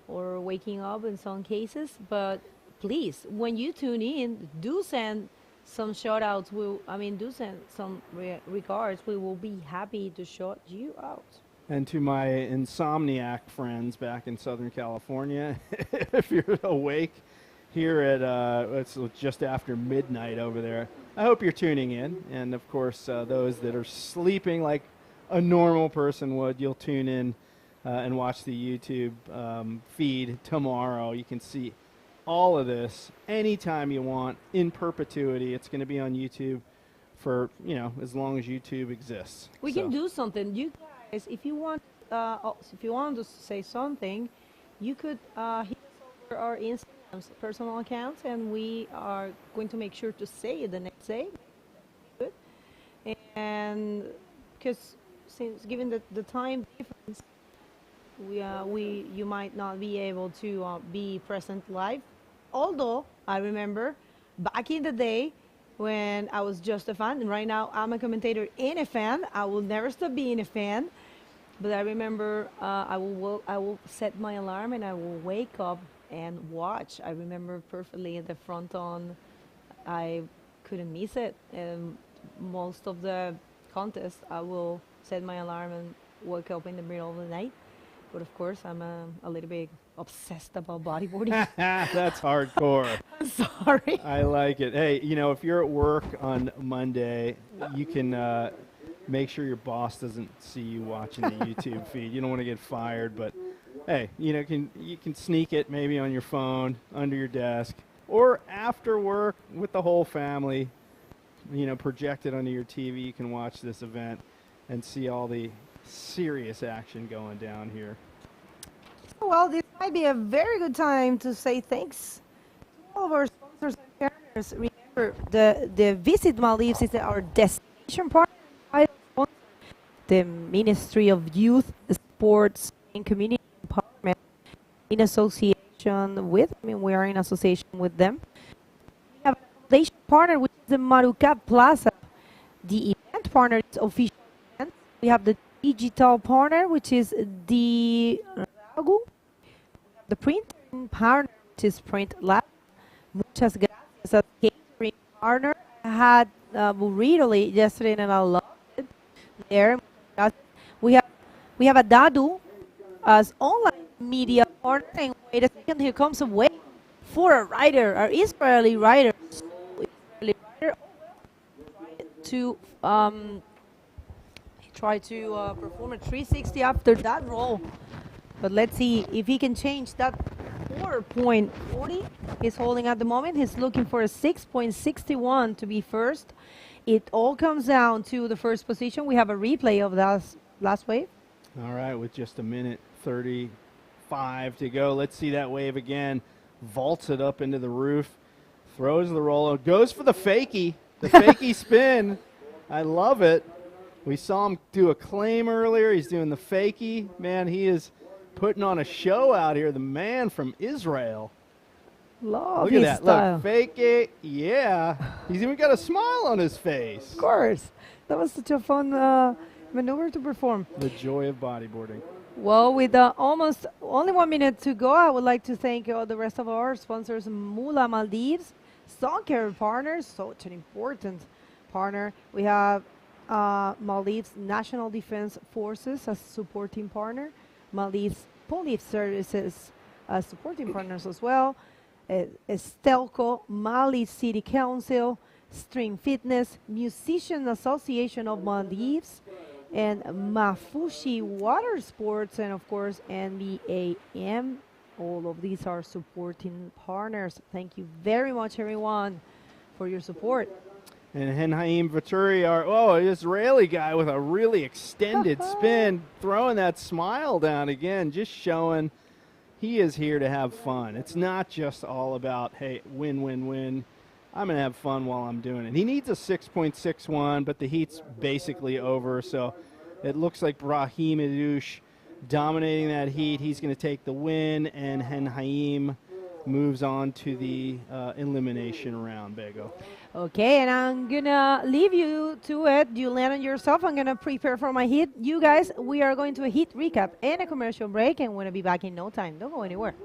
or waking up in some cases. But please, when you tune in, do send some shout outs. Do send some regards. We will be happy to shout you out. And to my insomniac friends back in Southern California, if you're awake here at it's just after midnight over there, I hope you're tuning in. And of course, those that are sleeping like a normal person would, you'll tune in and watch the YouTube feed tomorrow. You can see all of this anytime you want in perpetuity. It's going to be on YouTube for, you know, as long as YouTube exists. We can do something. You guys, if you want to say something, you could hit us over our Instagram's personal accounts, and we are going to make sure to say it the next day. Good. And because since given the time difference, you might not be able to be present live. Although I remember back in the day when I was just a fan, and right now I'm a commentator and a fan. I will never stop being a fan. But I remember I will set my alarm and I will wake up and watch. I remember perfectly the front on. I couldn't miss it. And most of the contest, I will set my alarm and wake up in the middle of the night. But of course, I'm a little bit obsessed about bodyboarding. That's hardcore. I'm sorry. I like it. Hey, you know, if you're at work on Monday, you can make sure your boss doesn't see you watching the YouTube feed. You don't want to get fired, but hey, you know, you can sneak it maybe on your phone, under your desk, or after work with the whole family. You know, project it onto your TV. You can watch this event and see all the serious action going down here. Well, this might be a very good time to say thanks to all of our sponsors and partners. Remember, the Visit Maldives is our destination partner. The Ministry of Youth, Sports, and Community Empowerment in association with, we are in association with them. We have an accommodation partner, which is the Maruca Plaza. The event partner is Official Events. We have the digital partner, which is the Ragu. The printing partner, which is Print Lab. Muchas gracias. A catering partner. I had burrito yesterday and I loved it there. We have a Dadu as online media partner. And wait a second, here comes a wave for a rider, an Israeli rider, to try to perform a 360 after that roll. But let's see if he can change that 4.40 he's holding at the moment. He's looking for a 6.61 to be first. It all comes down to the first position. We have a replay of that last wave. All right, with just a minute 35 to go. Let's see that wave again. Vaults it up into the roof. Throws the roller. Goes for the fakie. The fakie spin. I love it. We saw him do a claim earlier. He's doing the fakie. Man, he is putting on a show out here. The man from Israel. Love Look his at that. style. Look, fake it. Yeah. He's even got a smile on his face. Of course. That was such a fun maneuver to perform. The joy of bodyboarding. Well, with almost only 1 minute to go, I would like to thank the rest of our sponsors, Mula Maldives, Sun Care partners, such an important partner. We have Maldives National Defense Forces as supporting partner, Maldives Police Services as supporting partners as well, Estelco, Mali City Council, String Fitness, Musician Association of Maldives, and Mafushi Water Sports, and of course NBAM. All of these are supporting partners. Thank you very much, everyone, for your support. And Henhaim Vaturi, our Israeli guy with a really extended spin, throwing that smile down again, just showing he is here to have fun. It's not just all about, hey, win, win, win. I'm going to have fun while I'm doing it. He needs a 6.61, but the heat's basically over, so it looks like Brahim Idouche dominating that heat. He's going to take the win, and Henhaim moves on to the elimination round, Bego. Okay, and I'm going to leave you to it. You land on yourself. I'm going to prepare for my heat. You guys, we are going to a heat recap and a commercial break, and we're going to be back in no time. Don't go anywhere.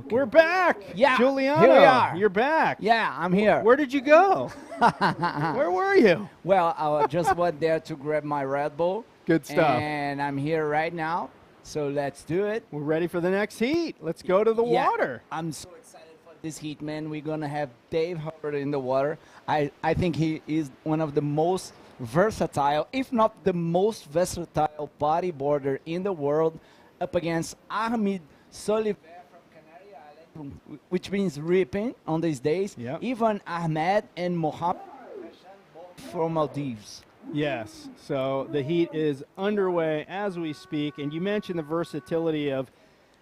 We're back. Yeah, Giuliano, here we are. You're back. Yeah, I'm here. Where did you go? Where were you? Well, I just went there to grab my Red Bull. Good stuff. And I'm here right now, so let's do it. We're ready for the next heat. Let's go to the water. I'm so excited for this heat, man. We're going to have Dave Hubbard in the water. I think he is one of the most versatile, if not the most versatile bodyboarder in the world, up against Ahmed Soliver, which means ripping on these days. Yep. Even Ahmed and Mohammed from Maldives. Yes, so the heat is underway as we speak, and you mentioned the versatility of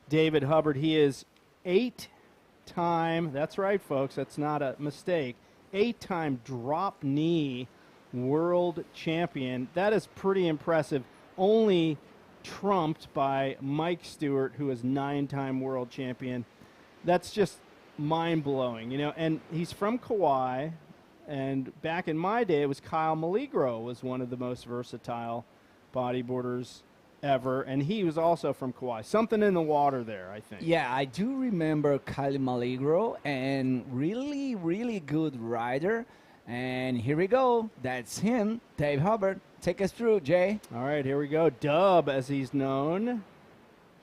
David Hubbard. He is 8-time, that's right, folks, that's not a mistake, 8-time drop knee world champion. That is pretty impressive, only trumped by Mike Stewart, who is 9-time world champion. That's just mind-blowing, you know, and he's from Kauai, and back in my day, it was Kyle Maligro was one of the most versatile bodyboarders ever, and he was also from Kauai. Something in the water there, I think. Yeah, I do remember Kyle Maligro, and really, really good rider. And here we go. That's him, Dave Hubbard. Take us through, Jay. All right, here we go. Dub, as he's known.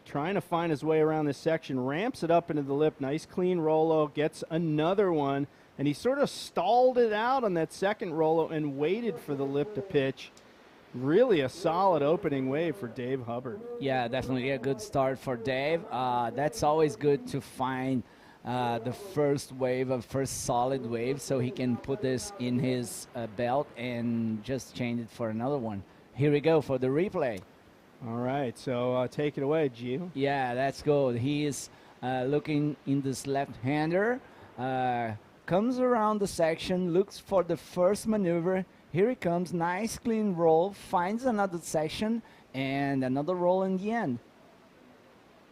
Trying to find his way around this section, ramps it up into the lip, nice clean Rolo, gets another one, and he sort of stalled it out on that second roll and waited for the lip to pitch. Really a solid opening wave for Dave Hubbard. Yeah, definitely a good start for Dave. That's always good to find the first wave, a first solid wave, so he can put this in his belt and just change it for another one. Here we go for the replay. All right, so take it away, Gio. Yeah, that's good. He is looking in this left-hander, comes around the section, looks for the first maneuver. Here he comes, nice clean roll, finds another section, and another roll in the end.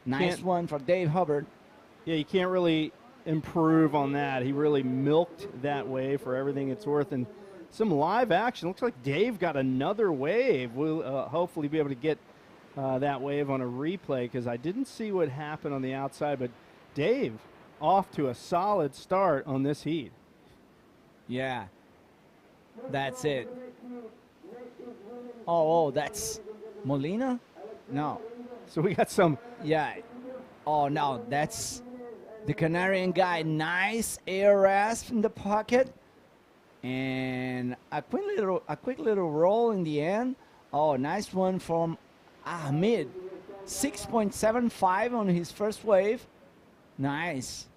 Nice one for Dave Hubbard. Yeah, you can't really improve on that. He really milked that wave for everything it's worth. And some live action. Looks like Dave got another wave. We'll hopefully be able to get that wave on a replay, because I didn't see what happened on the outside. But Dave off to a solid start on this heat. Yeah. That's it. Oh, that's Molina? No. So we got some. Yeah. Oh, no, that's the Canarian guy. Nice air rasp in the pocket. And a quick little roll in the end. Oh, nice one from Ahmed. 6.75 on his first wave. Nice.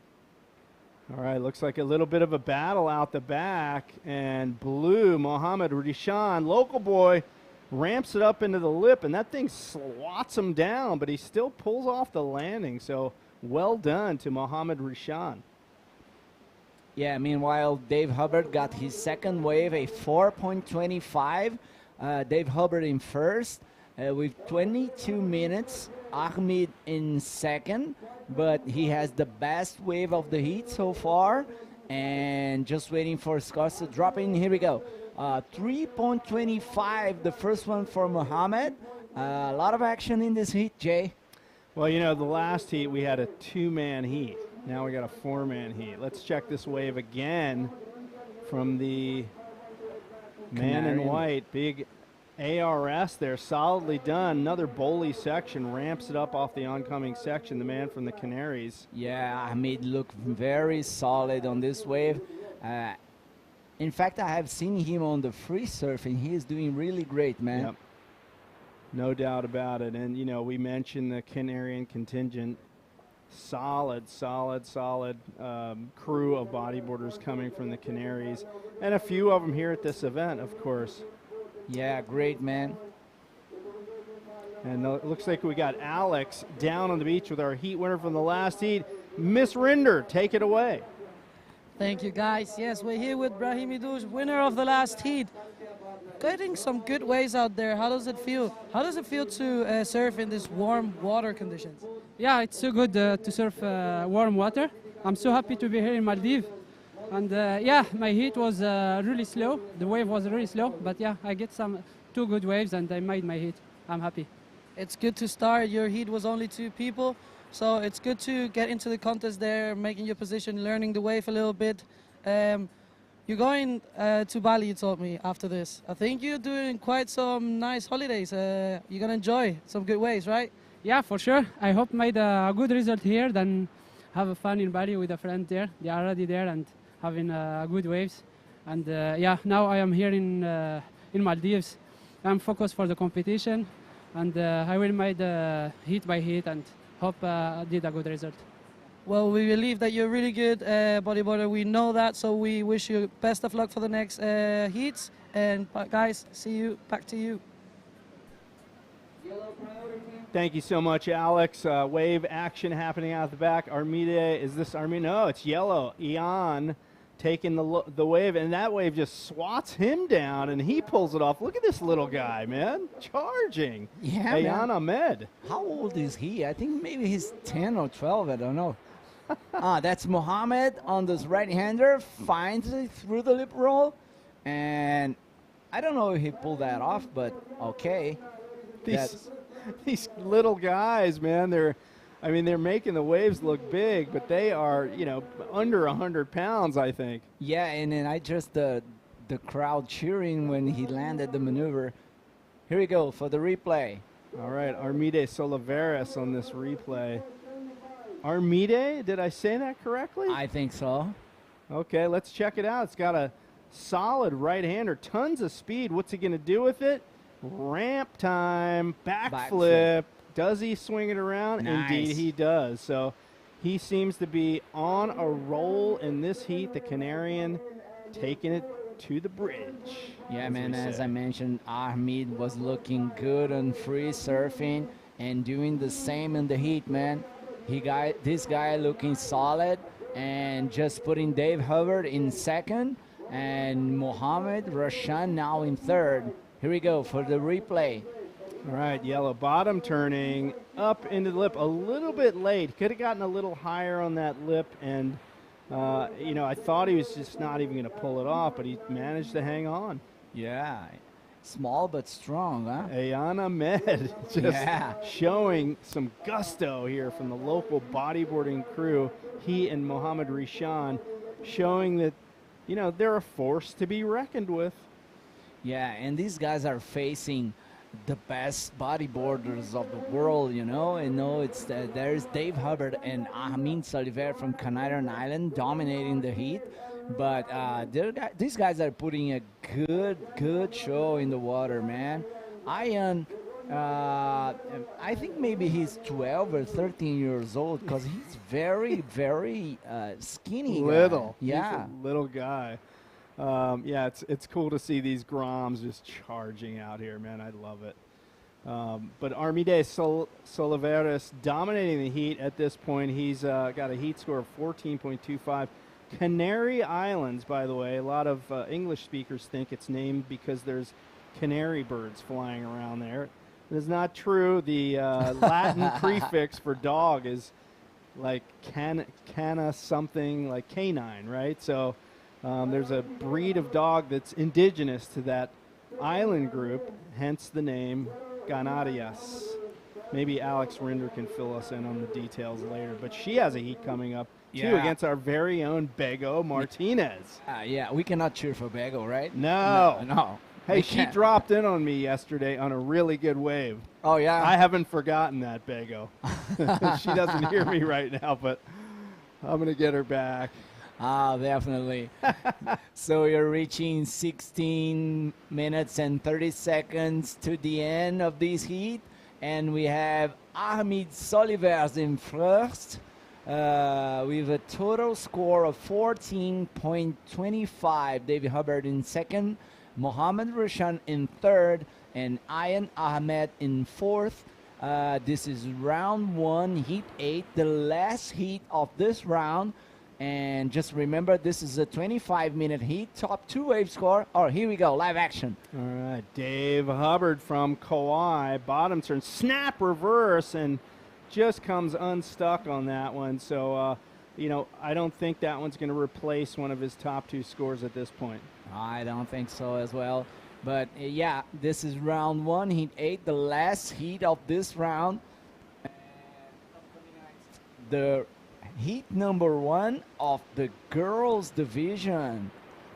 All right, looks like a little bit of a battle out the back, and blue Mohammed Rishan, local boy, ramps it up into the lip, and that thing swats him down, but he still pulls off the landing, so well done to Mohammed Rishan. Yeah, meanwhile, Dave Hubbard got his second wave, a 4.25. Dave Hubbard in first with 22 minutes. Ahmed in second, but he has the best wave of the heat so far, and just waiting for scores to drop in. Here we go. 3.25, the first one for Mohammed. A lot of action in this heat, Jay. Well, you know, the last heat we had a 2-man heat. Now we got a 4-man heat. Let's check this wave again from the man in white. Big ARS there, solidly done. Another bowly section, ramps it up off the oncoming section, the man from the Canaries. Yeah, Ahmed looked very solid on this wave. In fact, I have seen him on the free surf, and he is doing really great, man. Yep. No doubt about it. And, you know, we mentioned the Canarian contingent. Solid crew of bodyboarders coming from the Canaries. And a few of them here at this event, of course. Yeah, great, man. And it looks like we got Alex down on the beach with our heat winner from the last heat. Miss Rinder, take it away. Thank you, guys. Yes, we're here with Brahim Idouj, winner of the last heat. Getting some good waves out there. How does it feel? How does it feel to surf in these warm water conditions? Yeah, it's so good to surf warm water. I'm so happy to be here in Maldives. And yeah, my heat was really slow. The wave was really slow, but yeah, I get two good waves and I made my heat. I'm happy. It's good to start. Your heat was only 2 people, so it's good to get into the contest there, making your position, learning the wave a little bit. You're going to Bali, you told me, after this. I think you're doing quite some nice holidays. You're going to enjoy some good waves, right? Yeah, for sure. I hope made a good result here, then have fun in Bali with a friend there. They are already there and having good waves. And yeah, now I am here in Maldives. I'm focused for the competition, and I will make heat by heat and hope I did a good result. Well, we believe that you're really good bodyboarder. We know that, so we wish you best of luck for the next heats. And guys, see you. Back to you. Thank you so much, Alex. Wave action happening out the back. Armide, is this Armide? No, it's yellow. Ian taking the wave, and that wave just swats him down, and he pulls it off. Look at this little guy, man, charging. Yeah, Ian Ahmed. How old is he? I think maybe he's 10 or 12, I don't know. That's Mohammed on this right-hander, finds it through the lip roll, and I don't know if he pulled that off, but okay. These little guys, man, they're making the waves look big, but they are, you know, under 100 pounds, I think. Yeah, and then I just the crowd cheering when he landed the maneuver. Here we go for the replay. All right, Armide Soliveres on this replay. Armide, did I say that correctly? I think so. Okay, let's check it out. It's got a solid right-hander, tons of speed. What's he going to do with it? Ramp time, backflip. Does he swing it around? Nice. Indeed he does. So he seems to be on a roll in this heat. The Canarian taking it to the bridge. Yeah, man, as I mentioned, Ahmed was looking good on free surfing and doing the same in the heat, man. This guy looking solid and just putting Dave Hubbard in second and Mohammed Rashan now in third. Here we go for the replay. All right, yellow bottom turning up into the lip a little bit late. Could have gotten a little higher on that lip, and you know, I thought he was just not even going to pull it off, but he managed to hang on. Yeah, small but strong, huh? Ayan Ahmed just showing some gusto here from the local bodyboarding crew. He and Mohammed Rishan showing that, you know, they're a force to be reckoned with. Yeah, and these guys are facing the best bodyboarders of the world, you know. And it's there's Dave Hubbard and Amin Soliver from Canarian Island dominating the heat, but these guys are putting a good show in the water, man. Ian, I think maybe he's 12 or 13 years old because he's very skinny. Little, guy. Yeah, he's a little guy. Yeah, it's cool to see these Groms just charging out here, man. I love it. But Armides Soliveris dominating the heat at this point. He's got a heat score of 14.25. Canary Islands, by the way, a lot of English speakers think it's named because there's canary birds flying around there. It is not true. The Latin prefix for dog is like cana something, like canine, right? So there's a breed of dog that's indigenous to that island group, hence the name Ganarias. Maybe Alex Rinder can fill us in on the details later, but she has a heat coming up, too, against our very own Bego Martinez. Yeah, we cannot cheer for Bego, right? No. Hey, she dropped in on me yesterday on a really good wave. Oh, yeah? I haven't forgotten that, Bego. She doesn't hear me right now, but I'm going to get her back. Ah, definitely. So you're reaching 16 minutes and 30 seconds to the end of this heat, and we have Ahmed Solivers in first with a total score of 14.25. David Hubbard in second, Mohammed Rashan in third, and Ayan Ahmed in fourth. This is round one, heat 8, the last heat of this round. And just remember, this is a 25-minute heat, top 2 wave score. Oh, here we go, live action. All right, Dave Hubbard from Kauai, bottom turn, snap reverse, and just comes unstuck on that one. So, you know, I don't think that one's going to replace one of his top 2 scores at this point. I don't think so as well. But, yeah, this is round 1, heat 8, the last heat of this round. The heat number 1 of the girls division.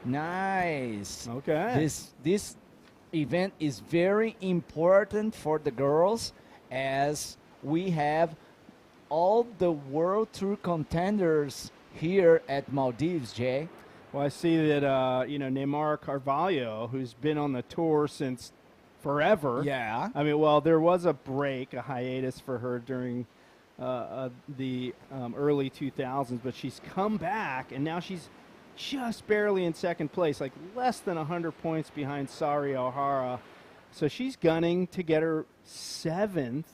Nice. Okay. This event is very important for the girls, as we have all the World Tour contenders here at Maldives, Jay. Well, I see that, you know, Neymar Carvalho, who's been on the tour since forever. Yeah. I mean, well, there was a break, a hiatus for her during the early 2000s, but she's come back, and now she's just barely in second place, like less than 100 points behind Sari O'Hara. So she's gunning to get her 7th,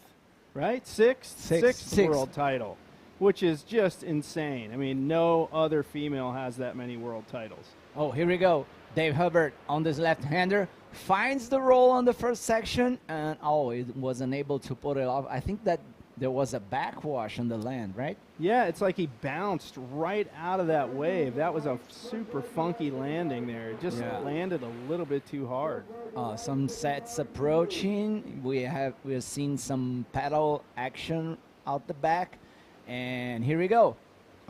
right? Sixth world title, which is just insane. I mean, no other female has that many world titles. Oh, here we go. Dave Hubbard on this left-hander finds the roll on the first section, and it was unable to put it off. I think that there was a backwash on the land, right? Yeah, it's like he bounced right out of that wave. That was a super funky landing there. It just landed a little bit too hard. Some sets approaching. We have seen some paddle action out the back, and here we go.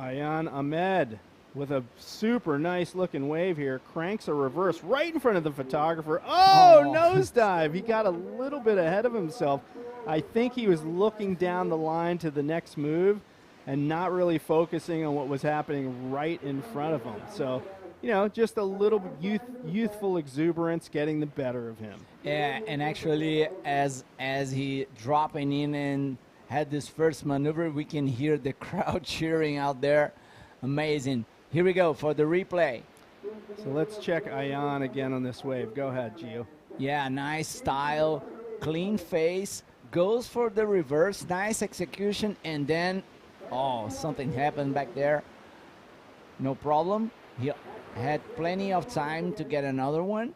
Ayan Ahmed with a super nice looking wave here, cranks a reverse right in front of the photographer. Oh, nosedive. He got a little bit ahead of himself. I think he was looking down the line to the next move, and not really focusing on what was happening right in front of him. So, you know, just a little youthful exuberance getting the better of him. Yeah, and actually, as he dropping in and had this first maneuver, we can hear the crowd cheering out there. Amazing. Here we go for the replay. So let's check Ayan again on this wave. Go ahead, Gio. Yeah, nice style, clean face, goes for the reverse, nice execution, and then, oh, something happened back there. No problem. He had plenty of time to get another one.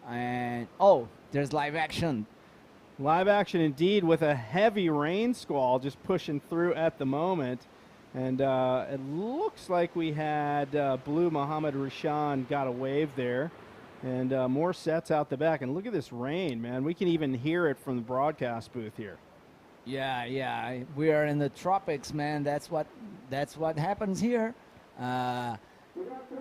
And, oh, there's live action. Live action indeed, with a heavy rain squall just pushing through at the moment. And it looks like we had Blue Muhammad Rashan got a wave there. And more sets out the back. And look at this rain, man. We can even hear it from the broadcast booth here. Yeah. We are in the tropics, man. That's what happens here.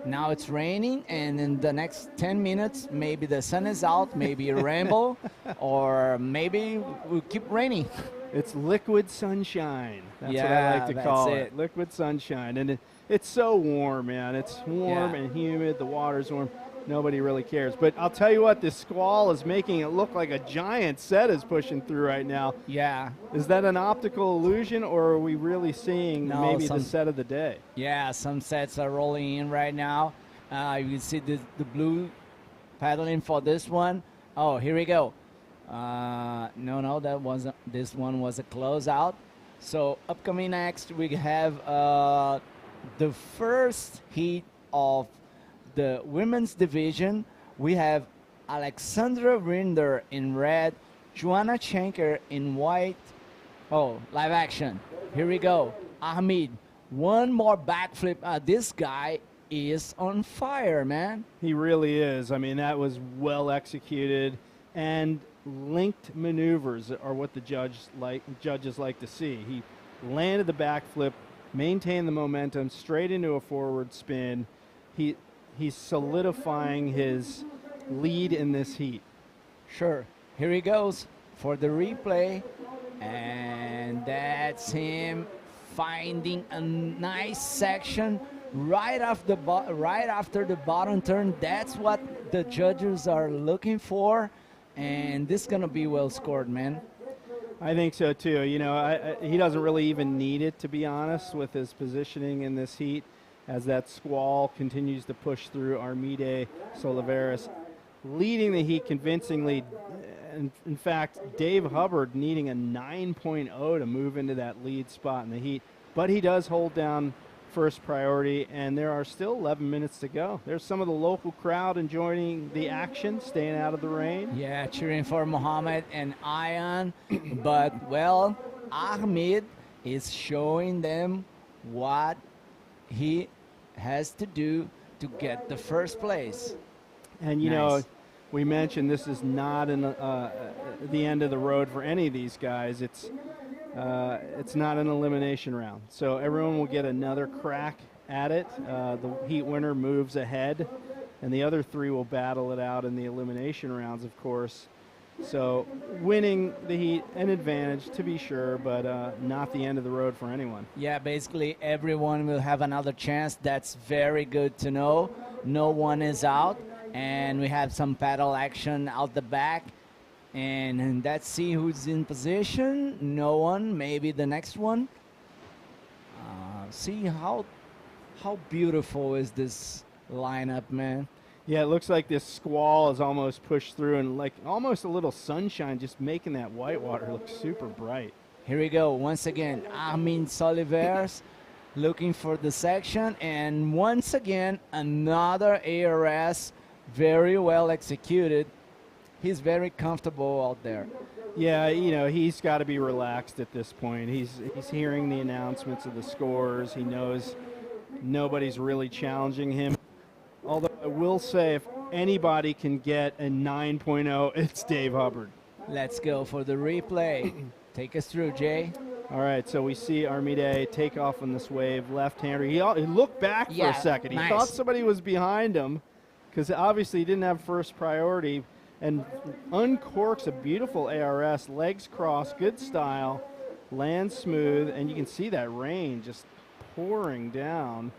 Now it's raining, and in the next 10 minutes, maybe the sun is out, maybe a rainbow, or maybe we'll keep raining. It's liquid sunshine. That's what I like to call it. Liquid sunshine. And it's so warm, man. It's warm and humid. The water's warm. Nobody really cares. But I'll tell you what, this squall is making it look like a giant set is pushing through right now. Yeah. Is that an optical illusion, or are we really seeing maybe the set of the day? Yeah, some sets are rolling in right now. You can see the blue paddling for this one. Oh, here we go. No, that wasn't. This one was a closeout. So upcoming next, we have the first heat of the women's division. We have Alexandra Rinder in red, Joanna Schenker in white. Oh, live action. Here we go. Ahmed, one more backflip. This guy is on fire, man. He really is. I mean, that was well executed, and linked maneuvers are what the judges like to see. He landed the backflip, maintained the momentum, straight into a forward spin. He's solidifying his lead in this heat. Sure. Here he goes for the replay. And that's him finding a nice section right after the bottom turn. That's what the judges are looking for. And this is going to be well scored, man. I think so, too. You know, he doesn't really even need it, to be honest, with his positioning in this heat, as that squall continues to push through. Armide Soliveris leading the heat convincingly. In fact, Dave Hubbard needing a 9.0 to move into that lead spot in the heat. But he does hold down first priority, and there are still 11 minutes to go. There's some of the local crowd enjoying the action, staying out of the rain. Yeah, cheering for Mohammed and Ayan. But, well, Ahmed is showing them what he has to do to get the first place. And you know, we mentioned this is not the end of the road for any of these guys. It's not an elimination round, so everyone will get another crack at it. The heat winner moves ahead, and the other three will battle it out in the elimination rounds, of course. So winning the heat, an advantage to be sure, but not the end of the road for anyone. Yeah, basically everyone will have another chance. That's very good to know. No one is out, and we have some paddle action out the back. And let's see who's in position. No one, maybe the next one. See how beautiful is this lineup, man. Yeah, it looks like this squall is almost pushed through, and like almost a little sunshine just making that white water look super bright. Here we go. Once again, Armin Solivers looking for the section, and once again, another ARS, very well executed. He's very comfortable out there. Yeah, you know, he's got to be relaxed at this point. He's hearing the announcements of the scores. He knows nobody's really challenging him. Although I will say, if anybody can get a 9.0, it's Dave Hubbard. Let's go for the replay. Take us through, Jay. All right, so we see Armide take off on this wave, left-hander. He looked back for a second. He thought somebody was behind him because obviously he didn't have first priority, and uncorks a beautiful ARS, legs crossed, good style, lands smooth, and you can see that rain just pouring down.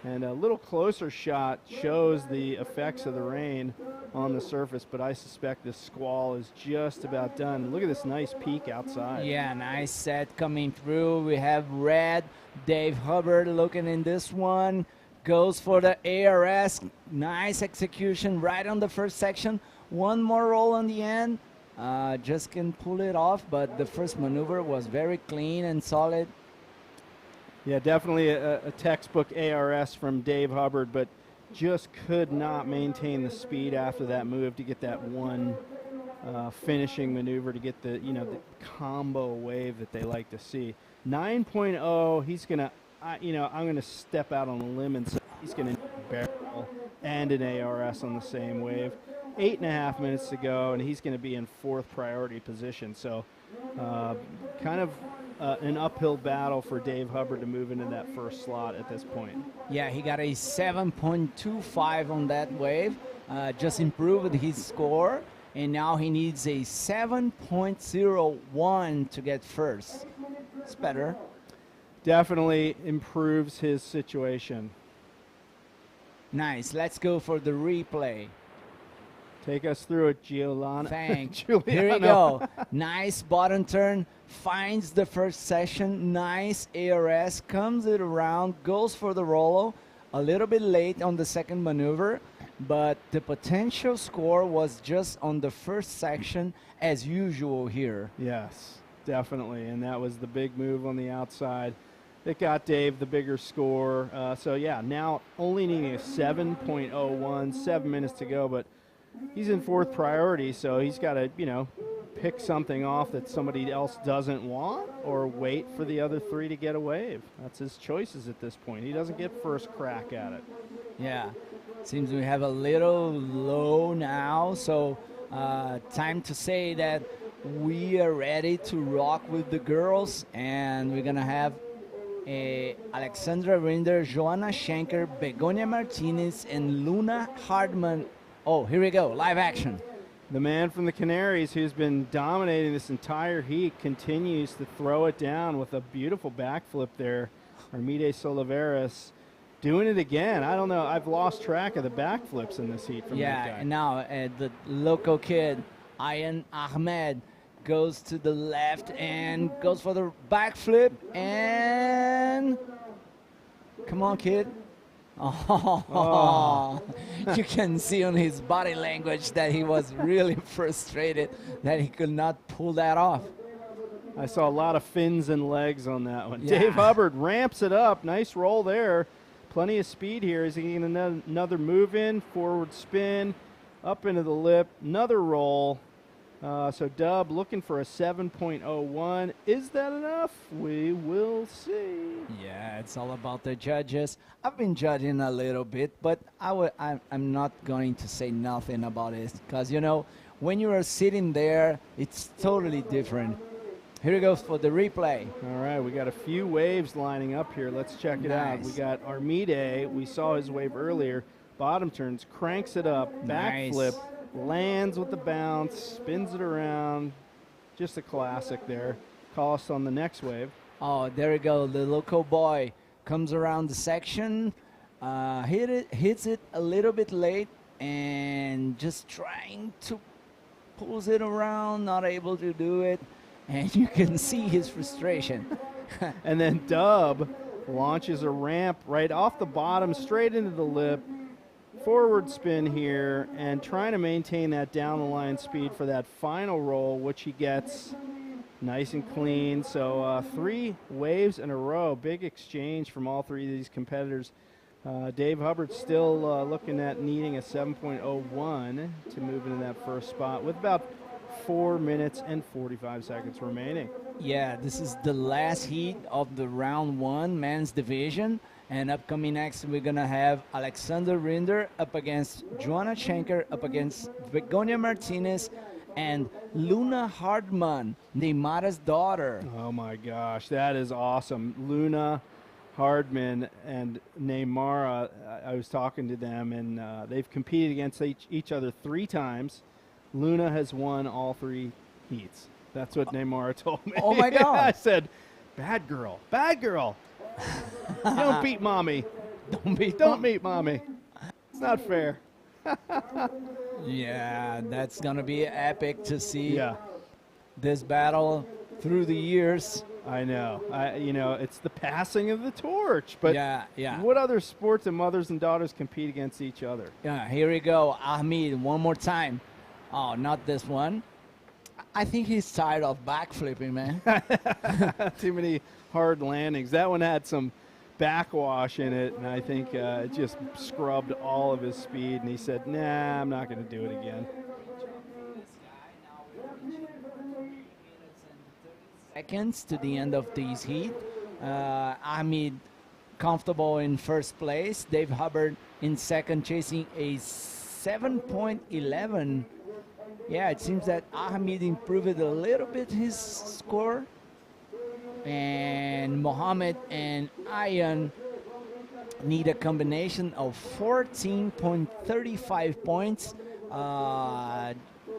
And a little closer shot shows the effects of the rain on the surface, but I suspect this squall is just about done. Look at this nice peak outside. Yeah, nice set coming through. We have red. Dave Hubbard looking in this one. Goes for the ARS. Nice execution right on the first section. One more roll on the end. Just can pull it off, but the first maneuver was very clean and solid. Yeah, definitely a textbook ARS from Dave Hubbard, but just could not maintain the speed after that move to get that one finishing maneuver to get the the combo wave that they like to see. 9.0, he's gonna, I'm gonna step out on a limb and say he's gonna barrel and an ARS on the same wave. 8.5 minutes to go, and he's gonna be in 4th priority position. So kind of an uphill battle for Dave Hubbard to move into that first slot at this point. Yeah, he got a 7.25 on that wave, just improved his score, and now he needs a 7.01 to get first. It's better. Definitely improves his situation. Nice. Let's go for the replay. Take us through it, Giuliano. Thanks. Here we go. Nice bottom turn. Finds the first session. Nice ARS. Comes it around. Goes for the rollo. A little bit late on the second maneuver, but the potential score was just on the first section as usual here. Yes, definitely. And that was the big move on the outside that got Dave the bigger score. So, yeah, now only needing a 7.01, 7 minutes to go, but he's in 4th priority, so he's got to, pick something off that somebody else doesn't want or wait for the other 3 to get a wave. That's his choices at this point. He doesn't get first crack at it. Yeah, seems we have a little low now, so time to say that we are ready to rock with the girls, and we're going to have Alexandra Rinder, Joanna Schenker, Begonia Martinez, and Luna Hardman. Oh, here we go, live action. The man from the Canaries who's been dominating this entire heat continues to throw it down with a beautiful backflip there. Armides Oliveras doing it again. I don't know. I've lost track of the backflips in this heat from that guy. And now the local kid, Ayan Ahmed, goes to the left and goes for the backflip. And come on, kid. Oh. You can see on his body language that he was really frustrated that he could not pull that off. I saw a lot of fins and legs on that one. Yeah. Dave Hubbard ramps it up. Nice roll there. Plenty of speed here. Is he getting another move in? Forward spin, up into the lip, another roll. So Dub looking for a 7.01. Is that enough? We will see. Yeah, it's all about the judges. I've been judging a little bit, but I'm not going to say nothing about it because, when you are sitting there, it's totally different. Here it goes for the replay. All right, we got a few waves lining up here. Let's check it out. We got Armide. We saw his wave earlier. Bottom turns, cranks it up, backflip. Nice. Lands with the bounce, spins it around. Just a classic there. Call us on the next wave. Oh, there we go. The local boy comes around the section, hits it a little bit late, and just trying to pulls it around, not able to do it. And you can see his frustration. And then Dub launches a ramp right off the bottom, straight into the lip. Forward spin here and trying to maintain that down the line speed for that final roll, which he gets nice and clean. So 3 waves in a row. Big exchange from all 3 of these competitors. Dave Hubbard still looking at needing a 7.01 to move into that first spot with about 4 minutes and 45 seconds remaining. Yeah, this is the last heat of the round 1 men's division. And upcoming next, we're going to have Alexander Rinder up against Joanna Schenker, up against Begonia Martinez, and Luna Hardman, Neymara's daughter. Oh, my gosh. That is awesome. Luna Hardman and Neymara, I was talking to them, and they've competed against each other 3 times. Luna has won all 3 heats. That's what Neymar told me. Oh my God. I said, bad girl, bad girl. Don't beat mommy. Don't beat mommy. It's not fair. Yeah, that's gonna be epic to see. Yeah. This battle through the years. I know. It's the passing of the torch. But yeah. what other sports and mothers and daughters compete against each other? Yeah, here we go. Ahmed, one more time. Oh, not this one. I think he's tired of backflipping, man. Too many hard landings. That one had some backwash in it, and I think it just scrubbed all of his speed. And he said, nah, I'm not going to do it again. Seconds to the end of these heat. Ahmed comfortable in first place. Dave Hubbard in second, chasing a 7.11. Yeah, it seems that Ahmed improved a little bit his score. And Mohammed and Ayan need a combination of 14.35 points.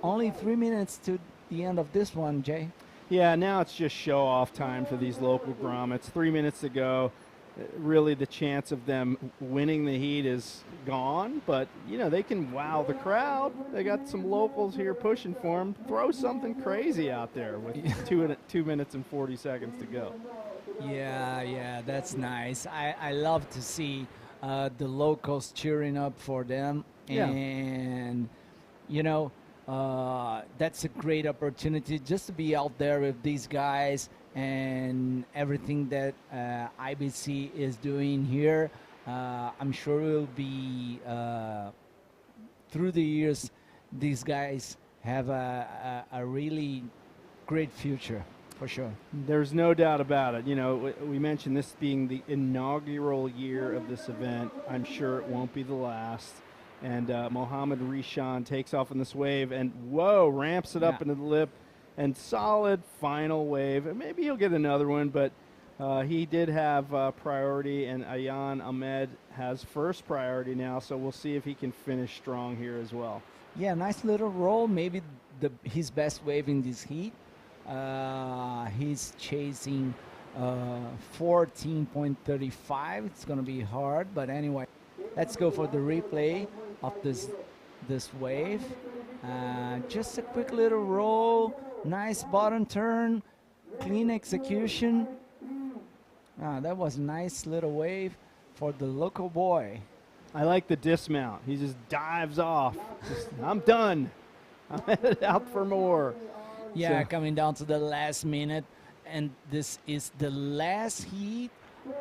Only 3 minutes to the end of this one, Jay. Yeah, now it's just show-off time for these local grommets. 3 minutes to go. Really, the chance of them winning the heat is gone, but, they can wow the crowd. They got some locals here pushing for them. Throw something crazy out there with 2 minutes and 40 seconds to go. Yeah, that's nice. I love to see the locals cheering up for them. Yeah. And, that's a great opportunity just to be out there with these guys and everything that IBC is doing here. I'm sure it will be through the years, these guys have a really great future, for sure. There's no doubt about it. We mentioned this being the inaugural year of this event. I'm sure it won't be the last. And Mohammed Rishan takes off in this wave and, whoa, ramps it up into the lip. And solid final wave. And maybe he'll get another one, but he did have priority, and Ayan Ahmed has first priority now, so we'll see if he can finish strong here as well. Yeah, nice little roll. Maybe his best wave in this heat. He's chasing 14.35. It's going to be hard, but anyway, let's go for the replay of this wave. Just a quick little roll. Nice bottom turn, clean execution. That was a nice little wave for the local boy. I like the dismount. He just dives off. I'm done. I'm headed out for more. Yeah, coming down to the last minute. And this is the last heat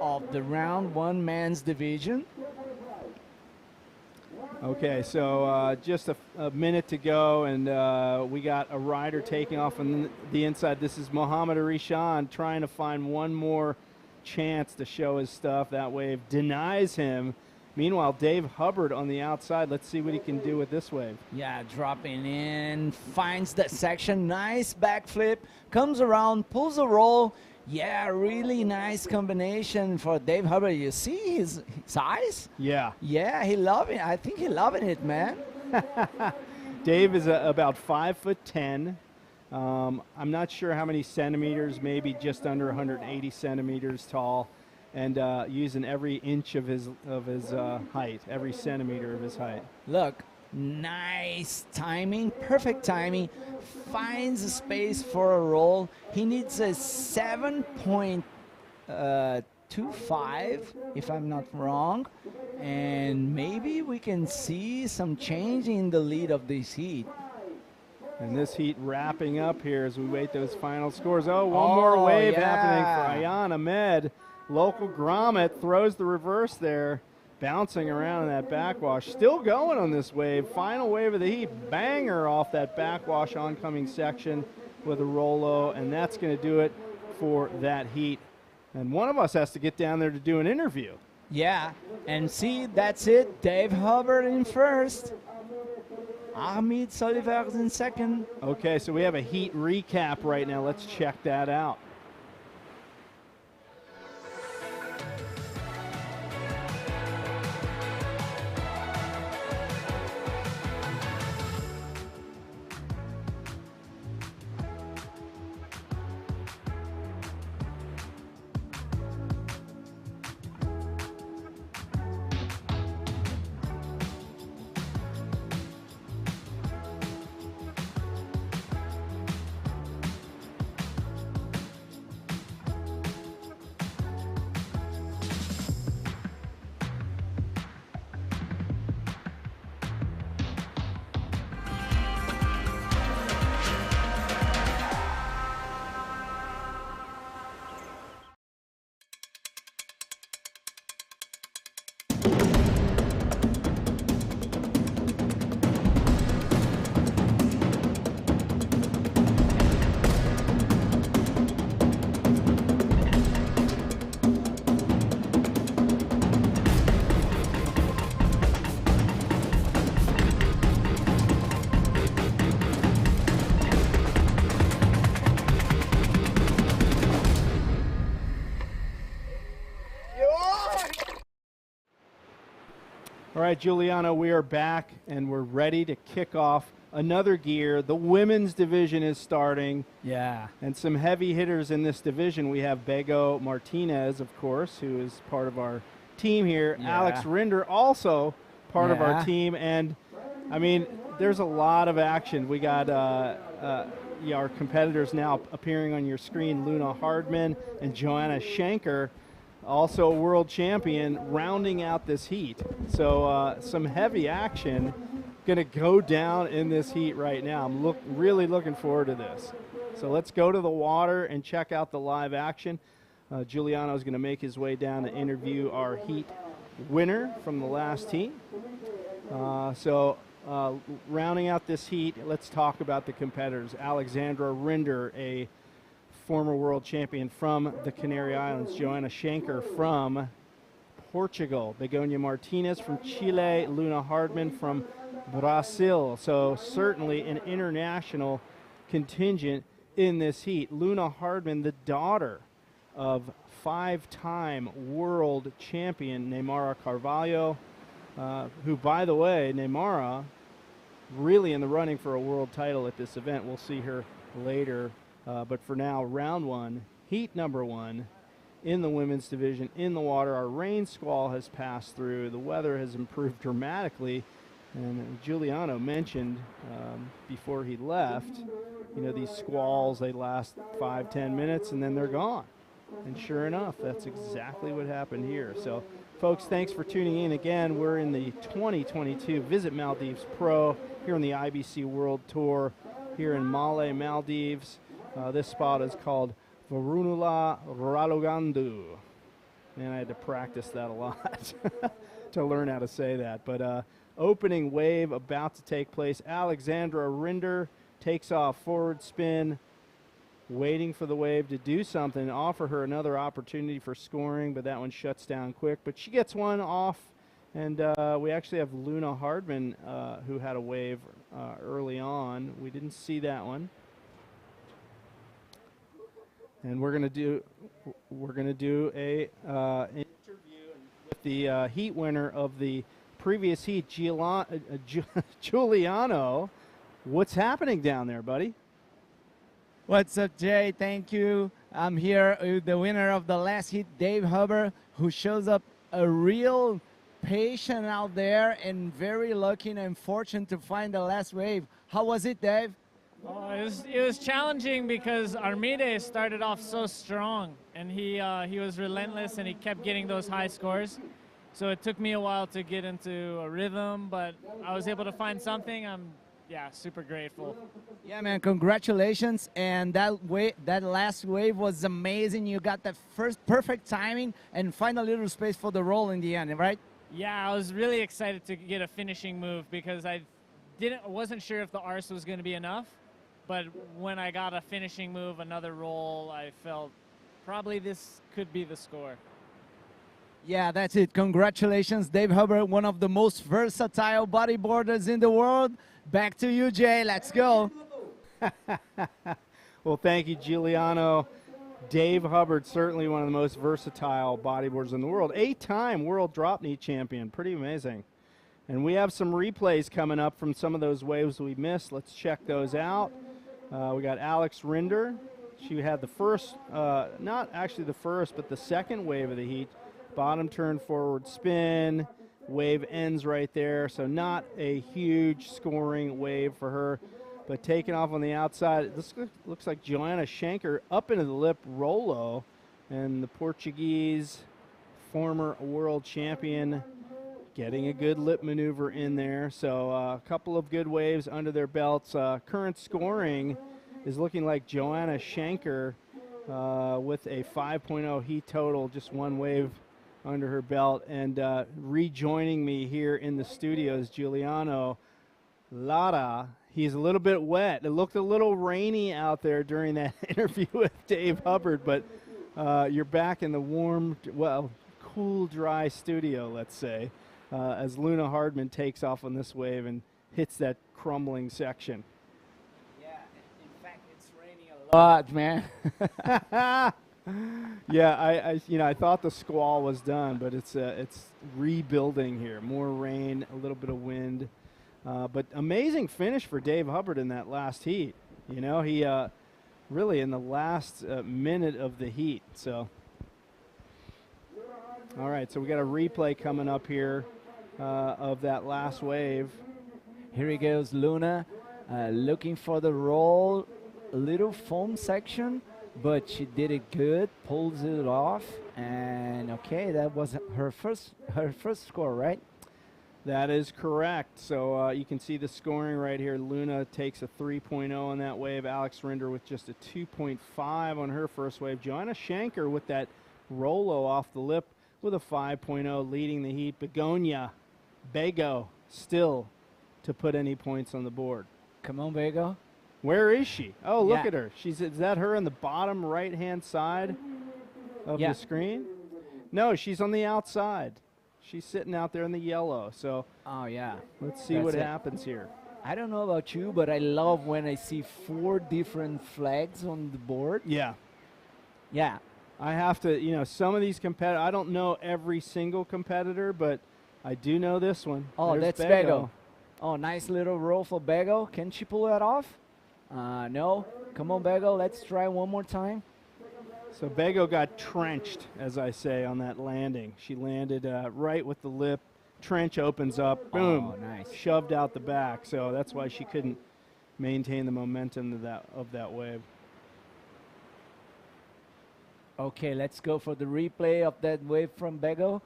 of the round one men's division. Okay, so just a minute to go, and we got a rider taking off on the inside. This is Mohammed Rishan trying to find one more chance to show his stuff. That wave denies him. Meanwhile, Dave Hubbard on the outside. Let's see what he can do with this wave. Yeah, dropping in, finds that section. Nice backflip, comes around, pulls a roll. Yeah, really nice combination for Dave Hubbard. You see his eyes? Yeah. Yeah, he loving it. I think he loving it, man. Dave is about 5'10". I'm not sure how many centimeters, maybe just under 180 centimeters tall, and using every inch of his height, every centimeter of his height. Look, nice timing, perfect timing. Finds a space for a roll. He needs a 7.25, if I'm not wrong, and maybe we can see some change in the lead of this heat. And this heat wrapping up here as we wait those final scores. Oh, one more wave happening for Ayan Ahmed. Local grommet throws the reverse there, bouncing around in that backwash. Still going on this wave. Final wave of the heat. Banger off that backwash oncoming section with a Rolo, and that's going to do it for that heat. And one of us has to get down there to do an interview. Yeah, and see, that's it. Dave Hubbard in first. Ahmed Solivers in second. Okay, so we have a heat recap right now. Let's check that out. All right, Giuliano, we are back, and we're ready to kick off another gear. The women's division is starting. Yeah. And some heavy hitters in this division. We have Bego Martinez, of course, who is part of our team here. Yeah. Alex Rinder, also part of our team. And, I mean, there's a lot of action. We got our competitors now appearing on your screen, Luna Hardman and Joanna Schenker, also a world champion, rounding out this heat. So some heavy action going to go down in this heat right now. I'm really looking forward to this. So let's go to the water and check out the live action. Giuliano is going to make his way down to interview our heat winner from the last heat. Rounding out this heat, let's talk about the competitors. Alexandra Rinder, a former world champion from the Canary Islands. Joanna Schenker from Portugal. Begonia Martinez from Chile. Luna Hardman from Brazil. So certainly an international contingent in this heat. Luna Hardman, the daughter of five-time world champion Neymara Carvalho, who, by the way, Neymara really in the running for a world title at this event. We'll see her later. But for now, round one, heat number one in the women's division in the water. Our rain squall has passed through. The weather has improved dramatically. And Giuliano mentioned before he left, you know, these squalls, they last 5-10 minutes and then they're gone. And sure enough, that's exactly what happened here. So, folks, thanks for tuning in again. We're in the 2022 Visit Maldives Pro here on the IBC World Tour here in Male, Maldives. This spot is called Varunula Ralugandu. Man, I had to practice that a lot to learn how to say that. But opening wave about to take place. Alexandra Rinder takes off, forward spin, waiting for the wave to do something, offer her another opportunity for scoring, but that one shuts down quick. But she gets one off, and we actually have Luna Hardman who had a wave early on. We didn't see that one. And we're gonna do a interview with the heat winner of the previous heat, Giuliano. What's happening down there, buddy? What's up, Jay? Thank you. I'm here with the winner of the last heat, Dave Hubbard, who shows up a real patient out there and very lucky and fortunate to find the last wave. How was it, Dave? Oh, it was challenging because Armide started off so strong, and he was relentless and he kept getting those high scores. So it took me a while to get into a rhythm, but I was able to find something. I'm super grateful. Yeah, man, congratulations. And that last wave was amazing. You got the first perfect timing and find a little space for the roll in the end, right? Yeah, I was really excited to get a finishing move because I wasn't sure if the arse was going to be enough. But when I got a finishing move, another roll, I felt probably this could be the score. Yeah, that's it. Congratulations, Dave Hubbard, one of the most versatile bodyboarders in the world. Back to you, Jay. Let's go. Well, thank you, Giuliano. Dave Hubbard, certainly one of the most versatile bodyboarders in the world. 8-time world drop knee champion. Pretty amazing. And we have some replays coming up from some of those waves we missed. Let's check those out. We got Alex Rinder. She had the first, not actually the first, but the second wave of the heat. Bottom turn, forward spin. Wave ends right there. So not a huge scoring wave for her. But taking off on the outside, this looks like Joanna Schenker up into the lip Rolo. And the Portuguese former world champion getting a good lip maneuver in there. So a couple of good waves under their belts. Current scoring is looking like Joanna Schenker with a 5.0 heat total, just one wave under her belt. And rejoining me here in the studio is Giuliano Lara. He's a little bit wet. It looked a little rainy out there during that interview with Dave Hubbard, but you're back in the warm, well, cool, dry studio, let's say, as Luna Hardman takes off on this wave and hits that crumbling section. Yeah, in fact, it's raining a lot, man. Yeah, I thought the squall was done, but it's rebuilding here. More rain, a little bit of wind, but amazing finish for Dave Hubbard in that last heat. You know, he really in the last minute of the heat. So, all right, so we got a replay coming up here of that last wave. Here he goes, Luna, looking for the roll, little foam section, but she did it good, pulls it off, and okay, that was her first score, right? That is correct. So you can see the scoring right here. Luna takes a 3.0 on that wave. Alex Rinder with just a 2.5 on her first wave. Joanna Shanker with that Rolo off the lip with a 5.0 leading the heat. Begonia Bego still to put any points on the board. Come on, Bego. Where is she? Oh, look Yeah. at her. Is that her on the bottom right-hand side of Yeah. the screen? No, she's on the outside. She's sitting out there in the yellow. So Oh, yeah. let's see That's what it. happens here. I don't know about you, but I love when I see 4 different flags on the board. Yeah. Yeah. I have to, some of these competitors, I don't know every single competitor, but I do know this one. Oh, There's that's Bego. Oh, nice little roll for Bego. Can she pull that off? No. Come on, Bego. Let's try one more time. So Bego got trenched, as I say, on that landing. She landed right with the lip. Trench opens up. Boom. Oh, nice. Shoved out the back. So that's why she couldn't maintain the momentum of that wave. Okay, let's go for the replay of that wave from Bego.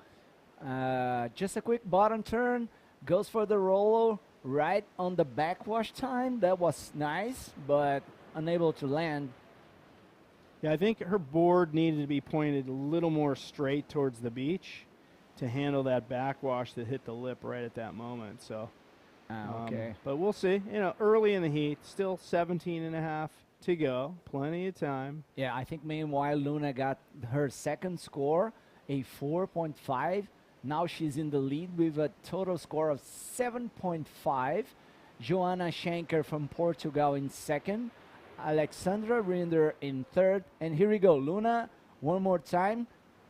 Just a quick bottom turn. Goes for the roller right on the backwash time. That was nice, but unable to land. Yeah, I think her board needed to be pointed a little more straight towards the beach to handle that backwash that hit the lip right at that moment. So, Okay. but we'll see. Early in the heat, still 17 and a half to go. Plenty of time. Yeah, I think meanwhile Luna got her second score, a 4.5. Now she's in the lead with a total score of 7.5. Joanna Shanker from Portugal in second. Alexandra Rinder in third. And here we go, Luna, one more time.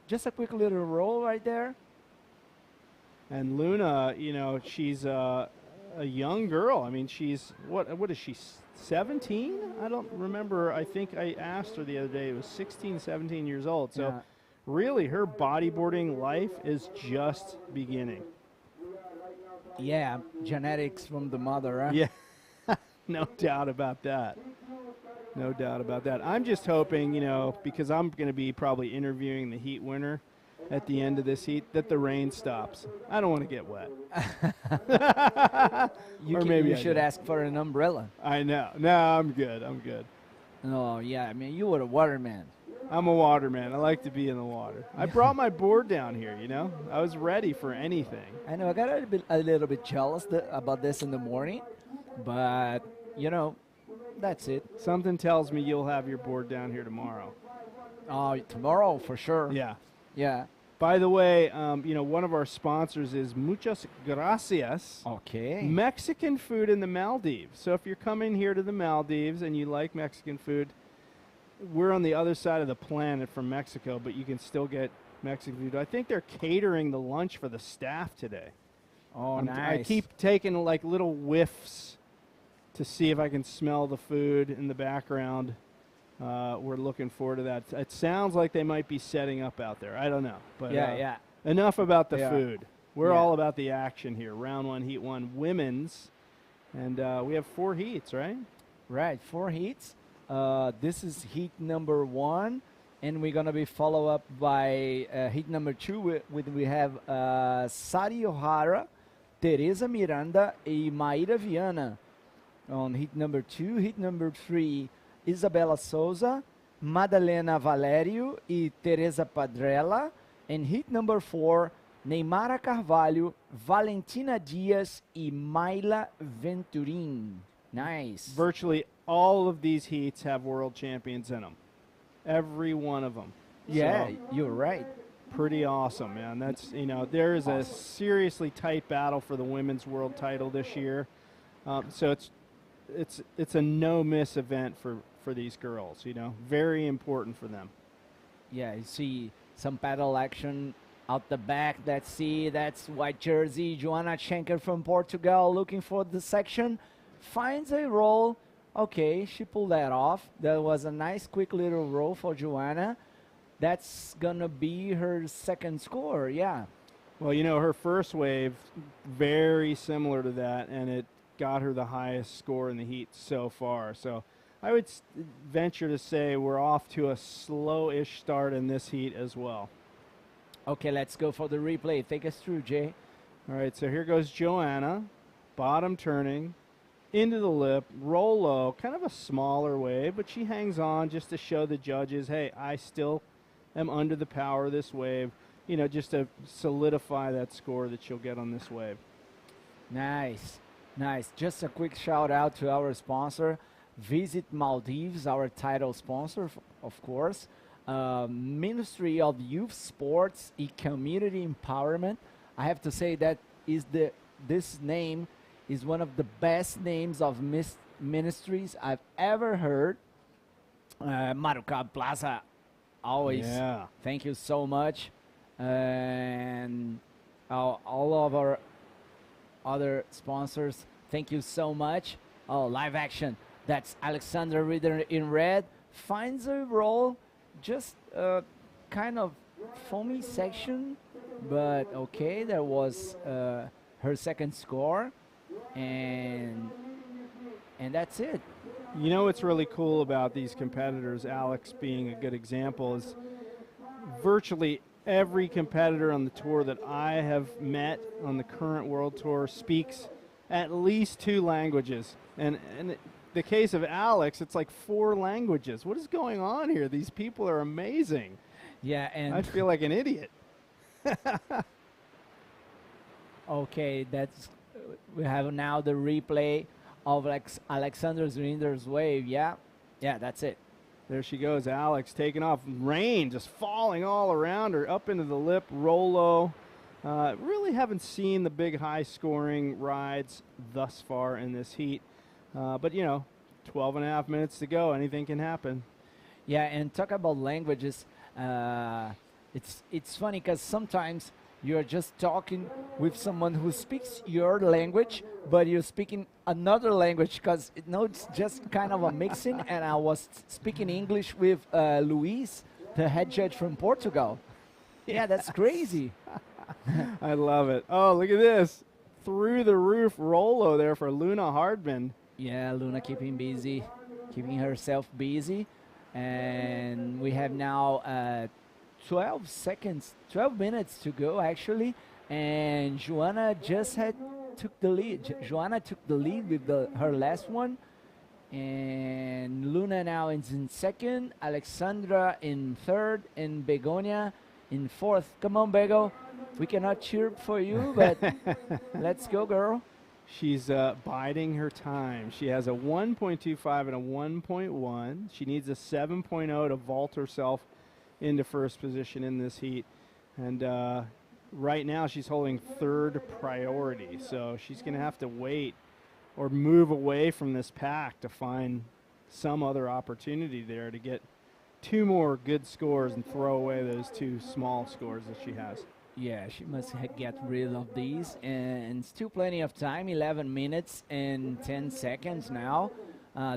Just a quick little roll right there. And Luna, she's a young girl. I mean, she's, what is she, 17? I don't remember. I think I asked her the other day. It was 16, 17 years old. So Yeah. really, her bodyboarding life is just beginning. Yeah, genetics from the mother, huh? Yeah, no doubt about that. No doubt about that. I'm just hoping, because I'm going to be probably interviewing the heat winner at the end of this heat, that the rain stops. I don't want to get wet. You should ask for an umbrella. I know. No, I'm good. I'm good. Oh, yeah, I mean, you were a waterman. I'm a waterman. I like to be in the water. I brought my board down here, I was ready for anything. I know I got a little bit jealous about this in the morning, but, that's it. Something tells me you'll have your board down here tomorrow. Oh, tomorrow for sure. Yeah. Yeah. By the way, one of our sponsors is Muchas Gracias. Okay. Mexican food in the Maldives. So if you're coming here to the Maldives and you like Mexican food, we're on the other side of the planet from Mexico, but you can still get Mexican food. I think they're catering the lunch for the staff today. Oh, I nice. keep taking like little whiffs to see if I can smell the food in the background. We're looking forward to that. It sounds like they might be setting up out there. I don't know. But Yeah. enough about the They are. food. We're Yeah. all about the action here. Round 1, heat 1, women's. And we have 4 heats, right? Right, 4 heats. This is heat number 1, and we're gonna be followed up by heat number 2. We have Sari O'Hara, Teresa Miranda, and Maíra Viana. On heat number 2, heat number 3, Isabela Souza, Madalena Valério e Teresa Padrella. And heat number 4, Neymara Carvalho, Valentina Dias e Mayla Venturin. Nice. Virtually all of these heats have world champions in them. Every one of them. Yeah, So, you're right. pretty awesome, man. That's, there is a seriously tight battle for the women's world title this year. So it's a no-miss event for these girls, very important for them. Yeah, you see some paddle action out the back. Let's see, that's white jersey, Joanna Schenker from Portugal looking for the section. Finds a roll. Okay, she pulled that off. That was a nice quick little roll for Joanna. That's gonna be her second score, yeah. Well, you know, her first wave, very similar to that, and it got her the highest score in the heat so far. So I would venture to say we're off to a slow-ish start in this heat as well. Okay, let's go for the replay. Take us through, Jay. All right, so here goes Joanna, bottom turning, into the lip, roll low, kind of a smaller wave, but she hangs on just to show the judges, hey, I still am under the power of this wave, you know, just to solidify that score that she'll get on this wave. Nice, nice. Just a quick shout out to our sponsor, Visit Maldives, our title sponsor, of course. Ministry of Youth Sports and Community Empowerment. I have to say that this name is one of the best names of ministries I've ever heard. Marucab Plaza, always. Yeah. Thank you so much. And all of our other sponsors, thank you so much. Oh, live action. That's Alexandra Ritter in red. Finds a roll, just kind of foamy section, but okay, that was her second score, and that's it. You know what's really cool about these competitors, Alex being a good example, is virtually every competitor on the tour that I have met on the current World Tour speaks at least 2 languages. And the case of Alex, it's like 4 languages. What is going on here? These people are amazing. Yeah, and I feel like an idiot. Okay, we have now the replay of Alexander Zurinder's wave. Yeah, that's it. There she goes, Alex taking off. Rain just falling all around her, up into the lip, roll low. Really haven't seen the big high-scoring rides thus far in this heat. But, you know, 12 and a half minutes to go. Anything can happen. Yeah, and talk about languages. It's funny because sometimes you're just talking with someone who speaks your language, but you're speaking another language because it's just kind of a mixing. And I was speaking English with Luis, the head judge from Portugal. Yeah, that's crazy. I love it. Oh, look at this. Through the roof Rolo there for Luna Hardman. Yeah, Luna keeping herself busy. And we have now 12 minutes to go actually. And Joanna just took the lead. Joanna took the lead with her last one. And Luna now is in second, Alexandra in third, and Begonia in fourth. Come on, Bego. We cannot cheer for you, but let's go, girl. She's biding her time. She has a 1.25 and a 1.1. She needs a 7.0 to vault herself into first position in this heat. And right now she's holding third priority. So she's going to have to wait or move away from this pack to find some other opportunity there to get 2 more good scores and throw away those 2 small scores that she has. Yeah, she must get rid of these, and still plenty of time, 11 minutes and 10 seconds now.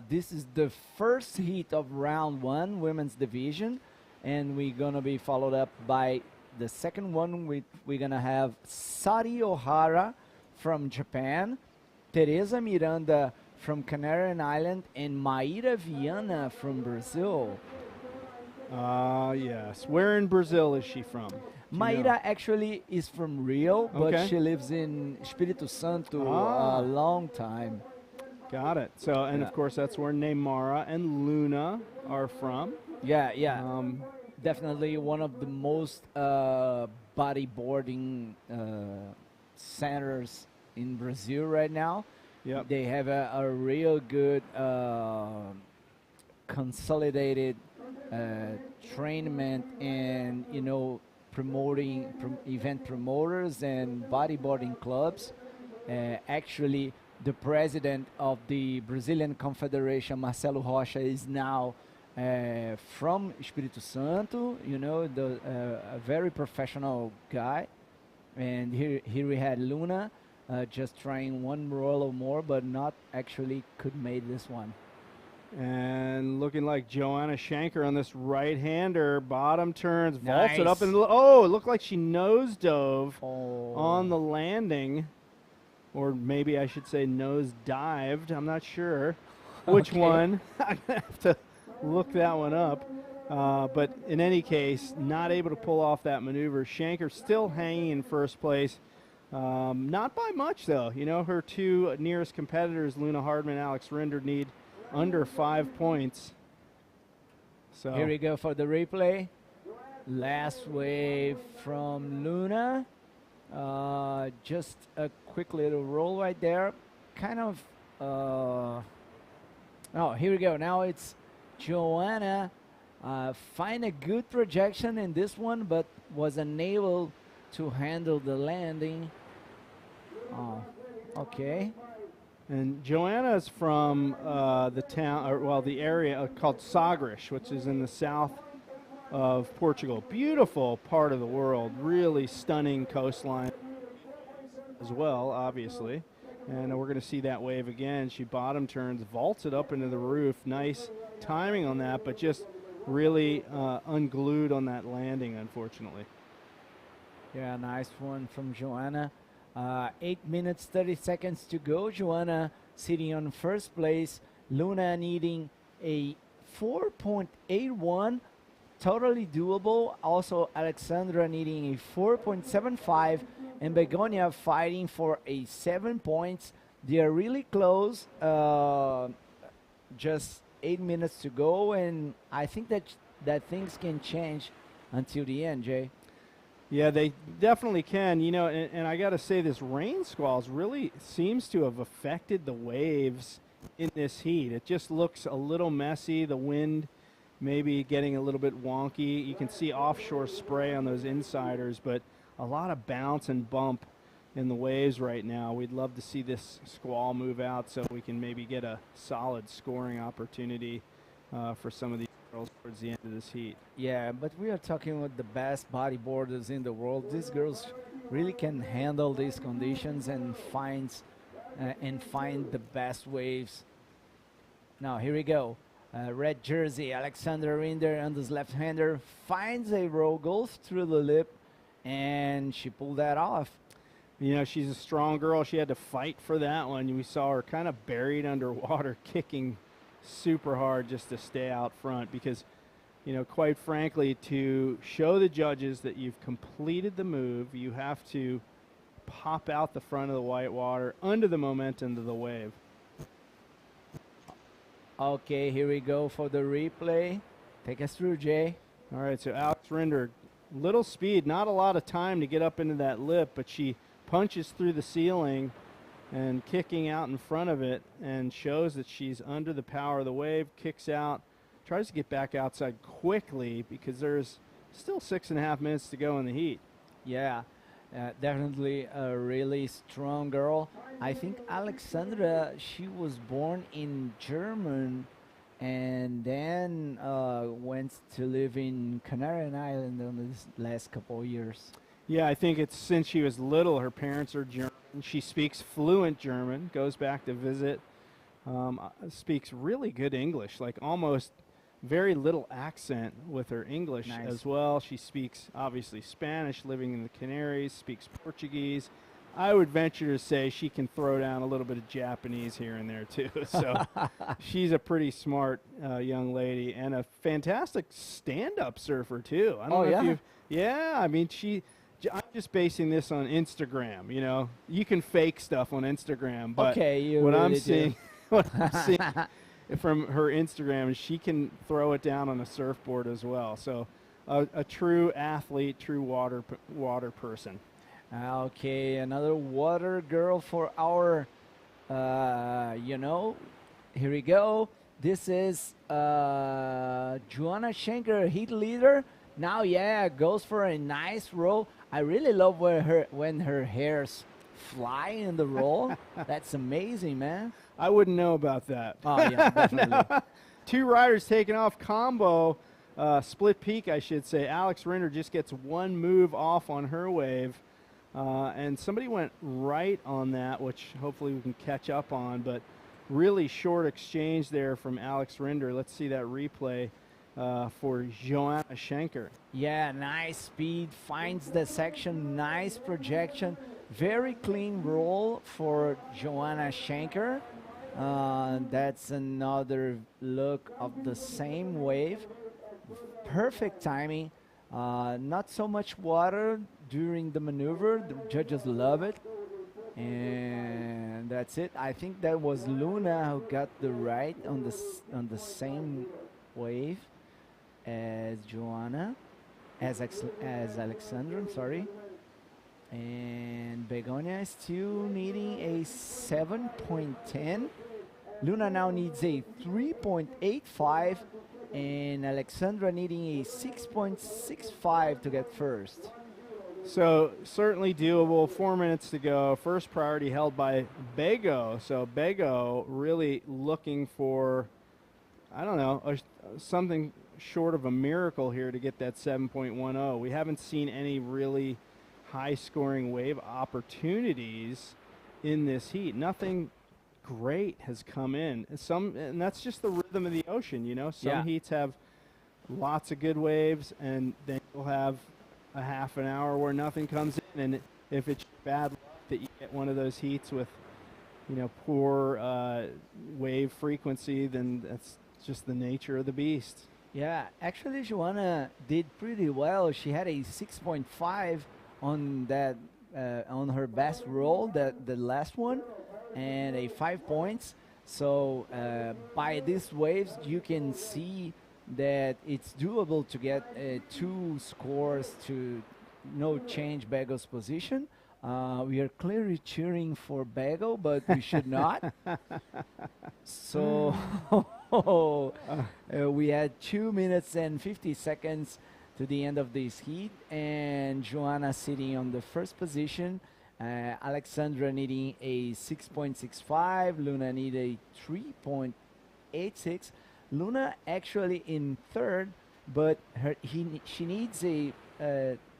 This is the first heat of round 1, women's division, and we're going to be followed up by the second one. We're going to have Sari Ohara from Japan, Teresa Miranda from Canarian Island, and Maíra Viana from Brazil. Yes. Where in Brazil is she from? Maíra actually is from Rio, but she lives in Espírito Santo a long time. Got it. So, and of course, that's where Neymara and Luna are from. Yeah. Definitely one of the most bodyboarding centers in Brazil right now. Yep. They have a real good consolidated trainment and, promoting event promoters and bodyboarding clubs. Actually, the president of the Brazilian Confederation, Marcelo Rocha, is now from Espírito Santo, you know, a very professional guy. And here we had Luna just trying one roll or more, but not actually could make this one. And looking like Joanna Shanker on this right-hander. Bottom turns, vaults it Nice. up, and oh, it looked like she nose dove on the landing. Or maybe I should say nose dived. I'm not sure which Okay. one. I'm going to have to look that one up. But in any case, not able to pull off that maneuver. Shanker still hanging in first place. Not by much, though. You know, her two nearest competitors, Luna Hardman, Alex Rinder, need under 5 points. So Here we go for the replay. Last wave from Luna. Just a quick little roll right there. Kind of. Oh, here we go. Now it's Joanna. Find a good projection in this one, but was unable to handle the landing. Oh, okay. And Joanna's from the town, or well, the area called Sagres, which is in the south of Portugal. Beautiful part of the world, really stunning coastline as well, obviously. And we're going to see that wave again. She bottom turns, vaults it up into the roof. Nice timing on that, but just really unglued on that landing, unfortunately. Yeah, nice one from Joanna. 8 minutes, 30 seconds to go. Joanna sitting on first place. Luna needing a 4.81. Totally doable. Also, Alexandra needing a 4.75. And Begonia fighting for a 7 points. They are really close. Just 8 minutes to go. And I think that things can change until the end, Jay. Yeah, they definitely can. You know, and I got to say, this rain squalls really seems to have affected the waves in this heat. It just looks a little messy. The wind maybe getting a little bit wonky. You can see offshore spray on those insiders, but a lot of bounce and bump in the waves right now. We'd love to see this squall move out so we can maybe get a solid scoring opportunity for some of these girls towards the end of this heat. Yeah, but we are talking with the best bodyboarders in the world. These girls really can handle these conditions and find the best waves. Now here we go. Red jersey, Alexander Rinder on this left-hander finds a roll, goes through the lip, and she pulled that off. You know, she's a strong girl. She had to fight for that one. We saw her kind of buried underwater, kicking super hard just to stay out front because, you know, quite frankly, to show the judges that you've completed the move, you have to pop out the front of the white water under the momentum of the wave. Okay, here we go for the replay. Take us through, Jay. All right, so Alex Rinder, little speed, not a lot of time to get up into that lip, but she punches through the ceiling and kicking out in front of it and shows that she's under the power of the wave, kicks out, tries to get back outside quickly because there's still 6.5 minutes to go in the heat. Yeah, definitely a really strong girl. I think Alexandra, she was born in Germany and then went to live in Canary Island in this last couple of years. Yeah, I think it's since she was little, her parents are German. She speaks fluent German, goes back to visit, speaks really good English, like almost very little accent with her English as well. She speaks, obviously, Spanish, living in the Canaries, speaks Portuguese. I would venture to say she can throw down a little bit of Japanese here and there, too. So she's a pretty smart young lady and a fantastic stand-up surfer, too. I don't know if you've, yeah, I mean, I'm just basing this on Instagram, you know. You can fake stuff on Instagram, but what I'm seeing from her Instagram is she can throw it down on a surfboard as well. So a true athlete, true water person. Okay, another water girl for our, you know, here we go. This is Joanna Shanker, heat leader. Now, yeah, goes for a nice roll. I really love when her hairs fly in the roll. That's amazing, man. I wouldn't know about that. Oh, yeah, definitely. Two riders taking off combo, split peak, I should say. Alex Rinder just gets one move off on her wave. And somebody went right on that, which hopefully we can catch up on. But really short exchange there from Alex Rinder. Let's see that replay for Joanna Schenker. Yeah, nice speed, finds the section, nice projection. Very clean roll for Joanna Schenker. That's another look of the same wave. Perfect timing. Not so much water during the maneuver. The judges love it. And that's it. I think that was Luna who got the right on the same wave as Joanna, as Alexandra, I'm sorry. And Begonia is still needing a 7.10. Luna now needs a 3.85, and Alexandra needing a 6.65 to get first. So certainly doable. 4 minutes to go. First priority held by Bego. So Bego really looking for, I don't know, something short of a miracle here to get that 7.10. We haven't seen any really high-scoring wave opportunities in this heat. Nothing great has come in. And that's just the rhythm of the ocean, you know. Some heats have lots of good waves, and then you'll have a half an hour where nothing comes in. And if it's bad luck that you get one of those heats with, you know, poor wave frequency, then that's just the nature of the beast. Yeah, actually Joanna did pretty well. She had a 6.5 on that on her best roll, the last one, and a 5 points. So by these waves, you can see that it's doable to get 2 scores to change Bego's position. We are clearly cheering for Bego, but we should not. So we had 2 minutes and 50 seconds to the end of this heat, and Joanna sitting on the first position. Alexandra needing a 6.65, Luna need a 3.86. Luna actually in third, but she needs a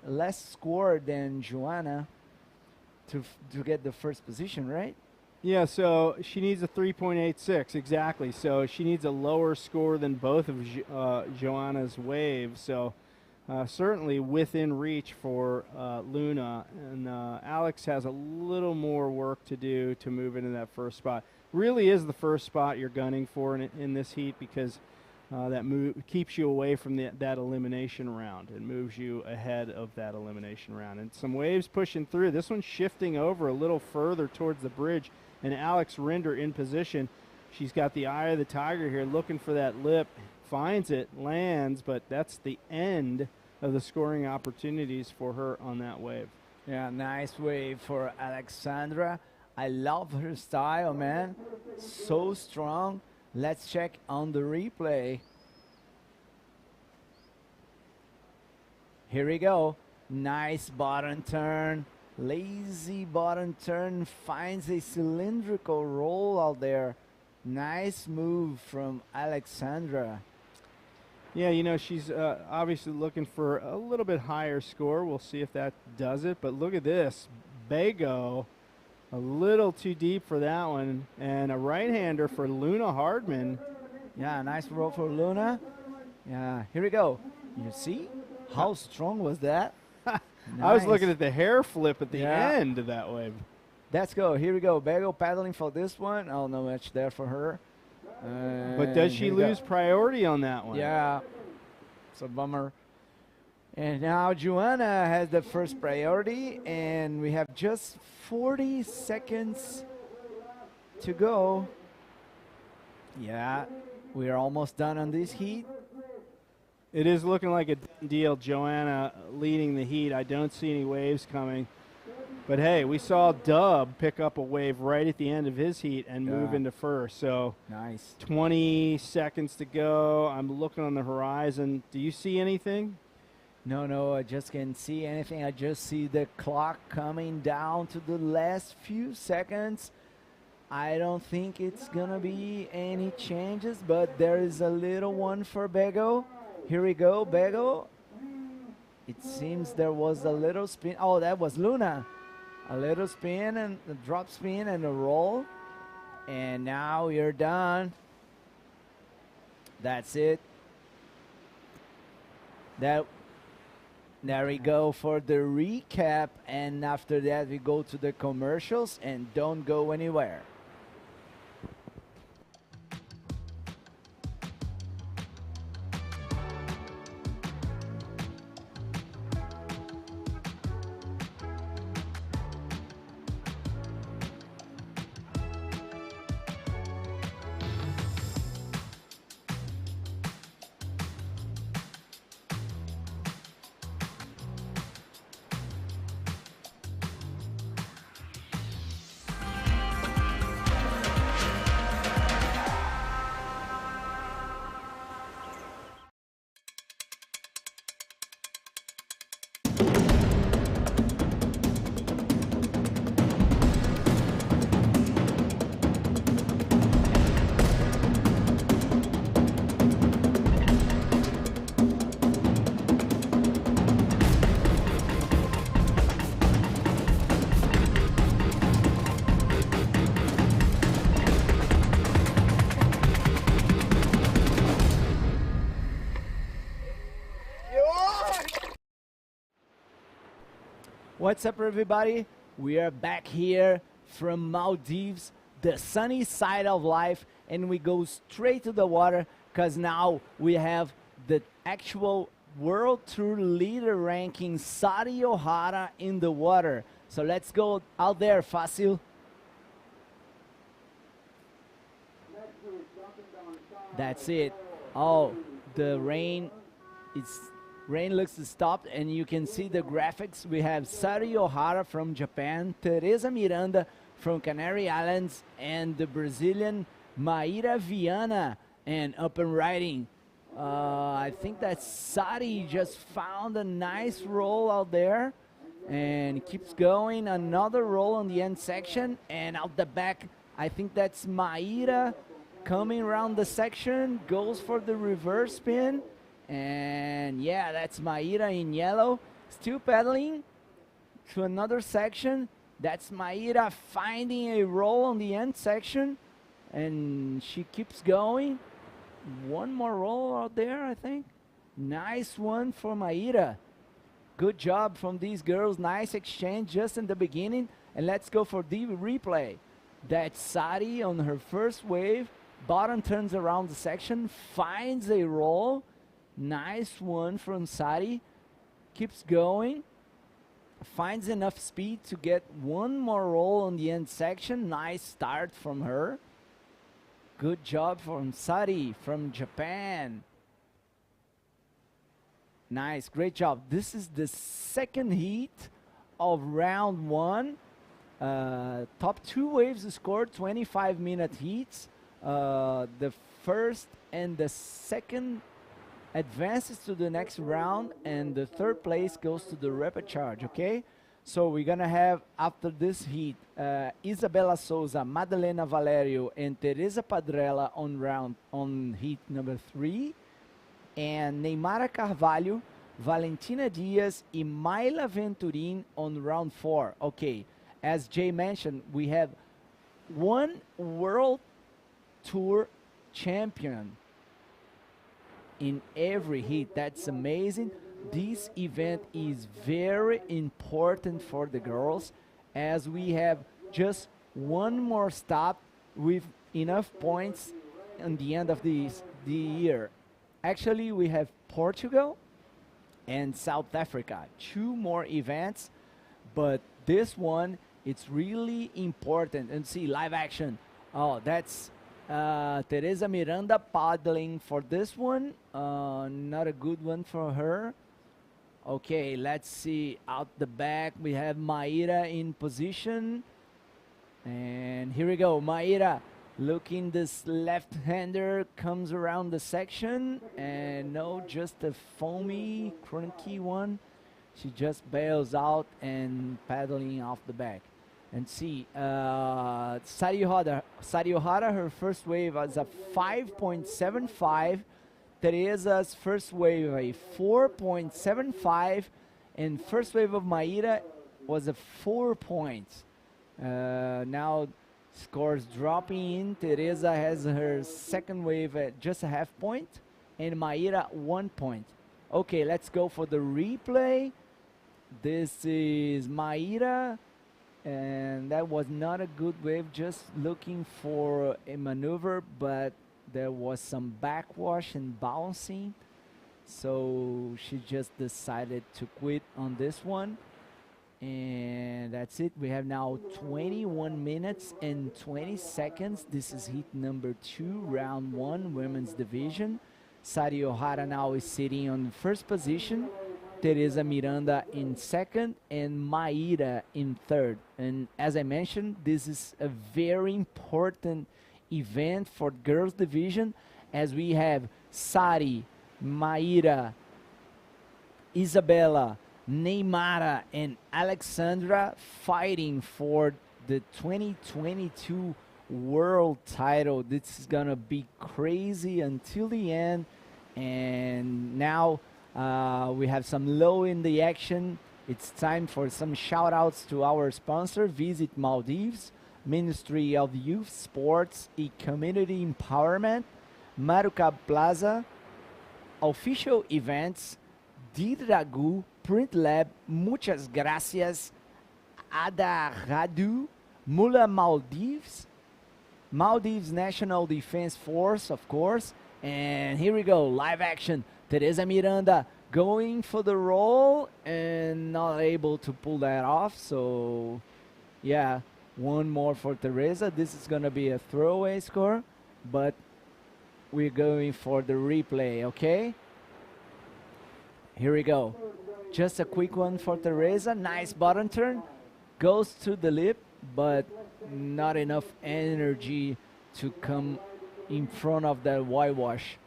less score than Joanna to get the first position, right? Yeah, so she needs a 3.86, exactly. So she needs a lower score than both of Joanna's waves. So certainly within reach for Luna. And Alex has a little more work to do to move into that first spot. Really is the first spot you're gunning for in this heat, because that keeps you away from that elimination round and moves you ahead of that elimination round. And some waves pushing through. This one's shifting over a little further towards the bridge, and Alex Rinder in position. She's got the eye of the tiger here, looking for that lip, finds it, lands, but that's the end of the scoring opportunities for her on that wave. Yeah, nice wave for Alexandra. I love her style, man. So strong. Let's check on the replay. Here we go. Nice bottom turn. Lazy bottom turn. Finds a cylindrical roll out there. Nice move from Alexandra. Yeah, you know, she's obviously looking for a little bit higher score. We'll see if that does it. But look at this. Bego, a little too deep for that one. And a right-hander for Luna Hardman. Yeah, nice roll for Luna. Yeah, here we go. You see? How strong was that? Nice. I was looking at the hair flip at the end of that wave. Let's go. Here we go. Bego paddling for this one. Oh, no much there for her. But does she lose priority on that one? Yeah. It's a bummer. And now Joanna has the first priority, and we have just 40 seconds to go. Yeah, we are almost done on this heat. It is looking like a done deal. Joanna leading the heat. I don't see any waves coming. But hey, we saw Dub pick up a wave right at the end of his heat and move into first. So nice. 20 seconds to go. I'm looking on the horizon. Do you see anything? No, I just can't see anything. I just see the clock coming down to the last few seconds. I don't think it's gonna be any changes, but there is a little one for Bego. Here we go, Bego. It seems there was a little spin. Oh, that was Luna. A little spin and a drop spin and a roll. And now you're done. That's it. There we go for the recap, and after that we go to the commercials, and don't go anywhere. What's up, everybody? We are back here from Maldives, the sunny side of life, and we go straight to the water because now we have the actual World Tour leader ranking, Sari Ohara, in the water. So let's go out there, Fácil. That's it. Oh, the rain looks stopped, and you can see the graphics. We have Sari Ohara from Japan, Teresa Miranda from Canary Islands, and the Brazilian Maíra Viana, and up and riding. I think that Sari just found a nice roll out there and keeps going. Another roll on the end section, and out the back, I think that's Maíra coming around the section, goes for the reverse spin. And yeah, that's Maíra in yellow, still pedaling to another section. That's Maíra finding a roll on the end section, and she keeps going. One more roll out there, I think. Nice one for Maíra. Good job from these girls. Nice exchange just in the beginning. And let's go for the replay. That's Sari on her first wave. Bottom turns around the section, finds a roll. Nice one from Sari. Keeps going. Finds enough speed to get one more roll on the end section. Nice start from her. Good job from Sari from Japan. Nice, great job. This is the second heat of round one. Top two waves scored 25-minute heats. The first and the second advances to the next round, and the third place goes to the repecharge, okay? So we're gonna have, after this heat, Isabela Souza, Madalena Valerio, and Teresa Padrella on heat number 3, and Neymara Carvalho, Valentina Diaz, and Mayla Venturin on round 4. Okay, as Jay mentioned, we have one World Tour champion in every heat. That's amazing. This event is very important for the girls, as we have just one more stop with enough points at the end of the year. Actually, we have Portugal and South Africa, 2 more events, but this one, it's really important. And see, live action. Oh, that's Teresa Miranda paddling for this one. Not a good one for her. Okay, let's see. Out the back, we have Maíra in position. And here we go. Maíra looking, this left-hander comes around the section. And no, just a foamy, cranky one. She just bails out and paddling off the back. And see, Sariohara, her first wave was a 5.75. Teresa's first wave a 4.75, and first wave of Maíra was a 4 points. Now scores dropping in. Teresa has her second wave at just a half point, and Maíra 1 point. Okay, let's go for the replay. This is Maíra, and that was not a good wave, just looking for a maneuver, but there was some backwash and bouncing, so she just decided to quit on this one. And that's it. We have now 21 minutes and 20 seconds. This is heat number 2, round 1, women's division. Sari Ohara now is sitting on first position. Teresa Miranda in second, and Maíra in third. And as I mentioned, this is a very important event for girls division, as we have Sari, Maíra, Isabella, Neymara, and Alexandra fighting for the 2022 world title. This is gonna be crazy until the end. And now we have some low in the action. It's time for some shout outs to our sponsor, Visit Maldives, Ministry of Youth, Sports and Community Empowerment, Marucab Plaza, official events, Didragu, Print Lab, Muchas Gracias, Ada Radu, Mula Maldives, Maldives National Defense Force, of course. And here we go, live action. Teresa Miranda going for the roll and not able to pull that off. So, yeah, one more for Teresa. This is going to be a throwaway score, but we're going for the replay, okay? Here we go. Just a quick one for Teresa. Nice bottom turn. Goes to the lip, but not enough energy to come in front of the whitewash.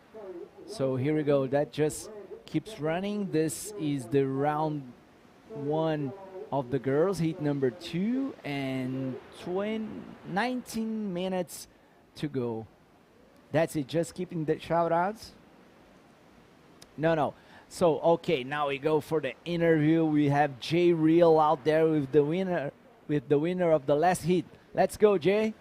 So here we go. That just keeps running. This is the round 1 of the girls, heat number 2, and 19 minutes to go. That's it. Just keeping the shout outs. No. So, okay, now we go for the interview. We have Jay Real out there with the winner of the last heat. Let's go, Jay.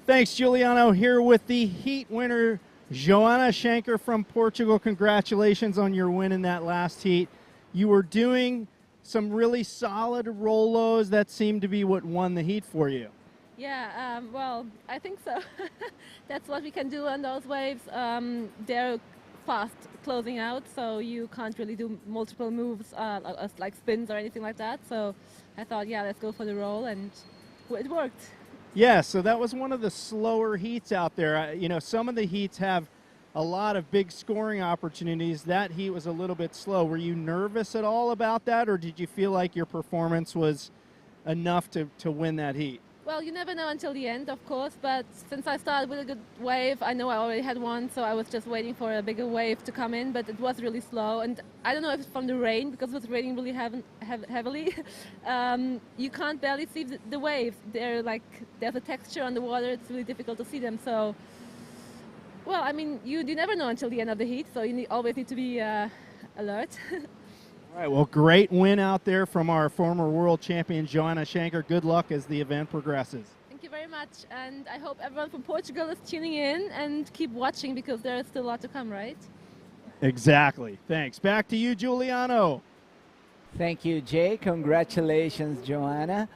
Thanks, Juliano. Here with the heat winner, Joanna Schenker from Portugal. Congratulations on your win in that last heat. You were doing some really solid roll-lows. That seemed to be what won the heat for you. Yeah, well, I think so. That's what we can do on those waves. They're fast closing out, so you can't really do multiple moves like spins or anything like that. So I thought, yeah, let's go for the roll, and it worked. Yeah, so that was one of the slower heats out there. You know, some of the heats have a lot of big scoring opportunities. That heat was a little bit slow. Were you nervous at all about that, or did you feel like your performance was enough to win that heat? Well, you never know until the end, of course, but since I started with a good wave, I know I already had one, so I was just waiting for a bigger wave to come in, but it was really slow. And I don't know if it's from the rain, because it was raining really heavily. You can't barely see the waves. They're like, there's a texture on the water, it's really difficult to see them. So, well, I mean, you never know until the end of the heat, so you always need to be alert. All right, well, great win out there from our former world champion, Joanna Schenker. Good luck as the event progresses. Thank you very much, and I hope everyone from Portugal is tuning in and keep watching, because there is still a lot to come, right? Exactly. Thanks. Back to you, Giuliano. Thank you, Jay. Congratulations, Joanna.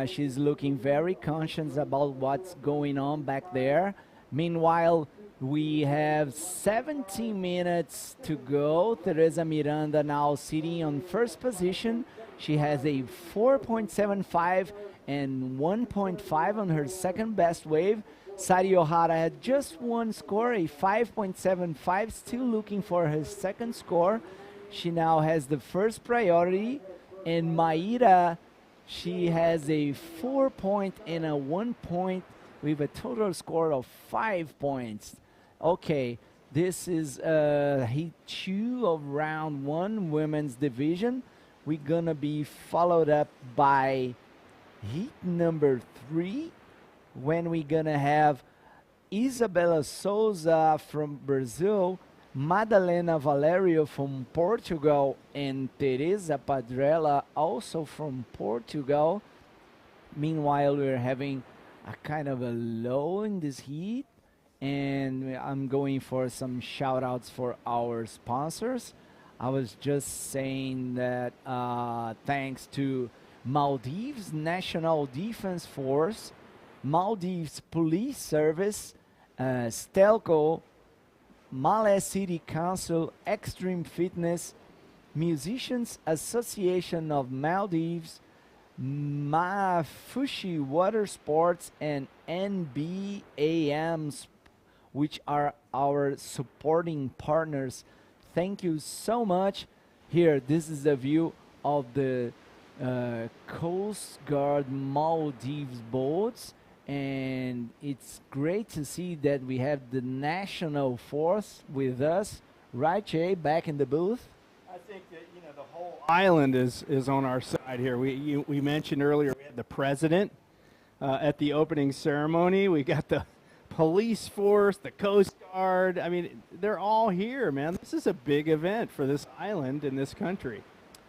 She's looking very conscious about what's going on back there. Meanwhile, we have 17 minutes to go. Teresa Miranda now sitting on first position. She has a 4.75 and 1.5 on her second best wave. Sari Ohara had just one score, a 5.75, still looking for her second score. She now has the first priority. And Maíra, she has a 4 point and a 1 point with a total score of 5 points. Okay, this is heat 2 of round 1, women's division. We're gonna be followed up by heat number 3, when we're gonna have Isabela Souza from Brazil, Madalena Valerio from Portugal, and Teresa Padrella also from Portugal. Meanwhile, we're having a kind of a low in this heat, and I'm going for some shout outs for our sponsors. I was just saying that thanks to Maldives National Defense Force, Maldives Police Service, Stelco, Malé City Council, Extreme Fitness, Musicians Association of Maldives, Mafushi Water Sports, and NBAMs, which are our supporting partners. Thank you so much. Here, this is the view of the Coast Guard Maldives boats, and it's great to see that we have the national force with us. Right, Jay, back in the booth? I think that, the whole island is on our side here. We mentioned earlier we had the president at the opening ceremony. We got the police force, the Coast Guard. I mean, they're all here, man. This is a big event for this island and this country.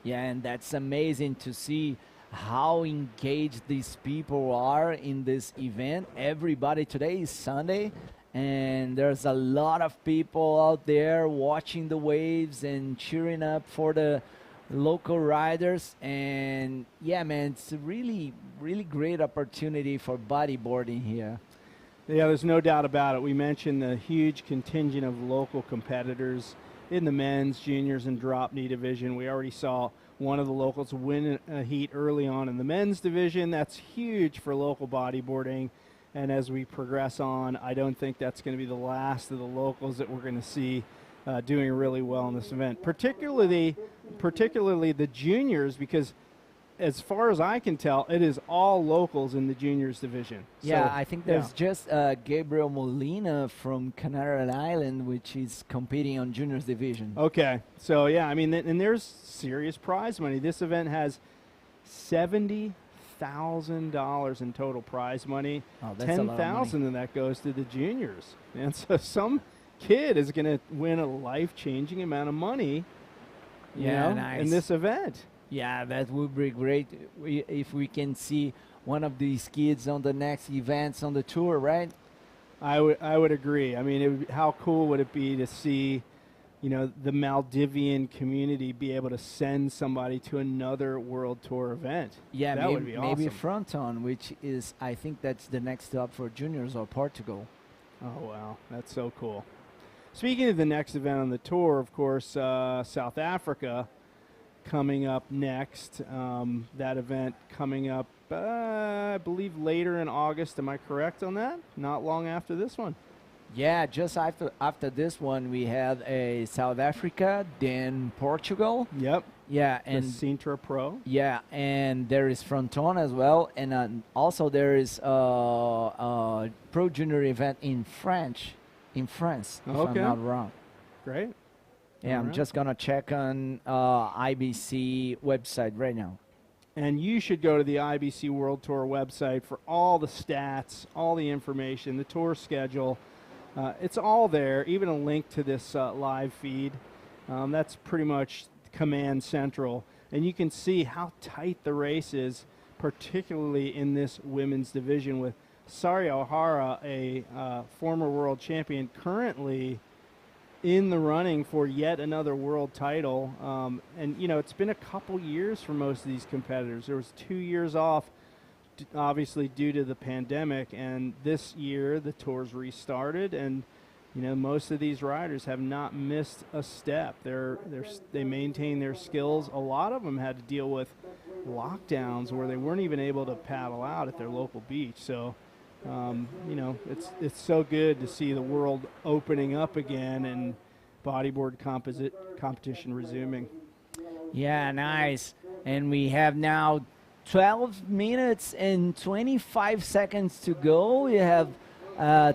Yeah, and that's amazing to see how engaged these people are in this event. Everybody, today is Sunday, and there's a lot of people out there watching the waves and cheering up for the local riders. And yeah, man, it's a really, really great opportunity for bodyboarding here. Yeah, there's no doubt about it. We mentioned the huge contingent of local competitors in the men's, juniors, and drop knee division. We already saw one of the locals win a heat early on in the men's division. That's huge for local bodyboarding. And as we progress on, I don't think that's going to be the last of the locals that we're going to see doing really well in this event, particularly the juniors, because as far as I can tell, it is all locals in the juniors division. Yeah, So, I think there's just Gabriel Molina from Canary Island, which is competing on juniors division. Okay, so yeah, I mean, and there's serious prize money. This event has $70,000 in total prize money. Oh, that's a lot of money. $10,000 of that goes to the juniors, and so some kid is going to win a life-changing amount of money. In this event. Yeah, that would be great if we can see one of these kids on the next events on the tour, right? I would agree. I mean, how cool would it be to see, the Maldivian community be able to send somebody to another World Tour event? Yeah, that would be awesome. maybe Fronton, which is, I think that's the next stop for juniors, or Portugal. Oh, wow. That's so cool. Speaking of the next event on the tour, of course, South Africa coming up next. That event coming up, I believe, later in August. Am I correct on that? Not long after this one. Yeah, just after this one, we had a South Africa, then Portugal. Yep. Yeah, The and Sintra Pro. yeah, and there is Fronton as well, and also there is a Pro Junior event in France, if I'm not wrong. Great. Yeah, All I'm right. just gonna check on IBC website right now. And you should go to the IBC World Tour website for all the stats, all the information, the tour schedule. It's all there, even a link to this live feed. That's pretty much Command Central. And you can see how tight the race is, particularly in this women's division, with Sari O'Hara, a former world champion, currently in the running for yet another world title. And, it's been a couple years for most of these competitors. There was 2 years off, obviously due to the pandemic, and this year the tour's restarted, and, most of these riders have not missed a step. They maintain their skills. A lot of them had to deal with lockdowns where they weren't even able to paddle out at their local beach. So, it's so good to see the world opening up again and bodyboard competition resuming. Yeah, nice. And we have now 12 minutes and 25 seconds to go. We have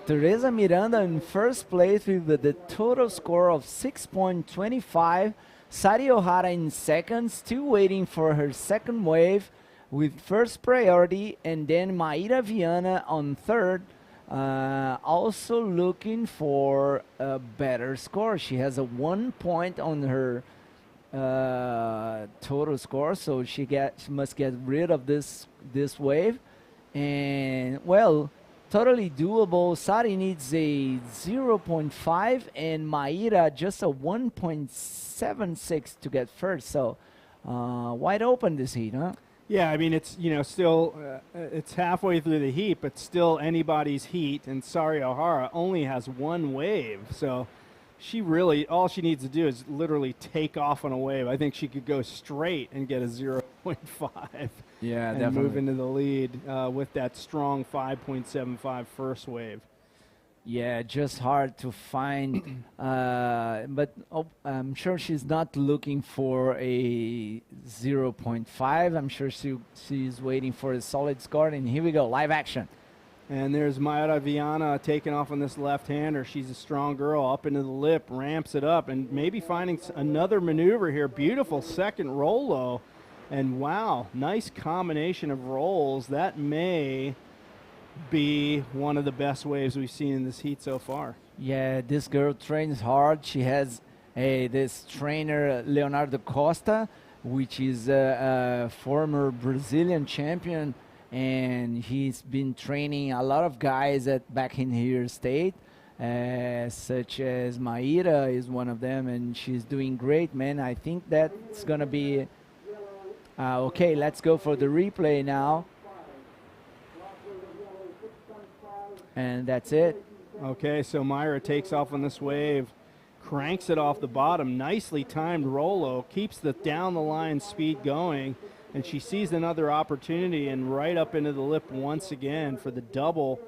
Teresa Miranda in first place with the total score of 6.25. Sari O'Hara in second, still waiting for her second wave. with first priority, and then Maíra Viana on third, also looking for a better score. She has a 1 point on her total score, so she must get rid of this wave. And well, totally doable. Sari needs a 0.5 and Maíra just a 1.76 to get first. So wide open this heat, huh? Yeah, I mean, it's, still, it's halfway through the heat, but still anybody's heat, and Sari Ohara only has one wave, so she really, all she needs to do is literally take off on a wave. I think she could go straight and get a 0.5. Yeah, and definitely move into the lead with that strong 5.75 first wave. Yeah, just hard to find, but I'm sure she's not looking for a 0.5. I'm sure she's waiting for a solid score, and here we go, live action. And there's Maíra Viana taking off on this left-hander. She's a strong girl, up into the lip, ramps it up, and maybe finding another maneuver here. Beautiful second roll-o, and wow, nice combination of rolls. That may be one of the best waves we've seen in this heat so far. Yeah, this girl trains hard. She has this trainer, Leonardo Costa, which is a former Brazilian champion, and he's been training a lot of guys back in her state, such as Maíra is one of them, and she's doing great, man. I think that's going to be... okay, let's go for the replay now. And that's it. Okay, so Maíra takes off on this wave, cranks it off the bottom, nicely timed rolo, keeps the down the line speed going, and she sees another opportunity and right up into the lip once again for the double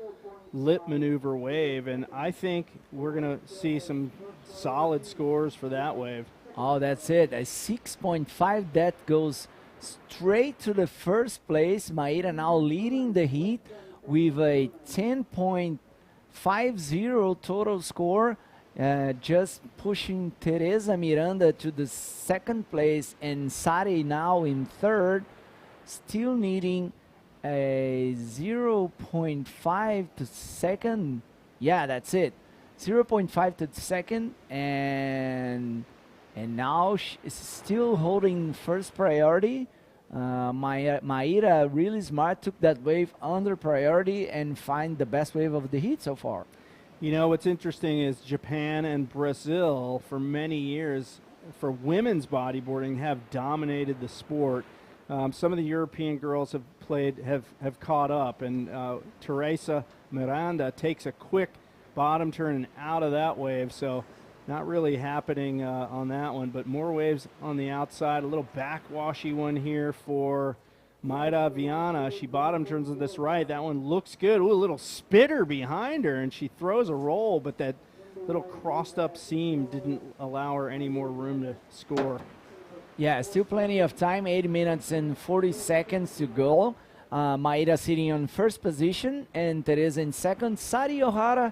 lip maneuver wave, and I think we're going to see some solid scores for that wave. Oh, that's it. A 6.5 that goes straight to the first place. Maíra now leading the heat with a 10.50 total score, just pushing Teresa Miranda to the second place, and Sari now in third, still needing a 0.5 to second. Yeah, that's it. 0.5 to second, and now she's still holding first priority. Maíra, really smart, took that wave under priority and find the best wave of the heat so far. You know, what's interesting is Japan and Brazil, for many years, for women's bodyboarding, have dominated the sport. Some of the European girls have caught up, and Teresa Miranda takes a quick bottom turn and out of that wave, so not really happening on that one, but more waves on the outside. A little backwashy one here for Maíra Viana. She bottom turns to this right. That one looks good. Ooh, a little spitter behind her, and she throws a roll, but that little crossed up seam didn't allow her any more room to score. Yeah, still plenty of time, 8 minutes and 40 seconds to go. Maíra sitting on first position, and Teresa in second. Sari Ohara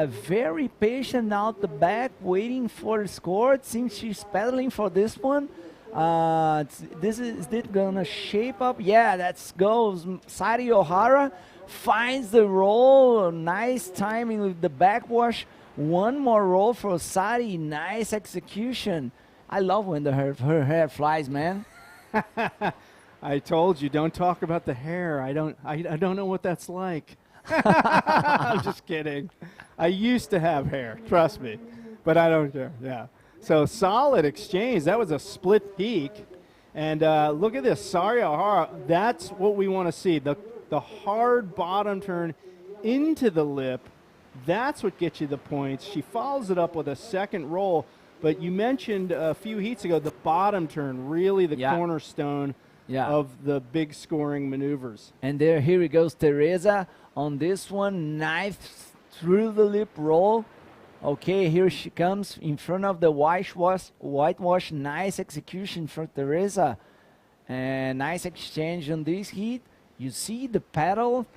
very patient out the back, waiting for the score. It seems she's pedaling for this one. Is it gonna shape up? Yeah, that goes. Sari Ohara finds the roll. Nice timing with the backwash. One more roll for Sari. Nice execution. I love when her hair flies, man. I told you, don't talk about the hair. I don't know what that's like. I'm just kidding. I used to have hair, trust me, but I don't care. Yeah. So solid exchange. That was a split peak, and look at this, Sari Ohara. That's what we want to see. The hard bottom turn into the lip. That's what gets you the points. She follows it up with a second roll. But you mentioned a few heats ago the bottom turn, really the cornerstone of the big scoring maneuvers. And here it goes, Teresa on this one, knife through the lip roll. Okay, here she comes in front of the whitewash. Nice execution from Teresa, and nice exchange on this heat. You see the pedal,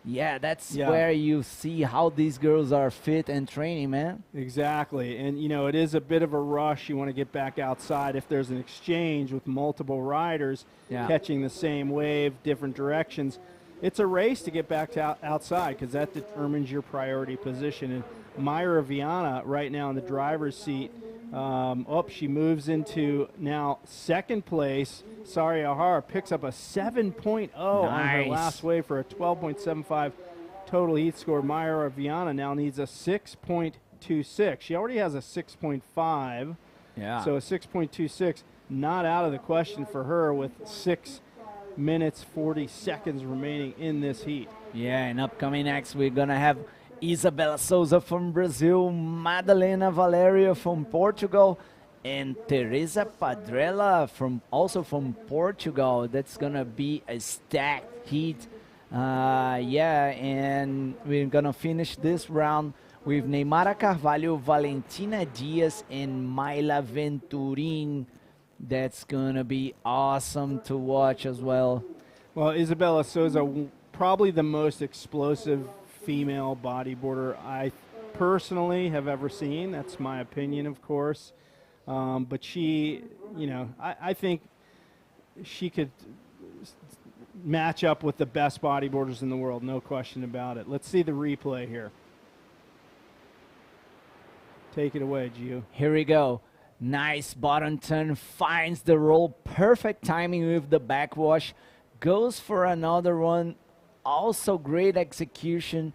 Yeah, that's where you see how these girls are fit and training, man. Exactly. And, you know, it is a bit of a rush. You want to get back outside if there's an exchange with multiple riders catching the same wave, different directions. It's a race to get back to outside because that determines your priority position. And Mayra Viana right now in the driver's seat. She moves into now second place. Sari O'Hara picks up a 7.0 on her last wave for a 12.75 total heat score. Mayra Viana now needs a 6.26. She already has a 6.5. Yeah. So a 6.26, not out of the question for her with 6 minutes 40 seconds remaining in this heat. Yeah, and upcoming next we're gonna have Isabela Souza from Brazil, Madalena Valerio from Portugal, and Teresa Padrella also from Portugal. That's gonna be a stacked heat. And we're gonna finish this round with Neymara Carvalho, Valentina Diaz, and Mayla Venturin. That's gonna be awesome to watch as well. Well, Isabela Souza, probably the most explosive female bodyboarder I personally have ever seen. That's my opinion, of course. But she, you know, I think she could match up with the best bodyboarders in the world, no question about it. Let's see the replay here. Take it away, Gio. Here we go. Nice bottom turn, finds the roll, perfect timing with the backwash, goes for another one. Also great execution,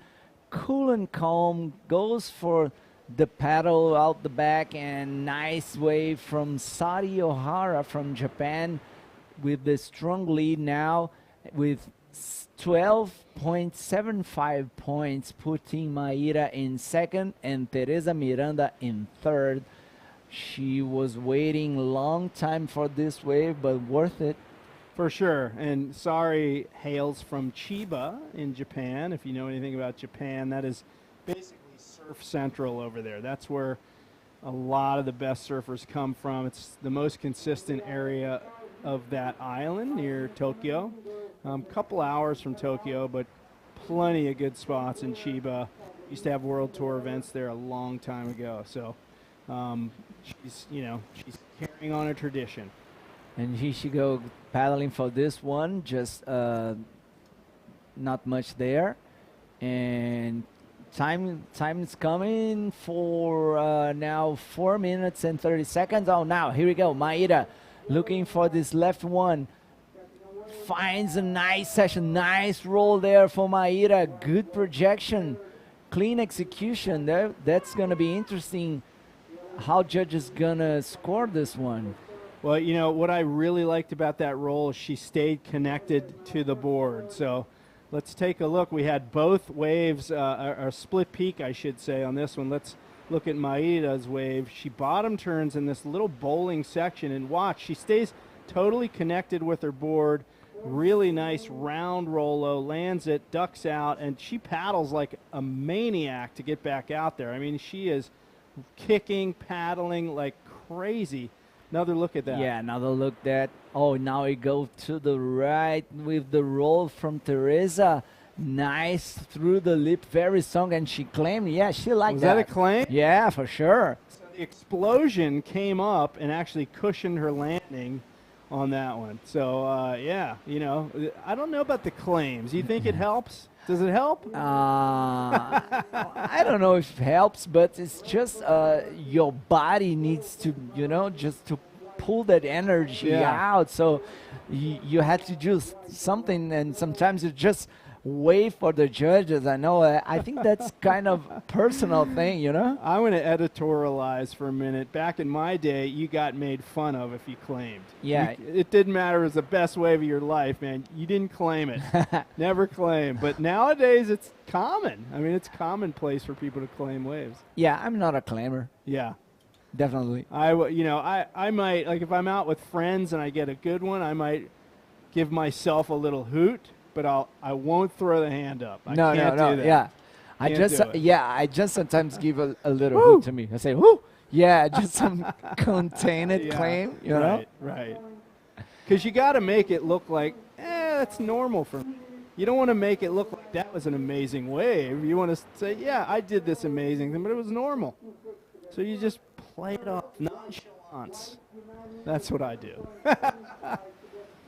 cool and calm, goes for the paddle out the back, and nice wave from Sari O'Hara from Japan with the strong lead now with 12.75 points, putting Mayra in second and Teresa Miranda in third. She was waiting a long time for this wave, but worth it. For sure. And Sari hails from Chiba in Japan. If you know anything about Japan, that is basically surf central over there. That's where a lot of the best surfers come from. It's the most consistent area of that island near Tokyo. Couple hours from Tokyo, but plenty of good spots in Chiba. Used to have World Tour events there a long time ago. So she's carrying on a tradition. And here she go paddling for this one, just not much there. And time is coming for now 4 minutes and 30 seconds. Oh, now here we go. Mayra looking for this left one. Finds a nice session, nice roll there for Mayra. Good projection, clean execution there. That's gonna be interesting how judges gonna score this one. Well, you know, what I really liked about that roll is she stayed connected to the board. So let's take a look. We had both waves, or split peak, I should say, on this one. Let's look at Mayra's wave. She bottom turns in this little bowling section, and watch, she stays totally connected with her board. Really nice round rollo, lands it, ducks out, and she paddles like a maniac to get back out there. I mean, she is kicking, paddling like crazy. Another look at that. Yeah, another look at. Oh, now we go to the right with the roll from Teresa. Nice through the lip, very strong, and she claimed. Yeah, she liked that. Was that a claim? Yeah, for sure. So the explosion came up and actually cushioned her landing on that one. So yeah, you know, I don't know about the claims. You think it helps? Does it help? I don't know if it helps, but it's just your body needs to, you know, just to pull that energy out. So you have to do something, and sometimes you just wait for the judges. I know. I think that's kind of personal thing, you know? I'm going to editorialize for a minute. Back in my day, you got made fun of if you claimed. Yeah. It didn't matter. It was the best wave of your life, man. You didn't claim it. Never claim. But nowadays, it's common. I mean, it's commonplace for people to claim waves. Yeah, I'm not a claimer. Yeah. Definitely. I might, like if I'm out with friends and I get a good one, I might give myself a little hoot. But I won't throw the hand up. I can't do that. Yeah, I just sometimes give a little hoot to me. I say, whoo! Yeah, just some contained claim, you know? Right. Because you got to make it look like, that's normal for me. You don't want to make it look like that was an amazing wave. You want to say, yeah, I did this amazing thing, but it was normal. So you just play it off, nonchalance. That's what I do.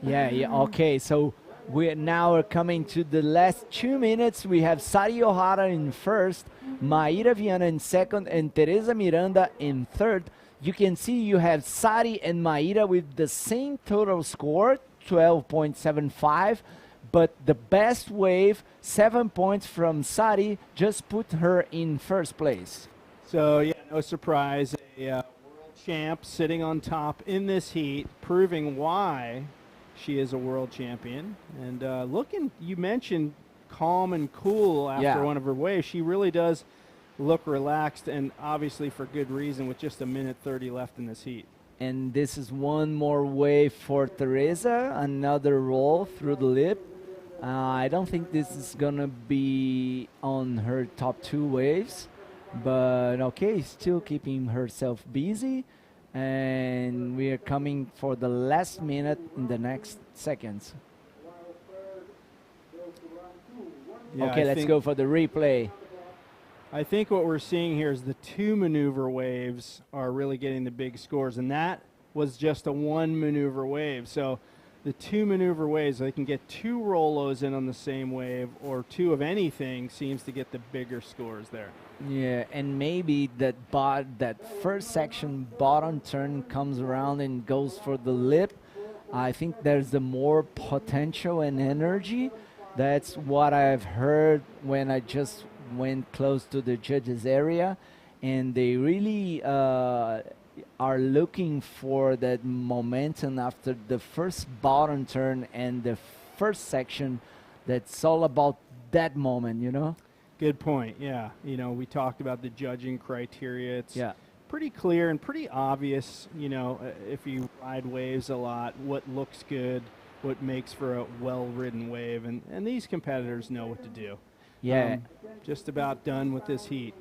Yeah, okay, so we now are coming to the last 2 minutes. We have Sari Ohara in first, Maíra Viana in second, and Teresa Miranda in third. You can see you have Sari and Maíra with the same total score, 12.75, but the best wave, 7 points from Sari, just put her in first place. So, yeah, no surprise, a world champ sitting on top in this heat, proving why she is a world champion. And looking, you mentioned calm and cool after one of her waves. She really does look relaxed, and obviously for good reason, with just 1:30 left in this heat. And this is one more wave for Teresa, another roll through the lip. I don't think this is gonna be on her top 2 waves, but okay, still keeping herself busy. And we are coming for the last minute in the next seconds. Yeah, okay, let's go for the replay. I think what we're seeing here is the 2 maneuver waves are really getting the big scores, and that was just a 1 maneuver wave. So the 2 maneuver waves, they can get 2 Rolos in on the same wave, or 2 of anything seems to get the bigger scores there. Yeah, and maybe that first section bottom turn comes around and goes for the lip. I think there's the more potential and energy. That's what I've heard when I just went close to the judges area, and they really are looking for that momentum after the first bottom turn and the first section. That's all about that moment, you know? Good point, yeah. You know, we talked about the judging criteria. It's pretty clear and pretty obvious, you know, if you ride waves a lot, what looks good, what makes for a well-ridden wave, and these competitors know what to do. Yeah. Just about done with this heat.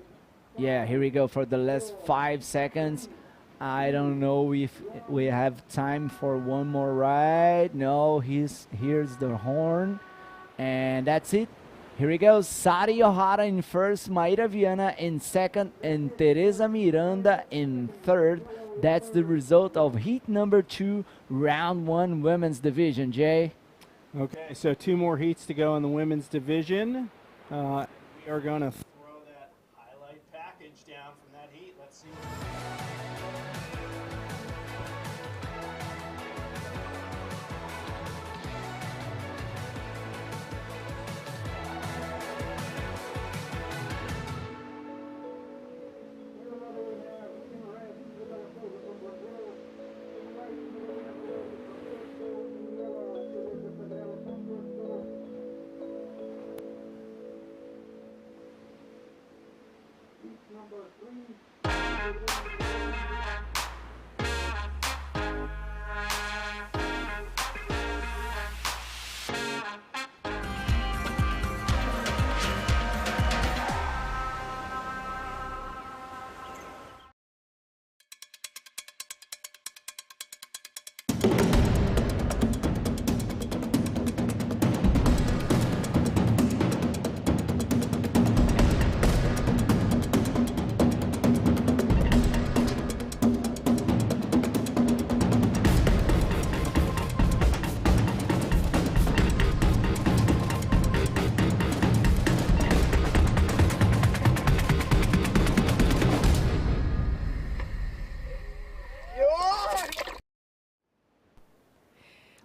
Yeah, here we go for the last 5 seconds. I don't know if we have time for one more ride. No, here's the horn, and that's it. Here we go, Sari Ohara in first, Maíra Viana in second, and Teresa Miranda in third. That's the result of heat number 2, round 1 women's division, Jay. Okay, so 2 more heats to go in the women's division. We are going to throw that highlight package down from that heat. Let's see.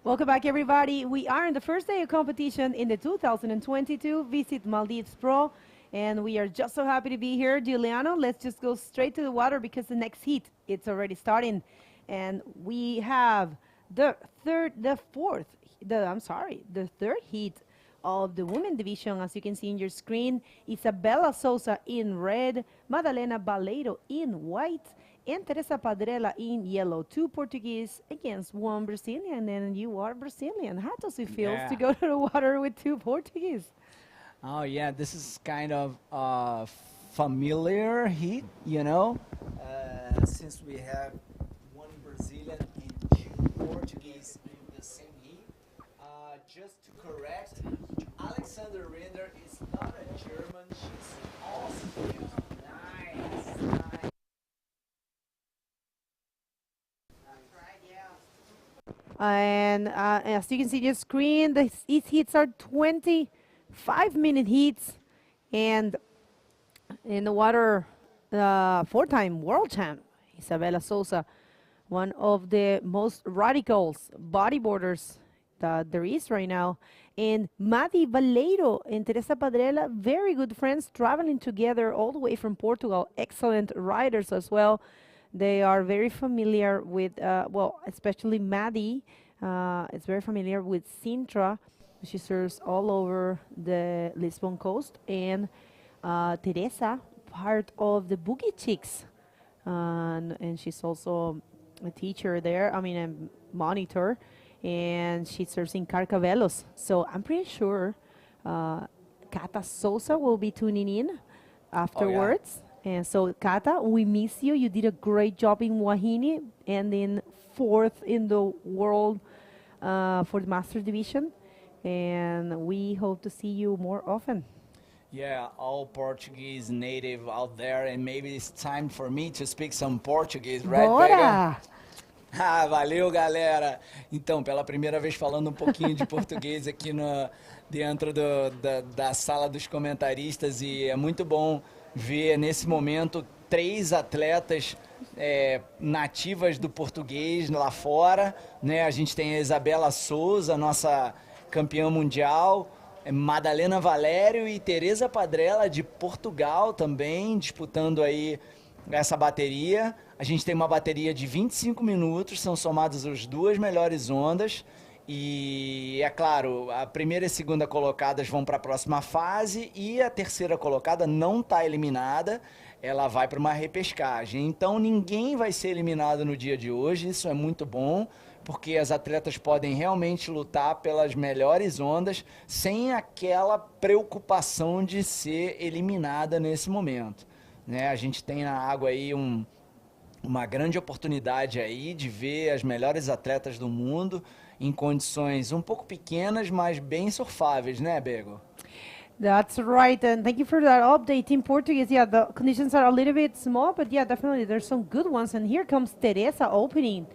Welcome back, everybody. We are on the first day of competition in the 2022 Visit Maldives Pro, and we are just so happy to be here. Giuliano, let's just go straight to the water because the next heat, it's already starting. And we have the third heat of the women division. As you can see in your screen, Isabela Souza in red, Madalena Baleiro in white, and Teresa Padrella in yellow. 2 Portuguese against 1 Brazilian, and you are Brazilian. How does it feel to go to the water with 2 Portuguese? Oh yeah, this is kind of familiar heat, you know, since we have 1 Brazilian and 2 Portuguese in the same heat. Just to correct, Alexander Rinder is not a German, she's Austrian. Nice. And as you can see on your screen, these heats are 25-minute heats. And in the water, four-time world champ, Isabela Souza, one of the most radicals bodyboarders that there is right now. And Madi Valeiro and Teresa Padrella, very good friends, traveling together all the way from Portugal. Excellent riders as well. They are very familiar with, well, especially Maddie, is very familiar with Sintra. She serves all over the Lisbon coast. And Teresa, part of the Boogie Chicks. And she's also a teacher there, I mean, a monitor. And she serves in Carcavelos. So I'm pretty sure Cata Sosa will be tuning in afterwards. And so, Kata, we miss you. You did a great job in Wahine and in 4th in the world for the Master Division. And we hope to see you more often. Yeah, all Portuguese native out there, and maybe it's time for me to speak some Portuguese, right, Bora! Ah, valeu, galera! Então, pela primeira vez falando um pouquinho de português aqui dentro da sala dos comentaristas, e é muito bom ver nesse momento 3 atletas nativas do português lá fora, né? A gente tem a Isabela Souza, nossa campeã mundial, Madalena Valério e Teresa Padrella de Portugal também disputando aí essa bateria. A gente tem uma bateria de 25 minutos, são somadas as 2 melhores ondas. E, é claro, a primeira e segunda colocadas vão para a próxima fase e a terceira colocada não está eliminada, ela vai para uma repescagem. Então, ninguém vai ser eliminado no dia de hoje, isso é muito bom, porque as atletas podem realmente lutar pelas melhores ondas sem aquela preocupação de ser eliminada nesse momento, né? A gente tem na água aí uma grande oportunidade aí de ver as melhores atletas do mundo em condições um pouco pequenas, mas bem surfáveis, né, Bego? That's right, and thank you for that update in Portuguese. Yeah, the conditions are a little bit small, but yeah, definitely there's some good ones. And here comes Teresa opening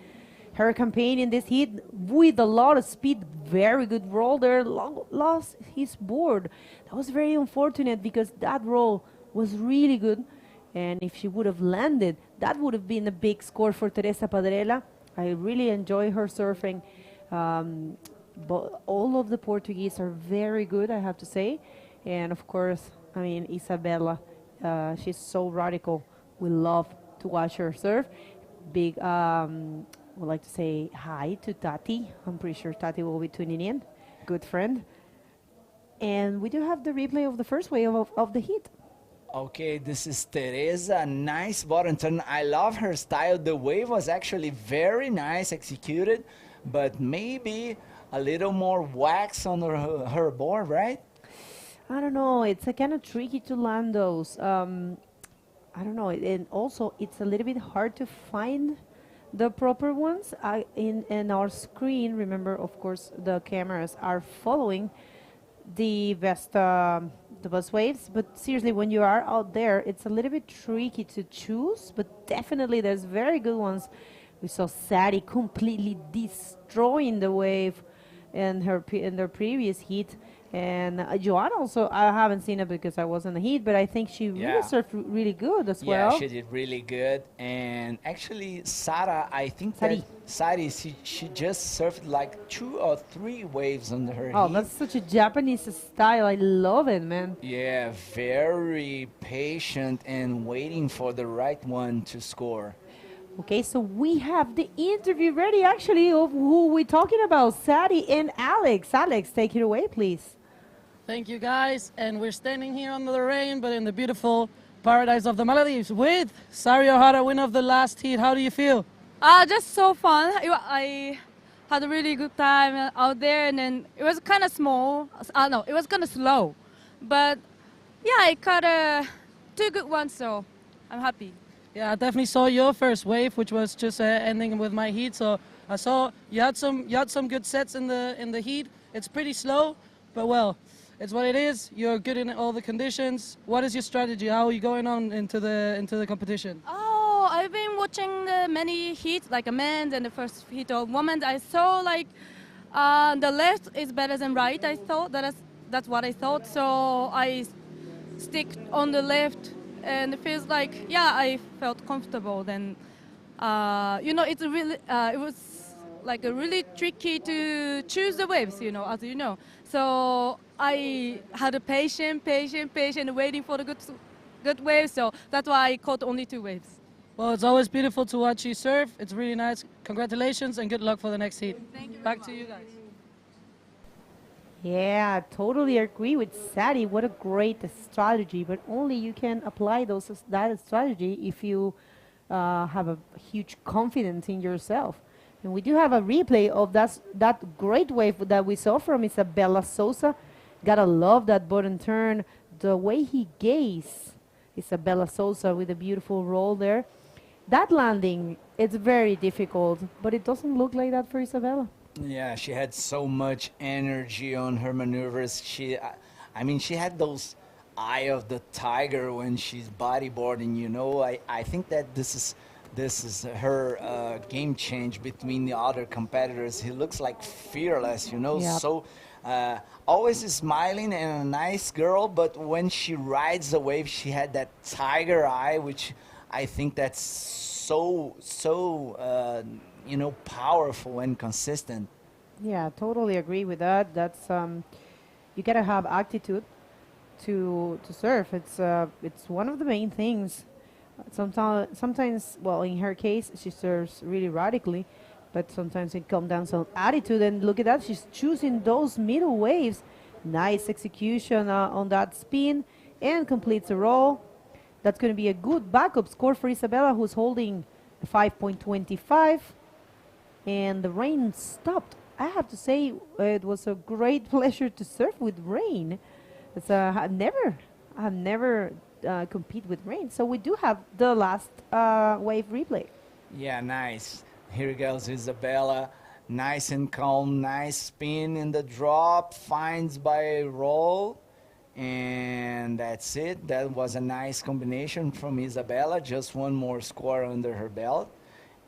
her campaign in this heat with a lot of speed. Very good roll there, lost his board. That was very unfortunate because that roll was really good. And if she would have landed, that would have been a big score for Teresa Padrella. I really enjoy her surfing. But all of the Portuguese are very good, I have to say. And of course, I mean, Isabella, she's so radical. We love to watch her surf. Big, would like to say hi to Tati. I'm pretty sure Tati will be tuning in. Good friend. And we do have the replay of the first wave of the heat. Okay, this is Teresa. Nice bottom turn. I love her style. The wave was actually very nice executed, but maybe a little more wax on her board, right? I don't know. It's kind of tricky to land those. I don't know. And also, it's a little bit hard to find the proper ones. In our screen, remember, of course, the cameras are following the bus waves, but seriously, when you are out there, it's a little bit tricky to choose, but definitely there's very good ones. We saw Sadie completely destroying the wave in their previous heat, and Joanna also, I haven't seen it because I was in the heat, but I think she really surfed really good as well. Yeah, she did really good. And actually, Sara, I think that Sari, she just surfed like 2 or 3 waves on her heat. Oh, that's such a Japanese style. I love it, man. Yeah, very patient and waiting for the right one to score. Okay, so we have the interview ready, actually, of who we're talking about, Sadie and Alex. Alex, take it away, please. Thank you, guys. And we're standing here under the rain, but in the beautiful paradise of the Maldives with Sari O'Hara, winner of the last heat. How do you feel? Just so fun. I had a really good time out there, and then it was kind of small. No, it was kind of slow. But yeah, I caught 2 good ones, so I'm happy. Yeah, I definitely saw your first wave, which was just ending with my heat. So I saw you had some good sets in the heat. It's pretty slow, but well, it's what it is. You're good in all the conditions. What is your strategy? How are you going on into the competition? Oh, I've been watching the many heats, like a man and the first heat of women. I saw like the left is better than right. I thought that's what I thought. So I stick on the left, and it feels like I felt comfortable. Then it's really it was like a really tricky to choose the waves. As you know. So I had a patient, waiting for the good waves. So that's why I caught only 2 waves. Well, it's always beautiful to watch you surf. It's really nice. Congratulations and good luck for the next heat. Thank you. Back to you guys. Yeah, totally agree with Sadie. What a great strategy, but only you can apply that strategy if you have a huge confidence in yourself. And we do have a replay of that great wave that we saw from Isabella Souza. Gotta love that bottom turn, the way he gazed. Isabella Souza with a beautiful roll there. That landing, it's very difficult, but it doesn't look like that for Isabella. Yeah, she had so much energy on her maneuvers. She had those eye of the tiger when she's bodyboarding. I think that this is her game change between the other competitors. He looks like fearless, Yep. so always smiling and a nice girl. But when she rides the wave, she had that tiger eye, which I think that's so powerful and consistent. Yeah, totally agree with that. That's you gotta have attitude to surf. It's one of the main things. Sometimes, well, in her case, she surfs really radically, but sometimes it comes down to attitude. And look at that, she's choosing those middle waves. Nice execution on that spin and completes the roll. That's going to be a good backup score for Isabella, who's holding 5.25. And the rain stopped. I have to say, it was a great pleasure to surf with rain. I've never compete with rain. So we do have the last wave replay. Yeah, nice. Here goes Isabella. Nice and calm, nice spin in the drop, finds by roll. And that's it. That was a nice combination from Isabella. Just one more score under her belt.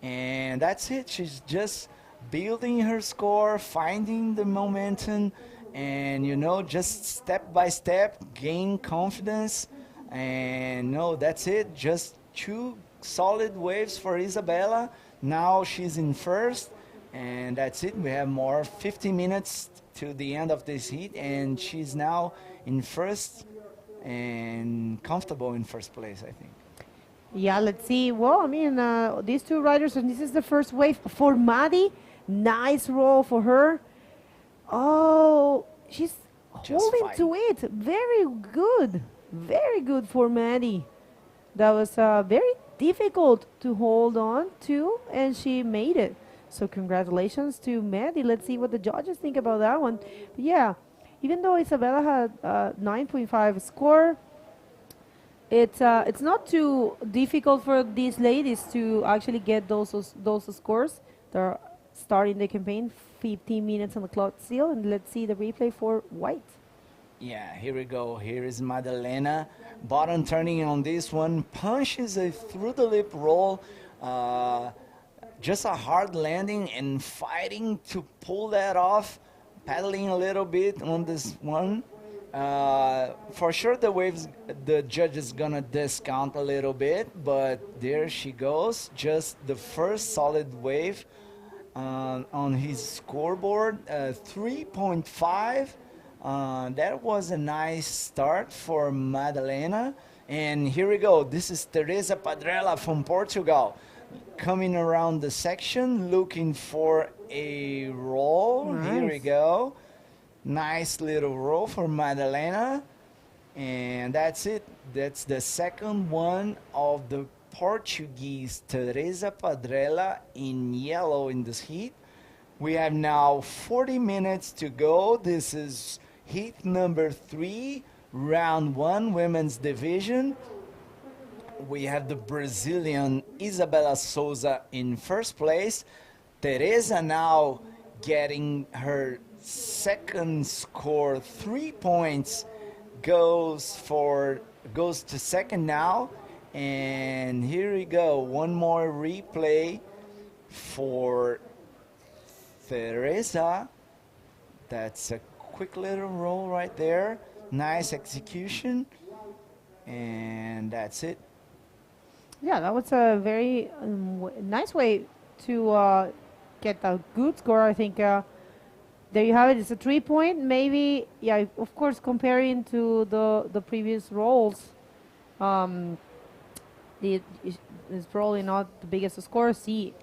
And that's it. She's just building her score, finding the momentum, and, just step by step, gain confidence. And that's it. Just 2 solid waves for Isabella. Now she's in first. And that's it. We have more 50 minutes to the end of this heat. And she's now in first and comfortable in first place, I think. Yeah, let's see. Well, these 2 riders, and this is the first wave for Maddie. Nice roll for her. Oh, she's holding to it. Very good. Very good for Maddie. That was very difficult to hold on to, and she made it. So congratulations to Maddie. Let's see what the judges think about that one. But yeah, even though Isabella had a 9.5 score, it's not too difficult for these ladies to actually get those scores. They're starting the campaign, 15 minutes on the clock still, and let's see the replay for white. Yeah, here we go. Here is Madalena. Bottom turning on this one. Punches a through the lip roll. Just a hard landing and fighting to pull that off. Paddling a little bit on this one. For sure the judge is gonna discount a little bit, but there she goes. Just the first solid wave on his scoreboard, 3.5. That was a nice start for Madalena. And here we go. This is Teresa Padrella from Portugal, coming around the section, looking for a roll. Nice. Here we go. Nice little roll for Madalena. And that's it. That's the second one of the Portuguese Teresa Padrella in yellow in this heat. We have now 40 minutes to go. This is heat number 3, round 1, women's division. We have the Brazilian Isabella Souza in first place. Teresa now getting her second score, 3 points, goes to second now. And here we go, one more replay for Teresa. That's a quick little roll right there. Nice execution. And that's it. Yeah, that was a very nice way to get a good score. I think there you have it. It's a 3 point. Maybe, yeah, of course, comparing to the previous rolls, it's probably not the biggest score. See,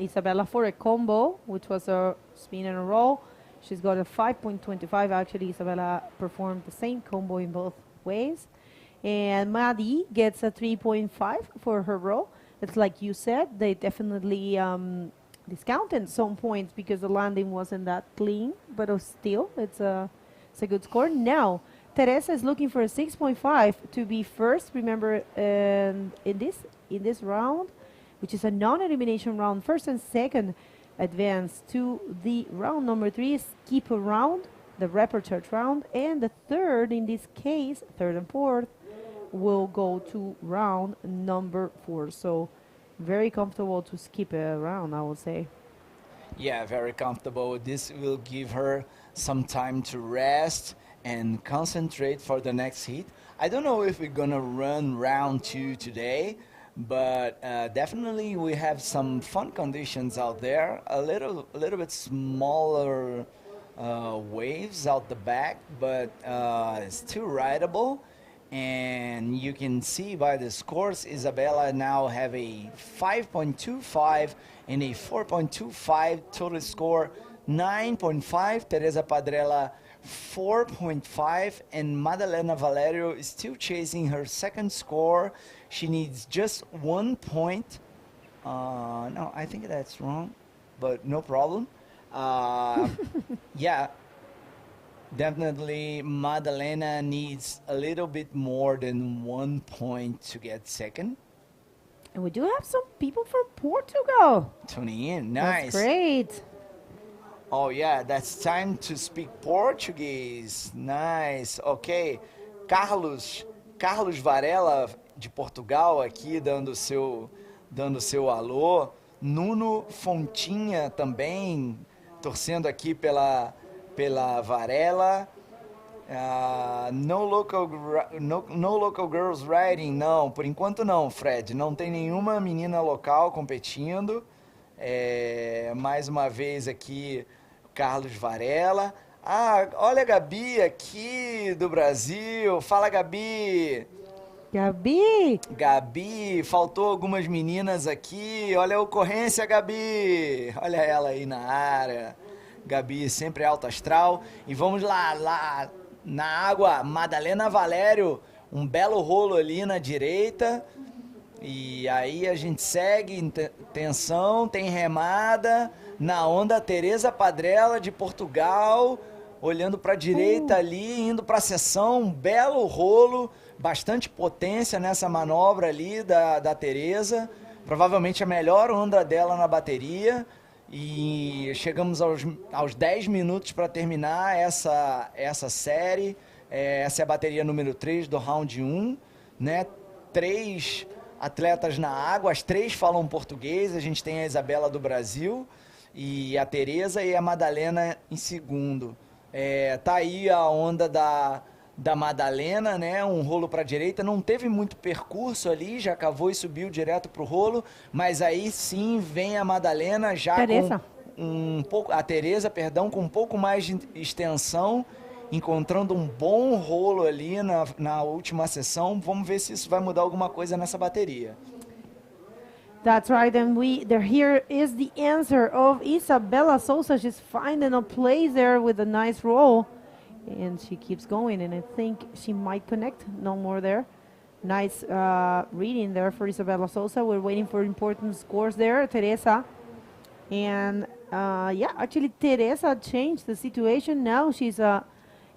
Isabella for a combo, which was a spin and a roll. She's got a 5.25. Actually, Isabella performed the same combo in both ways. And Maddie gets a 3.5 for her roll. It's like you said, they definitely discounted some points because the landing wasn't that clean, but still, it's a good score. Now, Teresa is looking for a 6.5 to be first. Remember, in this round, which is a non-elimination round, first and second advance to the round number 3, skip a round, the repertoire round, and the third, in this case, third and fourth, will go to round number 4. So very comfortable to skip a round, I would say. Yeah, very comfortable. This will give her some time to rest and concentrate for the next heat. I don't know if we're gonna run round 2 today, but definitely we have some fun conditions out there. A little bit smaller waves out the back, but still rideable. And you can see by the scores, Isabella now have a 5.25 and a 4.25 total score, 9.5. Teresa Padrella 4.5, and Madalena Valerio is still chasing her second score. She needs just 1 point. No, I think that's wrong, but no problem. Yeah. Definitely, Madalena needs a little bit more than 1 point to get second. And we do have some people from Portugal Tuning in, nice. That's great. Oh yeah, that's time to speak Portuguese. Nice, ok. Carlos Varela, de Portugal, aqui dando seu alô. Nuno Fontinha também, torcendo aqui pela Varela. No local girls riding, não, por enquanto não, Fred. Não tem nenhuma menina local competindo. Mais uma vez aqui, Carlos Varela. Ah, olha a Gabi aqui do Brasil. Fala, Gabi. Gabi, faltou algumas meninas aqui. Olha a ocorrência, Gabi. Olha ela aí na área. Gabi sempre alto astral. E vamos lá na água, Madalena Valério, um belo rolo ali na direita. E aí a gente segue, tensão, tem remada. Na onda, Teresa Padrella de Portugal, olhando para a direita ali, indo para a seção, um belo rolo, bastante potência nessa manobra ali da Teresa. Provavelmente a melhor onda dela na bateria. E chegamos aos 10 minutos para terminar essa série. Essa é a bateria número 3 do round 1, né? 3 atletas na água, as 3 falam português. A gente tem a Isabela do Brasil e a Teresa e a Madalena em segundo. Tá aí a onda da Madalena, né? Um rolo para a direita, não teve muito percurso ali, já cavou e subiu direto pro rolo, mas aí sim vem a Madalena já com a Teresa, perdão, com um pouco mais de extensão, encontrando um bom rolo ali na última sessão. Vamos ver se isso vai mudar alguma coisa nessa bateria. That's right, and here is the answer of Isabella Souza. She's finding a place there with a nice roll. And she keeps going, and I think she might connect. No more there. Nice reading there for Isabella Souza. We're waiting for important scores there, Teresa. And yeah, actually Teresa changed the situation. Now she's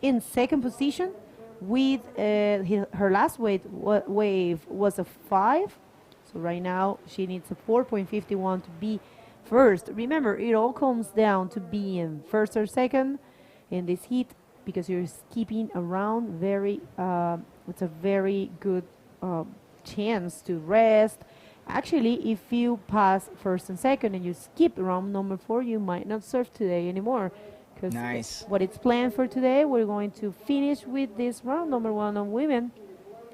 in second position with her last wave was a 5. So right now she needs a 4.51 to be first. Remember, it all comes down to being first or second. in this heat because you're skipping around. It's a very good chance to rest. Actually, if you pass first and second and you skip round number 4, you might not surf today anymore. Because Nice. what it's planned for today, we're going to finish with this round number 1 on women.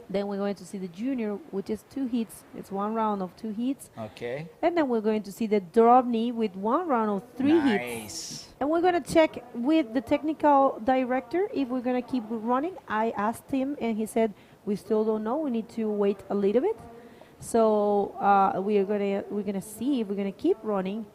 Then we're going to see the junior, which is 2 heats. It's 1 round of 2 heats. Okay. And then we're going to see the drop knee with 1 round of 3 Nice. heats. And we're going to check with the technical director if we're going to keep running. I asked him, and he said, we still don't know. We need to wait a little bit. So we're gonna see if we're gonna keep running,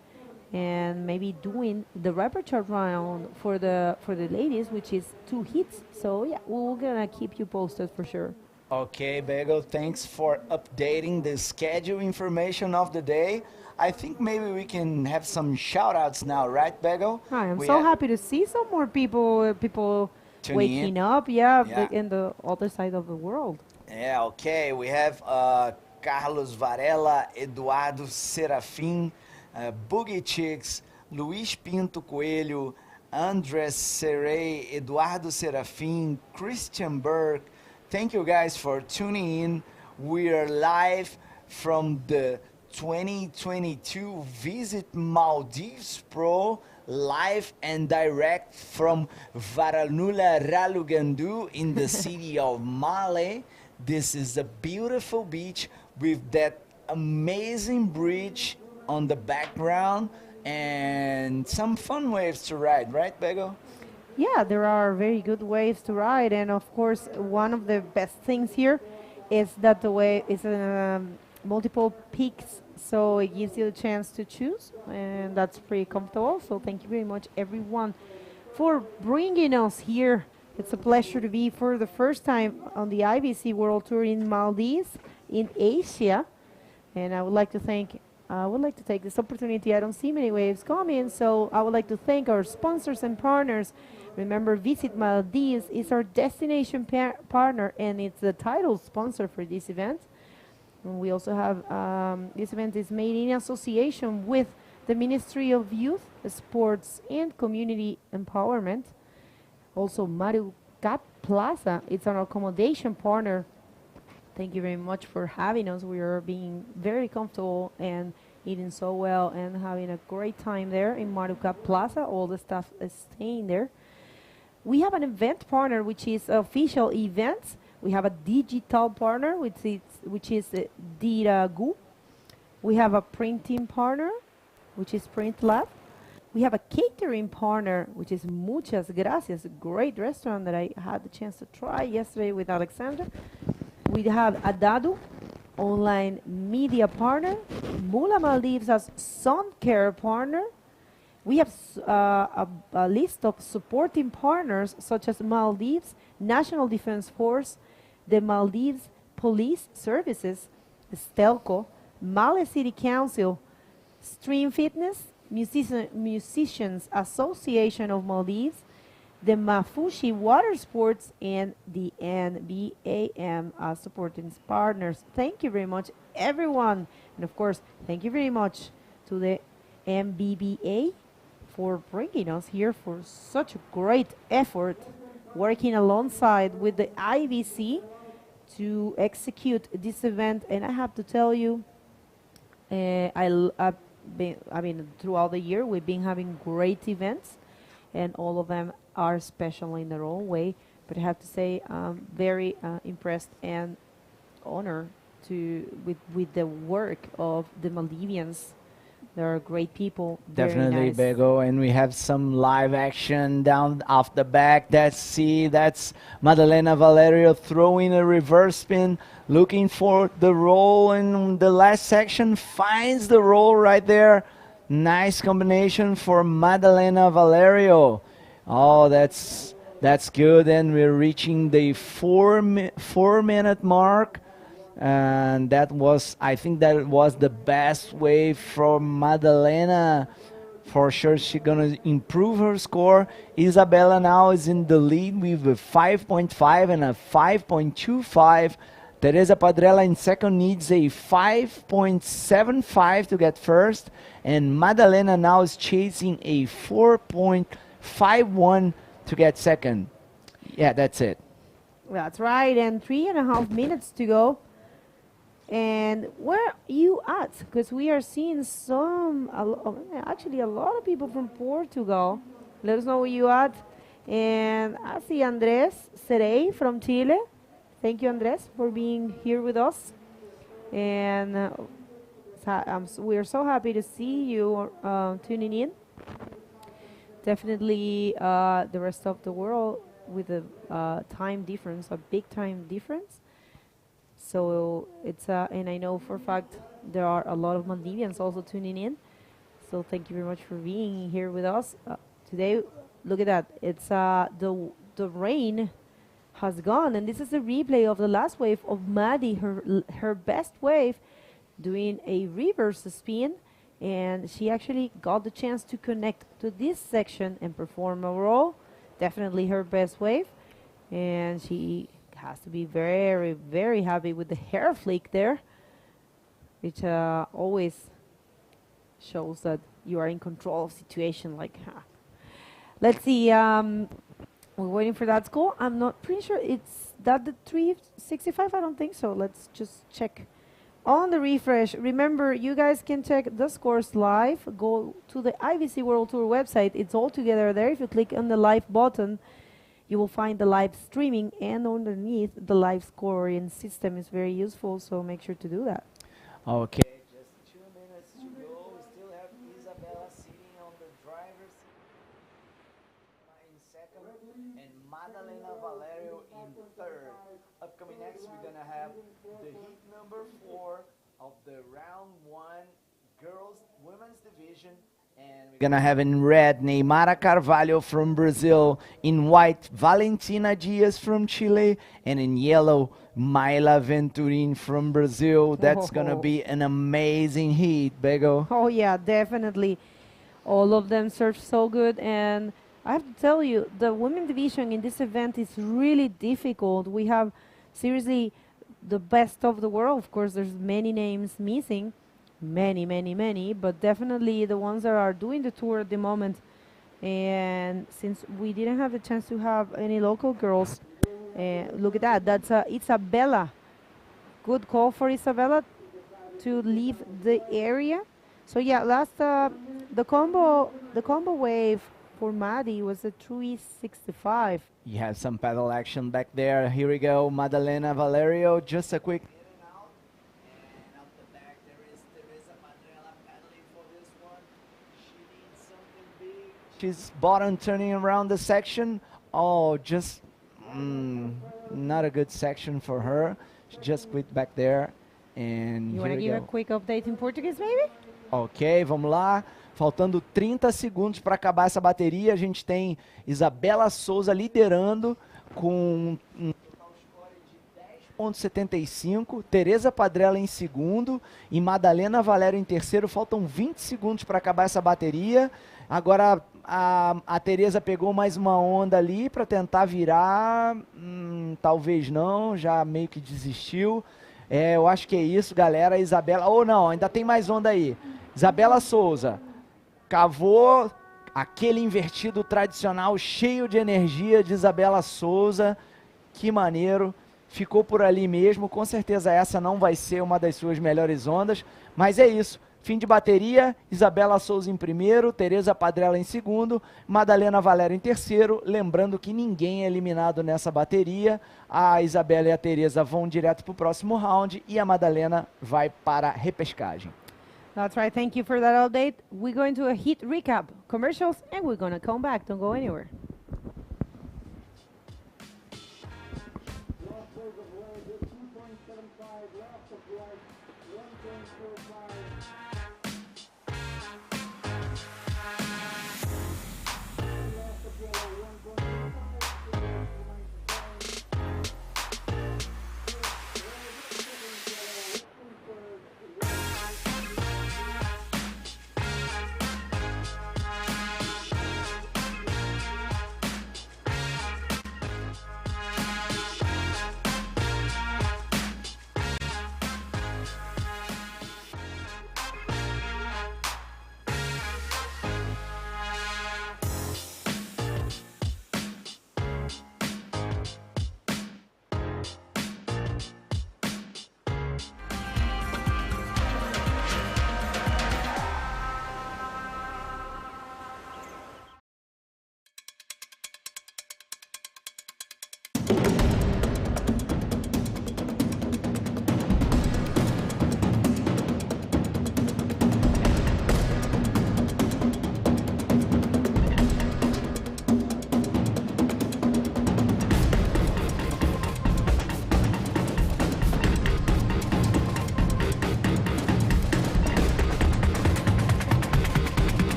and maybe doing the repertoire round for the ladies, which is 2 hits. So yeah, we're gonna keep you posted for sure. Okay, Bagel, thanks for updating the schedule information of the day. I think maybe we can have some shout-outs now, right, Bagel? Hi, I'm We so have- happy to see some more people Tuning waking in. up, Yeah. in the other side of the world. Yeah, okay. We have Carlos Varela, Eduardo Serafim, Boogie Chicks, Luiz Pinto Coelho, Andres Serey, Eduardo Serafim, Christian Burke. Thank you guys for tuning in. We are live from the 2022 Visit Maldives Pro, live and direct from Varanula Ralugandu in the city of Male. This is a beautiful beach with that amazing bridge on the background and some fun waves to ride, right, Bego? Yeah, there are very good waves to ride, and of course, one of the best things here is that the wave is multiple peaks, so it gives you a chance to choose, and that's pretty comfortable. So thank you very much, everyone, for bringing us here. It's a pleasure to be for the first time on the IBC World Tour in Maldives, in Asia, and I would like to take this opportunity. I don't see many waves coming, so I would like to thank our sponsors and partners. Remember, Visit Maldives is our destination partner, and it's the title sponsor for this event. And we also have, this event is made in association with the Ministry of Youth, Sports, and Community Empowerment. Also, Marucat Plaza, it's our accommodation partner. Thank you very much for having us. We are being very comfortable and eating so well and having a great time there in Marucat Plaza. All the staff is staying there. We have an event partner, which is official events. We have a digital partner, which is Diragu. We have a printing partner, which is Print Lab. We have a catering partner, which is Muchas Gracias, a great restaurant that I had the chance to try yesterday with Alexandra. We have Adadu, online media partner. Mula Maldives as sun care partner. We have a list of supporting partners such as Maldives National Defense Force, the Maldives Police Services, Stelco, Male City Council, Stream Fitness, Musicians Association of Maldives, the Mafushi Water Sports, and the NBAM as supporting partners. Thank you very much, everyone. And of course, thank you very much to the MBBA for bringing us here for such a great effort, working alongside with the IBC to execute this event. And I have to tell you, I mean, throughout the year, we've been having great events, and all of them are special in their own way. But I have to say, I'm very impressed and honored with the work of the Maldivians. They are great people. Definitely, nice. Bego, and we have some live action down off the back. That's Madalena Valerio throwing a reverse spin, looking for the roll in the last section, finds the roll right there. Nice combination for Madalena Valerio. Oh, that's good, and we're reaching the 4-minute mark. And I think that was the best way for Madalena. For sure, she's gonna improve her score. Isabella now is in the lead with a 5.5 and a 5.25. Teresa Padrella in second needs a 5.75 to get first. And Madalena now is chasing a 4.51 to get second. Yeah, that's it. That's right, and 3.5 minutes to go. And where you at? Because we are seeing actually a lot of people from Portugal. Let us know where you at. And I see Andres Serey from Chile. Thank you, Andres, for being here with us. And we are so happy to see you tuning in. Definitely the rest of the world with a time difference, a big time difference. So it's and I know for a fact there are a lot of Maldivians also tuning in. So thank you very much for being here with us today. Look at that! It's the rain has gone, and this is a replay of the last wave of Maddie, her best wave, doing a reverse spin, and she actually got the chance to connect to this section and perform a roll. Definitely her best wave, and she has to be very, very happy with the hair flick there, which always shows that you are in control of situation. Like, let's see. We're waiting for that score. I'm not pretty sure it's that the 365. I don't think so. Let's just check on the refresh. Remember, you guys can check the scores live. Go to the IVC World Tour website. It's all together there. If you click on the live button, you will find the live streaming, and underneath the live scoring system is very useful, so make sure to do that. Okay, just 2 minutes to go. We still have Isabella sitting on the driver's seat in second, and Madalena Valerio in third. Upcoming next, we're gonna have the heat number 4 of the round 1 girls women's division. And we're gonna have in red Neymara Carvalho from Brazil, in white Valentina Diaz from Chile, and in yellow Mayla Venturin from Brazil. That's gonna be an amazing heat, Bego. Oh yeah, definitely. All of them serve so good, and I have to tell you, the women division in this event is really difficult. We have seriously the best of the world. Of course, there's many names missing. Many, but definitely the ones that are doing the tour at the moment. And since we didn't have the chance to have any local girls, look at that. That's Isabella. Good call for Isabella to leave the area. So yeah, last the combo wave for Maddie was a 365. You have some pedal action back there. Here we go, Madalena Valerio. Just a quick. She's bottom turning around the section. Oh, just not a good section for her. She just quit back there. And you want to give a quick update in Portuguese, maybe? Ok, vamos lá. Faltando 30 segundos para acabar essa bateria. A gente tem Isabela Souza liderando com um 10.75, Tereza Padrella em segundo e Madalena Valério em terceiro. Faltam 20 segundos para acabar essa bateria. Agora a Tereza pegou mais uma onda ali para tentar virar, talvez não, já meio que desistiu. Eu acho que é isso, galera. Isabela, ou não, ainda tem mais onda aí. Isabela Souza cavou aquele invertido tradicional cheio de energia de Isabela Souza. Que maneiro. Ficou por ali mesmo. Com certeza essa não vai ser uma das suas melhores ondas. Mas é isso. Fim de bateria. Isabela Souza em primeiro. Tereza Padrella em segundo. Madalena Valério em terceiro. Lembrando que ninguém é eliminado nessa bateria. A Isabela e a Tereza vão direto para o próximo round. E a Madalena vai para a repescagem. That's right. Thank you for that update. We're going to a heat recap, commercials, and we're going to come back. Don't go anywhere.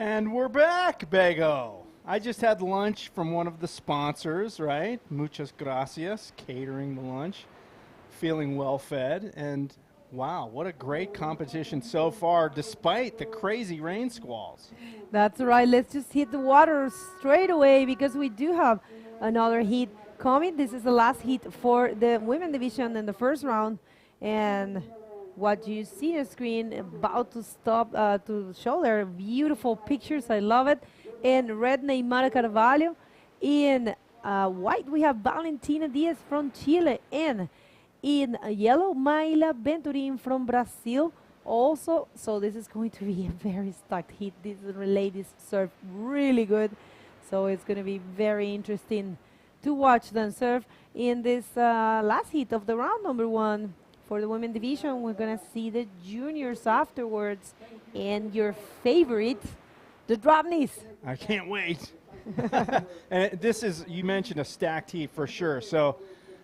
And we're back, Bego. I just had lunch from one of the sponsors, right? Muchas gracias, catering the lunch. Feeling well fed, and wow, what a great competition so far, despite the crazy rain squalls. That's right. Let's just hit the water straight away because we do have another heat coming. This is the last heat for the women division in the first round. And what you see on the screen about to stop to show their beautiful pictures. I love it. In red, Neymar Carvalho. In white, we have Valentina Diaz from Chile. And in yellow, Mayla Venturin from Brazil. Also, so this is going to be a very stacked heat. These ladies serve really good. So it's going to be very interesting to watch them serve. In this last heat of the round number 1 for the women division, we're going to see the juniors afterwards. And your favorite, the DROPKNEEs. I can't wait. And this is, you mentioned a stacked heat for sure. So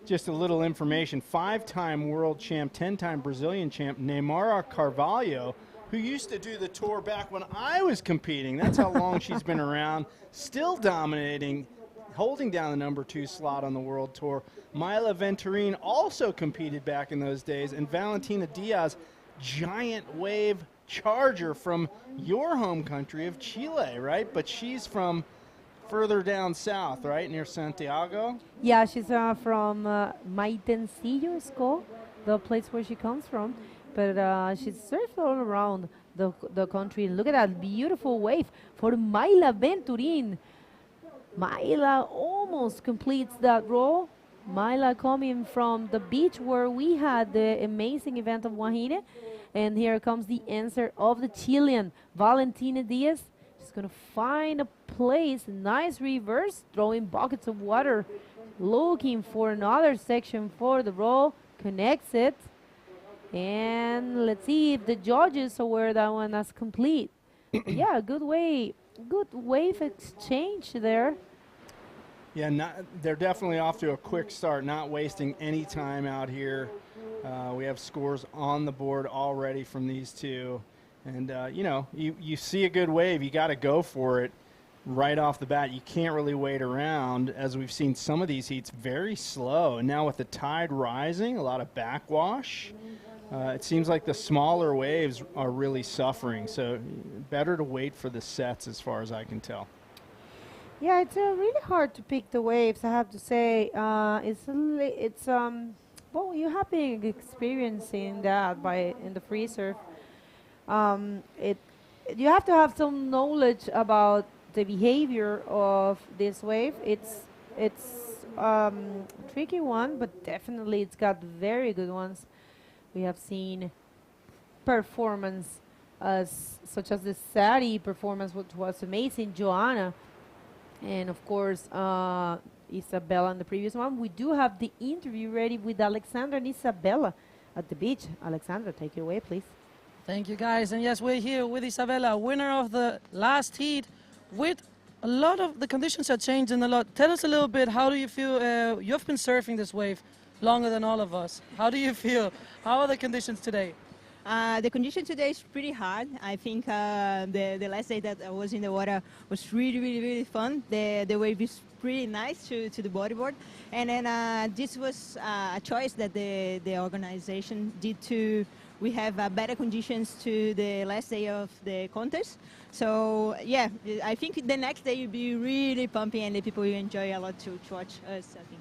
just a little information. 5-time world champ, 10-time Brazilian champ, Neymar Carvalho, who used to do the tour back when I was competing. That's how long she's been around. Still dominating, holding down the number 2 slot on the world tour. Mayla Venturin also competed back in those days. And Valentina Diaz, giant wave charger from your home country of Chile, right? But she's from further down south, right, near Santiago? Yeah, she's from Maitencillo, it's called, the place where she comes from. But she's surfed all around the country. Look at that beautiful wave for Mayla Venturin. Mayla almost completes that roll. Mayla coming from the beach where we had the amazing event of Guajire. And here comes the answer of the Chilean, Valentina Diaz. She's going to find a place, nice reverse, throwing buckets of water, looking for another section for the roll, connects it. And let's see if the judges aware that one as complete. Yeah, good wave exchange there. Yeah, they're definitely off to a quick start, not wasting any time out here. We have scores on the board already from these two. And, you know, you see a good wave, you got to go for it right off the bat. You can't really wait around, as we've seen some of these heats very slow. And now with the tide rising, a lot of backwash, it seems like the smaller waves are really suffering. So better to wait for the sets as far as I can tell. Yeah, it's really hard to pick the waves, I have to say. Well, you have been experiencing that in the free surf. You have to have some knowledge about the behavior of this wave. It's a tricky one, but definitely it's got very good ones. We have seen performance such as the Sari performance, which was amazing, Joanna, and of course Isabella in the previous one. We do have the interview ready with Alexandra and Isabella at the beach. Alexandra, take it away, please. Thank you, guys. And yes, we're here with Isabella, winner of the last heat. With a lot of the conditions are changing a lot. Tell us a little bit, how do you feel? You've been surfing this wave longer than all of us. How do you feel? How are the conditions today? The condition today is pretty hard. I think the last day that I was in the water was really fun. The wave is pretty nice to the bodyboard. And then this was a choice that the organization did to we have better conditions to the last day of the contest. So yeah, I think the next day will be really pumping and the people will enjoy a lot to watch us, I think.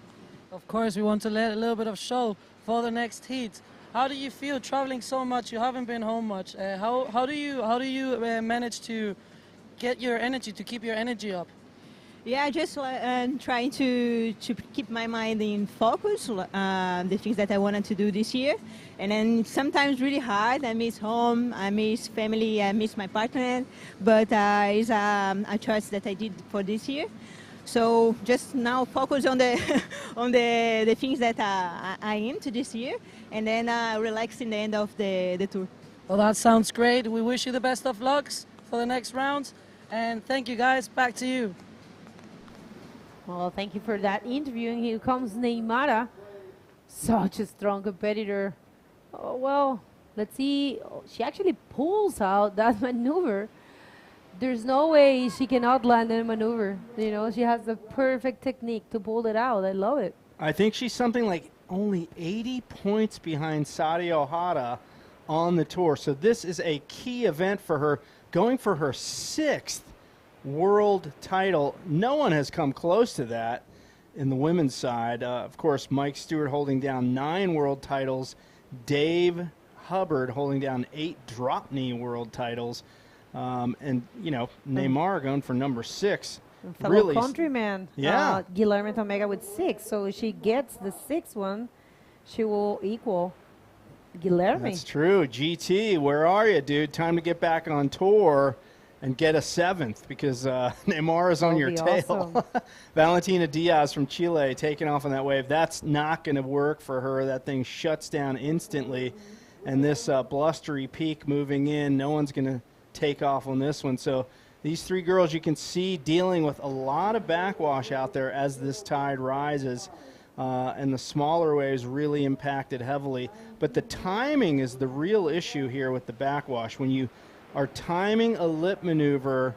Of course, we want to let a little bit of show for the next heat. How do you feel traveling so much? You haven't been home much. How do you manage to get your energy, to keep your energy up? Yeah, just trying to keep my mind in focus, the things that I wanted to do this year. And then sometimes really hard. I miss home, I miss family, I miss my partner. But it's a choice that I did for this year. So just now focus on the on the things that I am to this year, and then relax in the end of the tour. Well, that sounds great. We wish you the best of lucks for the next rounds, and thank you, guys. Back to you. Well, thank you for that interview. And here comes Neymara, such a strong competitor. Oh, well, let's see. She actually pulls out that maneuver. There's no way she cannot land a maneuver. You know, she has the perfect technique to pull it out. I love it. I think she's something like only 80 points behind Sadi Ohara on the tour. So this is a key event for her, going for her 6th world title. No one has come close to that in the women's side. Of course, Mike Stewart holding down 9 world titles. Dave Hubbard holding down 8 drop-knee world titles. And, you know, Neymar going for number 6. Fellow Really, countryman, yeah. Guilherme Tomega with 6. So if she gets the 6th one, she will equal Guilherme. That's true. GT, where are you, dude? Time to get back on tour and get a 7th, because Neymar is on your tail. Awesome. Valentina Diaz from Chile taking off on that wave. That's not going to work for her. That thing shuts down instantly. And this blustery peak moving in, no one's going to take off on this one. So these 3 girls you can see dealing with a lot of backwash out there as this tide rises. And the smaller waves really impacted heavily. But the timing is the real issue here with the backwash. When you are timing a lip maneuver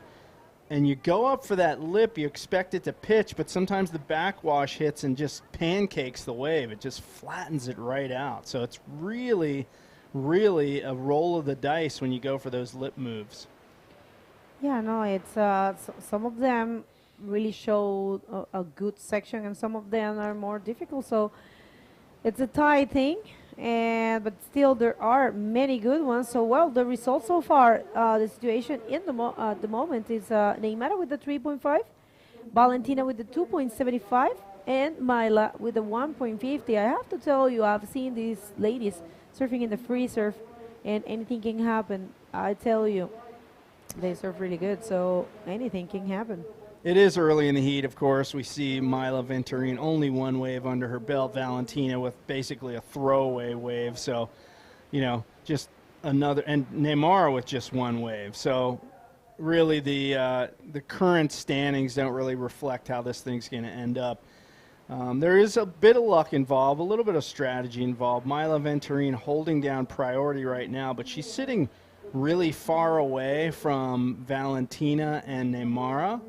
and you go up for that lip, you expect it to pitch, but sometimes the backwash hits and just pancakes the wave. It just flattens it right out. So it's really, really a roll of the dice when you go for those lip moves. Yeah, no, it's some of them really show a good section, and some of them are more difficult. So it's a tie thing, but still there are many good ones. So well, the results so far, the situation in the moment is Neymar with the 3.5, Valentina with the 2.75, and Myla with the 1.50. I have to tell you, I've seen these ladies surfing in the free surf, and anything can happen. I tell you, they surf really good, so anything can happen. It is early in the heat, of course. We see Myla Venturini only 1 wave under her belt, Valentina with basically a throwaway wave. So, you know, just another, and Neymar with just 1 wave. So really the current standings don't really reflect how this thing's going to end up. There is a bit of luck involved, a little bit of strategy involved. Myla Venturini holding down priority right now, but she's sitting really far away from Valentina and Neymar.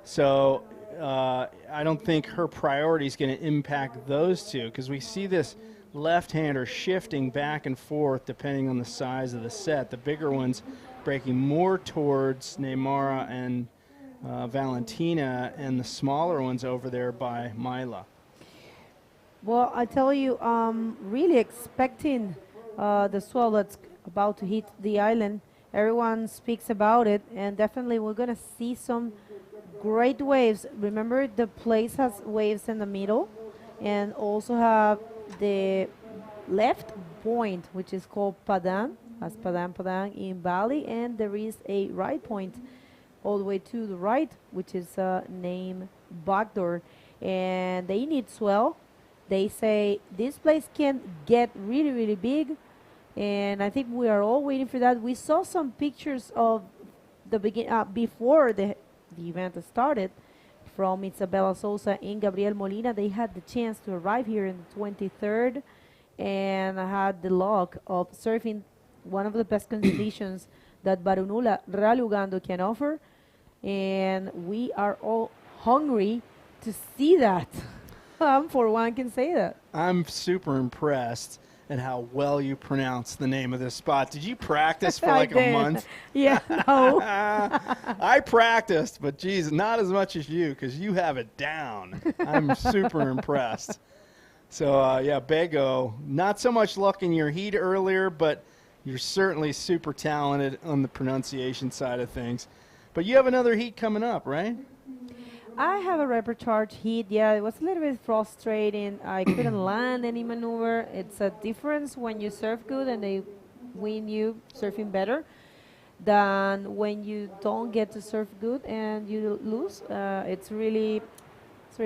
So I don't think her priority is going to impact those two, because we see this left-hander shifting back and forth depending on the size of the set. The bigger ones breaking more towards Neymar and Valentina, and the smaller ones over there by Myla. Well, I tell you, really expecting the swell that's about to hit the island. Everyone speaks about it, and definitely we're going to see some great waves. Remember, the place has waves in the middle, and also have the left point, which is called Padang, as Padang in Bali, and there is a right point all the way to the right, which is named Backdoor, and they need swell. They say this place can get really, really big, and I think we are all waiting for that. We saw some pictures of the before the event started from Isabella Sousa and Gabriel Molina. They had the chance to arrive here in the 23rd and had the luck of surfing one of the best conditions that Barunula Ralugando can offer, and we are all hungry to see that. For one can say that. I'm super impressed at how well you pronounce the name of this spot. Did you practice for like a month? Yeah, no. I practiced, but geez, not as much as you, because you have it down. I'm super impressed. So, yeah, Bego, not so much luck in your heat earlier, but you're certainly super talented on the pronunciation side of things. But you have another heat coming up, right? I have a repertoire heat. Yeah, it was a little bit frustrating. I couldn't land any maneuver. It's a difference when you surf good and they win you surfing better than when you don't get to surf good and you lose. It's really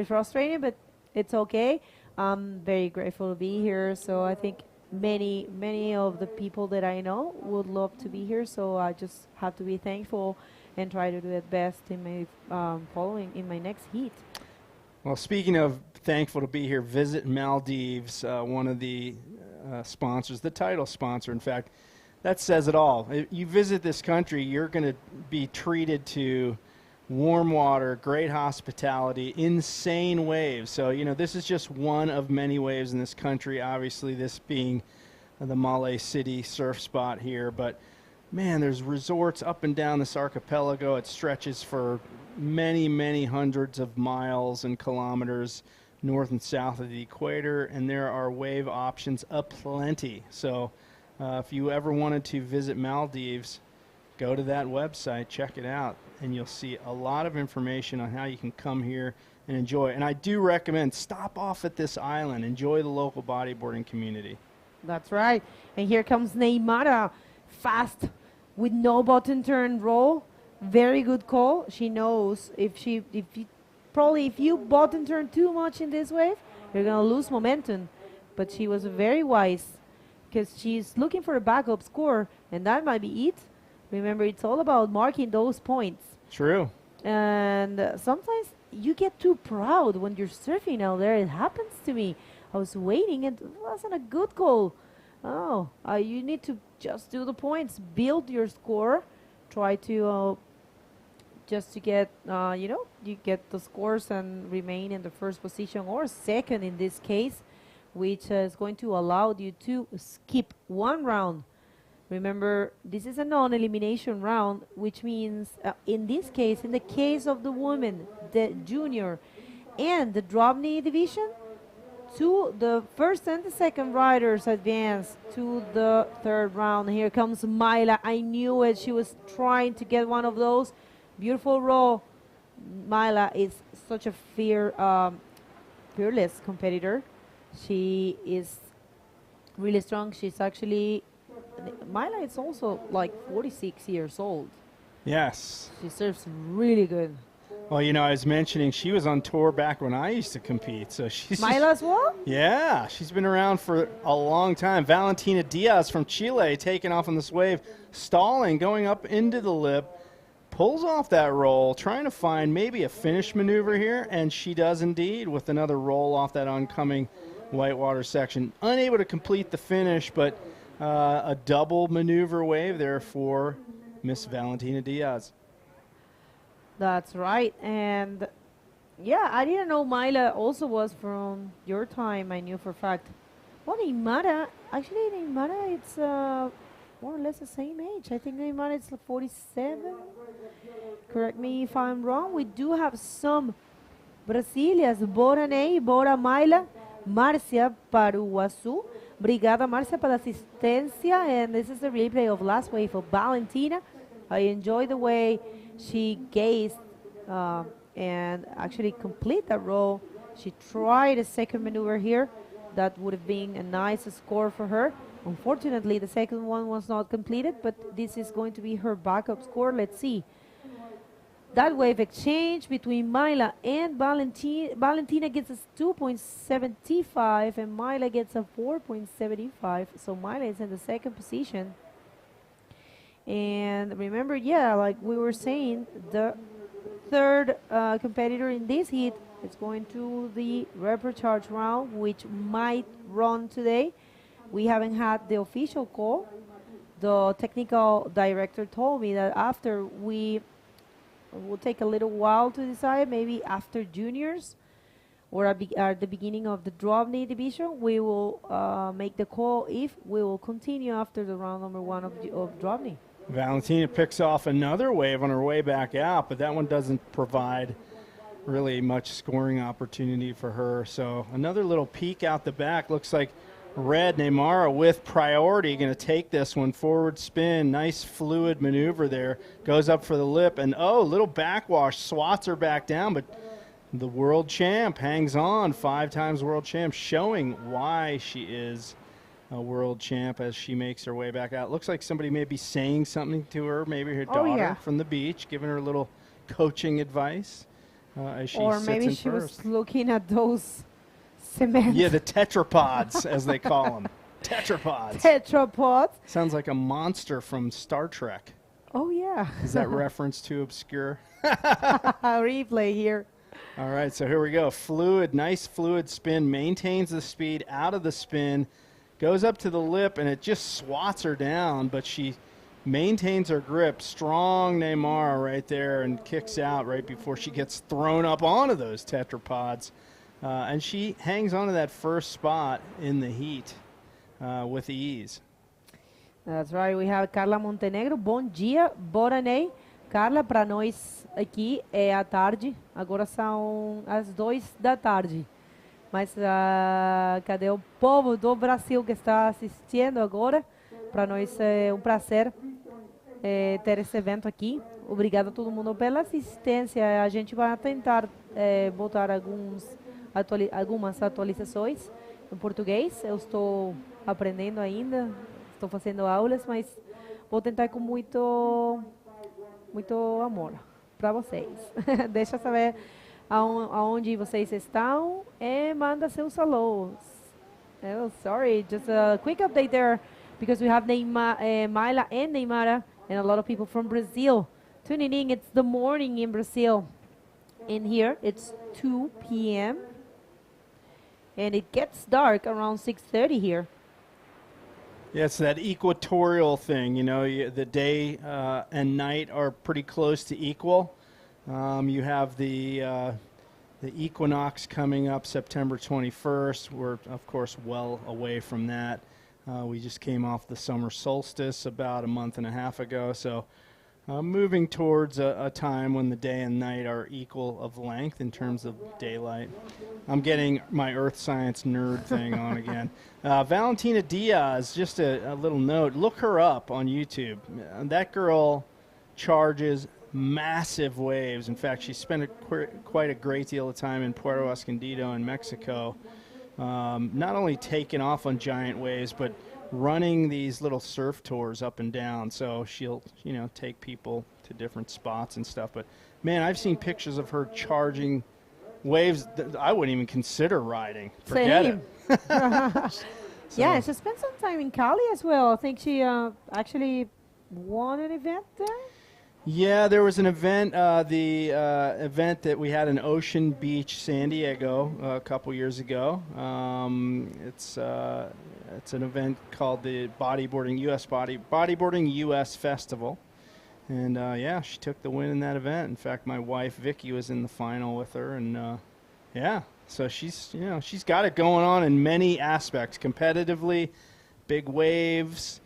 frustrating, but it's okay. I'm very grateful to be here. So I think many of the people that I know would love to be here. So I just have to be thankful and try to do it best in my in my next heat. Well, speaking of thankful to be here, Visit Maldives, one of the sponsors, the title sponsor, in fact, that says it all. If you visit this country, you're going to be treated to warm water, great hospitality, insane waves. So, you know, this is just one of many waves in this country, obviously this being the Malé City surf spot here. But, man, there's resorts up and down this archipelago. It stretches for many, many hundreds of miles and kilometers north and south of the equator, and there are wave options aplenty. So if you ever wanted to visit Maldives, go to that website, check it out, and you'll see a lot of information on how you can come here and enjoy. And I do recommend stop off at this island, enjoy the local bodyboarding community. That's right. And here comes Neymara, fast with no button turn roll. Very good call. She knows if you button turn too much in this wave, you're gonna lose momentum. But she was very wise because she's looking for a backup score, and that might be it. Remember, it's all about marking those points. True. And sometimes you get too proud when you're surfing out there. It happens to me. I was waiting and it wasn't a good goal. Oh, you need to just do the points, build your score, try to just to get, you get the scores and remain in the first position or second in this case, which is going to allow you to skip one round. Remember, this is a non-elimination round, which means in this case, in the case of the women, the junior and the DROPKNEE division, the first and the second riders advance to the third round. Here comes Myla. I knew it. She was trying to get one of those. Beautiful roll. Myla is such a fearless competitor. She is really strong. She's actually... Myla is also like 46 years old. Yes. She surfs really good. Well, you know, I was mentioning she was on tour back when I used to compete. So she's Myla as well? Yeah, she's been around for a long time. Valentina Diaz from Chile taking off on this wave, stalling, going up into the lip, pulls off that roll, trying to find maybe a finish maneuver here, and she does indeed with another roll off that oncoming whitewater section. Unable to complete the finish, but a double maneuver wave there for Miss Valentina Diaz. That's right. And yeah, I didn't know Myla also was from your time. I knew for a fact. Well, Neymara, actually Neymara, it's more or less the same age. I think Neymara is 47. Correct me if I'm wrong. We do have some Brasilias, Bora Ney, Bora Myla, Marcia Paruaçu. Obrigada, Marcia, pela assistência. And this is the replay of last wave of Valentina. I enjoy the way she gazed and actually complete that roll. She tried a second maneuver here. That would have been a nice score for her. Unfortunately, the second one was not completed, but this is going to be her backup score. Let's see. That wave exchange between Myla and Valentina. Valentina gets a 2.75 and Myla gets a 4.75. So Myla is in the second position. And remember, yeah, like we were saying, the third competitor in this heat is going to the reprecharge round, which might run today. We haven't had the official call. The technical director told me that after we will take a little while to decide, maybe after juniors or at the beginning of the DROPKNEE division, we will make the call if we will continue after the round number one of DROPKNEE. Valentina picks off another wave on her way back out, but that one doesn't provide really much scoring opportunity for her. So another little peek out the back. Looks like Red Neymara with priority going to take this one. Forward spin, nice fluid maneuver there. Goes up for the lip, and oh, little backwash, swats her back down, but the world champ hangs on. 5 times world champ, showing why she is a world champ as she makes her way back out. Looks like somebody may be saying something to her, maybe her daughter from the beach, giving her a little coaching advice as she or sits maybe in she first. was looking at those cement. Yeah, the tetrapods, as they call them. Tetrapods. Tetrapods. Sounds like a monster from Star Trek. Oh, yeah. Is that reference too obscure? Replay here. All right, so here we go. Fluid, nice fluid spin, maintains the speed out of the spin, goes up to the lip, and it just swats her down, but she maintains her grip. Strong Neymar right there, and kicks out right before she gets thrown up onto those tetrapods. And she hangs on to that first spot in the heat with ease. That's right. We have Carla Montenegro. Bom dia, Boranei. Carla, para nós aqui é a tarde. Agora são as 2 da tarde. Mas cadê o povo do Brasil que está assistindo agora? Para nós é um prazer ter esse evento aqui. Obrigado a todo mundo pela assistência. A gente vai tentar botar algumas atualizações em português. Eu estou aprendendo ainda, estou fazendo aulas, mas vou tentar com muito amor para vocês. Deixa saber aonde vocês estão e manda seus alôs. Oh, sorry, just a quick update there because we have Mayla and Neymara and a lot of people from Brazil tuning in. It's the morning in Brazil. In here, it's 2 p.m. and it gets dark around 6:30 here. Yeah, it's that equatorial thing, you know, the day and night are pretty close to equal. You have the equinox coming up September 21st. We're, of course, well away from that. We just came off the summer solstice about a month and a half ago, so moving towards a time when the day and night are equal of length in terms of daylight. I'm getting my earth science nerd thing on again. Valentina Diaz, just a little note, look her up on YouTube. That girl charges massive waves. In fact, she spent quite a great deal of time in Puerto Escondido in Mexico, not only taking off on giant waves, but running these little surf tours up and down. So she'll, you know, take people to different spots and stuff. But man, I've seen pictures of her charging waves that I wouldn't even consider riding. Forget Same. it. Yeah, she spent some time in Cali as well. I think she actually won an event there. Yeah, there was an event, the event that we had in Ocean Beach, San Diego, a couple years ago. It's an event called the Bodyboarding US Festival, and yeah, she took the win in that event. In fact, my wife Vicky was in the final with her, and yeah, so she's got it going on in many aspects, competitively, big waves.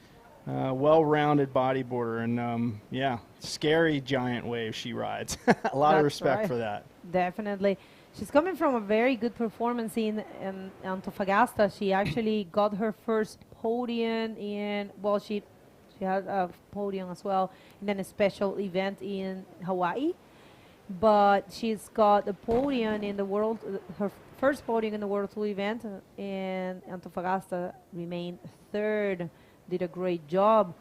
Well-rounded bodyboarder, and yeah, scary giant wave she rides. A lot of respect for that. Definitely. She's coming from a very good performance in Antofagasta. She actually got her first podium in, well, she had a podium as well in a special event in Hawaii. But she's got a podium in the world, her first podium in the World Tour event in Antofagasta, remained third. Did a great job.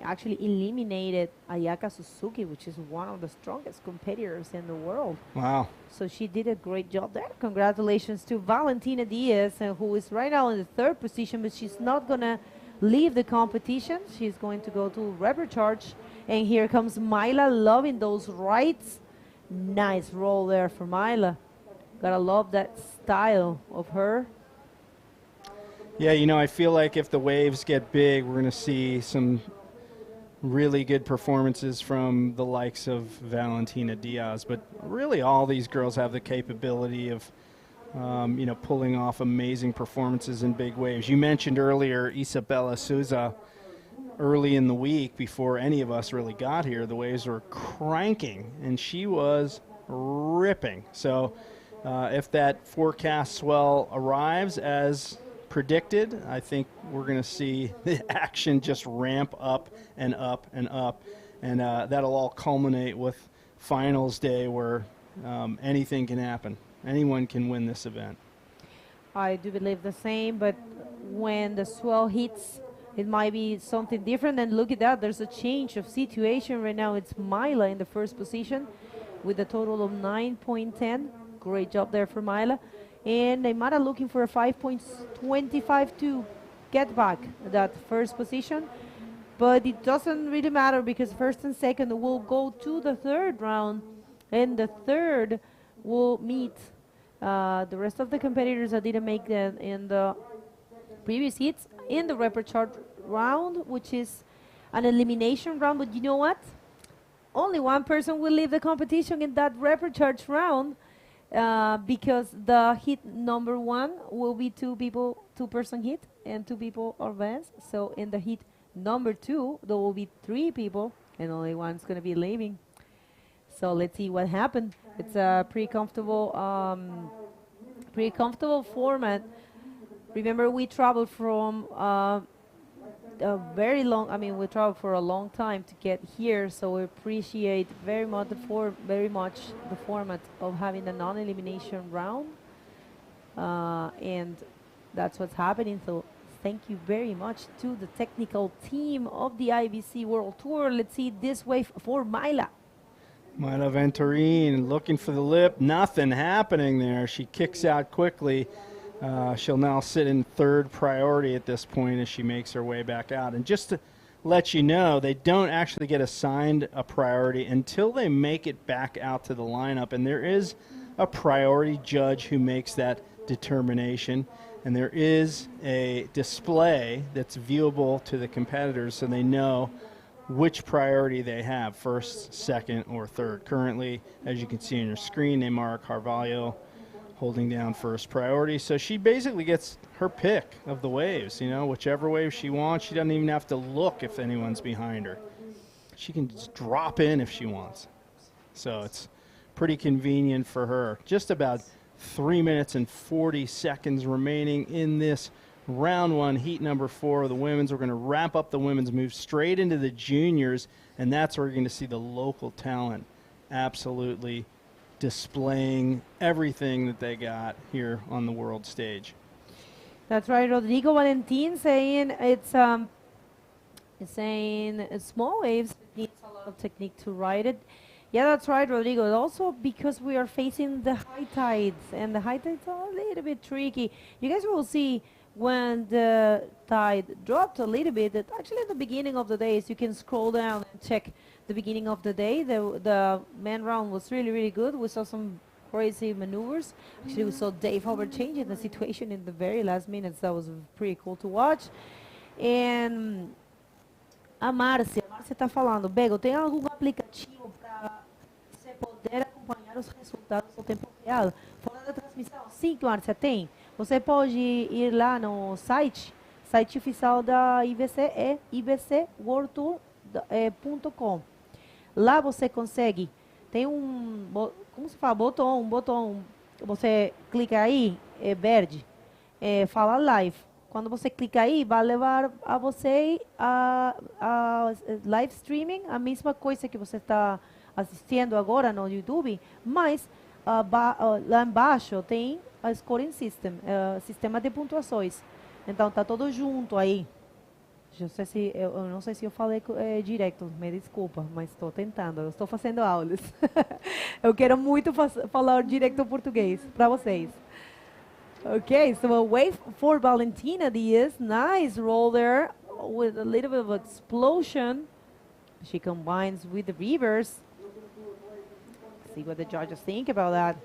Actually eliminated Ayaka Suzuki, which is one of the strongest competitors in the world. Wow. So she did a great job there. Congratulations to Valentina Diaz, who is right now in the third position, but she's not going to leave the competition. She's going to go to Recharge. And here comes Mayla, loving those rides. Nice roll there for Mayla. Gotta love that style of her. Yeah, you know, I feel like if the waves get big, we're going to see some really good performances from the likes of Valentina Diaz. But really all these girls have the capability of, you know, pulling off amazing performances in big waves. You mentioned earlier Isabella Souza early in the week before any of us really got here. The waves were cranking, and she was ripping. So if that forecast swell arrives as predicted, I think we're going to see the action just ramp up and up and up, and that'll all culminate with finals day where anything can happen. Anyone can win this event. I do believe the same, but when the swell hits, it might be something different. And look at that, there's a change of situation right now. It's Mayla in the first position with a total of 9.10. Great job there for Mayla. And Neymara looking for a 5.25 to get back that first position. But it doesn't really matter because first and second will go to the third round. And the third will meet the rest of the competitors that didn't make it in the previous heats in the repechage round, which is an elimination round. But you know what? Only one person will leave the competition in that repechage round because the heat number 1 will be 2-person heat, and 2 people or less. So in the heat number 2, there will be 3 people, and only one's going to be leaving. So let's see what happened. It's a pretty comfortable format. Remember, we traveled from we traveled for a long time to get here, so we appreciate very much the format of having a non-elimination round, and that's what's happening. So thank you very much to the technical team of the IBC World Tour. Let's see this wave for Myla. Myla Venturini looking for the lip. Nothing happening there. She kicks out quickly. She'll now sit in 3rd priority at this point as she makes her way back out. And just to let you know, they don't actually get assigned a priority until they make it back out to the lineup. And there is a priority judge who makes that determination. And there is a display that's viewable to the competitors so they know which priority they have, 1st, 2nd, or 3rd. Currently, as you can see on your screen, Neymar Carvalho holding down 1st priority. So she basically gets her pick of the waves, whichever wave she wants. She doesn't even have to look if anyone's behind her. She can just drop in if she wants. So it's pretty convenient for her. Just about 3 minutes and 40 seconds remaining in this round 1, heat number 4 of the women's. We're going to wrap up the women's, move straight into the juniors, and that's where you're going to see the local talent absolutely displaying everything that they got here on the world stage. That's right. Rodrigo Valentin saying saying small waves needs a lot of technique to ride it. Yeah, that's right, Rodrigo. Also because we are facing the high tides, and the high tides are a little bit tricky. You guys will see when the tide dropped a little bit, that actually at the beginning of the day, as you can scroll down and check the beginning of the day, the main round was really, really good. We saw some crazy maneuvers. Actually, we saw Dave Hobart changing the situation in the very last minutes. That was pretty cool to watch. And a Márcia está falando, Bego, tem algum aplicativo para você poder acompanhar os resultados no tempo real? Fora da transmissão? Sim, Márcia, tem. Você pode ir lá no site oficial da IBC, é ibcworldtour.com. Lá você consegue, tem como se fala, botão, você clica aí, é verde, fala live. Quando você clica aí, vai levar a você a live streaming, a mesma coisa que você está assistindo agora no YouTube, mas lá embaixo tem a scoring system, sistema de pontuações. Então tá todo junto aí. Eu não sei se eu falei direto, me desculpa, mas estou tentando, eu estou fazendo aulas. Eu quero muito falar direto português para vocês. Okay, so a wave for Valentina Diaz. Nice roll there with a little bit of explosion. She combines with the reverse. See what the judges think about that.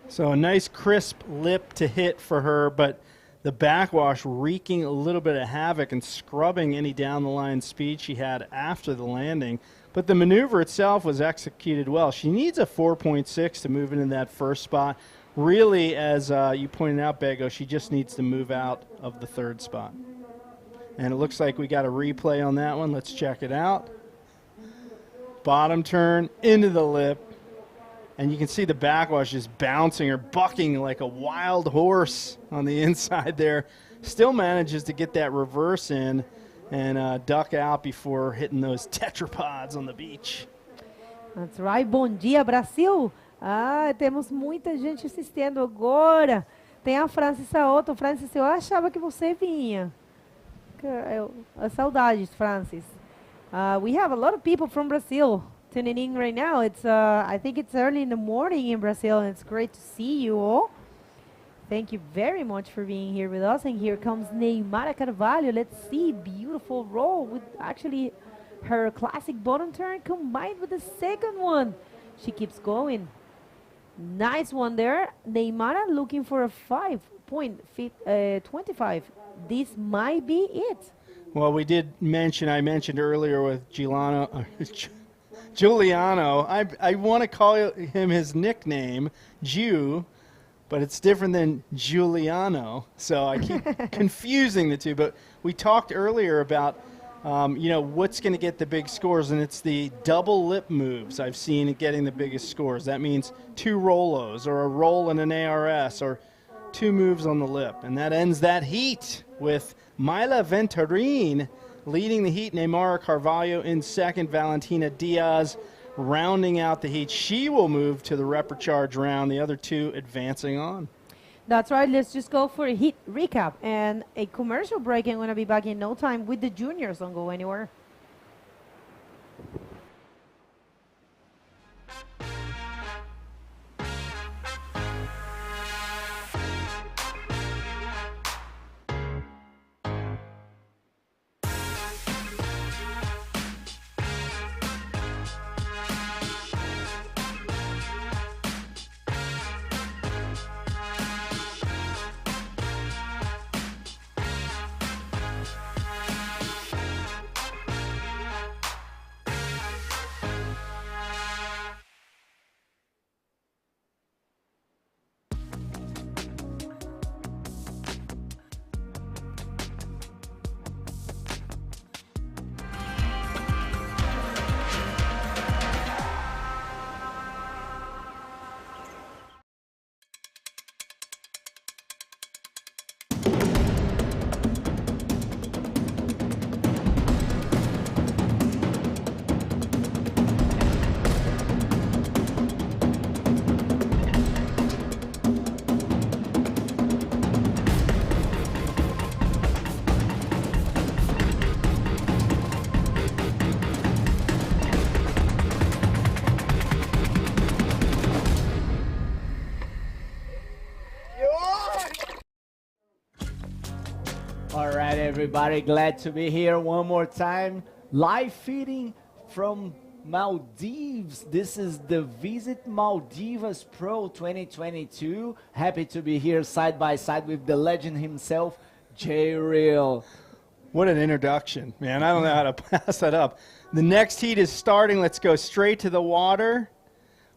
So a nice crisp lip to hit for her, but the backwash wreaking a little bit of havoc and scrubbing any down the line speed she had after the landing. But the maneuver itself was executed well. She needs a 4.6 to move into that first spot. Really, as you pointed out, Bego, she just needs to move out of the third spot. And it looks like we got a replay on that one. Let's check it out. Bottom turn into the lip. And you can see the backwash just bouncing or bucking like a wild horse on the inside there. Still manages to get that reverse in and duck out before hitting those tetrapods on the beach. That's right. Bom dia, Brasil. Temos muita gente assistindo agora. Tem a Francis Saoto. Francis, eu achava que você vinha. Saudades, Francis. We have a lot of people from Brazil tuning in right now. It's I think it's early in the morning in Brazil, and it's great to see you all. Thank you very much for being here with us. And here comes Neymar Carvalho. Let's see, beautiful roll with actually her classic bottom turn combined with the second one. She keeps going. Nice one there. Neymar looking for a 5 6.25. This might be it. Well, we did mention, I mentioned earlier with Giuliano, I want to call him his nickname, Jew, but it's different than Giuliano, so I keep confusing the two. But we talked earlier about, what's going to get the big scores, and it's the double lip moves I've seen getting the biggest scores. That means 2 rollos, or a roll and an ARS, or 2 moves on the lip. And that ends that heat with Mila Venturin leading the heat, Neymar Carvalho in second, Valentina Diaz rounding out the heat. She will move to the repecharge round, the other 2 advancing on. That's right. Let's just go for a heat recap and a commercial break. I'm going to be back in no time with the juniors. Don't go anywhere. All right, everybody, glad to be here one more time. Live feeding from Maldives. This is the Visit Maldives Pro 2022. Happy to be here side by side with the legend himself, Jay Real. What an introduction, man. I don't know how to pass that up. The next heat is starting. Let's go straight to the water.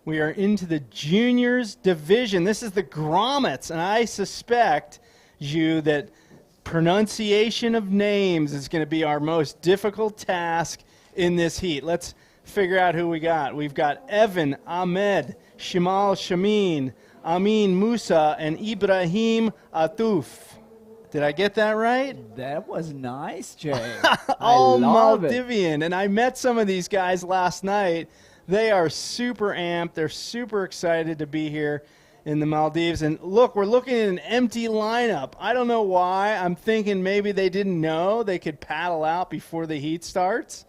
We are into the juniors division. This is the grommets, and I suspect, you, that pronunciation of names is going to be our most difficult task in this heat. Let's figure out who we got. We've got Evan, Ahmed, Shimal Shamin, Amin Musa, and Ibrahim Atouf. Did I get that right? That was nice, Jay. All love it. Maldivian. And I met some of these guys last night. They are super amped. They're super excited to be here in the Maldives. And look, we're looking at an empty lineup. I don't know why. I'm thinking maybe they didn't know they could paddle out before the heat starts.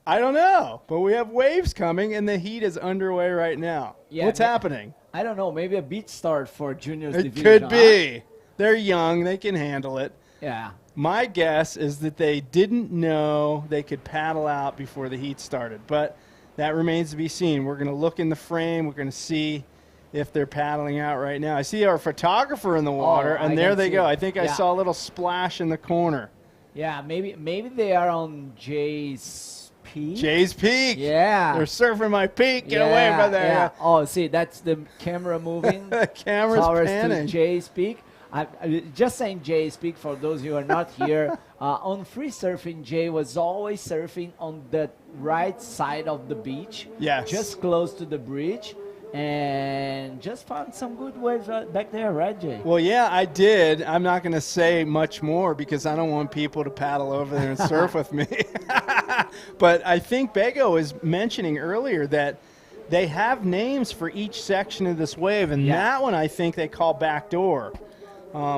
I don't know. But we have waves coming, and the heat is underway right now. Yeah, What's happening? I don't know. Maybe a beat start for juniors It division. could be. They're young. They can handle it. Yeah. My guess is that they didn't know they could paddle out before the heat started. But that remains to be seen. We're going to look in the frame. We're going to see if they're paddling out right now. I see our photographer in the water, and there they go. I think I saw a little splash in the corner. Yeah, maybe they are on Jay's Peak. Jay's Peak. Yeah. They're surfing my peak. Get away from there. Yeah. Oh, see, that's the camera moving. The camera's towards panning. to Jay's Peak. I just saying Jay's Peak for those who are not here. On free surfing, Jay was always surfing on the right side of the beach. Yes. Just close to the bridge. And just found some good waves right back there, right, Jay? Well, yeah, I did. I'm not going to say much more because I don't want people to paddle over there and surf with me. But I think Bego was mentioning earlier that they have names for each section of this wave, and that one I think they call backdoor,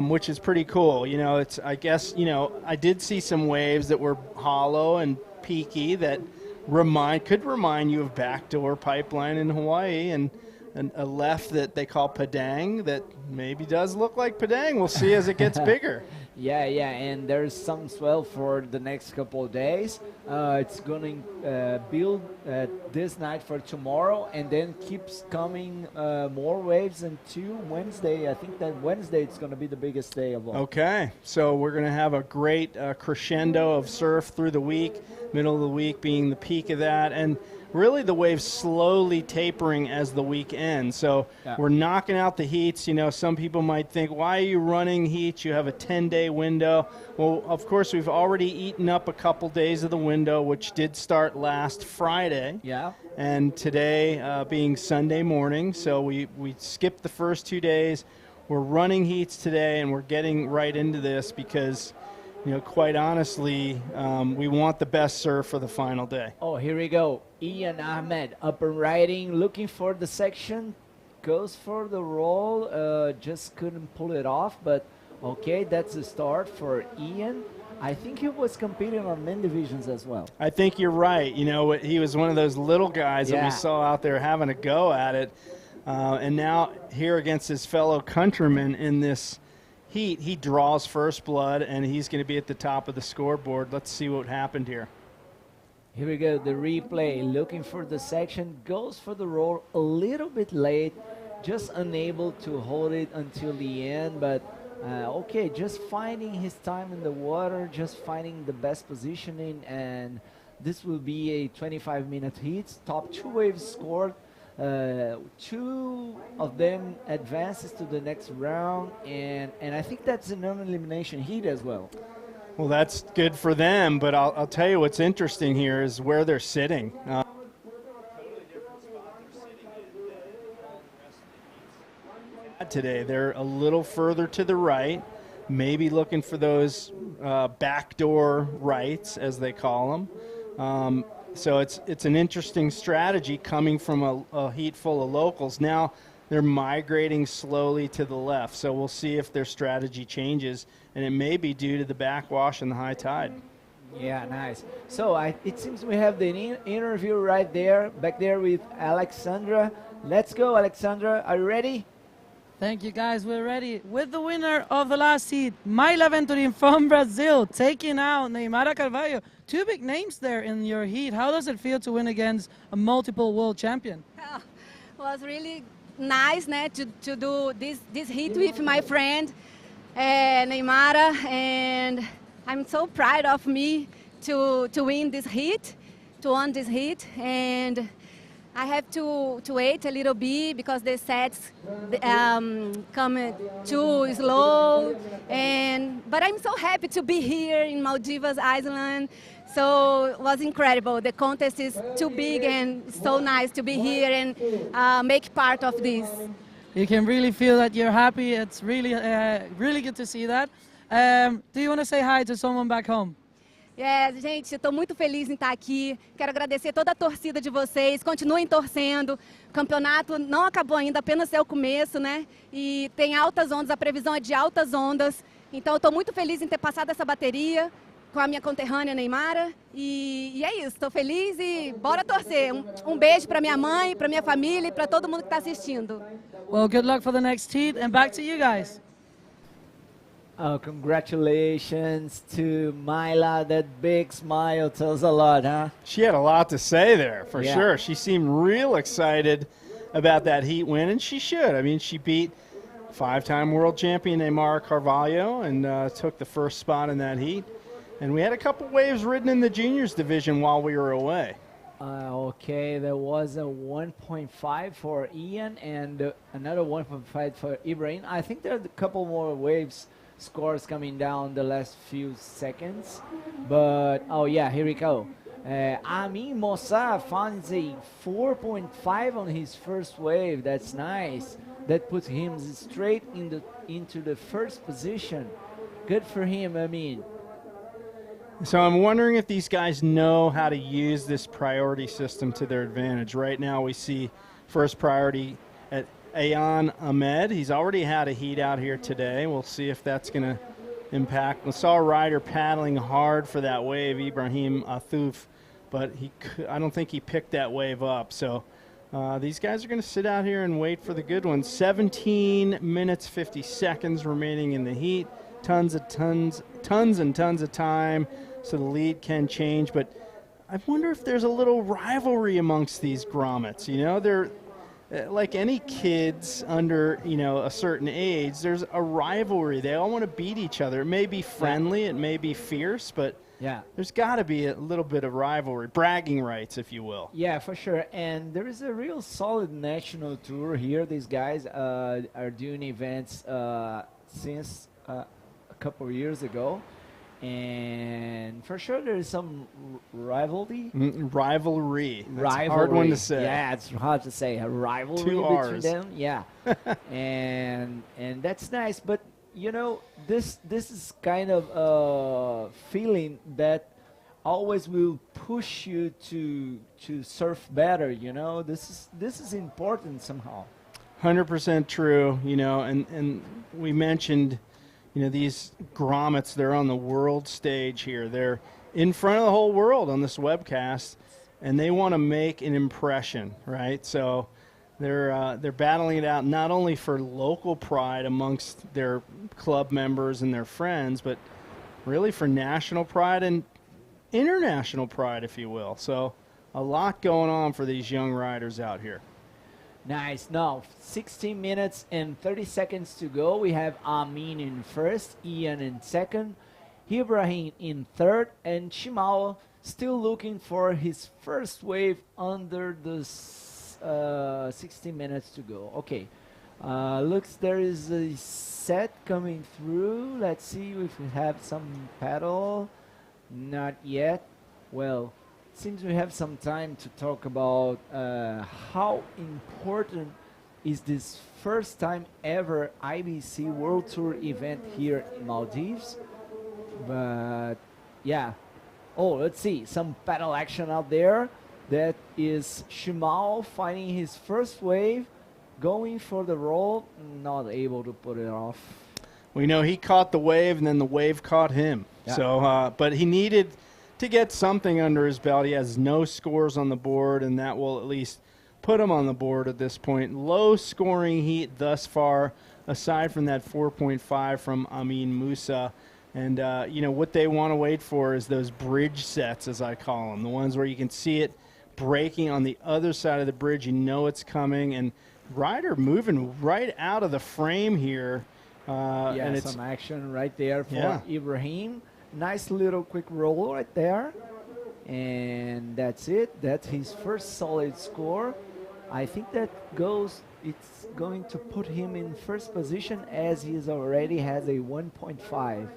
which is pretty cool. You know, it's, I guess, you know, I did see some waves that were hollow and peaky that could remind you of backdoor pipeline in Hawaii, and a left that they call Padang that maybe does look like Padang. We'll see as it gets bigger. Yeah, yeah, and there's some swell for the next couple of days. It's going to build this night for tomorrow, and then keeps coming more waves until Wednesday. I think that Wednesday it's going to be the biggest day of all. Okay, so we're going to have a great crescendo of surf through the week, middle of the week being the peak of that, and really the waves slowly tapering as the week ends. So we're knocking out the heats. You know, some people might think, why are you running heats? You have a 10-day window. Well, of course, we've already eaten up a couple days of the window, which did start last Friday. Yeah. And today being Sunday morning, so we skipped the first 2 days. We're running heats today, and we're getting right into this because, you know, quite honestly, we want the best surf for the final day. Oh, here we go. Ian Ahmed up and riding, looking for the section, goes for the roll, just couldn't pull it off, but okay, that's the start for Ian. I think he was competing on men divisions as well. I think you're right. You know, he was one of those little guys that we saw out there having a go at it, and now here against his fellow countrymen in this heat, he draws first blood, and he's going to be at the top of the scoreboard. Let's see what happened here. Here we go, the replay, looking for the section, goes for the roll a little bit late, just unable to hold it until the end, but okay, just finding his time in the water, just finding the best positioning, and this will be a 25-minute heat. Top 2 waves scored. 2 of them advances to the next round, and I think that's a non-elimination heat as well. Well, that's good for them, but I'll tell you what's interesting here is where they're sitting. Today, they're a little further to the right, maybe looking for those backdoor rights, as they call them. So it's an interesting strategy coming from a heat full of locals. Now they're migrating slowly to the left, so we'll see if their strategy changes, and it may be due to the backwash and the high tide. Yeah, nice. So it seems we have the interview right there, back there with Alexandra. Let's go, Alexandra. Are you ready? Thank you, guys. We're ready with the winner of the last heat, Mayla Venturin from Brazil, taking out Neymara Carvalho. 2 big names there in your heat. How does it feel to win against a multiple world champion? Was really nice to do this heat with my friend Neymara, and I'm so proud of me to win this heat, to win this heat, and I have to wait a little bit because the sets come too slow, but I'm so happy to be here in Maldives Island. So it was incredible. The contest is too big and so nice to be here and make part of this. You can really feel that you're happy. It's really, really good to see that. Do you want to say hi to someone back home? Gente, estou muito feliz em estar aqui. Quero agradecer toda a torcida de vocês. Continuem torcendo. O campeonato não acabou ainda, apenas é o começo, né? E tem altas ondas, a previsão é de altas ondas. Então, estou muito feliz em ter passado essa bateria com a minha conterrânea Neymara. E é isso, estou feliz e bora torcer. Beijo para minha mãe, para minha família e para todo mundo que está assistindo. Well, good luck for the next heat, and back to you guys. Oh, congratulations to Mayla. That big smile tells a lot, huh? She had a lot to say there, for sure. She seemed real excited about that heat win, and she should. I mean, she beat 5-time world champion Neymar Carvalho and took the first spot in that heat. And we had a couple waves ridden in the juniors division while we were away. Okay, there was a 1.5 for Ian and another 1.5 for Ibrahim. I think there are a couple more waves scores coming down the last few seconds. But, oh yeah, here we go. Amin Mossa finds a 4.5 on his first wave. That's nice. That puts him straight into the first position. Good for him, Amin. So I'm wondering if these guys know how to use this priority system to their advantage. Right now we see first priority at Ayan Ahmed. He's already had a heat out here today. We'll see if that's going to impact. We saw a rider paddling hard for that wave, Ibrahim Athouf, but I don't think he picked that wave up. So these guys are going to sit out here and wait for the good ones. 17 minutes, 50 seconds remaining in the heat. tons and tons of time, so the lead can change. But I wonder if there's a little rivalry amongst these grommets. You know, they're like any kids under, you know, a certain age, there's a rivalry. They all want to beat each other. It may be friendly, it may be fierce, but yeah, there's got to be a little bit of rivalry, bragging rights, if you will. Yeah, for sure. And there is a real solid national tour here. These guys are doing events since a couple of years ago. And for sure there is some rivalry. Rivalry. That's a hard one to say. Yeah, it's hard to say. A rivalry Two between R's. them. Yeah. and that's nice. But you know, this is kind of a feeling that always will push you to surf better. You know, this is important somehow. 100% true. You know, and we mentioned, you know, these grommets, they're on the world stage here. They're in front of the whole world on this webcast, and they want to make an impression, right? So they're battling it out not only for local pride amongst their club members and their friends, but really for national pride and international pride, if you will. So a lot going on for these young riders out here. Nice. Now, 16 minutes and 30 seconds to go. We have Amin in first, Ian in second, Ibrahim in third, and Shimao still looking for his first wave under the 16 minutes to go. Okay. Looks there is a set coming through. Let's see if we have some paddle. Not yet. Well, seems we have some time to talk about how important is this first time ever IBC World Tour event here in Maldives. But yeah, oh, let's see, some paddle action out there. That is Shimao finding his first wave, going for the roll, not able to put it off. We know he caught the wave and then the wave caught him. Yeah. So, but he needed to get something under his belt. He has no scores on the board, and that will at least put him on the board at this point. Low scoring heat thus far, aside from that 4.5 from Amin Musa. And, you know, what they want to wait for is those bridge sets, as I call them, the ones where you can see it breaking on the other side of the bridge. You know it's coming. And Ryder moving right out of the frame here. Yeah, and some action right there for Ibrahim. Nice little quick roll right there. And that's it. That's his first solid score. I think that it's going to put him in first position as he already has a 1.5.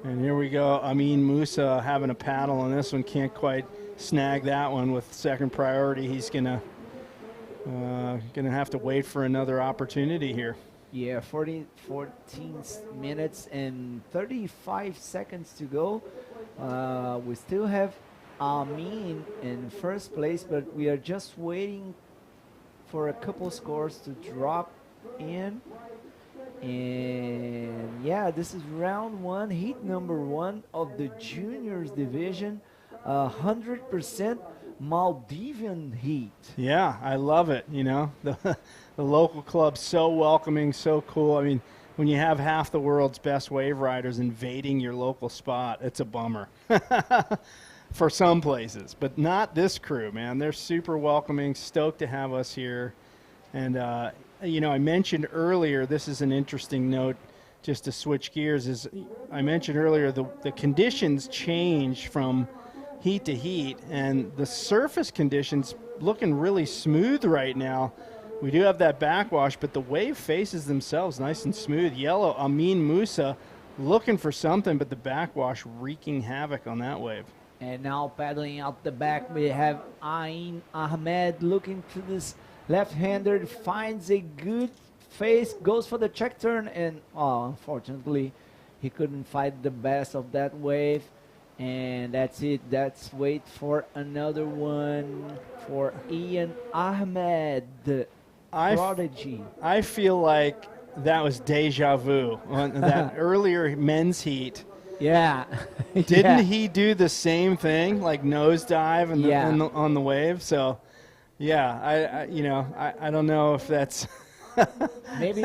And here we go. Amin Musa having a paddle on this one. Can't quite snag that one with second priority. He's gonna have to wait for another opportunity here. Yeah, 14 minutes and 35 seconds to go. We still have Amin in first place, but we are just waiting for a couple scores to drop in. And yeah, this is round one, heat number one of the juniors division. 100% Maldivian heat. Yeah, I love it. You know, the local club's so welcoming, so cool. I mean, when you have half the world's best wave riders invading your local spot, it's a bummer for some places, but not this crew, man. They're super welcoming, stoked to have us here. And, you know, I mentioned earlier, this is an interesting note just to switch gears, is I mentioned earlier the conditions change from heat to heat, and the surface conditions looking really smooth right now. We do have that backwash, but the wave faces themselves nice and smooth. Yellow, Amin Musa looking for something, but the backwash wreaking havoc on that wave. And now paddling out the back, we have Ain Ahmed looking to this left-hander, finds a good face, goes for the check turn, and unfortunately he couldn't fight the best of that wave. And that's it. Let's wait for another one for Ian Ahmed, the prodigy. I feel like that was deja vu on that earlier men's heat. Yeah. Didn't he do the same thing, like nosedive on the wave? So, yeah, I don't know if that's Maybe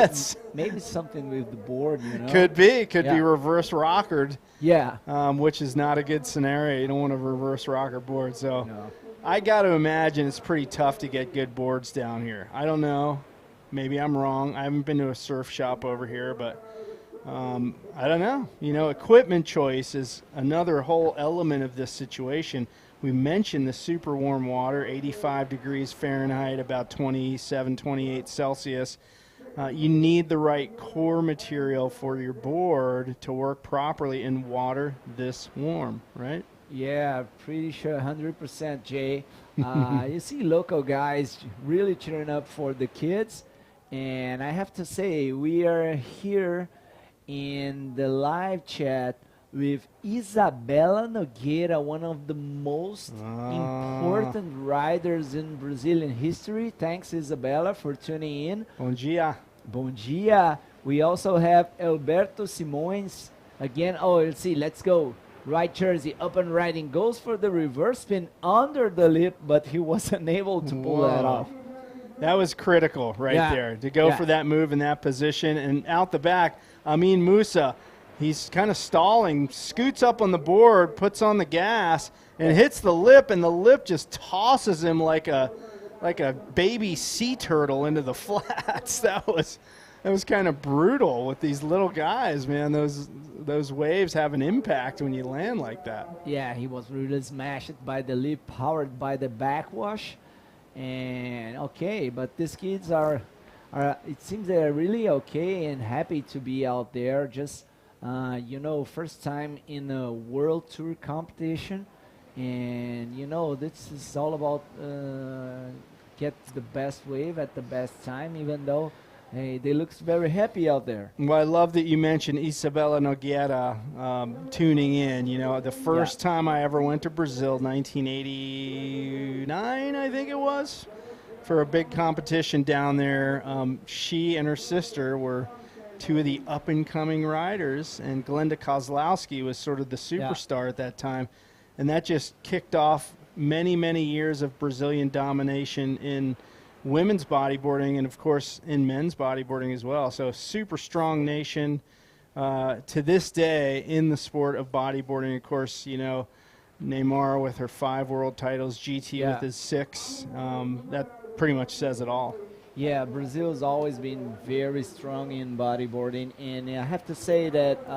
maybe something with the board, you know. Could be Yeah. reverse rockered. Yeah. Which is not a good scenario. You don't want a reverse rocker board. So No. I got to imagine it's pretty tough to get good boards down here. I don't know. Maybe I'm wrong. I haven't been to a surf shop over here, but I don't know. You know, equipment choice is another whole element of this situation. We mentioned the super warm water, 85 degrees Fahrenheit, about 27, 28 Celsius. You need the right core material for your board to work properly in water this warm, right? Yeah, pretty sure 100%, Jay. You see local guys really cheering up for the kids. And I have to say, we are here in the live chat with Isabela Nogueira, one of the most important riders in Brazilian history. Thanks, Isabela, for tuning in. Bom dia. Bom dia. We also have Alberto Simões. Again, oh, let's see, let's go. Right jersey, up and riding, goes for the reverse spin under the lip, but he was unable to pull that off. That was critical right there, to go for that move in that position. And out the back, Amin Musa, he's kind of stalling, scoots up on the board, puts on the gas, and hits the lip, and the lip just tosses him like a baby sea turtle into the flats. That was kind of brutal with these little guys, man. Those waves have an impact when you land like that. Yeah, he was really smashed by the lip, powered by the backwash. And okay, but these kids are it seems they're really okay and happy to be out there. Just you know, first time in a world tour competition, and you know, this is all about get the best wave at the best time, even though hey, they look very happy out there. Well, I love that you mentioned Isabela Nogueira tuning in. You know, the first time I ever went to Brazil, 1989, I think it was, for a big competition down there. She and her sister were two of the up-and-coming riders, and Glenda Kozlowski was sort of the superstar at that time. And that just kicked off many, many years of Brazilian domination in women's bodyboarding and, of course, in men's bodyboarding as well. So super strong nation to this day in the sport of bodyboarding. Of course, you know, Neymar with her 5 world titles, GT with his 6. That pretty much says it all. Yeah, Brazil's always been very strong in bodyboarding, and I have to say that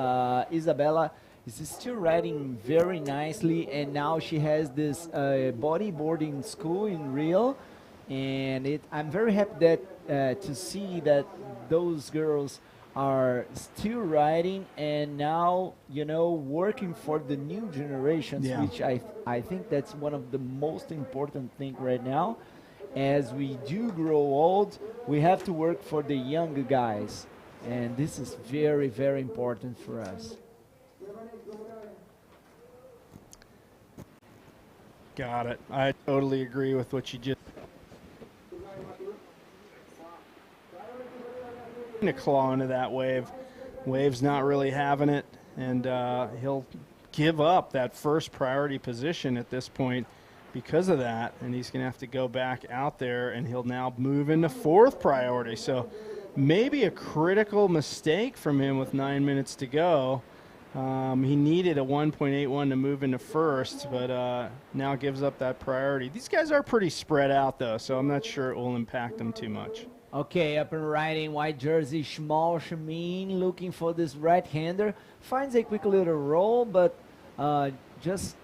Isabela is still riding very nicely, and now she has this bodyboarding school in Rio. And I'm very happy that to see that those girls are still riding and now, you know, working for the new generations, which I think that's one of the most important thing right now. As we do grow old, we have to work for the young guys, and this is very, very important for us. Got it. I totally agree with what you just to claw into that wave. Wave's not really having it, and he'll give up that first priority position at this point because of that, and he's going to have to go back out there, and he'll now move into 4th priority. So maybe a critical mistake from him with 9 minutes to go. He needed a 1.81 to move into 1st, but now gives up that priority. These guys are pretty spread out, though, so I'm not sure it will impact them too much. Okay, up and riding, white jersey, Shmal Shamin looking for this right-hander. Finds a quick little roll, but just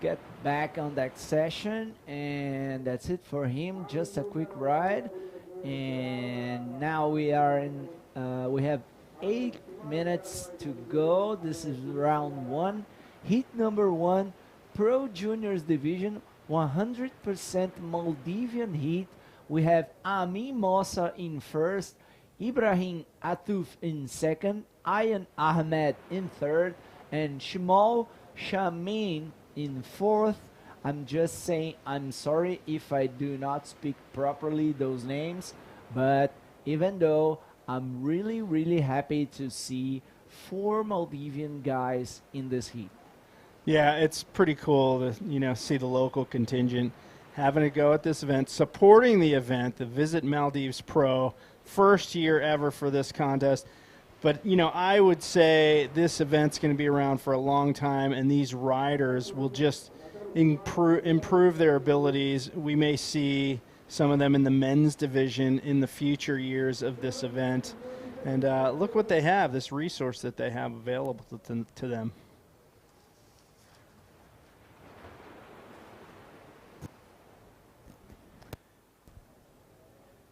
get back on that session, and that's it for him. Just a quick ride, and now we are in. We have 8 minutes to go. This is round 1, heat number 1, Pro Juniors division, 100% Maldivian heat. We have Amin Mossa in 1st, Ibrahim Atouf in 2nd, Ayan Ahmed in 3rd, and Shmal Shamin in 4th. I'm just saying I'm sorry if I do not speak properly those names, but even though I'm really, really happy to see 4 Maldivian guys in this heat. Yeah, it's pretty cool to, you know, see the local contingent having a go at this event, supporting the event, the Visit Maldives Pro first year ever for this contest. But, you know, I would say this event's going to be around for a long time, and these riders will just improve their abilities. We may see some of them in the men's division in the future years of this event. And look what they have, this resource that they have available to them.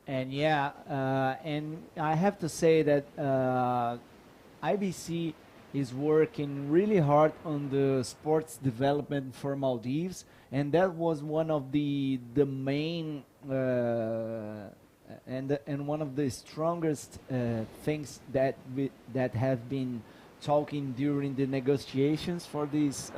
And yeah, and I have to say that IBC is working really hard on the sports development for Maldives, and that was one of the main and one of the strongest things that have been talking during the negotiations for this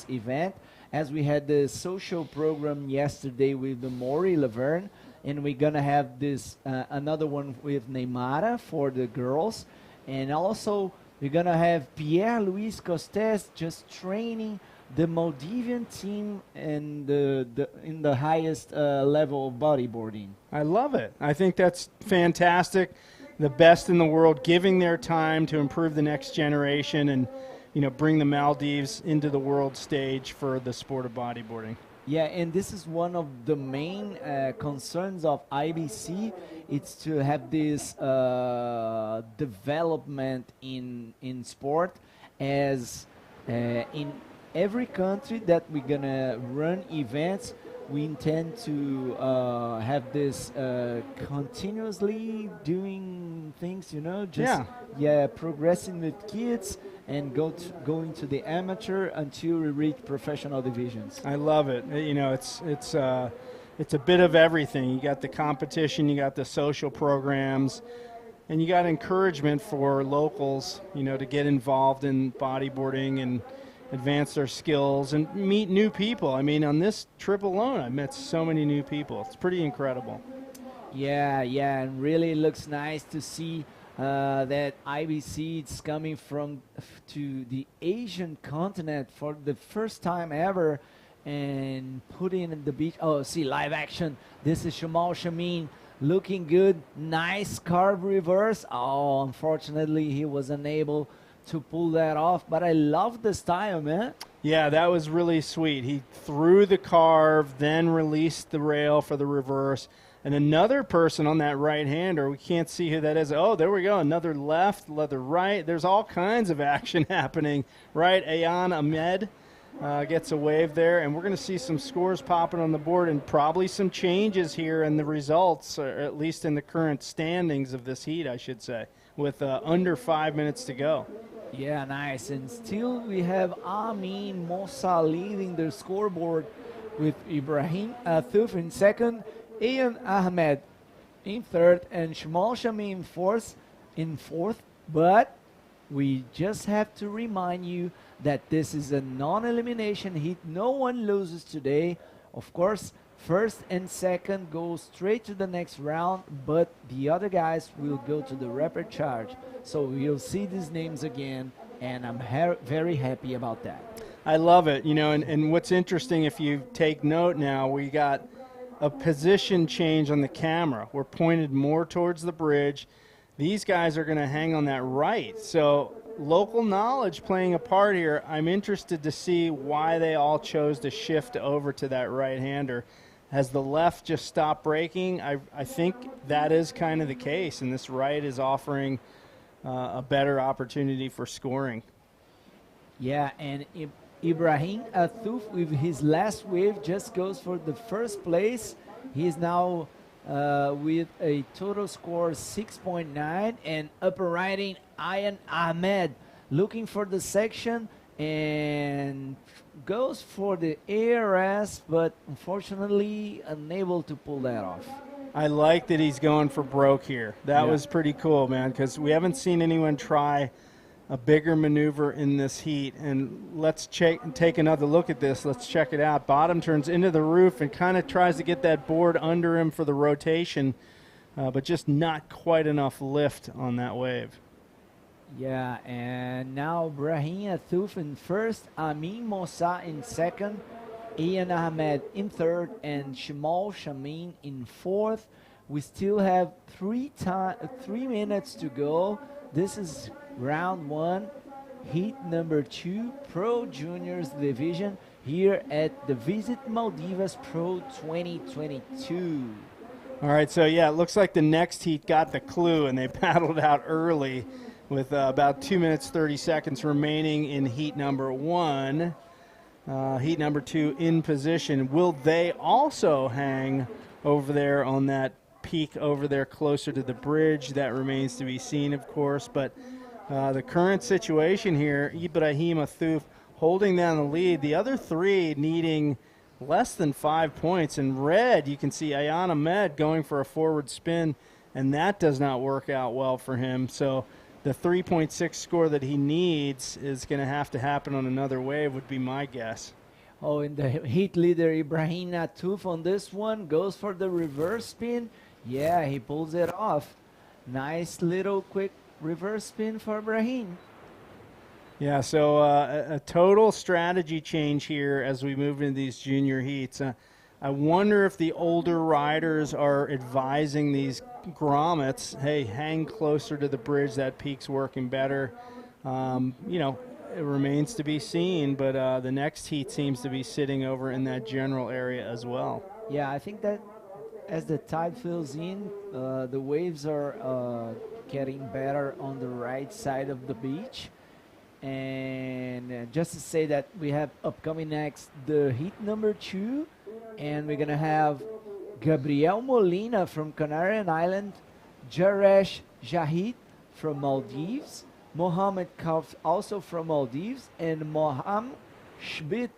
event, as we had the social program yesterday with the Maury Laverne, and we're gonna have this another one with Neymara for the girls, and also we're gonna have Pierre Luis Costes just training the Maldivian team in the highest level of bodyboarding. I love it. I think that's fantastic. The best in the world giving their time to improve the next generation and, you know, bring the Maldives into the world stage for the sport of bodyboarding. Yeah, and this is one of the main concerns of IBC. It's to have this development in sport, as in every country that we're gonna run events, we intend to have this continuously doing things, you know, just progressing with kids and going to the amateur until we reach professional divisions. I love it. You know, it's a bit of everything. You got the competition, you got the social programs, and you got encouragement for locals, you know, to get involved in bodyboarding and advance their skills and meet new people. I mean, on this trip alone, I met so many new people. It's pretty incredible. Yeah, and really looks nice to see that IBC is coming to the Asian continent for the first time ever and putting in the beach. Oh, see, live action. This is Shamal Shamin looking good. Nice carve reverse. Oh, unfortunately, he was unable to pull that off, but I love the style, man. Yeah, that was really sweet. He threw the carve, then released the rail for the reverse. And another person on that right-hander, we can't see who that is. Oh, there we go. Another left, another right. There's all kinds of action happening, right? Ayan Ahmed gets a wave there, and we're going to see some scores popping on the board and probably some changes here in the results, or at least in the current standings of this heat, I should say, with under 5 minutes to go. Yeah, nice. And still we have Amin Mossa leading the scoreboard with Ibrahim Athouf in second, Ian Ahmed in third, and Shamal Shami in fourth. But we just have to remind you that this is a non-elimination heat. No one loses today. Of course, first and second go straight to the next round, but the other guys will go to the rapid charge. So we'll see these names again, and I'm very happy about that. I love it. You know, and what's interesting, if you take note now, we got a position change on the camera. We're pointed more towards the bridge. These guys are going to hang on that right. So local knowledge playing a part here. I'm interested to see why they all chose to shift over to that right-hander. Has the left just stopped braking? I think that is kind of the case, and this right is offering a better opportunity for scoring. Yeah, and Ibrahim Athouf with his last wave just goes for the first place. He's now with a total score 6.9, and upper riding Ayan Ahmed looking for the section and goes for the ARS, but unfortunately unable to pull that off. I like that he's going for broke here. That was pretty cool, man, because we haven't seen anyone try a bigger maneuver in this heat. And let's take another look at this. Let's check it out. Bottom turns into the roof and kind of tries to get that board under him for the rotation, but just not quite enough lift on that wave. Yeah, and now Brahim Athouf in first, Amin Mossa in second, Ian Ahmed in third, and Shamal Shamin in fourth. We still have 3 minutes to go. This is round 1, heat number 2, Pro Juniors Division here at the Visit Maldives Pro 2022. All right, so yeah, it looks like the next heat got the clue, and they paddled out early with about 2 minutes, 30 seconds remaining in heat number 1. Heat number 2 in position. Will they also hang over there on that peak over there closer to the bridge? That remains to be seen, of course, but the current situation here, Ibrahim Athouf holding down the lead. The other 3 needing less than 5 points. In red, you can see Ayan Ahmed going for a forward spin, and that does not work out well for him. So the 3.6 score that he needs is going to have to happen on another wave, would be my guess. Oh, and the heat leader, Ibrahim Athouf, on this one goes for the reverse spin. Yeah, he pulls it off. Nice little quick reverse spin for Ibrahim. Yeah, so a total strategy change here as we move into these junior heats. I wonder if the older riders are advising these grommets, hey, hang closer to the bridge, that peak's working better. You know, it remains to be seen, but the next heat seems to be sitting over in that general area as well. Yeah, I think that as the tide fills in, the waves are getting better on the right side of the beach. And just to say that we have upcoming next the heat number 2, and we're gonna have Gabriel Molina from Canarian Island, Jaresh Jahid from Maldives, Mohammed Kauf also from Maldives, and Moham Shbit,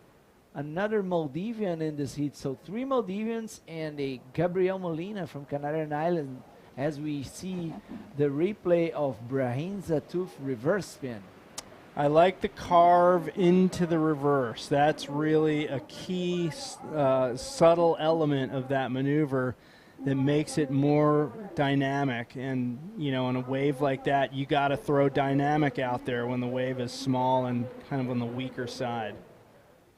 another Maldivian in this heat. So 3 Maldivians and a Gabriel Molina from Canarian Island as we see the replay of Brahim Athouf reverse spin. I like the carve into the reverse. That's really a key subtle element of that maneuver that makes it more dynamic. And, you know, on a wave like that, you got to throw dynamic out there when the wave is small and kind of on the weaker side.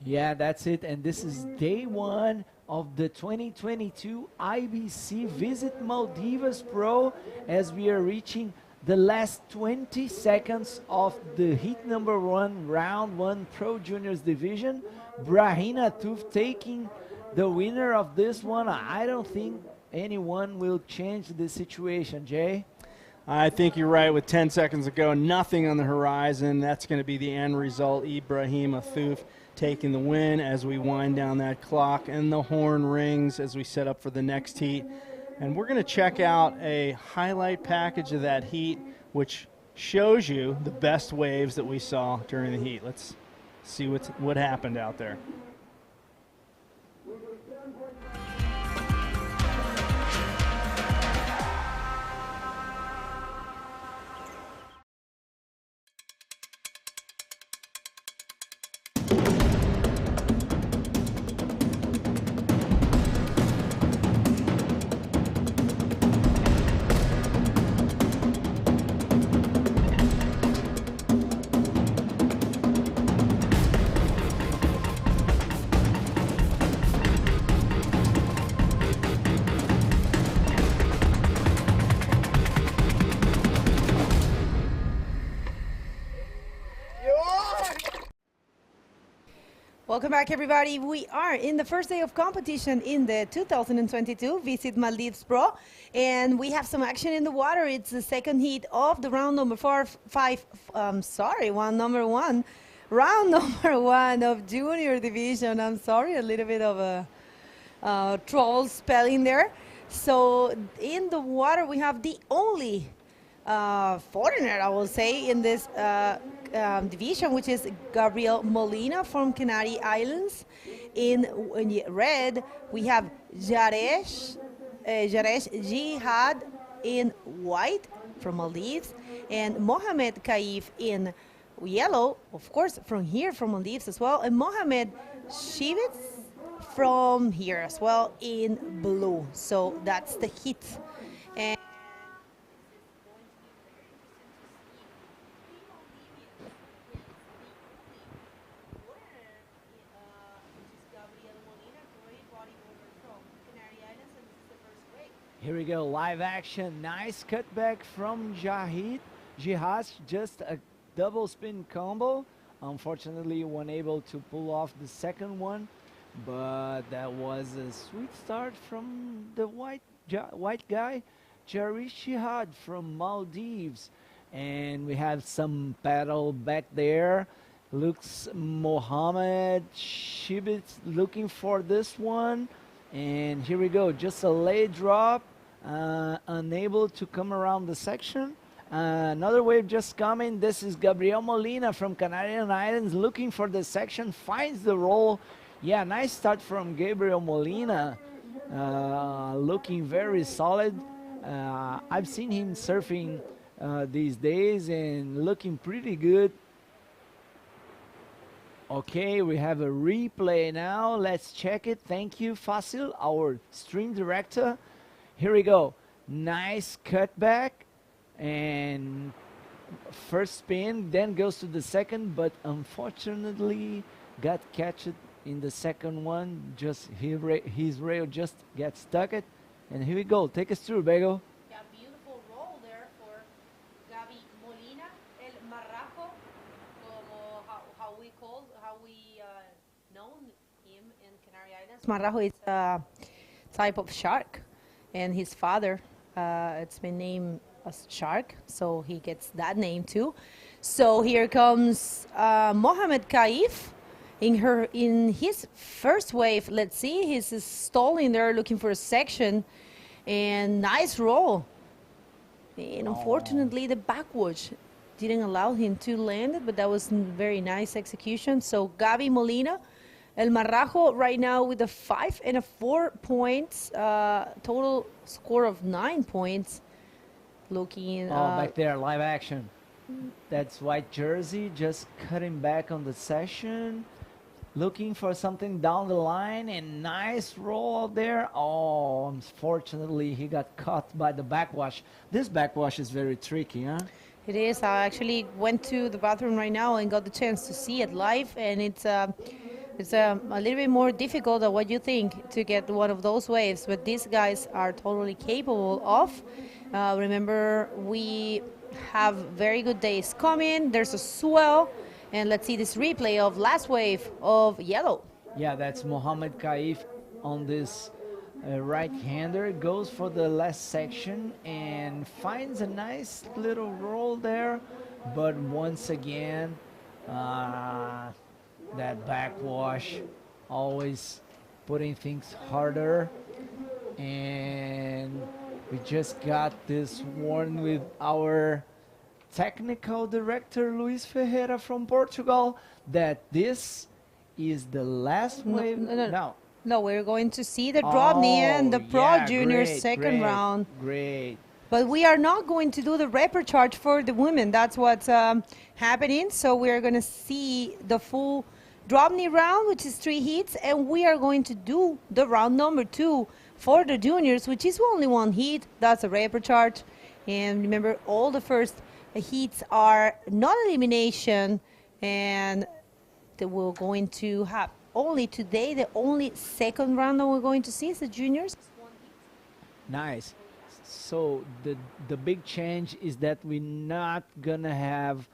Yeah, that's it. And this is day 1 of the 2022 IBC Visit Maldives Pro as we are reaching the last 20 seconds of the heat number 1, round 1 Pro Juniors Division. Brahim Athouf taking the winner of this one. I don't think anyone will change the situation, Jay. I think you're right. With 10 seconds to go, nothing on the horizon. That's going to be the end result. Ibrahim Athouf taking the win as we wind down that clock, and the horn rings as we set up for the next heat. And we're going to check out a highlight package of that heat, which shows you the best waves that we saw during the heat. Let's see what happened out there. Welcome back, everybody. We are in the first day of competition in the 2022 Visit Maldives Pro, and we have some action in the water. It's the second heat of the round number number 1. Round number 1 of Junior Division. I'm sorry, a little bit of a trouble spelling there. So in the water, we have the only foreigner, I will say, in this division, which is Gabriel Molina from Canary Islands. In red, we have Jaresh Jihad in white from Maldives, and Mohammed Kaif in yellow, of course, from here, from Maldives as well, and Mohammed Shivitz from here as well in blue. So that's the heat. And Here we go, live action. Nice cutback from Jihad, just a double spin combo. Unfortunately, unable to pull off the second one, but that was a sweet start from the white guy, Jarish Jihad from Maldives. And we have some paddle back there. Looks Mohammed Shibit looking for this one. And here we go, just a late drop, unable to come around the section. Another wave just coming. This is Gabriel Molina from Canarian Islands looking for the section, finds the roll. Yeah, nice start from Gabriel Molina, looking very solid. I've seen him surfing these days and looking pretty good. Okay, we have a replay now. Let's check it. Thank you, Fasil, our stream director. Here we go. Nice cutback and first spin, then goes to the second, but unfortunately got catched in the second one. Just his rail just gets stuck it. And here we go. Take us through, Bego. Yeah, beautiful roll there for Gabi Molina, El Marrajo, como how we known him in Canary Islands. Marrajo is a type of shark, and his father, it's been named as shark, so he gets that name too. So here comes Mohamed Kaif in his first wave. Let's see, he's stalling there looking for a section, and nice roll. And unfortunately the backwash didn't allow him to land it, but that was very nice execution. So Gabi Molina, El Marrajo right now with a 5 and a 4 points, total score of 9 points. Looking back there, live action. That's white jersey just cutting back on the session, looking for something down the line, and nice roll out there. Oh, unfortunately he got caught by the backwash. This backwash is very tricky, huh? It is. I actually went to the bathroom right now and got the chance to see it live, and it's a little bit more difficult than what you think to get one of those waves, but these guys are totally capable of. Remember, we have very good days coming. There's a swell, and let's see this replay of last wave of yellow. Yeah, that's Mohamed Kaif on this right-hander. Goes for the last section and finds a nice little roll there, but once again, that backwash always putting things harder. And we just got this one with our technical director Luis Ferreira from Portugal that this is the last wave. No, we're going to see the DROPKNEE and the Pro Juniors second round. Great. But we are not going to do the repper charge for the women. That's what's happening. So we're going to see the full DROPKNEE round, which is 3 heats, and we are going to do the round number 2 for the juniors, which is only 1 heat. That's a repper charge. And remember, all the first heats are non-elimination, and we're going to have only today, the only second round that we're going to see is the juniors. Nice. So the big change is that we're not gonna have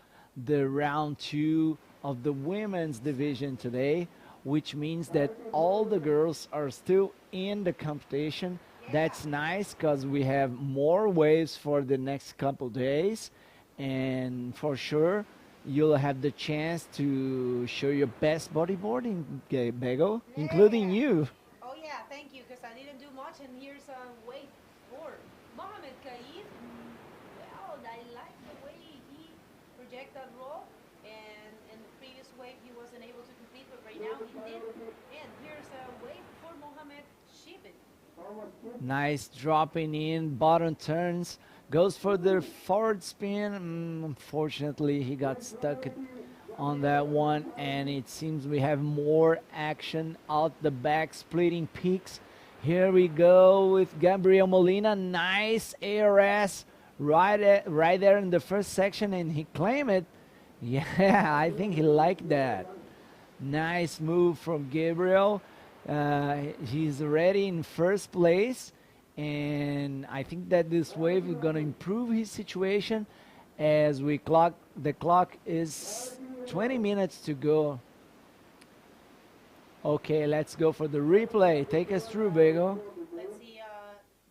the round 2 of the women's division today, which means that all the girls are still in the competition. That's nice because we have more waves for the next couple days, and for sure you'll have the chance to show your best bodyboarding, Bego, including you. Oh yeah, thank you, because I didn't do much, and here's a wave for Mohamed Kaif. Well, I like the way he projected that roll, and in the previous wave he wasn't able to complete, but right now he did. And here's a wave for Mohamed Shibin. Nice dropping in, bottom turns, goes for the forward spin. Unfortunately, he got stuck on that one, and it seems we have more action out the back, splitting peaks. Here we go with Gabriel Molina. Nice ARS right there in the first section, and he claimed it. Yeah, I think he liked that. Nice move from Gabriel. He's already in first place, and I think that this wave is gonna improve his situation as the clock is 20 minutes to go. Okay, let's go for the replay. Take us through, Bego. Let's see,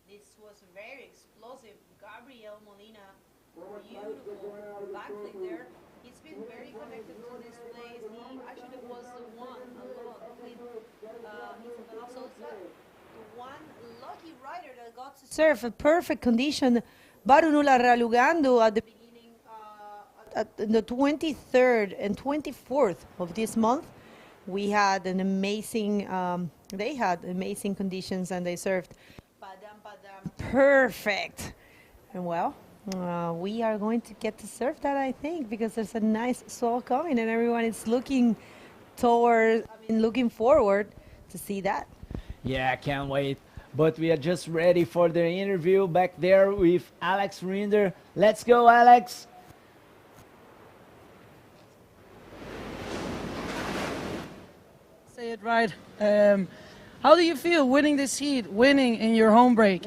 this was very explosive. Gabriel Molina, beautiful backflip there. He's been very connected to this place. He actually was the one alone with Isabella Souza, the one lucky rider that got to serve a perfect condition. Barunula Ralugando at the beginning, at the 23rd and 24th of this month. We had an amazing, they had amazing conditions and they served perfect. And well, we are going to get to serve that, I think, because there's a nice swell coming and everyone is looking looking forward to see that. Yeah, can't wait. But we are just ready for the interview back there with Alex Rinder. Let's go, Alex. Say it right. How do you feel winning this heat, winning in your home break?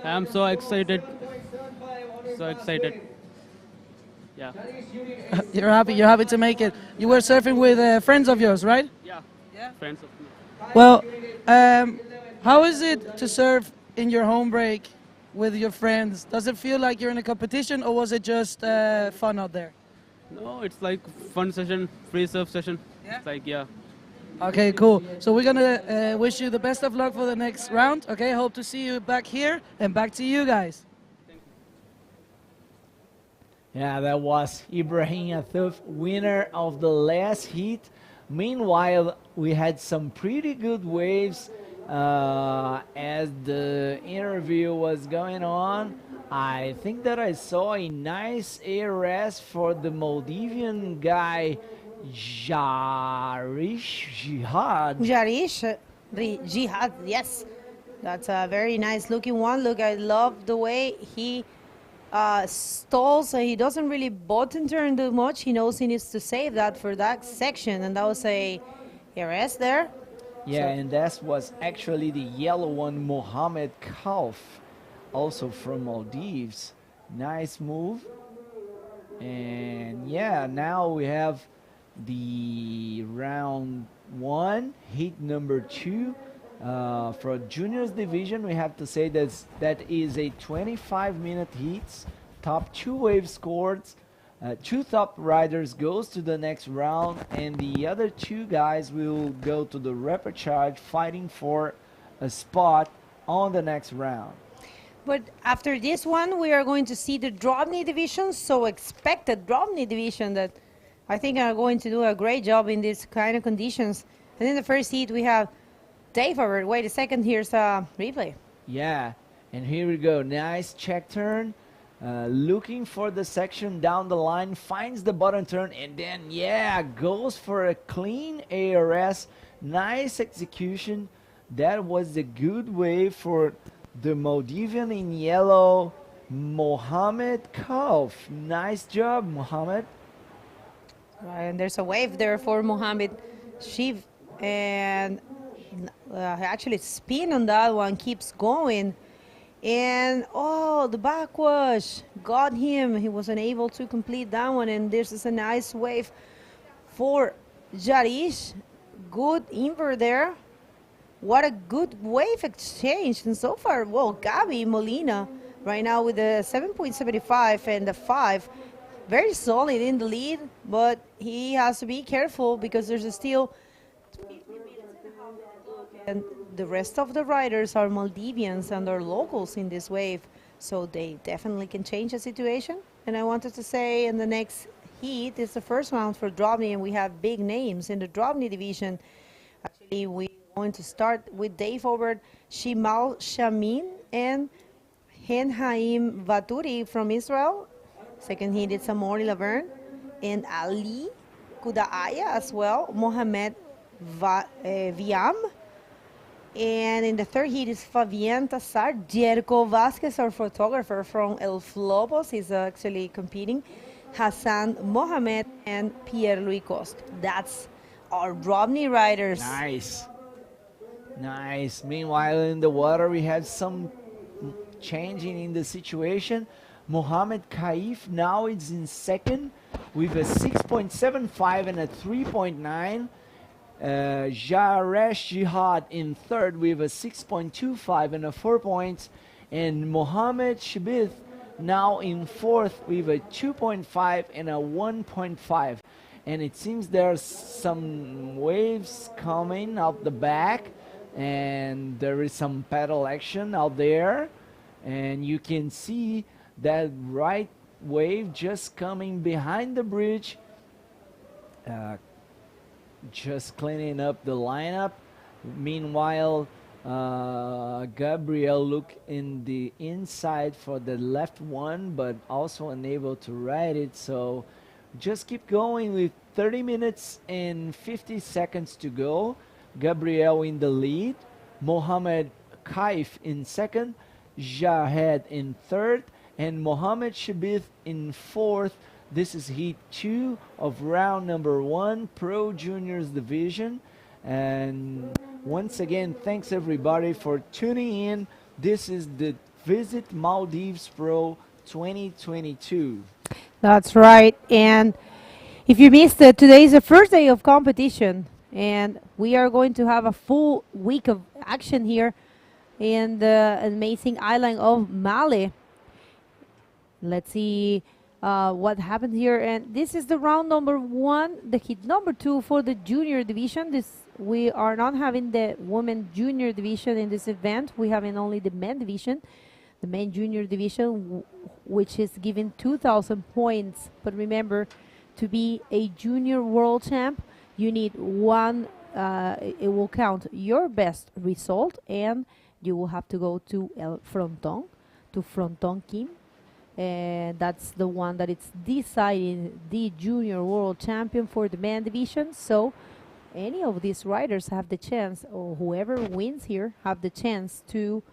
I'm so excited. So excited. Yeah. You're happy to make it. You were surfing with friends of yours, right? Yeah. Friends of me. Well, how is it to surf in your home break with your friends? Does it feel like you're in a competition or was it just fun out there? No, it's like fun session, free surf session. Yeah? It's like, yeah. Okay, cool. So we're gonna wish you the best of luck for the next round. Okay, hope to see you back here and back to you guys. Yeah, that was Ibrahim Athouf, winner of the last heat. Meanwhile, we had some pretty good waves as the interview was going on. I think that I saw a nice ARS for the Maldivian guy, Jihad, yes. That's a very nice looking one. Look, I love the way he stalls. He doesn't really bottom turn too much. He knows he needs to save that for that section, and that was a RS there. Yeah, and that was actually the yellow one, Mohamed Kauf, also from Maldives. Nice move. And yeah, now we have the round one, heat number 2. For juniors division, we have to say that is a 25-minute heats. Top 2 wave scored. 2 top riders goes to the next round, and the other 2 guys will go to the repechage, fighting for a spot on the next round. But after this one, we are going to see the DROPKNEE division. So expect the DROPKNEE division that I think are going to do a great job in these kind of conditions. And in the first heat, we have Dave over. Wait a second, here's a replay. Yeah, and here we go. Nice check turn. Looking for the section down the line, finds the bottom turn, and then, yeah, goes for a clean ARS. Nice execution. That was a good wave for the Maldivian in yellow, Mohamed Kauf. Nice job, Mohamed. Right, and there's a wave there for Mohamed Shiv, and actually spin on that one, keeps going. And oh, the backwash got him. He was unable to complete that one, and this is a nice wave for Jarish. Good invert there. What a good wave exchange. And so far, well, Gabi Molina right now with the 7.75 and the 5. Very solid in the lead, but he has to be careful because there's still and the rest of the riders are Maldivians and are locals in this wave, so they definitely can change the situation. And I wanted to say in the next heat is the first round for DROPKNEE, and we have big names in the DROPKNEE division. Actually, we're going to start with Dave Obert, Shimal Shamin, and Henhaim Vaturi from Israel. Second heat is Amori Laverne and Ali Kudaaya as well, Mohamed Viam. And in the third heat is Fabian Tassar, Jerko Vasquez, our photographer from El Flobos. He's actually competing. Hassan Mohamed and Pierre-Louis Cost. That's our DROPKNEE riders. Nice. Nice. Meanwhile, in the water, we had some changing in the situation. Mohamed Kaif now is in second with a 6.75 and a 3.9. Jaresh Jihad in third with a 6.25 and a 4 points. And Mohamed Shabith now in fourth with a 2.5 and a 1.5. And it seems there's some waves coming out the back, and there is some pedal action out there, and you can see that right wave just coming behind the bridge, just cleaning up the lineup. Meanwhile, Gabriel look in the inside for the left one, but also unable to ride it. So just keep going with 30 minutes and 50 seconds to go. Gabriel in the lead, Mohamed Kaif in second, Jahed in third, and Mohamed Shabith in fourth. This is heat 2 of round number 1, Pro Juniors Division. And once again, thanks everybody for tuning in. This is the Visit Maldives Pro 2022. That's right. And if you missed it, today is the first day of competition, and we are going to have a full week of action here in the amazing island of Mali. Let's see what happened here. And this is the round number 1, the heat number 2 for the junior division. We are not having the women junior division in this event. We having only the men division. The men junior division, which is given 2,000 points. But remember, to be a junior world champ, you need one, it will count your best result, and you will have to go to El Fronton, to Fronton Kim. And that's the one that it's deciding the junior world champion for the men division. So any of these riders have the chance, or whoever wins here have the chance to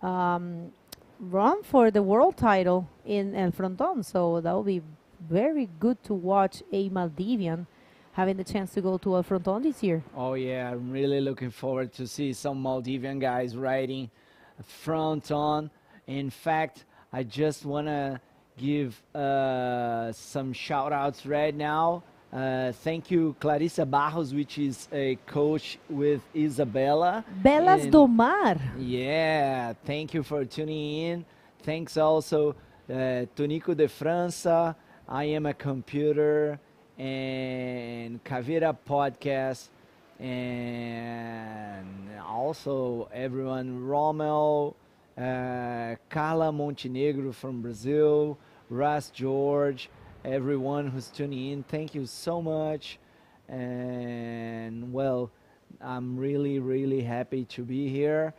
run for the world title in El Fronton. So that will be very good to watch a Maldivian having the chance to go to El Fronton this year. Oh yeah, I'm really looking forward to see some Maldivian guys riding Fronton. In fact, I just want to give some shout outs right now. Thank you, Clarissa Barros, which is a coach with Isabella. Belas do Mar. Yeah, thank you for tuning in. Thanks also Tonico de França, I Am a Computer, and Caveira Podcast, and also everyone, Rommel, Carla Montenegro from Brazil, Russ George, everyone who's tuning in, thank you so much. And well, I'm really happy to be here,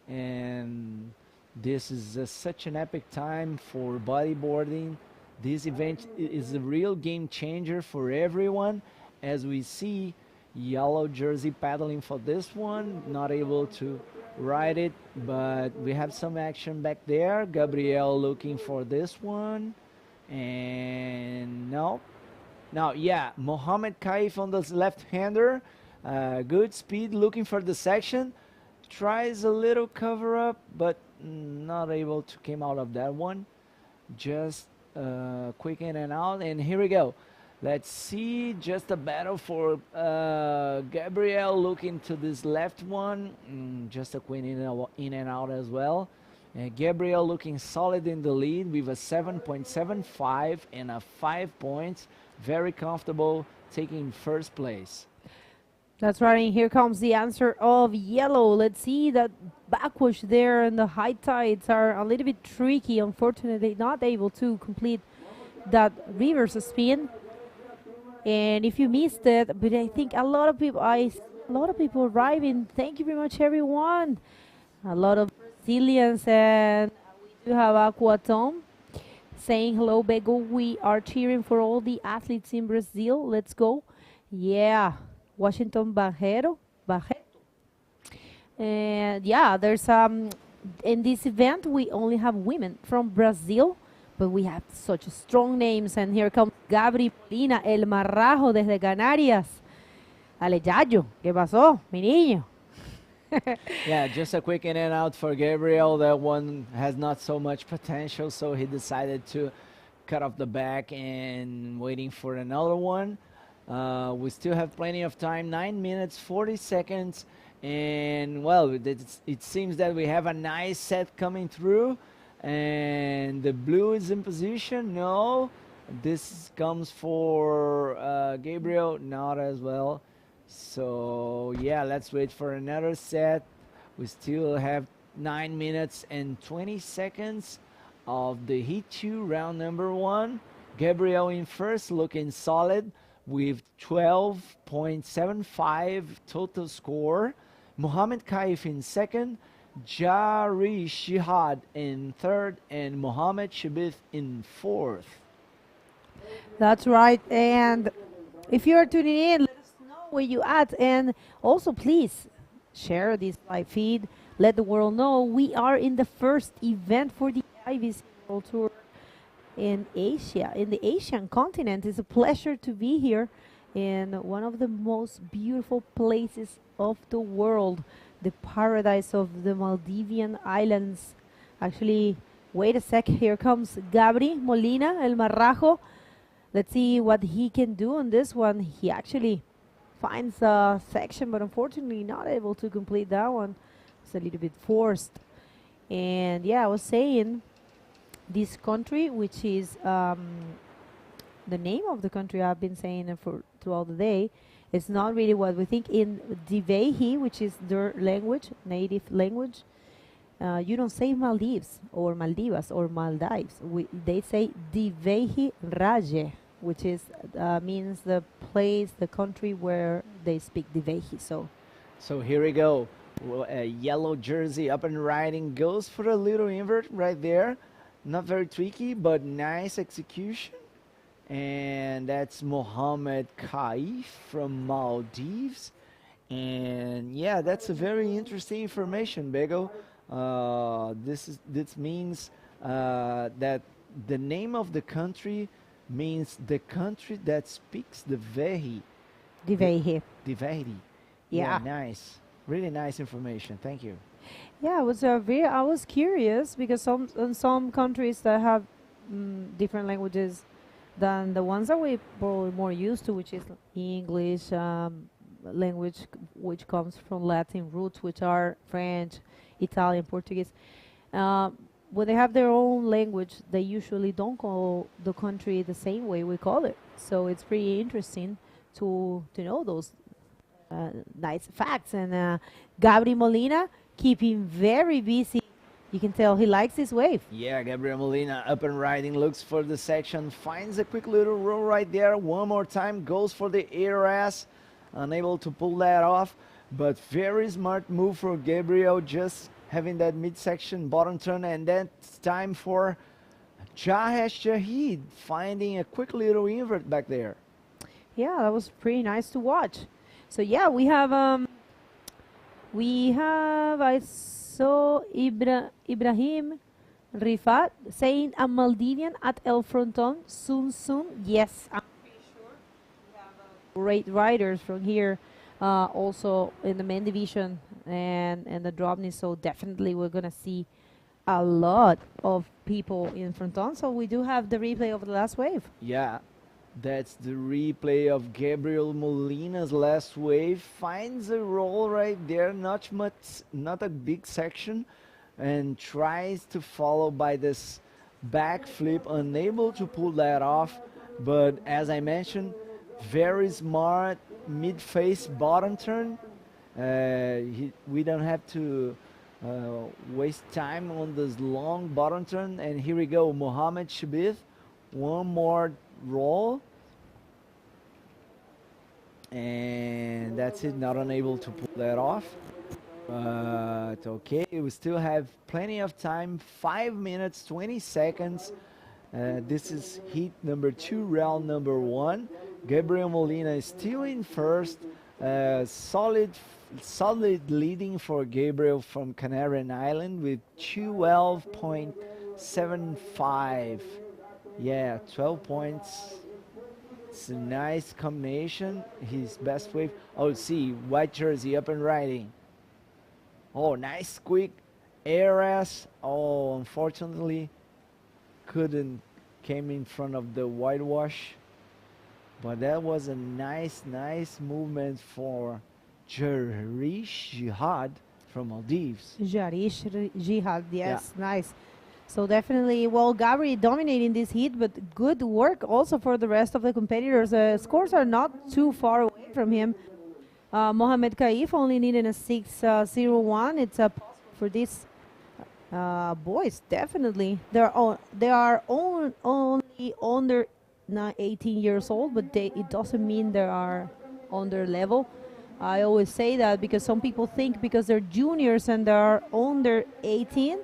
and this is such an epic time for bodyboarding. This event is a real game changer for everyone. As we see, yellow jersey paddling for this one, not able to ride it, but we have some action back there. Gabriel looking for this one. And now, yeah, Mohamed Kaif on the left-hander. Good speed, looking for the section. Tries a little cover-up, but not able to come out of that one. Just quick in and out. And here we go. Let's see, just a battle for Gabriel looking to this left one. Just a quick in and out as well. Gabriel looking solid in the lead with a 7.75 and a 5 points. Very comfortable, taking first place. That's right, and here comes the answer of yellow. Let's see that backwash there, and the high tides are a little bit tricky. Unfortunately, not able to complete that reverse spin. And if you missed it, but I think a lot of people arriving. Thank you very much, everyone. A lot of Brazilians, and we do have Aquatom saying hello, Bego. We are cheering for all the athletes in Brazil. Let's go. Yeah. Washington Barreto. And yeah, there's in this event we only have women from Brazil, but we have such strong names. And here comes Gabri Molina, el marrajo desde Canarias. Ale Yayo, ¿qué pasó, mi niño? Yeah, just a quick in and out for Gabriel. That one has not so much potential, so he decided to cut off the back and waiting for another one. We still have plenty of time, 9 minutes, 40 seconds. And well, it seems that we have a nice set coming through. And the blue is in position. No, this comes for Gabriel, not as well. So yeah, let's wait for another set. We still have 9 minutes and 20 seconds of the heat 2, round number 1. Gabriel in first, looking solid with 12.75 total score. Mohamed Kaif in second, Jari Shihad in third, and Mohamed Shabith in fourth. That's right. And if you're tuning in, let us know where you at. And also, please share this live feed. Let the world know we are in the first event for the IVC World Tour in Asia, in the Asian continent. It's a pleasure to be here in one of the most beautiful places of the world, the paradise of the Maldivian Islands. Actually, wait a sec, here comes Gabri Molina, El Marrajo. Let's see what he can do on this one. He actually finds a section, but unfortunately not able to complete that one. It's a little bit forced. And yeah, I was saying, this country, which is the name of the country I've been saying it for throughout the day, it's not really what we think. In Divehi, which is their language, native language, you don't say Maldives or Maldivas or Maldives. They say Divehi Raje, which is means the place, the country where they speak Divehi. So here we go. Well, a yellow jersey up and riding goes for a little invert right there. Not very tricky, but nice execution. And that's Mohamed Kaif from Maldives. And yeah, that's a very interesting information, Bego. This means that the name of the country means the country that speaks the Vehi. Divehi. Divehi. Yeah. Nice. Really nice information. Thank you. yeah, it was I was curious because in some countries that have different languages than the ones that we're probably more used to, which is English, language which comes from Latin roots, which are French, Italian, Portuguese. When they have their own language, they usually don't call the country the same way we call it. So it's pretty interesting to know those nice facts. And Gabri Molina keeping very busy. You can tell he likes his wave. Yeah, Gabriel Molina up and riding, looks for the section, finds a quick little roll right there. One more time, goes for the air ass, unable to pull that off, but very smart move for Gabriel, just having that midsection bottom turn, and that's time for Jahesh Shahid finding a quick little invert back there. Yeah, that was pretty nice to watch. So yeah, we have I saw Ibrahim Rifat saying a Maldivian at El Fronton soon. Yes, I'm pretty sure we have great riders from here, also in the main division and the DROPKNEE. So definitely we're gonna see a lot of people in Fronton. So we do have the replay of the last wave. Yeah, that's the replay of Gabriel Molina's last wave. Finds a roll right there, not a big section, and tries to follow by this backflip, unable to pull that off. But as I mentioned, very smart mid-face bottom turn. We don't have to waste time on this long bottom turn. And here we go, Mohamed Shabith, one more roll. And that's it, not unable to pull that off. But okay, we still have plenty of time, 5 minutes, 20 seconds. This is heat number 2, round number 1. Gabriel Molina is still in first. Solid leading for Gabriel from Canarian Island with 12.75. Yeah, 12 points. It's a nice combination. His best wave. Oh, see, white jersey up and riding. Oh, nice quick ARS. Oh, unfortunately, couldn't came in front of the whitewash. But that was a nice movement for Jarish Jihad from Maldives. Jarish Jihad, yes, nice. So definitely, well, Gabri dominating this heat, but good work also for the rest of the competitors. Scores are not too far away from him. Mohamed Kaif only needing a 6:01. It's up for these boys, definitely. They are only under 18 years old, but it doesn't mean they are on their level. I always say that because some people think because they're juniors and they're under 18,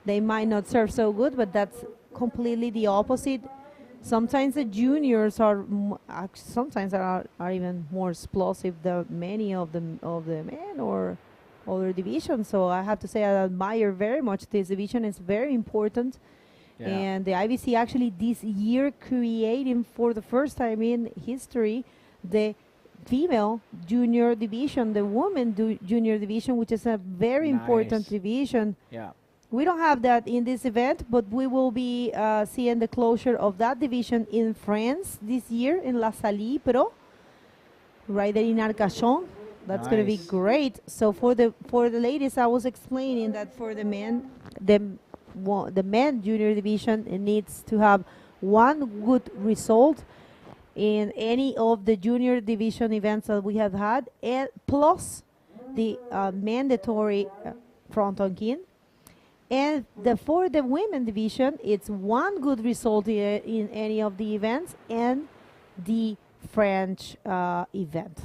they might not serve so good, but that's completely the opposite. Sometimes the juniors are sometimes are even more explosive than many of the men or other divisions. So I have to say I admire very much this division. It's very important. Yeah. And the IBC actually this year creating for the first time in history the female junior division, the women junior division, which is a very important division. Yeah. We don't have that in this event, but we will be seeing the closure of that division in France this year in Livestream Pro, right there in Arcachon. That's going to be great. So for the ladies, I was explaining that for the men, the men junior division needs to have one good result in any of the junior division events that we have had, and plus the mandatory front on kin. And for the women division, it's one good result in any of the events and the French event.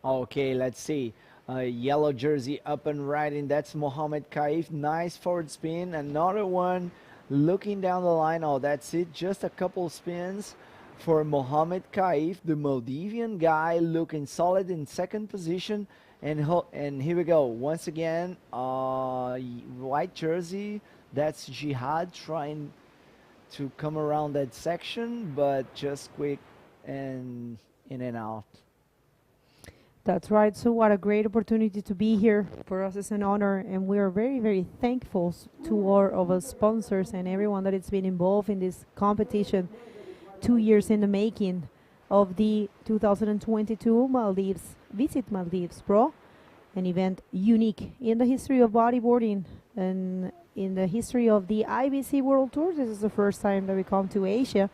Okay, let's see. Yellow jersey up and riding. That's Mohamed Kaif. Nice forward spin. Another one looking down the line. Oh, that's it. Just a couple spins for Mohamed Kaif, the Maldivian guy, looking solid in second position. And here we go. Once again, white jersey. That's Jihad trying to come around that section, but just quick and in and out. That's right. So what a great opportunity to be here. For us, it's an honor, and we are very, very thankful to all of our sponsors and everyone that has been involved in this competition. 2 years in the making of the 2022 Maldives Visit Maldives Pro, an event unique in the history of bodyboarding and in the history of the IBC World Tour. This is the first time that we come to Asia.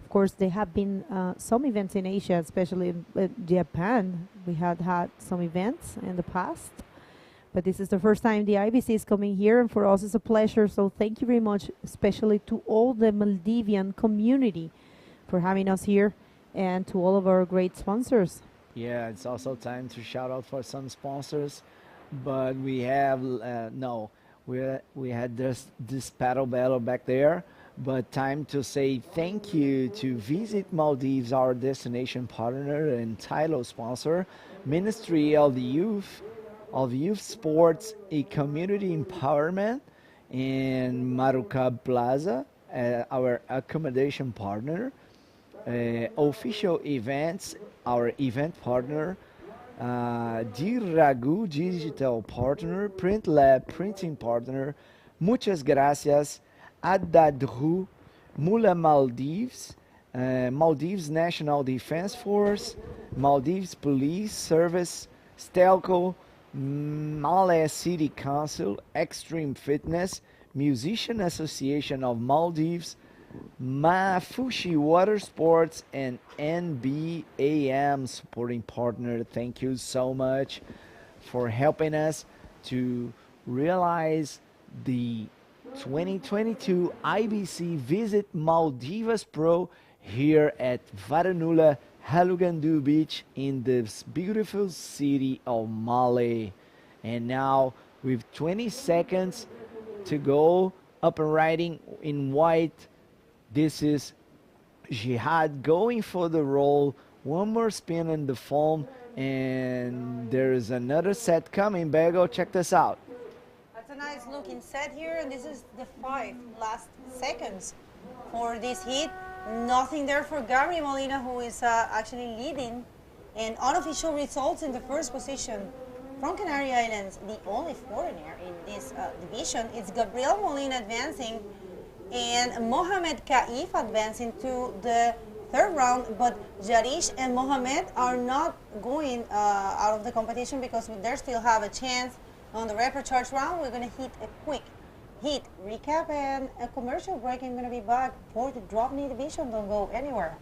Of course, there have been some events in Asia, especially in Japan. We had some events in the past, but this is the first time the IBC is coming here, and for us it's a pleasure. So thank you very much, especially to all the Maldivian community for having us here, and to all of our great sponsors. Yeah, it's also time to shout out for some sponsors, but we have we had this paddle battle back there, but time to say thank you to Visit Maldives, our destination partner and title sponsor, Ministry of the Youth Sports, a community empowerment, and Marukab Plaza, our accommodation partner. Official events, our event partner, Diragu digital partner, Print Lab printing partner, muchas gracias, Adadru, Mula Maldives, Maldives National Defense Force, Maldives Police Service, Stelco, Malaya City Council, Extreme Fitness, Musician Association of Maldives, Mafushi Water Sports, and NBAM supporting partner. Thank you so much for helping us to realize the 2022 IBC Visit Maldives Pro here at Varanula, Halugandu Beach in this beautiful city of Malé. And now with 20 seconds to go, up and riding in white, this is Jihad going for the roll. One more spin in the foam, and there is another set coming. Bego, check this out. That's a nice looking set here, and this is the 5 last seconds for this heat. Nothing there for Gabri Molina, who is actually leading, and unofficial results in the first position from Canary Islands, the only foreigner in this division. It's Gabriel Molina advancing and Mohamed Kaif advancing to the third round, but Jarish and Mohamed are not going out of the competition because they still have a chance on the rapid charge round. We're going to hit a quick hit recap and a commercial break. I'm going to be back for the drop knee division. Don't go anywhere.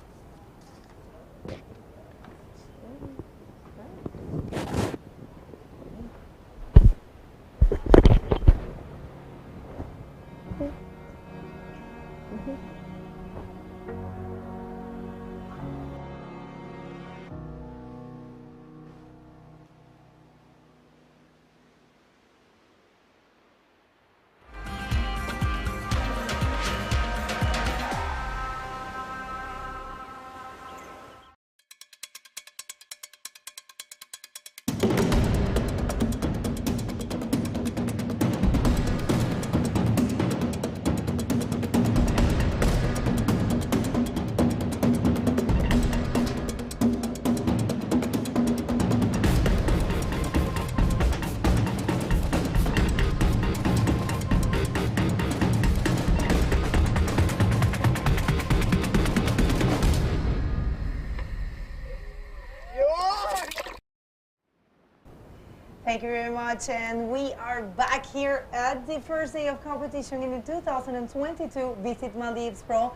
Thank you very much, and we are back here at the first day of competition in the 2022 Visit Maldives Pro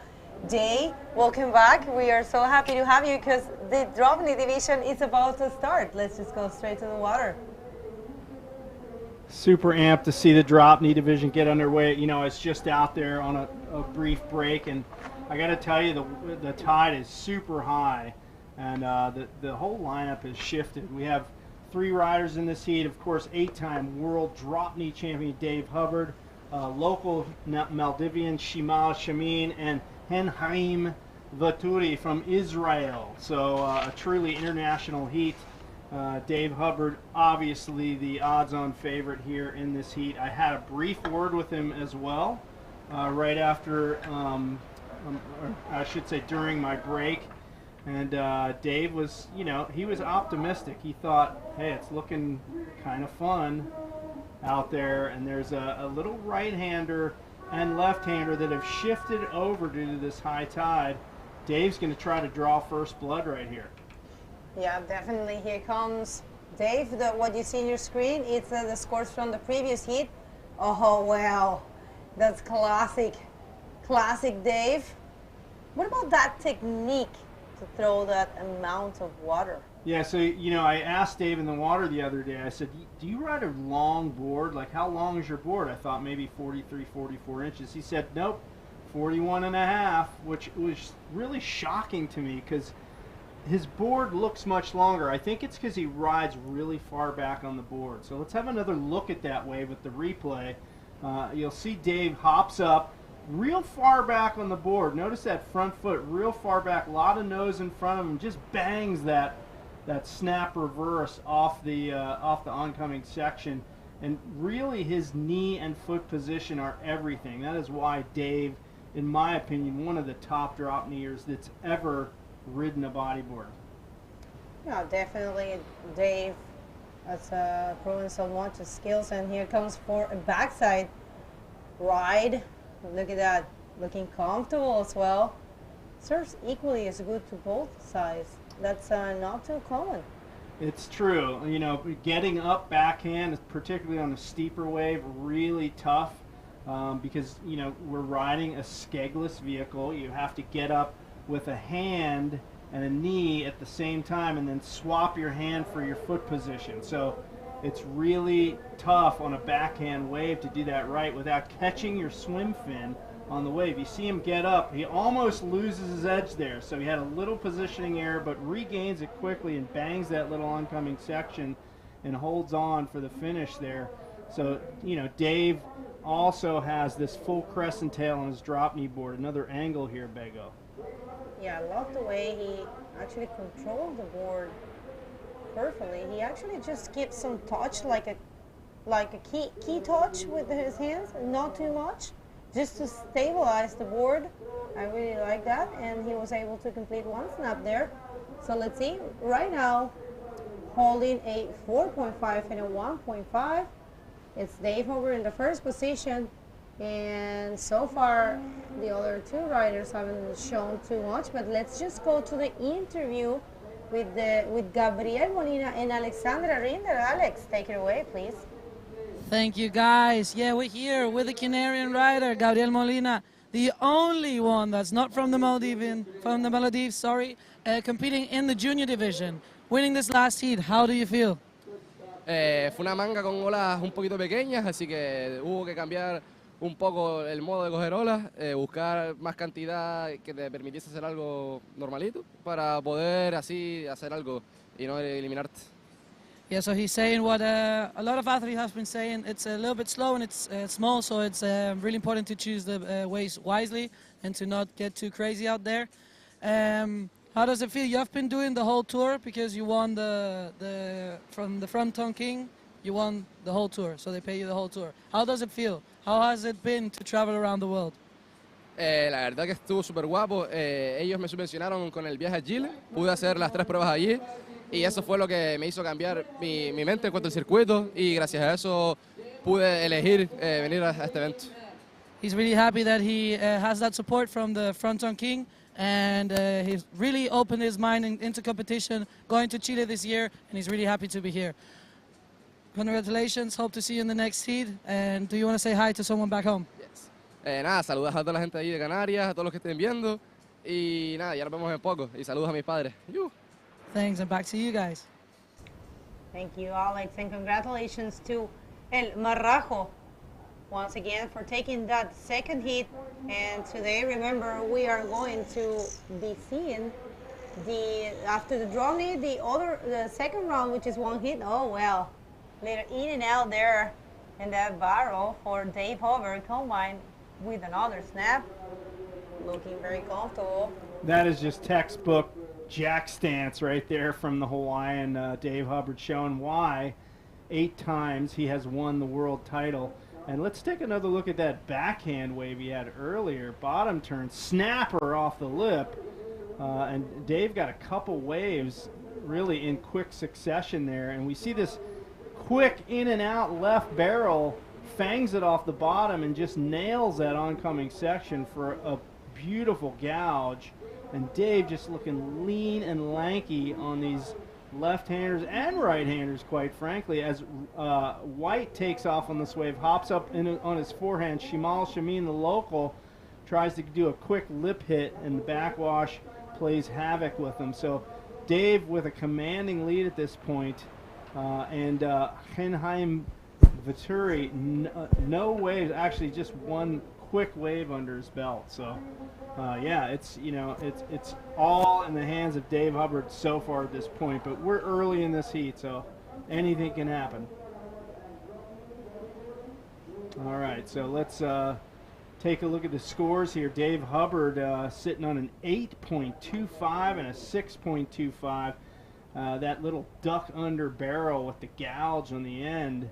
Day. Welcome back. We are so happy to have you because the drop knee division is about to start. Let's just go straight to the water. Super amped to see the drop knee division get underway. You know, it's just out there on a brief break, and I got to tell you, the tide is super high, and the whole lineup has shifted. We have 3 riders in this heat. Of course, 8-time world drop knee champion Dave Hubbard, local Maldivian Shimal Shamin, and Henhaim Vaturi from Israel. So a truly international heat. Dave Hubbard, obviously the odds-on favorite here in this heat. I had a brief word with him as well, right after, I should say during my break. And Dave was, you know, he was optimistic. He thought, hey, it's looking kind of fun out there. And there's a little right-hander and left-hander that have shifted over due to this high tide. Dave's going to try to draw first blood right here. Yeah, definitely. Here comes Dave. What you see on your screen, it's the scores from the previous heat. Oh, wow. That's classic. Classic Dave. What about that technique to throw that amount of water? Yeah, so, you know, I asked Dave in the water the other day, I said, do you ride a long board? Like, how long is your board? I thought maybe 43, 44 inches. He said, nope, 41 and a half, which was really shocking to me because his board looks much longer. I think it's because he rides really far back on the board. So let's have another look at that wave with the replay. You'll see Dave hops up real far back on the board. Notice that front foot real far back, a lot of nose in front of him, just bangs that snap reverse off the oncoming section. And really his knee and foot position are everything. That is why Dave, in my opinion, one of the top drop kneers that's ever ridden a bodyboard. Yeah, definitely Dave has proven so much skills, and here comes for a backside ride. Look at that, looking comfortable as well. Serves equally as good to both sides. That's not too common. It's true. You know, getting up backhand, particularly on a steeper wave, really tough because, you know, we're riding a skegless vehicle. You have to get up with a hand and a knee at the same time and then swap your hand for your foot position. So it's really tough on a backhand wave to do that right without catching your swim fin on the wave. You see him get up, he almost loses his edge there, so he had a little positioning error but regains it quickly and bangs that little oncoming section and holds on for the finish there. So, you know, Dave also has this full crescent tail on his drop knee board. Another angle here, Bego. Yeah, I love the way he actually controlled the board perfectly. He actually just gives some touch, like a key touch with his hands, not too much, just to stabilize the board. I really like that, and he was able to complete one snap there. So let's see. Right now, holding a 4.5 and a 1.5. It's Dave over in the first position, and so far the other two riders haven't shown too much. But let's just go to the interview with Gabriel Molina and Alexandra Rinder. Alex, take it away, please. Thank you, guys. Yeah, we're here with the Canarian rider, Gabriel Molina, the only one that's not from the Maldives, competing in the junior division, winning this last heat. How do you feel? Fue una manga con olas un poquito pequeñas, así que hubo que cambiar un poco el modo de coger olas, buscar más cantidad que te permitiese hacer algo normalito para poder así hacer algo y no eliminarte. Yeah, so he's saying what a lot of athletes have been saying. It's a little bit slow and it's small, so it's really important to choose the ways wisely and to not get too crazy out there. How does it feel? You have been doing the whole tour because you won from the Fronton King. You won the whole tour, so they pay you the whole tour. How does it feel? How has it been to travel around the world? La verdad que estuvo súper guapo. Ellos me subvencionaron con el viaje a Chile. Pude hacer las 3 pruebas allí y eso fue lo que me hizo cambiar mi mente en cuanto al circuito y gracias a eso pude elegir venir a este evento. He's really happy that he has that support from the Fronton King. And he's really opened his mind into competition, going to Chile this year, and he's really happy to be here. Congratulations, hope to see you in the next heat. And do you want to say hi to someone back home? Yes. Nada, saludos a toda la gente ahí de Canarias, a todos los que estén viendo. Y nada, ya nos vemos en poco. Y saludos a mis padres. Thanks, and back to you guys. Thank you, Alex, and congratulations to El Marrajo once again for taking that second heat. And today, remember, we are going to be seeing after the DROPKNEE, the second round, which is 1 hit. Oh well, little in and out there in that barrel for Dave Hubbard, combined with another snap, looking very comfortable. That is just textbook jack stance right there from the Hawaiian Dave Hubbard, showing why 8 times he has won the world title. And let's take another look at that backhand wave he had earlier. Bottom turn, snapper off the lip. And Dave got a couple waves really in quick succession there. And we see this quick in and out left barrel, fangs it off the bottom and just nails that oncoming section for a beautiful gouge. And Dave just looking lean and lanky on these left-handers and right-handers, quite frankly, as White takes off on this wave, hops up on his forehand. Shimal Shamin, the local, tries to do a quick lip hit, and the backwash plays havoc with him. So Dave with a commanding lead at this point, and Henheim Vittori, no waves, actually just one quick wave under his belt. So yeah, it's it's all in the hands of Dave Hubbard so far at this point, but we're early in this heat, so anything can happen. All right, so let's take a look at the scores here. Dave Hubbard sitting on an 8.25 and a 6.25. That little duck under barrel with the gouge on the end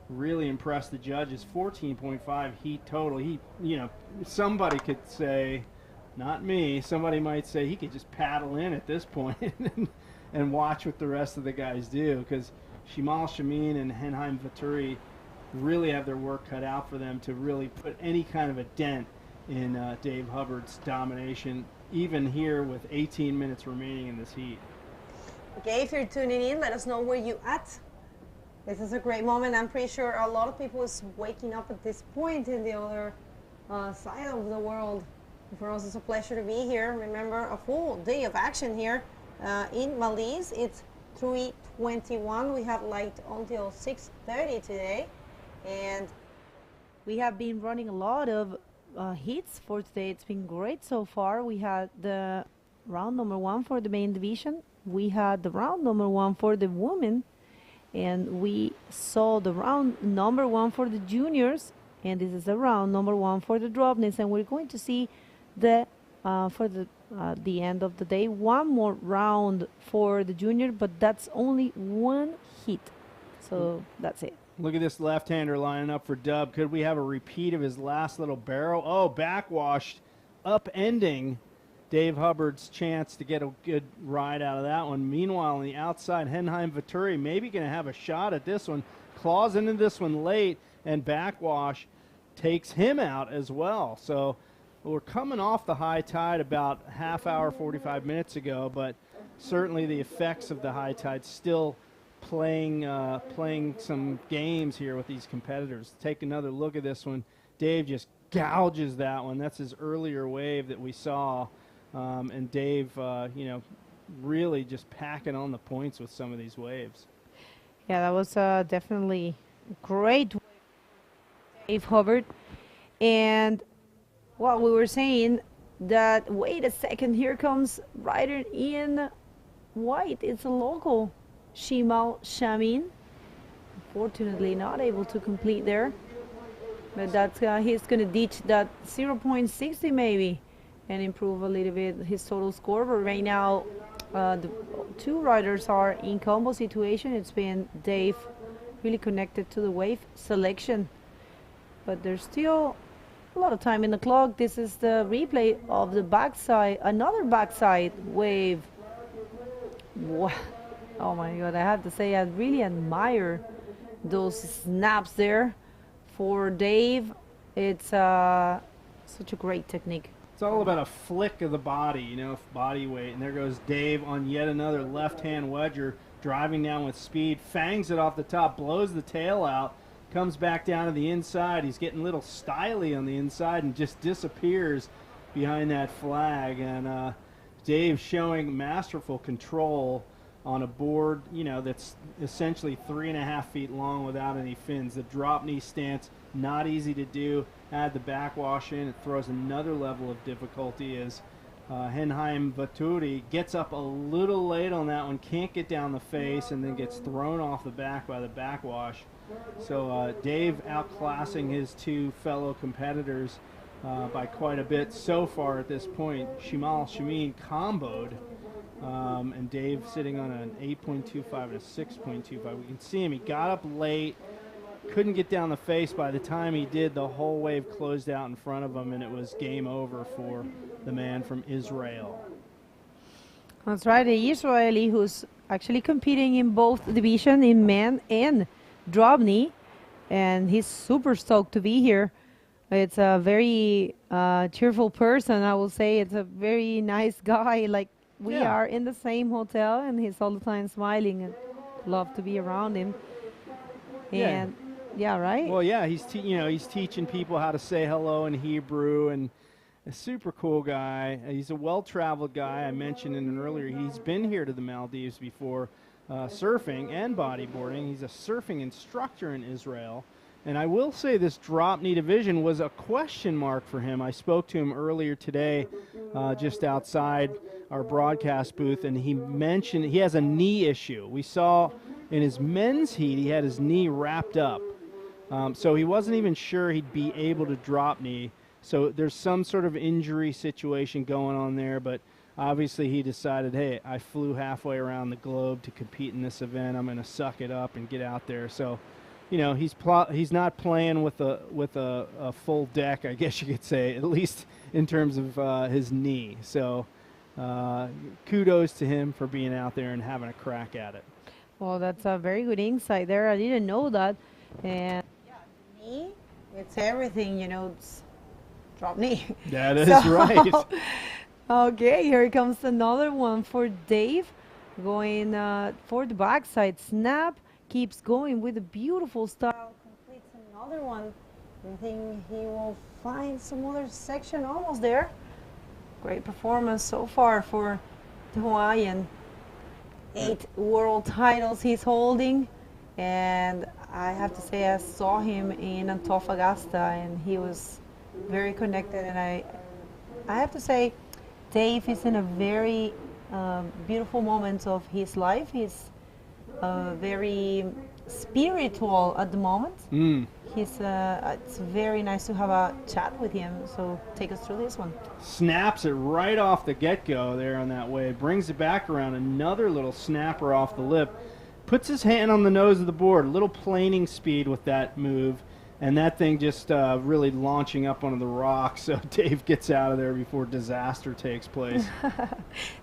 really impressed the judges. 14.5 heat total. He, somebody could say, not me, somebody might say he could just paddle in at this point and watch what the rest of the guys do, because Shimal Shamin and Henheim Vittori really have their work cut out for them to really put any kind of a dent in Dave Hubbard's domination, even here with 18 minutes remaining in this heat. Okay, if you're tuning in, let us know where you at. This is a great moment. I'm pretty sure a lot of people is waking up at this point in the other side of the world. For us, it's a pleasure to be here. Remember, a full day of action here in Maldives. It's 3:21. We have light until 6:30 today, and we have been running a lot of heats for today. It's been great so far. We had the round number 1 for the main division. We had the round number 1 for the women. And we saw the round number 1 for the juniors, and this is the round number 1 for the DROPKNEEs, and we're going to see the for the end of the day one more round for the junior, but that's only 1 heat, so that's it. Look at this left-hander lining up for Dub. Could we have a repeat of his last little barrel? Oh, backwashed, upending Dave Hubbard's chance to get a good ride out of that one. Meanwhile, on the outside, Henheim Vittori maybe going to have a shot at this one. Claws into this one late, and backwash takes him out as well. So we're coming off the high tide about half hour, 45 minutes ago, but certainly the effects of the high tide still playing some games here with these competitors. Take another look at this one. Dave just gouges that one. That's his earlier wave that we saw. And Dave, you know, really just packing on the points with some of these waves. Yeah, that was definitely great, Dave Hubbard. And what we were saying, that wait a second, here comes rider in white. It's a local, Shimal Shamin. Unfortunately, not able to complete there. But that's he's going to ditch that 0.60 maybe and improve a little bit his total score. But right now, the two riders are in combo situation. It's been Dave really connected to the wave selection. But there's still a lot of time in the clock. This is the replay of the backside, another backside wave. Wow. Oh my God, I have to say I really admire those snaps there. For Dave, it's such a great technique. It's all about a flick of the body, you know, body weight. And there goes Dave on yet another left-hand wedger, driving down with speed, fangs it off the top, blows the tail out, comes back down to the inside. He's getting a little styly on the inside and just disappears behind that flag. And Dave showing masterful control on a board, you know, that's essentially 3.5 feet long without any fins. The drop knee stance, not easy to do. Add the backwash in, it throws another level of difficulty as Henheim Vittori gets up a little late on that one, can't get down the face, and then gets thrown off the back by the backwash. So Dave outclassing his two fellow competitors by quite a bit so far at this point. Shimal Shamin comboed. And Dave sitting on an 8.25 and a 6.25. We can see him. He got up late, couldn't get down the face. By the time he did, the whole wave closed out in front of him, and it was game over for the man from Israel. That's right, the Israeli who's actually competing in both division, in men and DROPKNEE, and he's super stoked to be here. It's a very cheerful person, I will say. It's a very nice guy. Like, we are in the same hotel, and he's all the time smiling, and love to be around him. And yeah, right? Well, yeah, he's he's teaching people how to say hello in Hebrew, and a super cool guy. He's a well-traveled guy. I mentioned in an earlier, he's been here to the Maldives before, surfing and bodyboarding. He's a surfing instructor in Israel. And I will say this DROPKNEE division was a question mark for him. I spoke to him earlier today just outside our broadcast booth, and he mentioned he has a knee issue. We saw in his men's heat he had his knee wrapped up. So he wasn't even sure he'd be able to DROPKNEE. So there's some sort of injury situation going on there, but obviously he decided, hey, I flew halfway around the globe to compete in this event. I'm going to suck it up and get out there. So, you know, he's not playing with a full deck, I guess you could say, at least in terms of his knee. So kudos to him for being out there and having a crack at it. Well, that's a very good insight there. I didn't know that. And yeah, knee, it's everything, you know, it's DROPKNEE. That is right. Okay, here comes another one for Dave. Going for the backside snap. Keeps going with a beautiful style. Completes another one. I think he will find some other section almost there. Great performance so far for the Hawaiian. 8 world titles he's holding. And I have to say, I saw him in Antofagasta, and he was very connected. And I have to say, Dave is in a very beautiful moment of his life. He's very spiritual at the moment. He's it's very nice to have a chat with him. So take us through this one. Snaps it right off the get-go there on that wave. Brings it back around. Another little snapper off the lip. Puts his hand on the nose of the board. A little planing speed with that move. and that thing just really launching up onto the rocks, so Dave gets out of there before disaster takes place.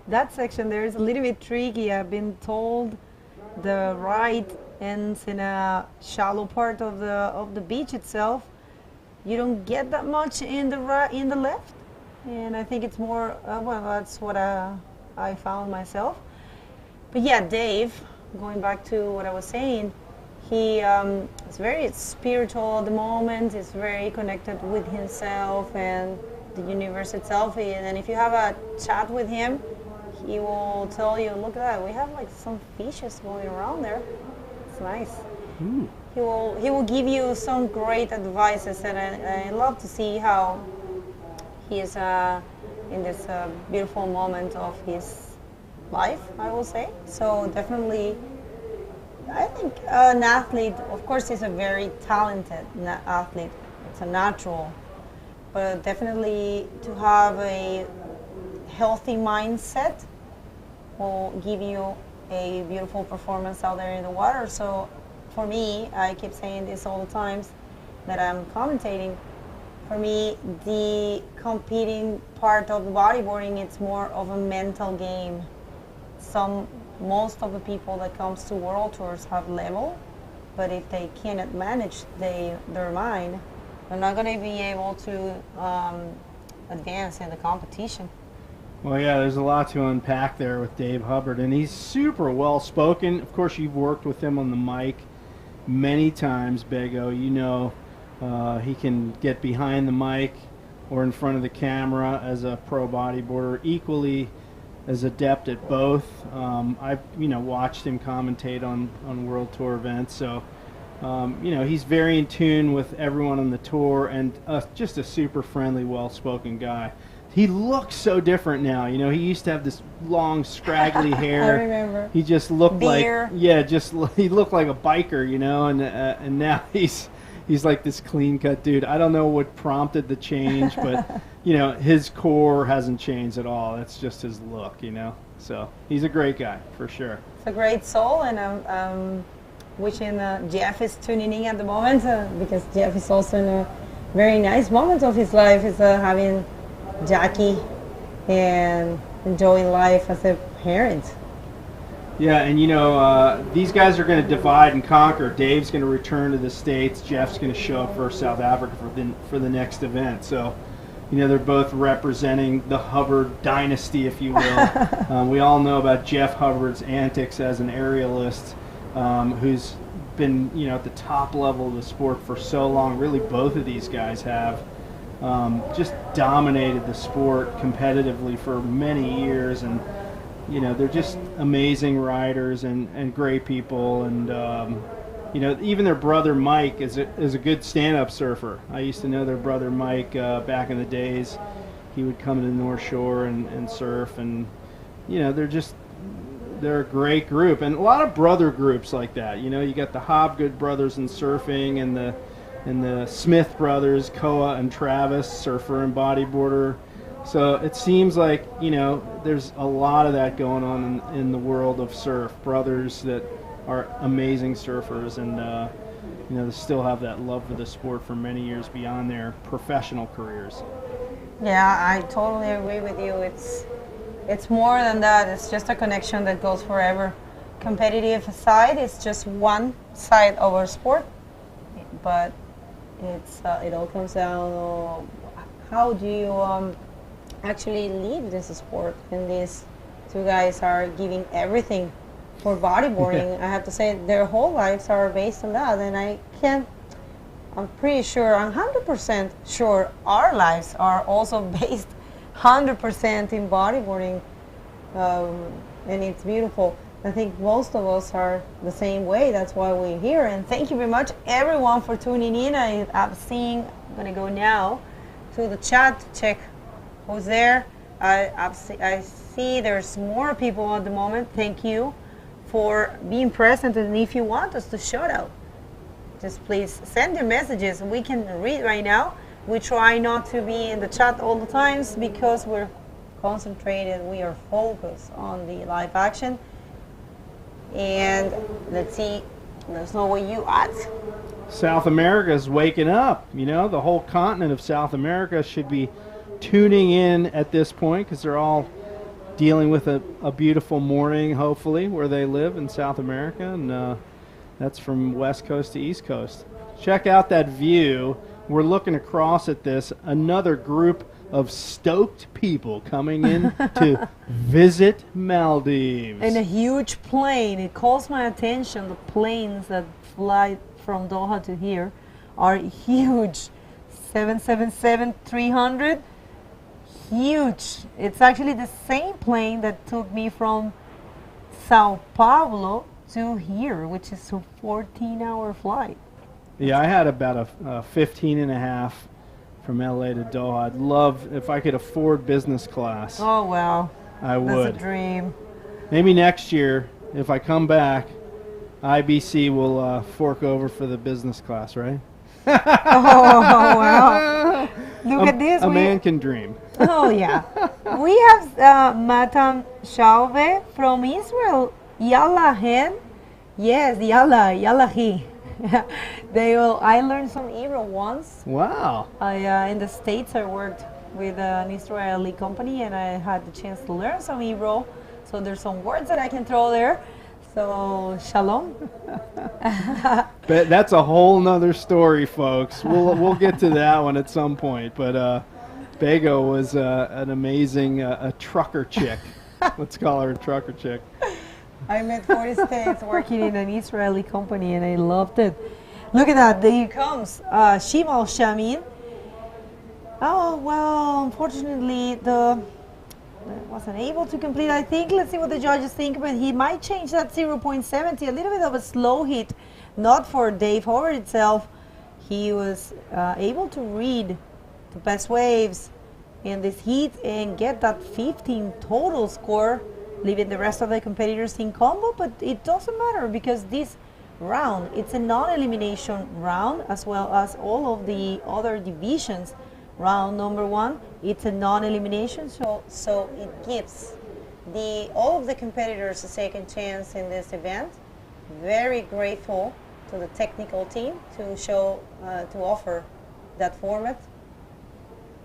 That section there is a little bit tricky. I've been told the right ends in a shallow part of the beach itself. You don't get that much in the left, and I think it's more well, that's what I found myself. But yeah, Dave, going back to what I was saying, he is very spiritual at the moment. He's very connected with himself and the universe itself. And if you have a chat with him, he will tell you, look at that, we have like some fishes going around there. It's nice. Ooh. He will give you some great advices, and I love to see how he is in this beautiful moment of his life, I will say. So definitely, I think an athlete, of course, is a very talented athlete. It's a natural, but definitely to have a healthy mindset will give you a beautiful performance out there in the water. So for me, I keep saying this all the times that I'm commentating, for me, the competing part of the bodyboarding, it's more of a mental game. Most of the people that comes to world tours have level, but if they cannot manage their mind, they're not going to be able to advance in the competition. Well, yeah, there's a lot to unpack there with Dave Hubbard, and he's super well-spoken. Of course, you've worked with him on the mic many times, Bego. You know he can get behind the mic or in front of the camera as a pro bodyboarder, equally as adept at both. I've watched him commentate on World Tour events, so he's very in tune with everyone on the tour, and just a super friendly, well-spoken guy. He looks so different now. You know, he used to have this long, scraggly hair. I remember. He just looked Beer. he looked like a biker, you know, and now he's like this clean-cut dude. I don't know what prompted the change, but his core hasn't changed at all. That's just his look, you know. So he's a great guy for sure. It's a great soul, and I'm wishing Jeff is tuning in at the moment because Jeff is also in a very nice moment of his life. He's having Jackie and enjoying life as a parent. Yeah, and these guys are going to divide and conquer. Dave's going to return to the States. Jeff's going to show up for South Africa for the next event. So, they're both representing the Hubbard dynasty, if you will. We all know about Jeff Hubbard's antics as an aerialist, who's been, at the top level of the sport for so long. Really, both of these guys have. Just dominated the sport competitively for many years, and they're just amazing riders and great people, and even their brother Mike is a good stand-up surfer. I used to know their brother Mike back in the days. He would come to the North Shore and surf, and they're a great group, and a lot of brother groups like that. You got the Hobgood brothers in surfing, and the Smith brothers, Koa and Travis, surfer and bodyboarder. So it seems like, there's a lot of that going on in the world of surf. Brothers that are amazing surfers, and they still have that love for the sport for many years beyond their professional careers. Yeah, I totally agree with you. It's more than that. It's just a connection that goes forever. Competitive side is just one side of our sport, but it all comes down to how do you actually leave this sport, and these two guys are giving everything for bodyboarding. I have to say their whole lives are based on that, and I'm pretty sure, I'm 100% sure our lives are also based 100% in bodyboarding, and it's beautiful. I think most of us are the same way. That's why we're here. And thank you very much, everyone, for tuning in. I'm going to go now to the chat to check who's there. I see there's more people at the moment. Thank you for being present. And if you want us to shout out, just please send your messages. We can read right now. We try not to be in the chat all the times because we're concentrated. We are focused on the live action. And let's see, let us know where you at. South America is waking up. You know, the whole continent of South America should be tuning in at this point because they're all dealing with a beautiful morning, hopefully, where they live in South America. And that's from West Coast to East Coast. Check out that view. We're looking across at this. Another group of stoked people coming in to visit Maldives. And a huge plane. It calls my attention. The planes that fly from Doha to here are huge. 777-300. Huge. It's actually the same plane that took me from Sao Paulo to here, which is a 14-hour flight. Yeah, I had about a 15 and a half from LA to Doha. I'd love if I could afford business class. Oh, wow. I would. That's a dream. Maybe next year, if I come back, IBC will fork over for the business class, right? Oh, wow. Look at this. A man can dream. Oh, yeah. We have Madame Chauve from Israel. Yalla hen. Yes, yalla, yalla he. I learned some Hebrew once. Wow. In the States, I worked with an Israeli company, and I had the chance to learn some Hebrew. So there's some words that I can throw there. So, shalom. But that's a whole nother story, folks. We'll get to that one at some point. But Bego was an amazing a trucker chick. Let's call her a trucker chick. I met 40 states working in an Israeli company, and I loved it. Look at that. There he comes. Shimal Shamin. Oh, well, unfortunately, wasn't able to complete, I think. Let's see what the judges think, but he might change that 0.70. A little bit of a slow hit, not for Dave Howard itself. He was able to read the best waves in this heat and get that 15 total score, leaving the rest of the competitors in combo, but it doesn't matter because this round, it's a non-elimination round as well as all of the other divisions. Round number one, it's a non-elimination, so it gives all of the competitors a second chance in this event. Very grateful to the technical team to offer that format.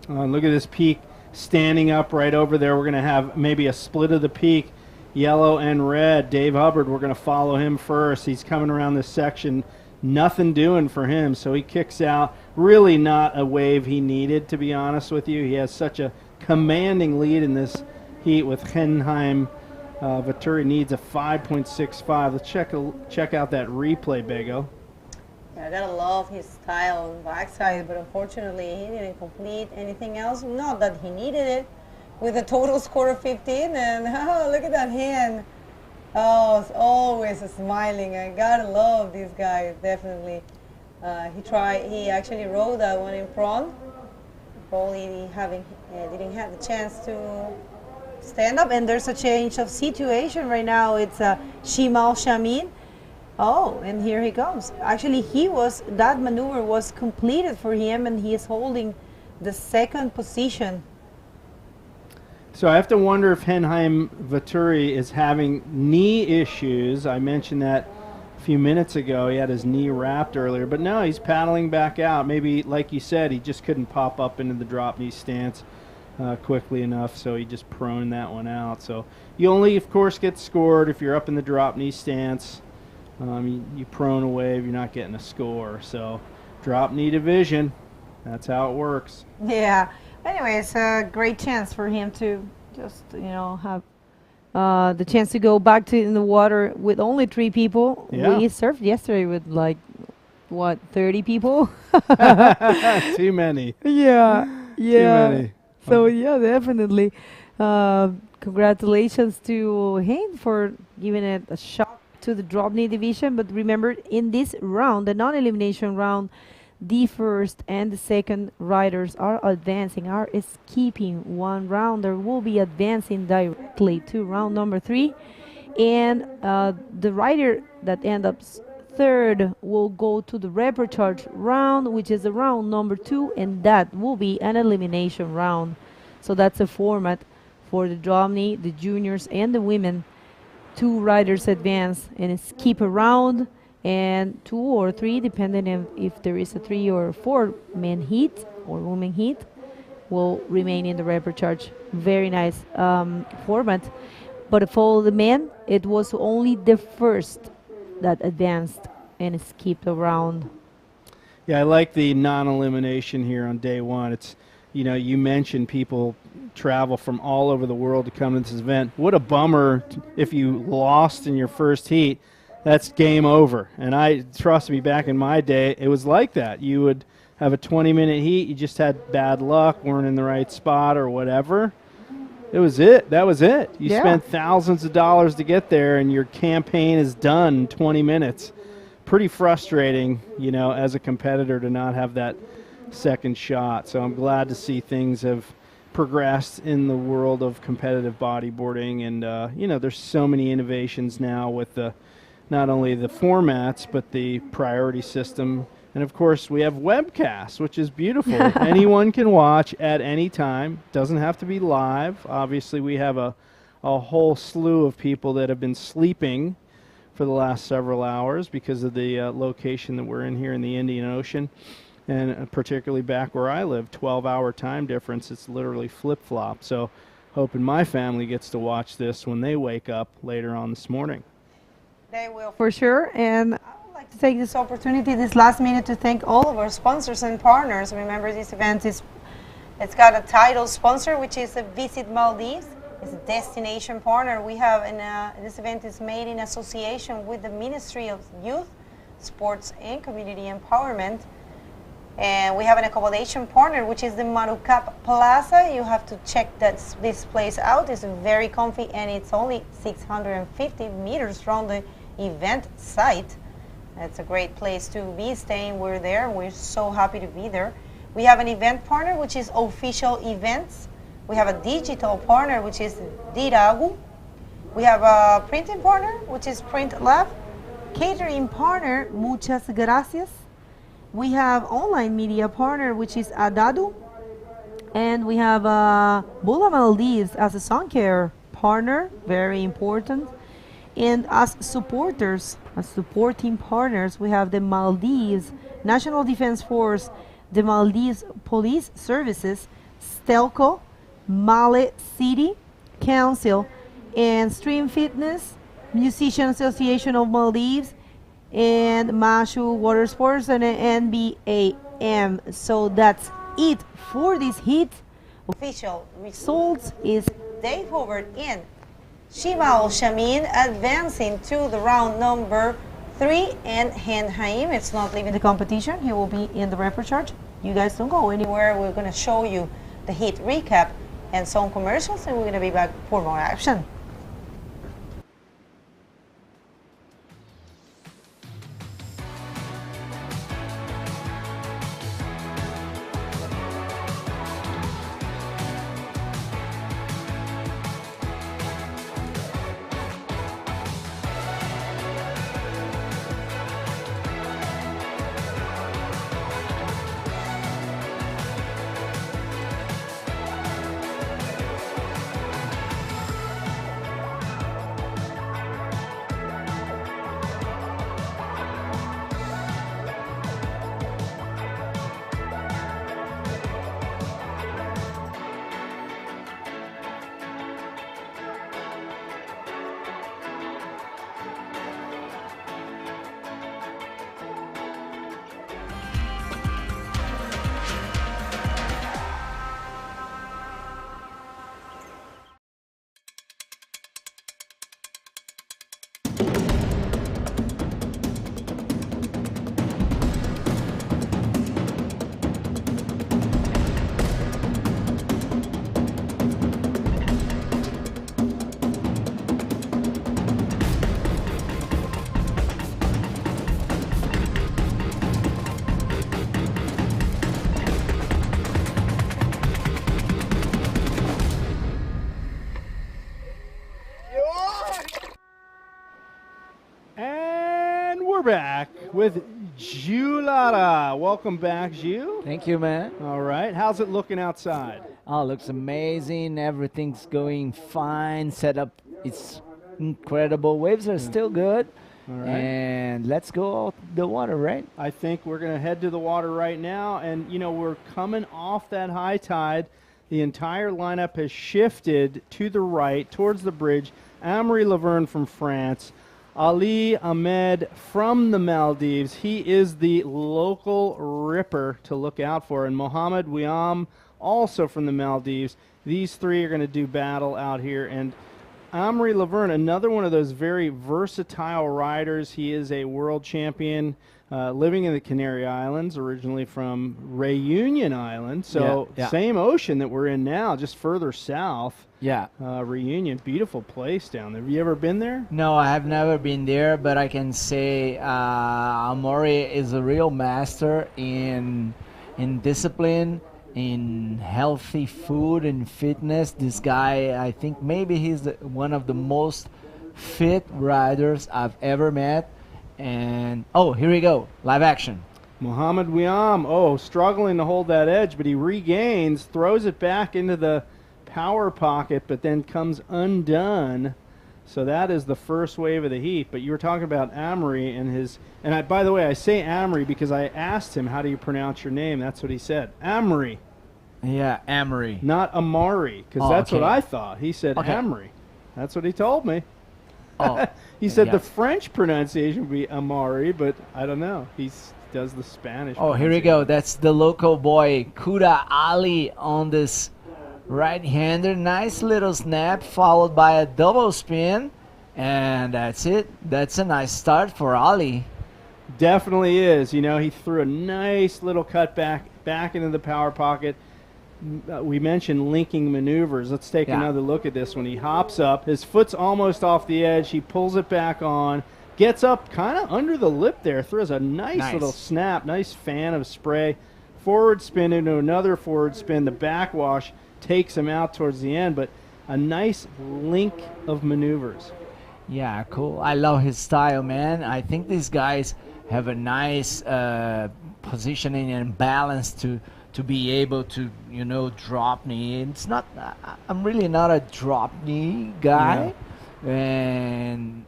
Look at this peak standing up right over there. We're going to have maybe a split of the peak, yellow and red. Dave Hubbard, we're going to follow him first. He's coming around this section. Nothing doing for him, so he kicks out. Really not a wave he needed, to be honest with you. He has such a commanding lead in this heat with Henheim. Vittori needs a 5.65. Let's check out that replay, Bego. Yeah, I gotta love his style on backside, but unfortunately he didn't complete anything else. Not that he needed it, with a total score of 15. And oh, look at that hand. Oh, it's always smiling. I gotta love these guys, definitely. He actually rode that one in front. Probably didn't have the chance to stand up, and there's a change of situation right now. It's Shimal Shamin. Oh, and here he comes. Actually, that maneuver was completed for him, and he is holding the second position. So I have to wonder if Henheim Vittori is having knee issues. I mentioned that a few minutes ago. He had his knee wrapped earlier, but now he's paddling back out. Maybe, like you said, he just couldn't pop up into the drop knee stance quickly enough, so he just proned that one out. So you only, of course, get scored if you're up in the drop knee stance. You prone a wave, you're not getting a score. So drop knee division, that's how it works. Yeah. Anyway, it's a great chance for him to just, have the chance to go back in the water with only 3 people. Yeah. We surfed yesterday with 30 people? Too many. Yeah. Too many. So, yeah, definitely. Congratulations to him for giving it a shot to the drop knee division. But remember, in this round, the non-elimination round, the first and the second riders are advancing, are skipping one round. They will be advancing directly to round number 3. And the rider that ends up third will go to the reprecharge round, which is the round number 2, and that will be an elimination round. So that's a format for the drop knee, the juniors, and the women. 2 riders advance and skip a round, and 2 or 3, depending on if there is a 3 or 4 men heat or women heat, will remain in the repechage. Very nice format. But for the men, it was only the first that advanced and skipped around. Yeah, I like the non-elimination here on day one. It's, you know, you mentioned people travel from all over the world to come to this event. What a bummer if you lost in your first heat. That's game over. And I, trust me, back in my day, it was like that. You would have a 20-minute heat, you just had bad luck, weren't in the right spot or whatever. It was it. That was it. You spent thousands of dollars to get there, and your campaign is done in 20 minutes. Pretty frustrating, you know, as a competitor to not have that second shot. So I'm glad to see things have progressed in the world of competitive bodyboarding. And, you know, there's so many innovations now with the not only the formats, but the priority system. And, of course, we have webcasts, which is beautiful. Anyone can watch at any time. Doesn't have to be live. Obviously, we have a whole slew of people that have been sleeping for the last several hours because of the location that we're in here in the Indian Ocean. And particularly back where I live, 12-hour time difference. It's literally flip-flop. So hoping my family gets to watch this when they wake up later on this morning. They will. For sure. And I would like to take this opportunity, this last minute, to thank all of our sponsors and partners. Remember, this event it's got a title sponsor, which is Visit Maldives. It's a destination partner. We have, this event is made in association with the Ministry of Youth, Sports and Community Empowerment. And we have an accommodation partner, which is the Marucap Plaza. You have to check this place out. It's very comfy, and it's only 650 meters from the event site. It's a great place to be staying. We're there. We're so happy to be there. We have an event partner, which is Official Events. We have a digital partner, which is Diragu. We have a printing partner, which is Print Lab. Catering partner, Muchas Gracias. We have online media partner, which is Adadu. And we have Bula Maldives as a sun care partner, very important. And as supporters, as supporting partners, we have the Maldives National Defense Force, the Maldives Police Services, Stelco, Male City Council, and Stream Fitness, Musician Association of Maldives, and Mashu Water Sports, and NBAM. So that's it for this heat. Official results is Dave Hobart in Shimal Shamin advancing to the round number 3, and Hen Haim, it's not leaving the competition. He will be in the repechage. You guys don't go anywhere. We're going to show you the heat recap and some commercials, and we're going to be back for more action. Back with Ju Lara. Welcome back, Ju. Thank you, man. All right. How's it looking outside? Oh, looks amazing. Everything's going fine. Setup is incredible. Waves are still good. All right. And let's go out the water, right? I think we're going to head to the water right now. And, you know, we're coming off that high tide. The entire lineup has shifted to the right towards the bridge. Amory Laverne from France. Ali Ahmed from the Maldives. He is the local ripper to look out for. And Mohammed Wiam, also from the Maldives. These three are going to do battle out here. And Amory Laverne, another one of those very versatile riders. He is a world champion living in the Canary Islands, originally from Reunion Island. So same ocean that we're in now, just further south. Yeah. Reunion, beautiful place down there. Have you ever been there? No, I have never been there, but I can say Amory is a real master in discipline, in healthy food and fitness. This guy, I think maybe he's one of the most fit riders I've ever met. And oh, here we go, live action. Mohammed Wiam, struggling to hold that edge, but he regains, throws it back into the power pocket, but then comes undone. So that is the first wave of the heat. But you were talking about Amory and his, and by the way, I say Amory because I asked him, how do you pronounce your name? That's what he said. Amory. Yeah, Amory. Not Amari, because that's what I thought. He said Amory. That's what he told me. He said the French pronunciation would be Amari, but I don't know. He does the Spanish. Oh, here we go. That's the local boy, Kuda Ali, on this right-hander. Nice little snap, followed by a double spin. And that's it. That's a nice start for Ali. Definitely is. You know, he threw a nice little cut back into the power pocket. We mentioned linking maneuvers. Let's take another look at this. When he hops up, his foot's almost off the edge. He pulls it back on, gets up kind of under the lip there, throws a nice little snap, nice fan of spray, forward spin into another forward spin. The backwash takes him out towards the end, but a nice link of maneuvers. Yeah, cool. I love his style, man. I think these guys have a nice positioning and balance to be able to, you know, drop knee. It's not, I'm really not a drop knee guy. Yeah.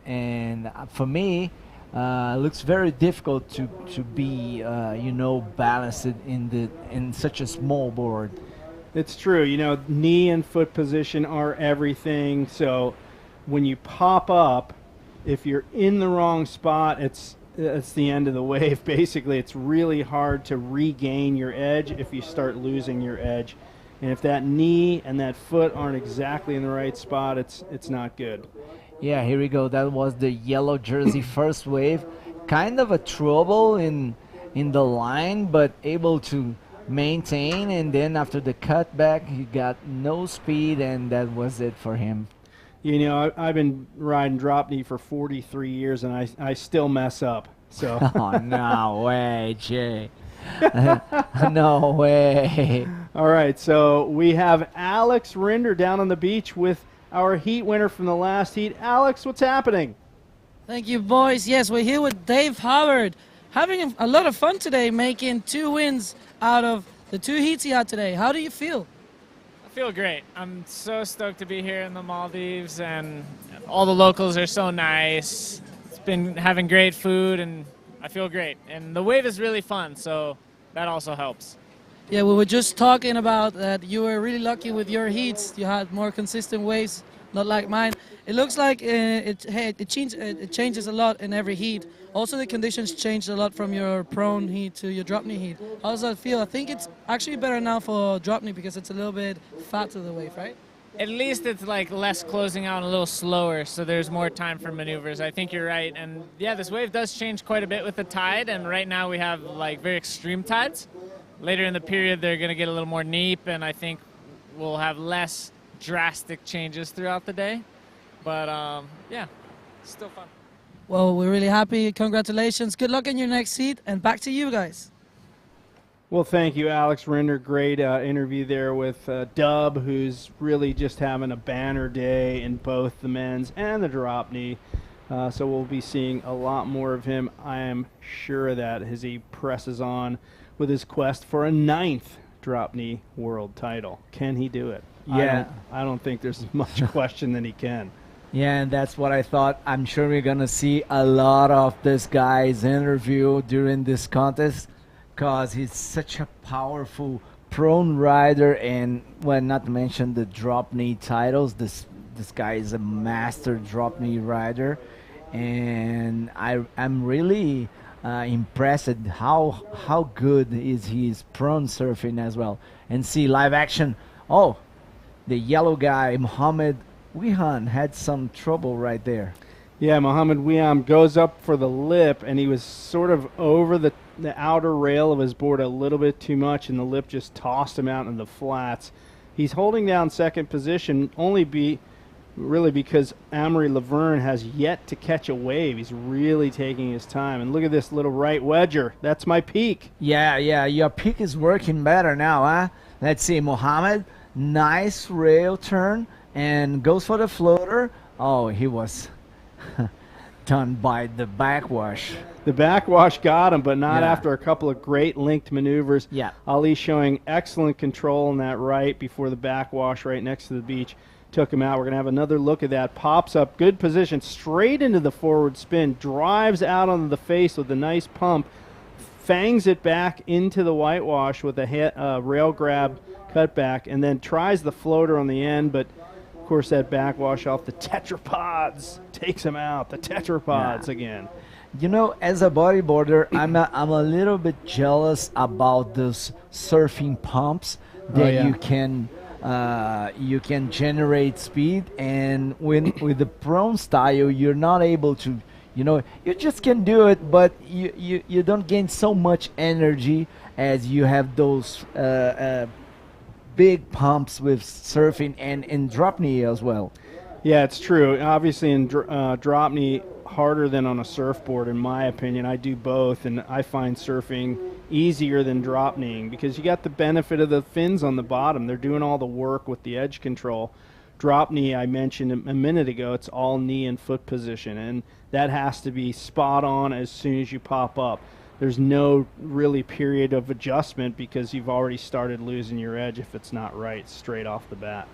And for me, looks very difficult to be, you know, balanced in such a small board. It's true. You know, knee and foot position are everything. So when you pop up, if you're in the wrong spot, it's the end of the wave. Basically, it's really hard to regain your edge if you start losing your edge. And if that knee and that foot aren't exactly in the right spot, it's not good. Yeah, here we go. That was the yellow jersey first wave. Kind of a trouble in the line, but able to maintain. And then after the cutback, he got no speed, and that was it for him. You know, I've been riding drop knee for 43 years, and I still mess up. So. Oh, no way, Jay. No way. All right, so we have Alex Rinder down on the beach with our heat winner from the last heat. Alex, what's happening? Thank you, boys. Yes, we're here with Dave Howard, having a lot of fun today, making 2 wins out of the 2 heats he had today. How do you feel? I feel great. I'm so stoked to be here in the Maldives, and all the locals are so nice. It's been having great food, and I feel great. And the wave is really fun, so that also helps. Yeah, we were just talking about that you were really lucky with your heats. You had more consistent waves, not like mine. It looks like it changes a lot in every heat. Also, the conditions changed a lot from your prone heat to your drop knee heat. How does that feel? I think it's actually better now for drop knee because it's a little bit fat to the wave, right? At least it's like less closing out, a little slower, so there's more time for maneuvers. I think you're right. And yeah, this wave does change quite a bit with the tide, and right now we have like very extreme tides. Later in the period, they're going to get a little more neap, and I think we'll have less drastic changes throughout the day. But yeah, still fun. Well, we're really happy. Congratulations. Good luck in your next heat, and back to you guys. Well, thank you, Alex Rinder. Great interview there with Dub, who's really just having a banner day in both the men's and the drop knee. So we'll be seeing a lot more of him. I am sure of that as he presses on with his quest for a 9th drop knee world title. Can he do it? Yeah. I don't think there's much question that he can. Yeah, and that's what I thought. I'm sure we're going to see a lot of this guy's interview during this contest because he's such a powerful prone rider, and well, not to mention the drop knee titles. This guy is a master drop knee rider, and I'm really impressed at how good is his prone surfing as well. And see live action. Oh, the yellow guy, Mohammed Wihan, had some trouble right there. Yeah, Mohammed Wiam goes up for the lip, and he was sort of over the outer rail of his board a little bit too much, and the lip just tossed him out in the flats. He's holding down second position really because Amory Laverne has yet to catch a wave. He's really taking his time. And look at this little right wedger. That's my peak. Yeah, your peak is working better now, huh? Let's see, Mohammed, nice rail turn, and goes for the floater. Oh, he was done by the backwash. The backwash got him, but not after a couple of great linked maneuvers. Yeah. Ali showing excellent control in that right before the backwash right next to the beach took him out. We're going to have another look at that. Pops up, good position, straight into the forward spin, drives out onto the face with a nice pump, fangs it back into the whitewash with a rail grab cutback, and then tries the floater on the end, but of course that backwash off the tetrapods takes him out. The tetrapods again. You know, as a bodyboarder, I'm a little bit jealous about those surfing pumps that you can generate speed, and with the prone style, you're not able to. You know, you just can do it, but you don't gain so much energy as you have those big pumps with surfing and in drop knee as well. Yeah, it's true. Obviously, in drop knee, harder than on a surfboard, in my opinion. I do both, and I find surfing easier than drop kneeing because you got the benefit of the fins on the bottom. They're doing all the work with the edge control. Drop knee, I mentioned a minute ago, it's all knee and foot position, and that has to be spot on as soon as you pop up. There's no really period of adjustment because you've already started losing your edge if it's not right straight off the bat.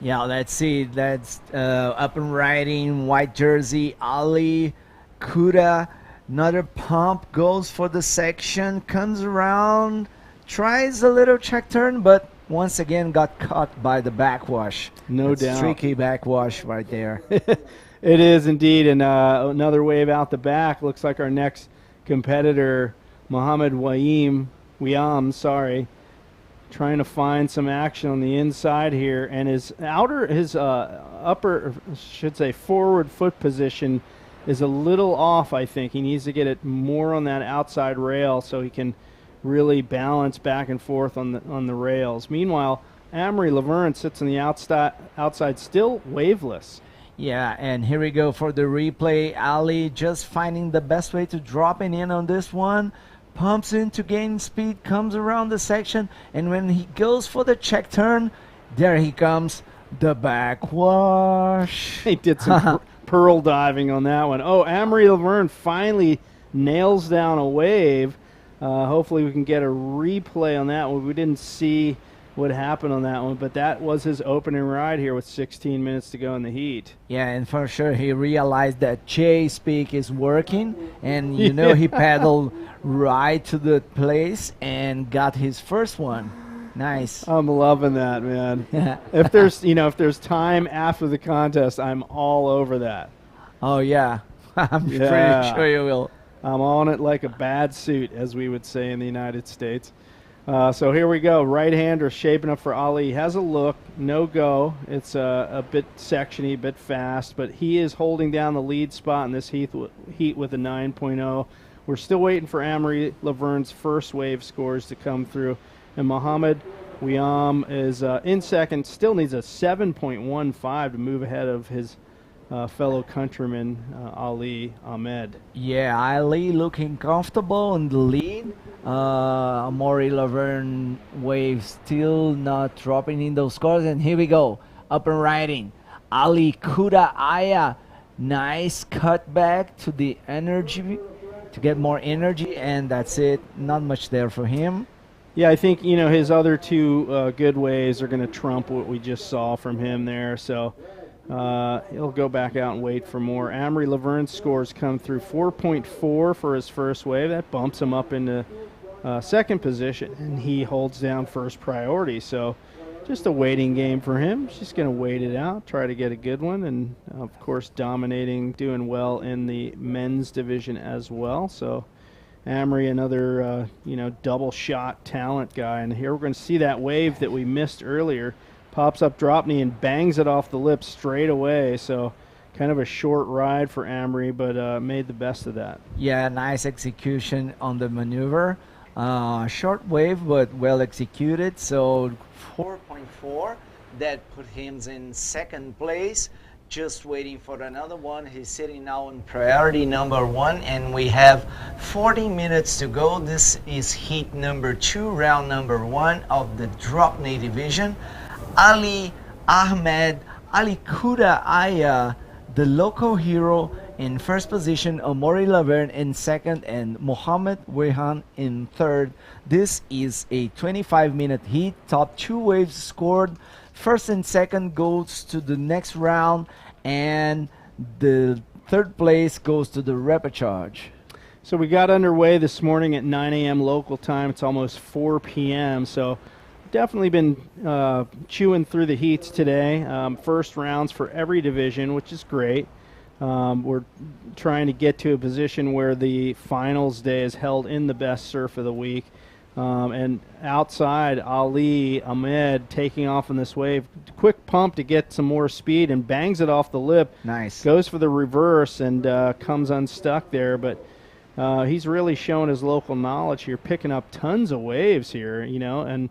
Yeah, let's see. That's up and riding, white jersey, Ali, Kuda. Another pump, goes for the section, comes around, tries a little check turn, but once again got caught by the backwash. No doubt. Tricky backwash right there. It is indeed, and another wave out the back. Looks like our next competitor, Mohammed Wiam, trying to find some action on the inside here, and his upper, should say forward foot position is a little off, I think. He needs to get it more on that outside rail so he can really balance back and forth on the rails. Meanwhile, Amory Laverne sits on the outside still waveless. Yeah, and here we go for the replay. Ali just finding the best way to dropping in on this one. Pumps in to gain speed, comes around the section, and when he goes for the check turn, there he comes, the backwash. He did some pearl diving on that one. Oh, Amory Laverne finally nails down a wave. Hopefully we can get a replay on that one. We didn't see what happened on that one, but that was his opening ride here with 16 minutes to go in the heat. Yeah, and for sure he realized that chase peak is working, and you know he paddled right to the place and got his first one. Nice. I'm loving that, man. if there's time after the contest, I'm all over that. Oh yeah. I'm pretty sure you will. I'm on it like a bad suit, as we would say in the United States. So here we go. Right-hander shaping up for Ali. He has a look. No go. It's a bit sectiony, a bit fast, but he is holding down the lead spot in this heat with a 9.0. We're still waiting for Amory Laverne's first wave scores to come through. And Mohammed Wiam is in second. Still needs a 7.15 to move ahead of his fellow countryman, Ali Ahmed. Yeah, Ali looking comfortable in the lead. Amory Laverne wave still not dropping in those scores, and here we go, up and riding. Ali Kuda Aya, nice cutback to the energy, to get more energy, and that's it. Not much there for him. Yeah, I think his other two good waves are going to trump what we just saw from him there. So He'll go back out and wait for more. Amory Laverne's scores come through 4.4 for his first wave. That bumps him up into second position, and he holds down first priority. So just a waiting game for him. Just going to wait it out, try to get a good one, and of course dominating, doing well in the men's division as well. So Amory, another double shot talent guy, and here we're going to see that wave that we missed earlier. Pops up DROPKNEE and bangs it off the lip straight away. So kind of a short ride for Amory, but made the best of that. Yeah, nice execution on the maneuver. Short wave, but well executed. So 4.4, that put him in second place. Just waiting for another one. He's sitting now on priority number 1, and we have 40 minutes to go. This is heat number 2, round number 1 of the DROPKNEE division. Ali Ahmed Ali Kuda Aya, the local hero, in first position, Amaury Laverne in second, and Mohammed Wehan in third. This is a 25-minute heat. Top 2 waves scored. First and second goes to the next round, and the third place goes to the repechage. So we got underway this morning at 9 a.m. local time. It's almost 4 p.m. So definitely been chewing through the heats today. First rounds for every division, which is great. We're trying to get to a position where the finals day is held in the best surf of the week. And outside, Ali Ahmed taking off on this wave. Quick pump to get some more speed and bangs it off the lip. Nice. Goes for the reverse and comes unstuck there. But he's really shown his local knowledge here, picking up tons of waves here, and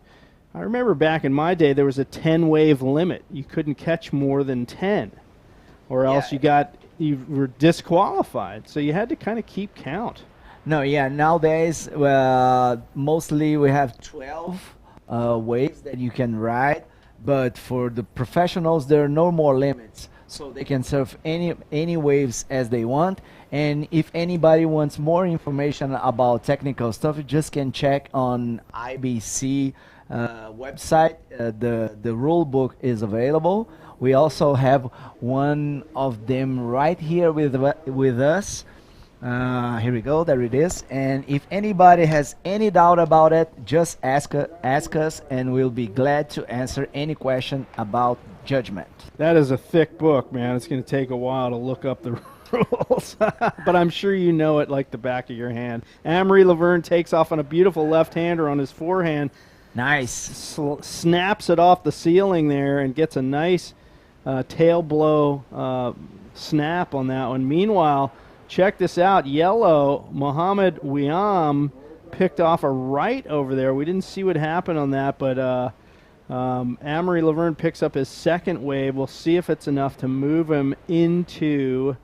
I remember back in my day there was a 10-wave limit. You couldn't catch more than 10, or else you were disqualified. So you had to kind of keep count. No, yeah, nowadays mostly we have 12 waves that you can ride, but for the professionals there are no more limits. So they can surf any waves as they want. And if anybody wants more information about technical stuff, you just can check on IBC website. The rule book is available. We also have one of them right here with us. Here we go, there it is. And if anybody has any doubt about it, just ask us, and we'll be glad to answer any question about judgment. That is a thick book, man. It's going to take a while to look up the rules, but I'm sure you know it like the back of your hand. Amory Laverne takes off on a beautiful left-hander on his forehand. Nice. Snaps it off the ceiling there and gets a nice tail blow snap on that one. Meanwhile, check this out. Yellow, Mohammed Wiam picked off a right over there. We didn't see what happened on that, but Amory Laverne picks up his second wave. We'll see if it's enough to move him into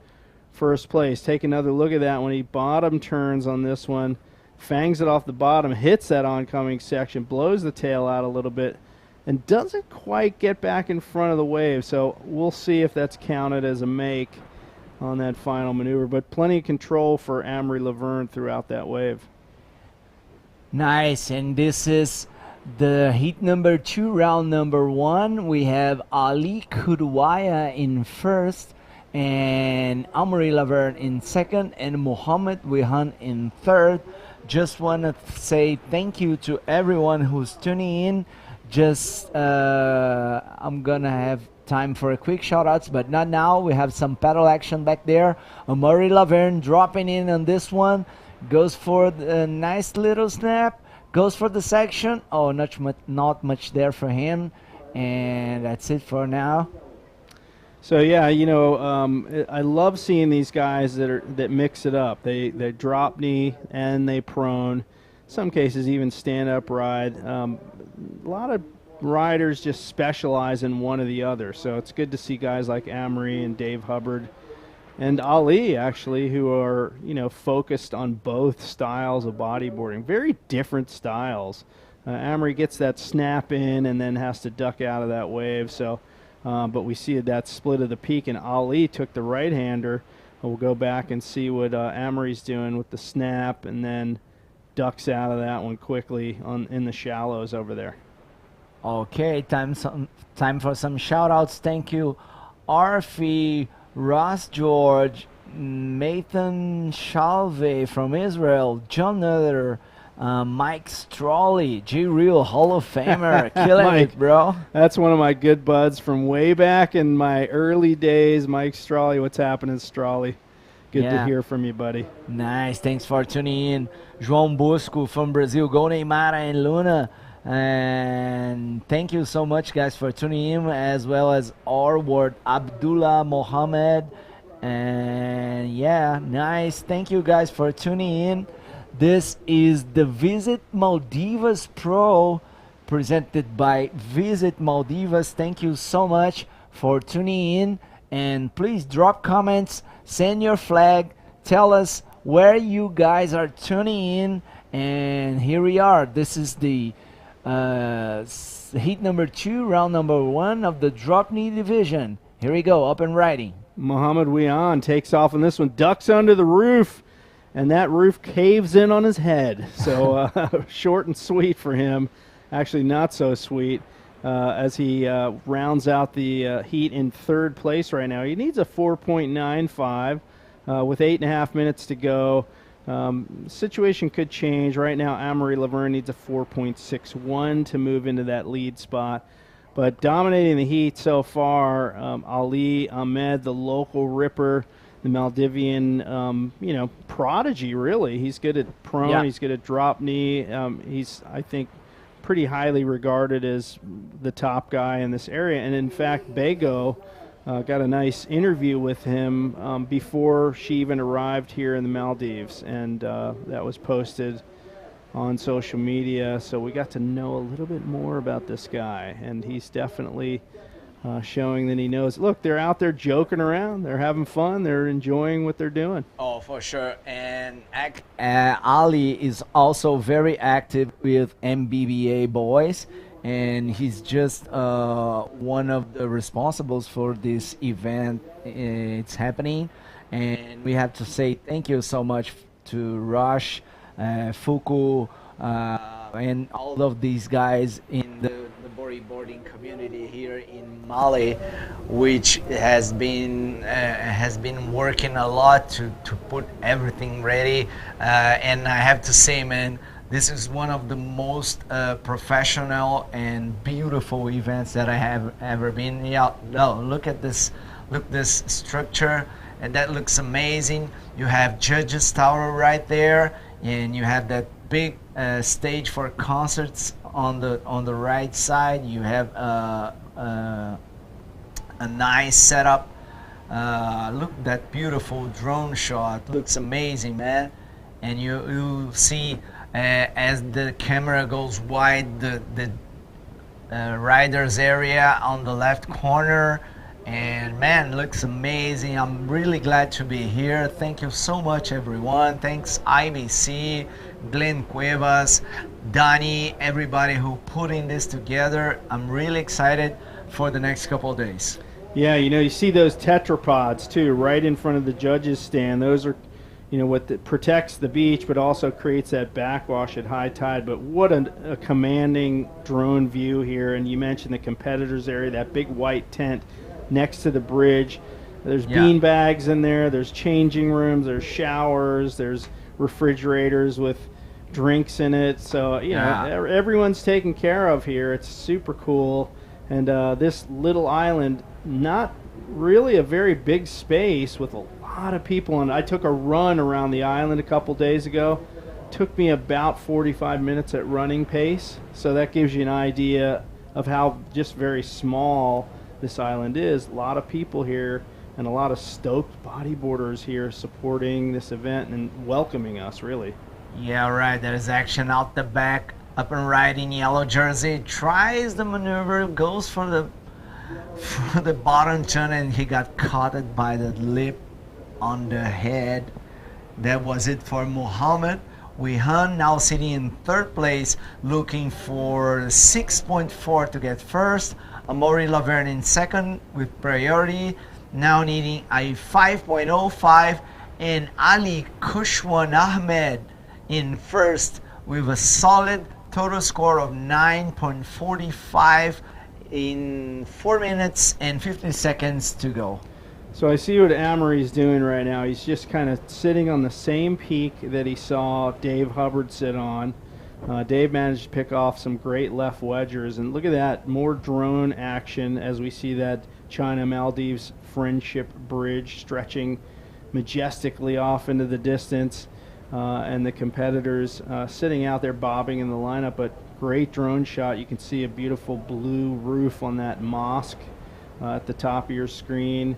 first place. Take another look at that when he bottom turns on this one. Fangs it off the bottom, hits that oncoming section, blows the tail out a little bit, and doesn't quite get back in front of the wave. So we'll see if that's counted as a make on that final maneuver. But plenty of control for Amory Laverne throughout that wave. Nice, and this is the heat number 2, round number 1. We have Ali Kudwaya in first, and Amory Laverne in second, and Mohammed Wihan in third. Just want to say thank you to everyone who's tuning in. Just I'm gonna have time for a quick shout outs, but not now. We have some pedal action back there. Amory Laverne dropping in on this one, goes for the nice little snap, goes for the section. Oh, not much there for him, and that's it for now. So yeah, I love seeing these guys that mix it up. They drop knee and they prone. Some cases even stand up ride. A lot of riders just specialize in one or the other. So it's good to see guys like Amory and Dave Hubbard and Ali actually, who are focused on both styles of bodyboarding. Very different styles. Amory gets that snap in and then has to duck out of that wave. So. But we see that split of the peak, and Ali took the right-hander. We'll go back and see what Amory's doing with the snap, and then ducks out of that one quickly in the shallows over there. Okay, time for some shout-outs. Thank you Arfi, Ross George, Nathan Shalve from Israel, John Nutter, Mike Strawley, G-Real Hall of Famer, killing Mike, it, bro. That's one of my good buds from way back in my early days. Mike Strawley, what's happening, Strawley? Good to Yeah. hear from you, buddy. Nice, thanks for tuning in. João Bosco from Brazil, go Neymar and Luna. And thank you so much, guys, for tuning in, as well as Orward, Abdullah Mohammed. And yeah, nice. Thank you, guys, for tuning in. This is the Visit Maldives Pro, presented by Visit Maldives. Thank you so much for tuning in. And please drop comments, send your flag, tell us where you guys are tuning in. And here we are. This is the heat number 2, round number 1 of the DROPKNEE division. Here we go, up and riding. Mohammed Wian takes off on this one, ducks under the roof, and that roof caves in on his head. So short and sweet for him. Actually, not so sweet as he rounds out the heat in 3rd place right now. He needs a 4.95 with 8.5 minutes to go. Situation could change. Right now, Amory Laverne needs a 4.61 to move into that lead spot. But dominating the heat so far, Ali Ahmed, the local ripper, the Maldivian, prodigy, really. He's good at prone. Yeah. He's good at drop knee. He's, I think, pretty highly regarded as the top guy in this area. And, in fact, Bego got a nice interview with him before she even arrived here in the Maldives. And that was posted on social media, so we got to know a little bit more about this guy, and he's definitely showing that he knows. Look, they're out there joking around, they're having fun, they're enjoying what they're doing. Oh, for sure. And Ali is also very active with MBBA boys, and he's just one of the responsibles for this event. It's happening, and we have to say thank you so much to Rush, Fuku, and all of these guys in the bodyboarding community here in Mali, which has been working a lot to put everything ready. And I have to say, man, this is one of the most professional and beautiful events that I have ever been. Yeah, no, look at this structure, and that looks amazing. You have Judges Tower right there, and you have that big stage for concerts on the right side. You have a nice setup. Look at that beautiful drone shot. Looks amazing, man. And you see as the camera goes wide, the riders area on the left corner. And man, looks amazing. I'm really glad to be here. Thank you so much, everyone. Thanks IBC, Glenn Cuevas, Donnie, everybody who put in this together. I'm really excited for the next couple of days. Yeah, you see those tetrapods too, right in front of the judges' stand. Those are, what protects the beach, but also creates that backwash at high tide. But what a commanding drone view here. And you mentioned the competitors area, that big white tent next to the bridge. There's bean bags in there, there's changing rooms, there's showers, there's refrigerators with drinks in it. So, everyone's taken care of here. It's super cool. And this little island, not really a very big space with a lot of people. And I took a run around the island a couple days ago. Took me about 45 minutes at running pace. So that gives you an idea of how just very small this island is. A lot of people here and a lot of stoked bodyboarders here supporting this event and welcoming us, really. Yeah, right. There is action out the back. Up and riding, yellow jersey, tries the maneuver, goes for the bottom turn, and he got caught by the lip on the head. That was it for Mohammed. Wihan now sitting in 3rd place, looking for 6.4 to get first. Amaury Laverne in 2nd with priority, now needing a 5.05, and Ali Kushwan Ahmed in 1st with a solid total score of 9.45. in 4 minutes and 15 seconds to go. So I see what Amory's doing right now. He's just kind of sitting on the same peak that he saw Dave Hubbard sit on. Dave managed to pick off some great left wedgers, and look at that, more drone action as we see that China-Maldives Friendship Bridge stretching majestically off into the distance, and the competitors sitting out there bobbing in the lineup. But great drone shot. You can see a beautiful blue roof on that mosque at the top of your screen.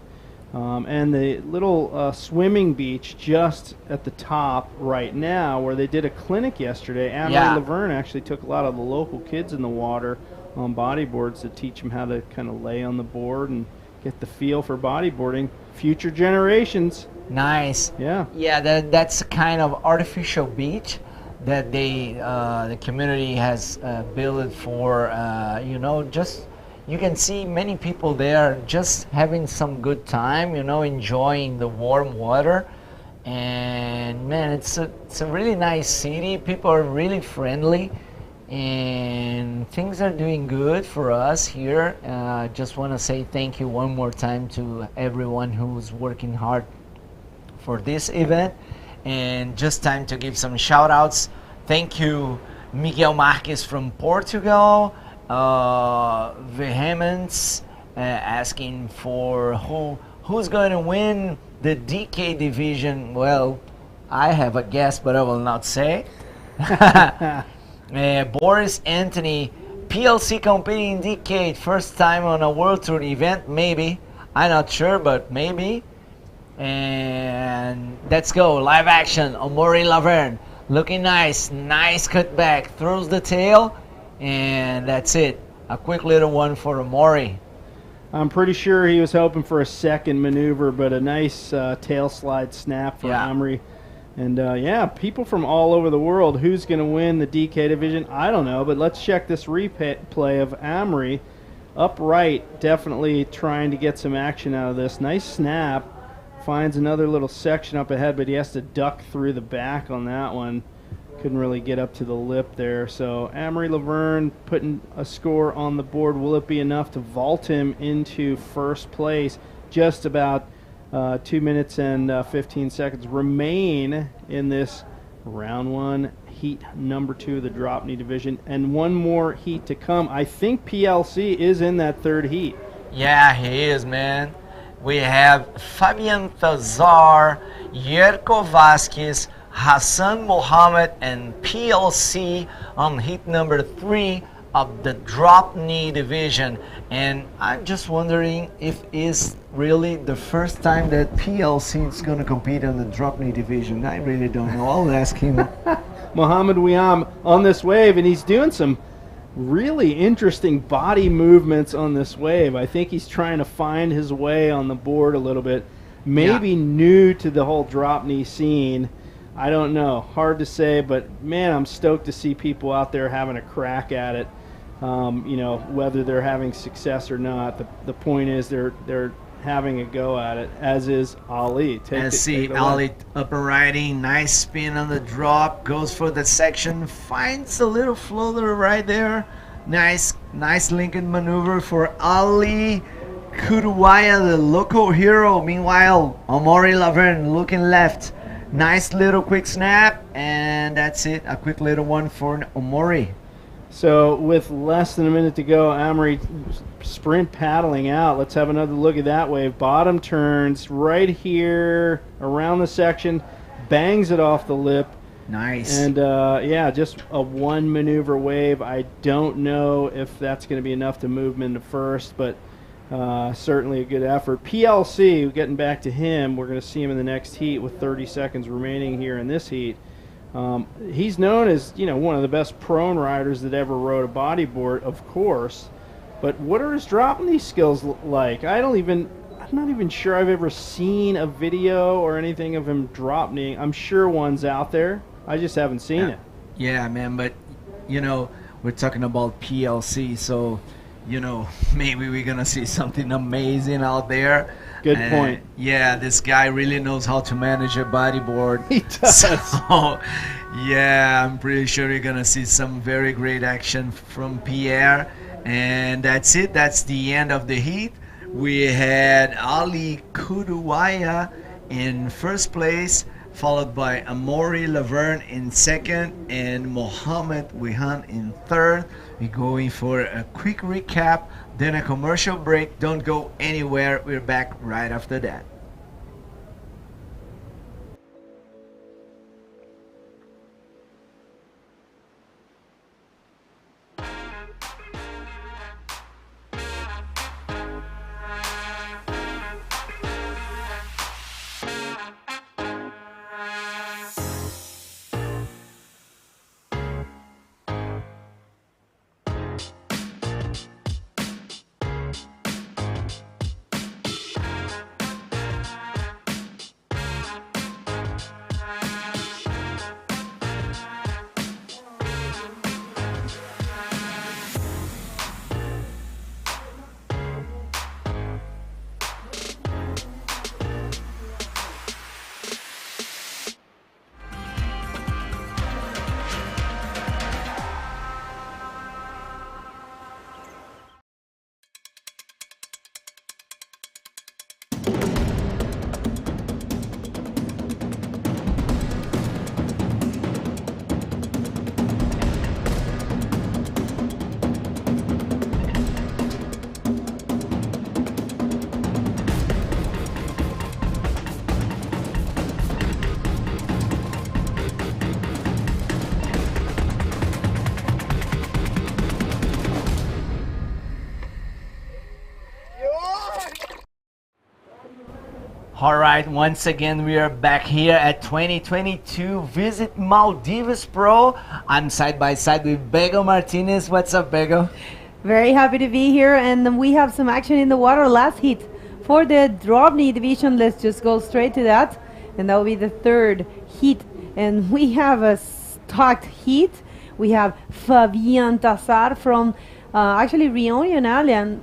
And the little swimming beach just at the top right now, where they did a clinic yesterday. Amory Laverne actually took a lot of the local kids in the water on bodyboards to teach them how to kind of lay on the board and get the feel for bodyboarding. Future generations. Nice. Yeah. Yeah, that's a kind of artificial beach that the community has built for, you know, just you can see many people there just having some good time, you know, enjoying the warm water. And man, it's a really nice city. People are really friendly, and things are doing good for us here. Just want to say thank you one more time to everyone who's working hard for this event. And just time to give some shout outs. Thank you, Miguel Marques from Portugal. Vehemence asking for who's going to win the DK division. Well, I have a guess, but I will not say. Boris Anthony, PLC competing in DK, first time on a World Tour event, maybe. I'm not sure, but maybe. And let's go, live action, Omori Laverne. Looking nice, nice cutback, throws the tail. And that's it. A quick little one for Omori. I'm pretty sure he was hoping for a second maneuver, but a nice tail slide snap for Amory. And yeah, people from all over the world. Who's going to win the DK division? I don't know, but let's check this replay of Amory. Upright, definitely trying to get some action out of this. Nice snap. Finds another little section up ahead, but he has to duck through the back on that one. Couldn't really get up to the lip there. So Amory Laverne putting a score on the board. Will it be enough to vault him into first place? Just about 2 minutes and 15 seconds remain in this round one, heat number 2 of the drop knee division, and one more heat to come. I think PLC is in that third heat. Yeah, he is, man. We have Fabian Thazar, Yerko Vasquez, Hassan Mohammed, and PLC on heat number 3 of the drop knee division. And I'm just wondering if it's really the first time that PLC is going to compete on the drop knee division. I really don't know. I'll ask him. Mohammed Wiam on this wave, and he's doing some really interesting body movements on this wave. I think he's trying to find his way on the board a little bit. Maybe new to the whole drop knee scene. I don't know. Hard to say, but man, I'm stoked to see people out there having a crack at it. You know, whether they're having success or not, the point is they're having a go at it, as is Ali. See Ali up and riding, nice spin on the drop, goes for the section, finds a little floater right there. Nice linking maneuver for Ali Kuruwaya, the local hero. Meanwhile, Omori Laverne looking left. Nice little quick snap, and that's it. A quick little one for Omori. So with less than a minute to go, Amory sprint paddling out. Let's have another look at that wave. Bottom turns right here around the section, bangs it off the lip. Nice. And yeah, just a one maneuver wave. I don't know if that's going to be enough to move him into first, but certainly a good effort. PLC, getting back to him, we're going to see him in the next heat with 30 seconds remaining here in this heat. He's known as, you know, one of the best prone riders that ever rode a bodyboard, of course. But what are his drop knee skills like? I'm not even sure I've ever seen a video or anything of him drop kneeing. I'm sure one's out there. I just haven't seen it. Yeah, man, but, you know, we're talking about PLC, so, you know, maybe we're going to see something amazing out there. Good point. Yeah, this guy really knows how to manage a bodyboard. He does. So, yeah, I'm pretty sure you're going to see some very great action from Pierre. And that's it. That's the end of the heat. We had Ali Kuduwaya in first place, followed by Amori Laverne in second, and Mohammed Wihan in third. We're going for a quick recap, then a commercial break. Don't go anywhere. We're back right after that. Alright, once again we are back here at 2022 Visit Maldives Pro. I'm side by side with Bego Martinez. What's up, Bego? Very happy to be here, and we have some action in the water. Last heat for the DROPKNEE division. Let's just go straight to that, and that will be the third heat. And we have a stocked heat. We have Fabian Tassar from actually Reunion Island.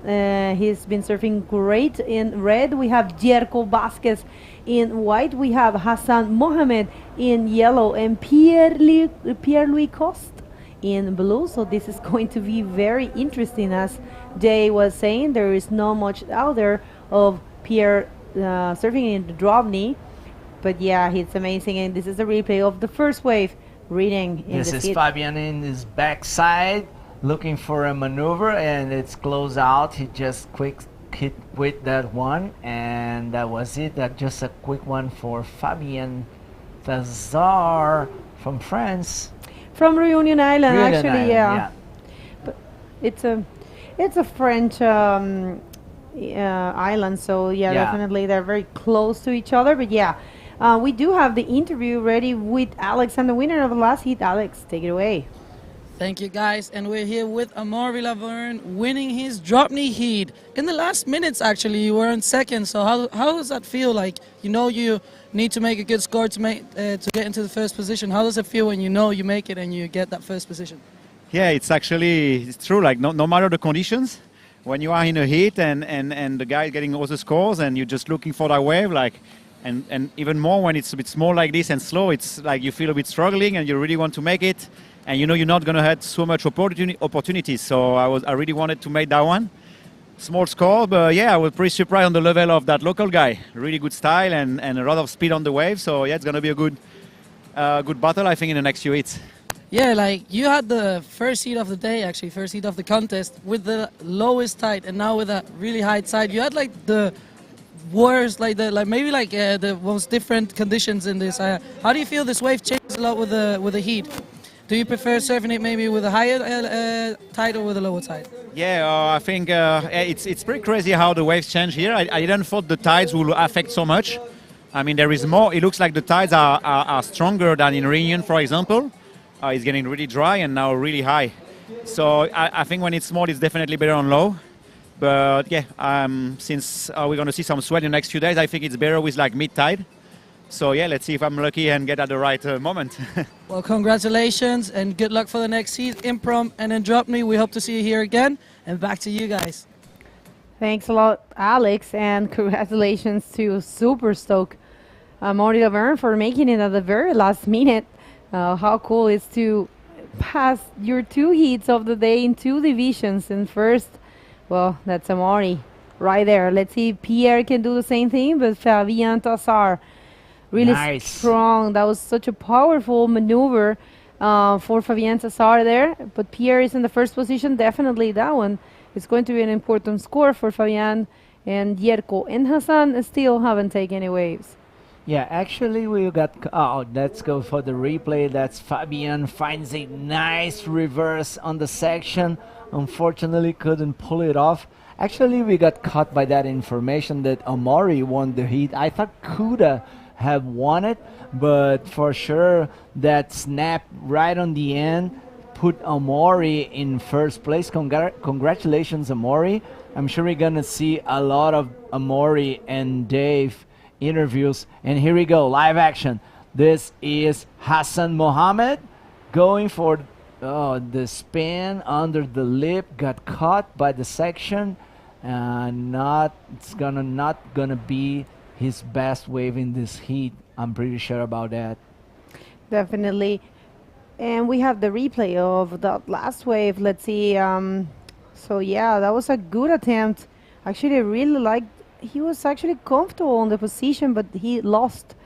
He's been surfing great in red. We have Jerko Vasquez in white. We have Hassan Mohamed in yellow, and Pierre-Louis Coste in blue. So this is going to be very interesting. As Jay was saying, there is not much out there of Pierre surfing in the DROPKNEE, but yeah, it's amazing. And this is a replay of the first wave reading in This the is heat. Fabian in his backside looking for a maneuver, and it's close out. He just quick hit with that one, and that was it. That just a quick one for Fabian Tassar from France. From Reunion Island, Reunion actually, Island, yeah. But it's a French island, so yeah, Yeah. definitely they're very close to each other. But yeah, we do have the interview ready with Alex and the winner of the last heat. Alex, take it away. Thank you, guys. And we're here with Amaury Laverne winning his DROPKNEE heat. In the last minutes, actually, you were in second. So how does that feel? Like, you know you need to make a good score to get into the first position. How does it feel when you know you make it and you get that first position? Yeah, it's true. Like no matter the conditions, when you are in a heat and the guy is getting all the scores and you're just looking for that wave, like, and even more when it's a bit small like this and slow, it's like you feel a bit struggling and you really want to make it. And you know you're not going to have so much opportunities. So I really wanted to make that one. Small score, but yeah, I was pretty surprised on the level of that local guy. Really good style and a lot of speed on the wave. So yeah, it's going to be a good battle, I think, in the next few heats. Yeah, like you had the first heat of the day, actually, first heat of the contest with the lowest tide, and now with a really high tide. You had like the worst, the most different conditions in this. How do you feel this wave changes a lot with the heat? Do you prefer surfing it maybe with a higher tide or with a lower tide? Yeah, I think it's pretty crazy how the waves change here. I didn't thought the tides will affect so much. I mean, there is more. It looks like the tides are stronger than in Reunion, for example. It's getting really dry and now really high. So I think when it's small, it's definitely better on low. But yeah, since we're going to see some swell in the next few days, I think it's better with like mid-tide. So yeah, let's see if I'm lucky and get at the right moment. Well, congratulations and good luck for the next heat, Improm and then DROPKNEE. We hope to see you here again. And back to you guys. Thanks a lot, Alex, and congratulations to Super Stoke Amaury Laverne for making it at the very last minute. How cool is to passed your 2 heats of the day in 2 divisions. And first, well, that's Amaury right there. Let's see if Pierre can do the same thing, but Fabien Tassar really strong. That was such a powerful maneuver for Fabien Tassar there. But Pierre is in the first position. Definitely that one is going to be an important score for Fabien. And Yerko and Hassan still haven't taken any waves. Yeah, actually we got, oh, let's go for the replay. That's Fabien finds a nice reverse on the section. Unfortunately couldn't pull it off. Actually we got caught by that information that Amaury won the heat. I thought Kuda have won it, but for sure that snap right on the end put Amaury in first place. Congratulations, Amaury. I'm sure we're gonna see a lot of Amaury and Dave interviews. And here we go, live action. This is Hassan Mohammed going for the spin under the lip, got caught by the section. It's not gonna be his best wave in this heat. I'm pretty sure about that. Definitely. And we have the replay of that last wave. Let's see. So yeah, that was a good attempt. Actually, I really liked. He was actually comfortable on the position, but he lost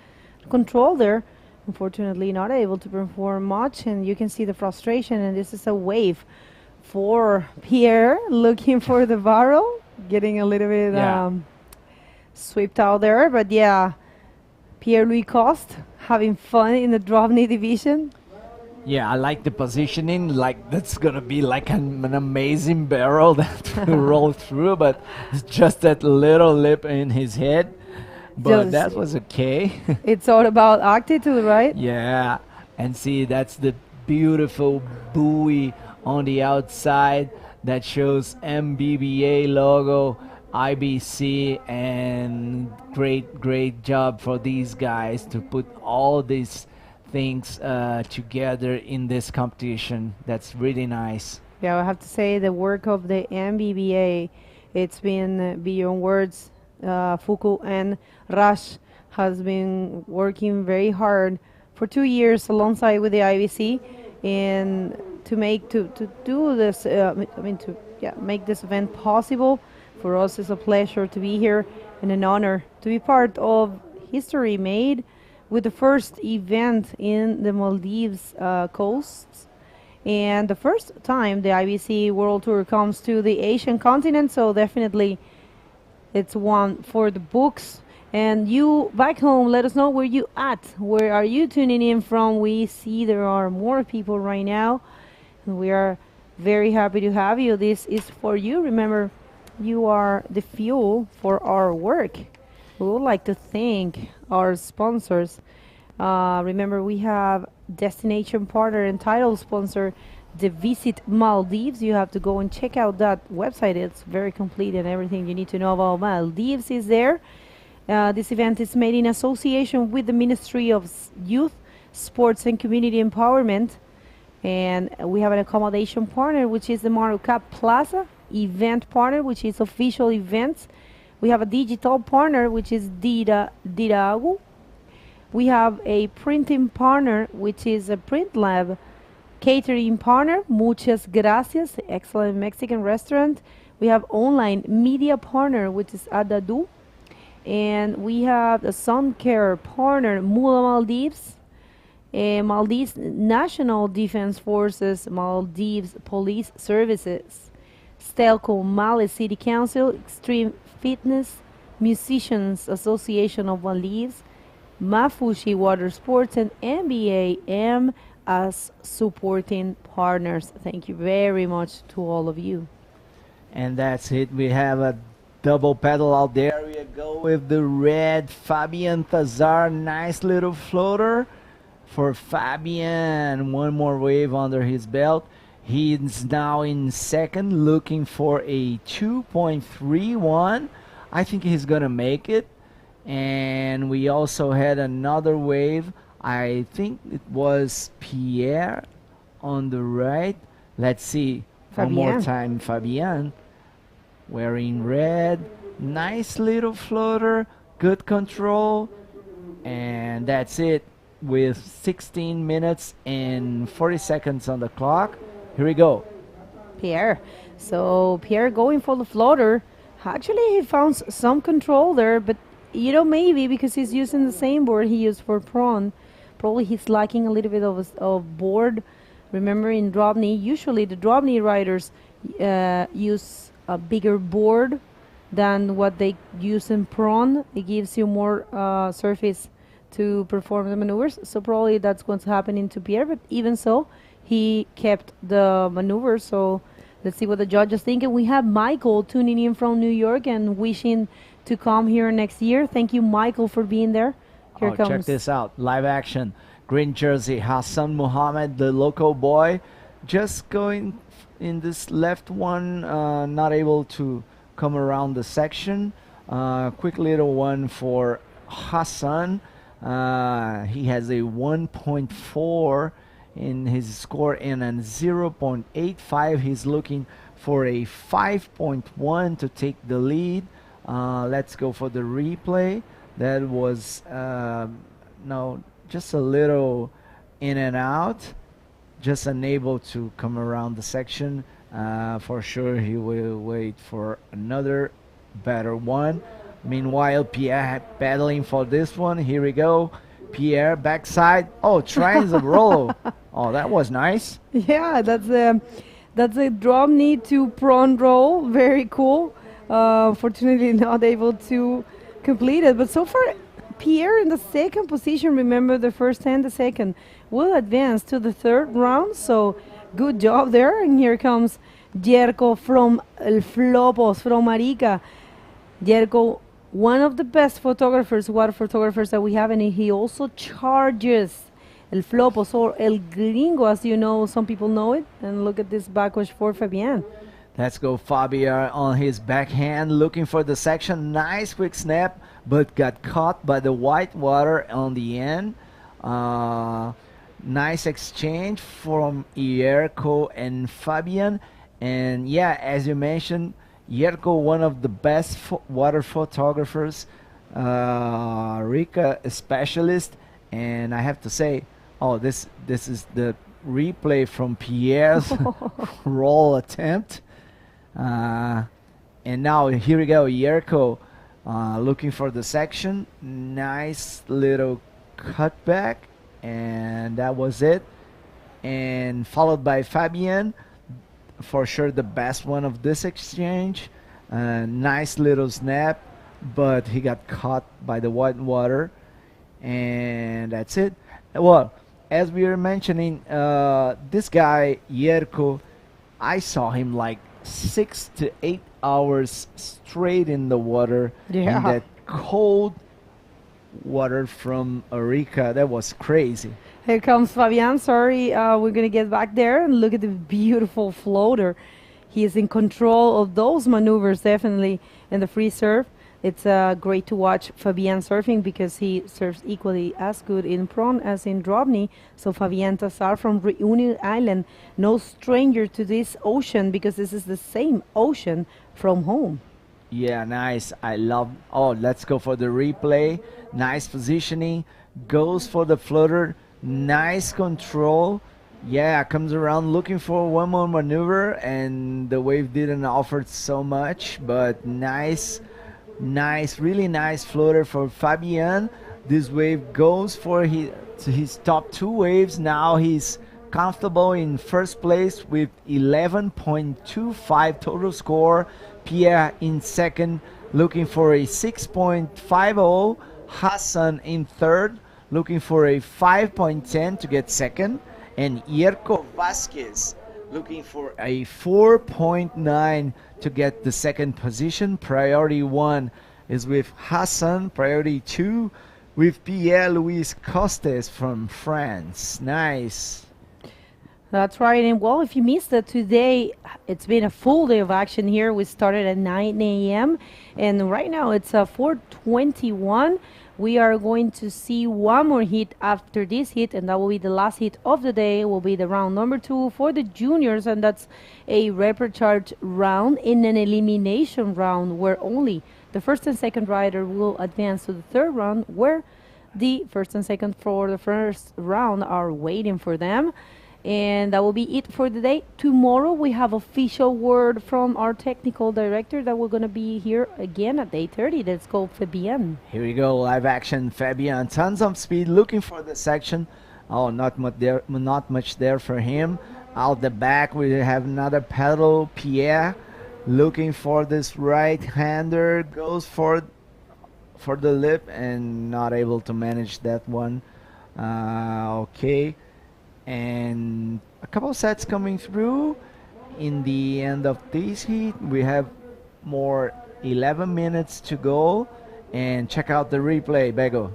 control there. Unfortunately, not able to perform much, and you can see the frustration. And this is a wave for Pierre looking for the barrel, getting a little bit swept out there. But yeah, Pierre-Louis Coste having fun in the DROPKNEE division. Yeah, I like the positioning. Like that's gonna be like an amazing barrel that will roll through, but it's just that little lip in his head. But that was okay. It's all about attitude, right? Yeah, and see that's the beautiful buoy on the outside that shows MBBA logo, IBC, and great job for these guys to put all these things together in this competition. That's really nice. Yeah, I have to say the work of the MBBA, it's been beyond words. Fuku and Rush has been working very hard for 2 years alongside with the IBC, and to make to do this. Make this event possible. For us, it's a pleasure to be here and an honor to be part of history made with the first event in the Maldives coasts, and the first time the IBC World Tour comes to the Asian continent. So definitely, it's one for the books. And you back home, let us know where you at. Where are you tuning in from? We see there are more people right now, and we are very happy to have you. This is for you. Remember, you are the fuel for our work. We would like to thank our sponsors. Remember, we have destination partner and title sponsor, the Visit Maldives. You have to go and check out that website. It's very complete, and everything you need to know about Maldives is there. This event is made in association with the Ministry of Youth, Sports and Community Empowerment. And we have an accommodation partner, which is the Marucap Plaza, event partner, which is official events. We have a digital partner, which is Diragu. We have a printing partner, which is a Print Lab. Catering partner, Muchas Gracias, excellent Mexican restaurant. We have online media partner, which is Adadu. And we have a sun care partner, Mula Maldives. Maldives National Defense Forces, Maldives Police Services, Stelco Mali City Council, Extreme Fitness, Musicians Association of Maldives, Mafushi Water Sports, and MBAM as supporting partners. Thank you very much to all of you. And that's it. We have a double pedal out there. We go with the red Fabien Tazar. Nice little floater for Fabien. One more wave under his belt. He's now in second, looking for a 2.31. I think he's gonna make it. And we also had another wave. I think it was Pierre on the right. Let's see. One more time, Fabien. Wearing red. Nice little floater. Good control. And that's it. with 16 minutes and 40 seconds on the clock. Here we go. Pierre. So Pierre going for the floater. Actually, he found some control there, but maybe because he's using the same board he used for prawn, probably he's lacking a little bit of board. Remember, in DROPKNEE, usually the DROPKNEE riders use a bigger board than what they use in prawn. It gives you more surface to perform the maneuvers. So probably that's going to happen into Pierre, but even so, he kept the maneuver. So let's see what the judges think. And we have Michael tuning in from New York and wishing to come here next year. Thank you, Michael, for being there. Here comes. Check this out. Live action. Green jersey, Hassan Muhammad, the local boy, just going in this left one, not able to come around the section. Quick little one for Hassan. He has a 1.4 in his score and a 0.85. He's looking for a 5.1 to take the lead. Let's go for the replay. That was just a little in and out, just unable to come around the section. For sure he will wait for another better one. Meanwhile, Pierre battling for this one. Here we go. Pierre backside. Oh, trying the roll. Oh, that was nice. Yeah, that's a DROPKNEE to prawn roll. Very cool. Fortunately, not able to complete it. But so far, Pierre in the second position. Remember, the first and the second will advance to the third round. So good job there. And here comes Jerko from El Flopos, from Arica. Jerko, one of the best photographers, water photographers that we have, and he also charges El Flopos, or El Gringo, as you know, some people know it. And look at this backwash for Fabian. Let's go, Fabian on his backhand, looking for the section. Nice quick snap, but got caught by the white water on the end. Nice exchange from Jerko and Fabian. And yeah, as you mentioned, Jerko, one of the best water photographers, Rica specialist. And I have to say, this is the replay from Pierre's roll attempt. And now here we go, Jerko looking for the section. Nice little cutback, and that was it. And followed by Fabian, for sure the best one of this exchange. Nice little snap, but he got caught by the white water, and that's it. Well, as we were mentioning, this guy Jerko, I saw him like 6 to 8 hours straight in the water. Yeah. In that cold water from Arica. That was crazy. Here comes Fabian. Sorry, we're going to get back there and look at the beautiful floater. He is in control of those maneuvers, definitely, in the free surf. It's great to watch Fabian surfing because he surfs equally as good in prawn as in DROPKNEE. So Fabian Tassar from Reunion Island, no stranger to this ocean because this is the same ocean from home. Yeah, nice. I love. Oh, let's go for the replay. Nice positioning. Goes for the floater. Nice control. Yeah, comes around looking for one more maneuver, and the wave didn't offer so much, but nice, really nice floater for Fabian. This wave goes for his top two waves. Now he's comfortable in first place with 11.25 total score. Pierre in second, looking for a 6.50. Hassan in third, looking for a 5.10 to get second. And Jerko Vasquez looking for a 4.9 to get the second position. Priority 1 is with Hassan. Priority 2 with Pierre-Louis Costes from France. Nice. That's right. And well, if you missed it today, it's been a full day of action here. We started at 9 a.m. and right now it's 4:21. We are going to see one more heat after this heat, and that will be the last heat of the day. Will be the round number 2 for the juniors, and that's a reprecharge round in an elimination round where only the first and second rider will advance to the third round, where the first and second for the first round are waiting for them. And that will be it for the day. Tomorrow we have official word from our technical director that we're going to be here again at 8:30. Let's go, Fabian. Here we go, live action, Fabian. Tons of speed, looking for the section. Oh, not much there for him. Out the back, we have another pedal, Pierre, looking for this right-hander. Goes for the lip and not able to manage that one. Okay. And a couple sets coming through. In the end of this heat, we have more 11 minutes to go. And check out the replay, Bego.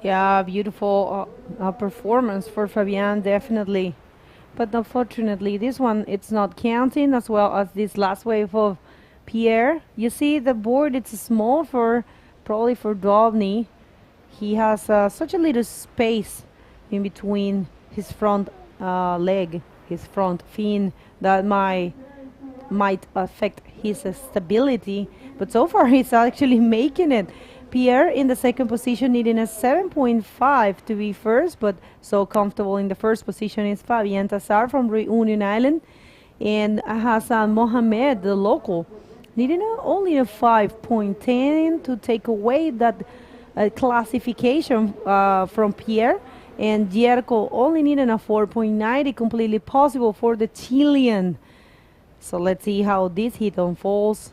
Yeah, beautiful performance for Fabian, definitely. But unfortunately, this one, it's not counting, as well as this last wave of Pierre. You see the board, it's small probably for DROPKNEE. He has such a little space in between his front leg, his front fin, that might affect his stability. But so far, he's actually making it. Pierre in the second position, needing a 7.5 to be first, but so comfortable in the first position is Fabian Tassar from Reunion Island, and Hassan Mohamed, the local, needing only a 5.10 to take away that classification from Pierre. And Jerko only needing a 4.90, completely possible for the Chilean. So let's see how this heat unfolds.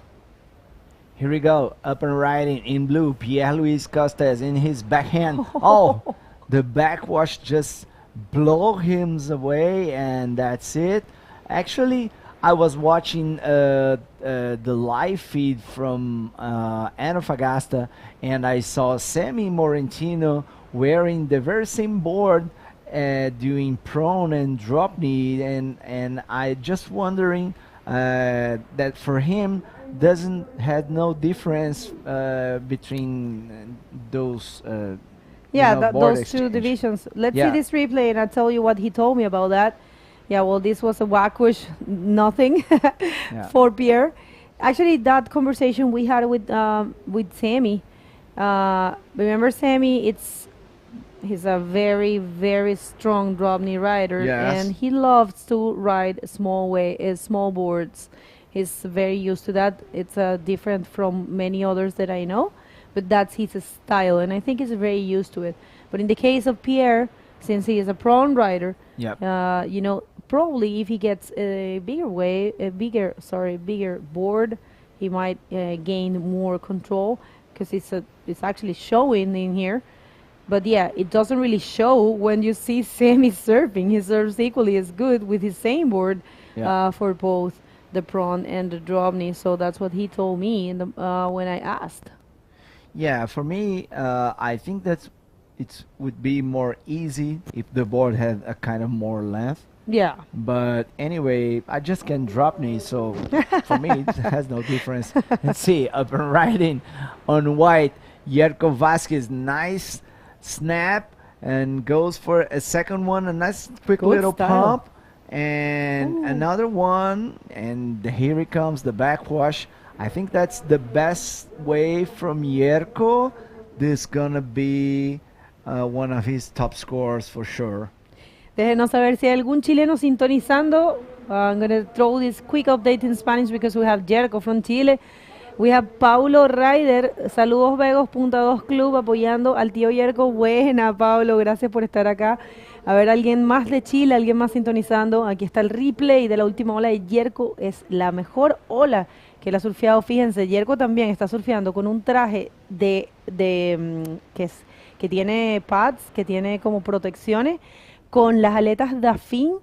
Here we go, up and riding in blue, Pierre-Luis Costes in his backhand. Oh, the backwash just blow him away, and that's it. Actually, I was watching the live feed from Antofagasta, and I saw Sammy Morentino wearing the very same board, doing prone and DROPKNEE, and I just wondering that for him had no difference between those those two divisions. Let's see this replay, and I'll tell you what he told me about that. Yeah, well, this was a backwash nothing for Pierre. Actually, that conversation we had with Sammy, remember Sammy, he's a very, very strong DROPKNEE rider, and he loves to ride small boards. He's very used to that. It's different from many others that I know, but that's his style, and I think he's very used to it. But in the case of Pierre, since he is a prone rider, probably if he gets a bigger board, he might gain more control, because it's actually showing in here. But yeah, it doesn't really show when you see Sammy surfing. He surfs equally as good with his same board for both the prone and the DROPKNEE. So that's what he told me when I asked. Yeah, for me, I think that it would be more easy if the board had a kind of more length. Yeah. But anyway, I just can DROPKNEE, so for me it has no difference. Let's see, up and riding on white, Yerko Vasquez, nice snap, and goes for a second one, a nice quick little pump, and another one, and here he comes, the backwash. I think that's the best way from Yerko. This is gonna be one of his top scores for sure. Déjenos saber si hay algún chileno sintonizando. I'm going to throw this quick update in Spanish because we have Jerko from Chile. We have Paulo Ryder. Saludos Vegos, Punta 2 Club, apoyando al tío Jerko. Buena, Paulo, gracias por estar acá. A ver, alguien más de Chile, alguien más sintonizando. Aquí está el replay de la última ola de Jerko. Es la mejor ola que él ha surfeado. Fíjense, Jerko también está surfeando con un traje que tiene pads, que tiene como protecciones, con las aletas Dafin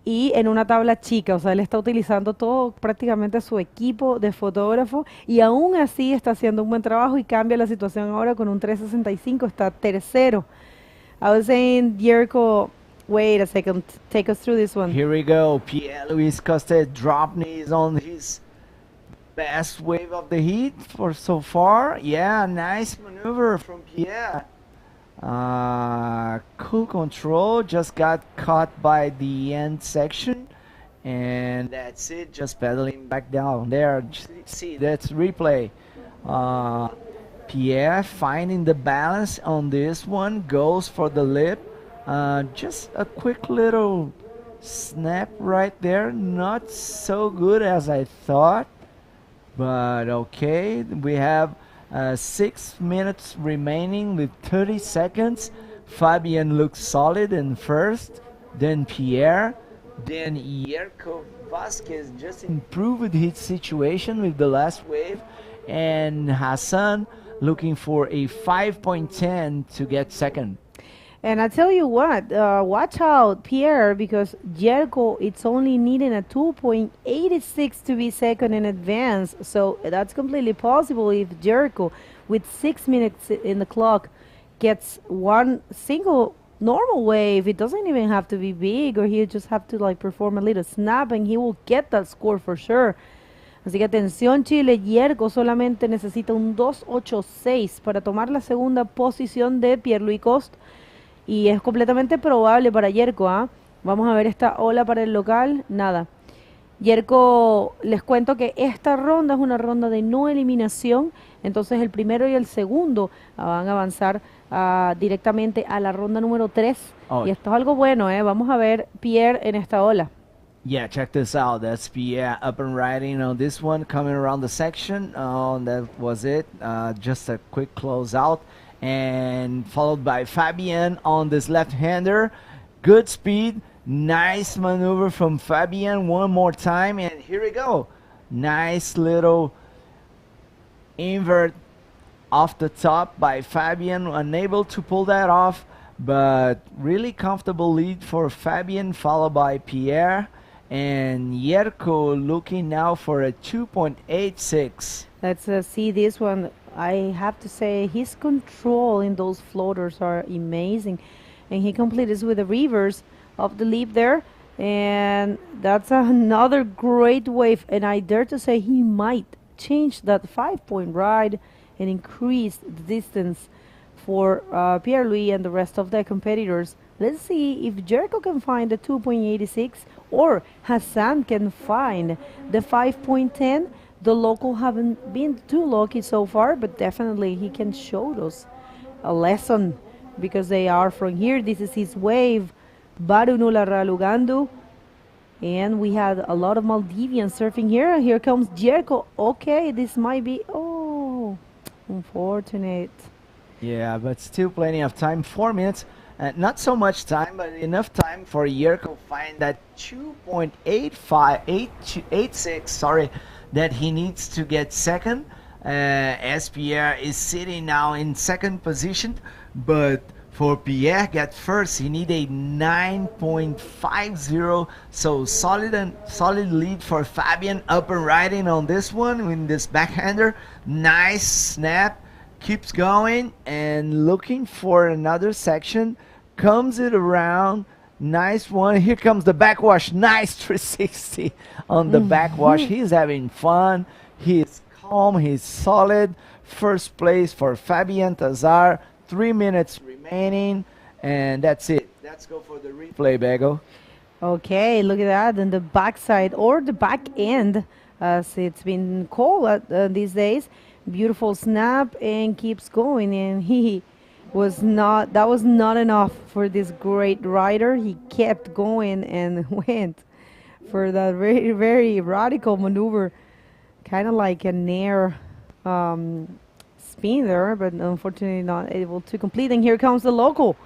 y en una tabla chica. O sea, él está utilizando todo, prácticamente su equipo de fotógrafo, y aún así está haciendo un buen trabajo y cambia la situación ahora con un 365, está tercero. I was saying, Jerko, wait a second, take us through this one. Here we go, Pierre-Luis Costes, DROPKNEE is on his best wave of the heat for so far. Yeah, nice maneuver from Pierre. Cool control, just got caught by the end section, and that's it, just pedaling back down there. See, that's replay. Pierre finding the balance on this one, goes for the lip. Just a quick little snap right there. Not so good as I thought, but okay. We have 6 minutes remaining with 30 seconds. Fabian looks solid in first, then Pierre, then Jerko Vasquez just improved his situation with the last wave, and Hassan looking for a 5.10 to get second. And I tell you what, watch out, Pierre, because Jerko, it's only needing a 2.86 to be second in advance. So that's completely possible if Jerko, with 6 minutes in the clock, gets one single normal wave. It doesn't even have to be big, or he'll just have to like perform a little snap, and he will get that score for sure. Así que atención, Chile. Jerko solamente necesita un 2.86 para tomar la segunda posición de Pierre-Louis Coste. Y es completamente probable para Jerko, ¿ah? Vamos a ver esta ola para el local. Nada. Jerko, les cuento que esta ronda es una ronda de no eliminación. Entonces el primero y el segundo van a avanzar directamente a la ronda número 3. Oh. Y esto es algo bueno, ¿eh? Vamos a ver Pierre en esta ola. Yeah, check this out. That's Pierre up and riding on this one, coming around the section. That was it. Just a quick close out. And followed by Fabian on this left-hander. Good speed. Nice maneuver from Fabian one more time. And here we go. Nice little invert off the top by Fabian. Unable to pull that off, but really comfortable lead for Fabian, followed by Pierre. And Jerko looking now for a 2.86. Let's see this one. I have to say his control in those floaters are amazing. And he completes with a reverse of the leap there. And that's another great wave. And I dare to say he might change that 5-point ride and increase the distance for Pierre-Louis and the rest of the competitors. Let's see if Jerko can find the 2.86 or Hassan can find the 5.10. The local haven't been too lucky so far, but definitely he can show us a lesson because they are from here. This is his wave, Barunula Ralugandu. And we had a lot of Maldivians surfing here. Here comes Jerko. Okay, this might be, oh, unfortunate. Yeah, but still plenty of time. 4 minutes. Not so much time, but enough time for Jerko find that 2.86, sorry, that he needs to get second. As Pierre is sitting now in second position, but for Pierre get first, he need a 9.50. So solid lead for Fabian, up and riding on this one with this backhander. Nice snap, keeps going and looking for another section. Comes it around, nice one. Here comes the backwash, nice 360 on the backwash. He's having fun. He's calm. He's solid. First place for Fabian Tazar. 3 minutes remaining, and that's it. Let's go for the replay, Bego. Okay, look at that. And the backside or the back end, as it's been called these days. Beautiful snap and keeps going. And he was not, that was not enough for this great rider. He kept going and went for that very, very radical maneuver. Kind of like an air spin there, but unfortunately not able to complete. And here comes the local.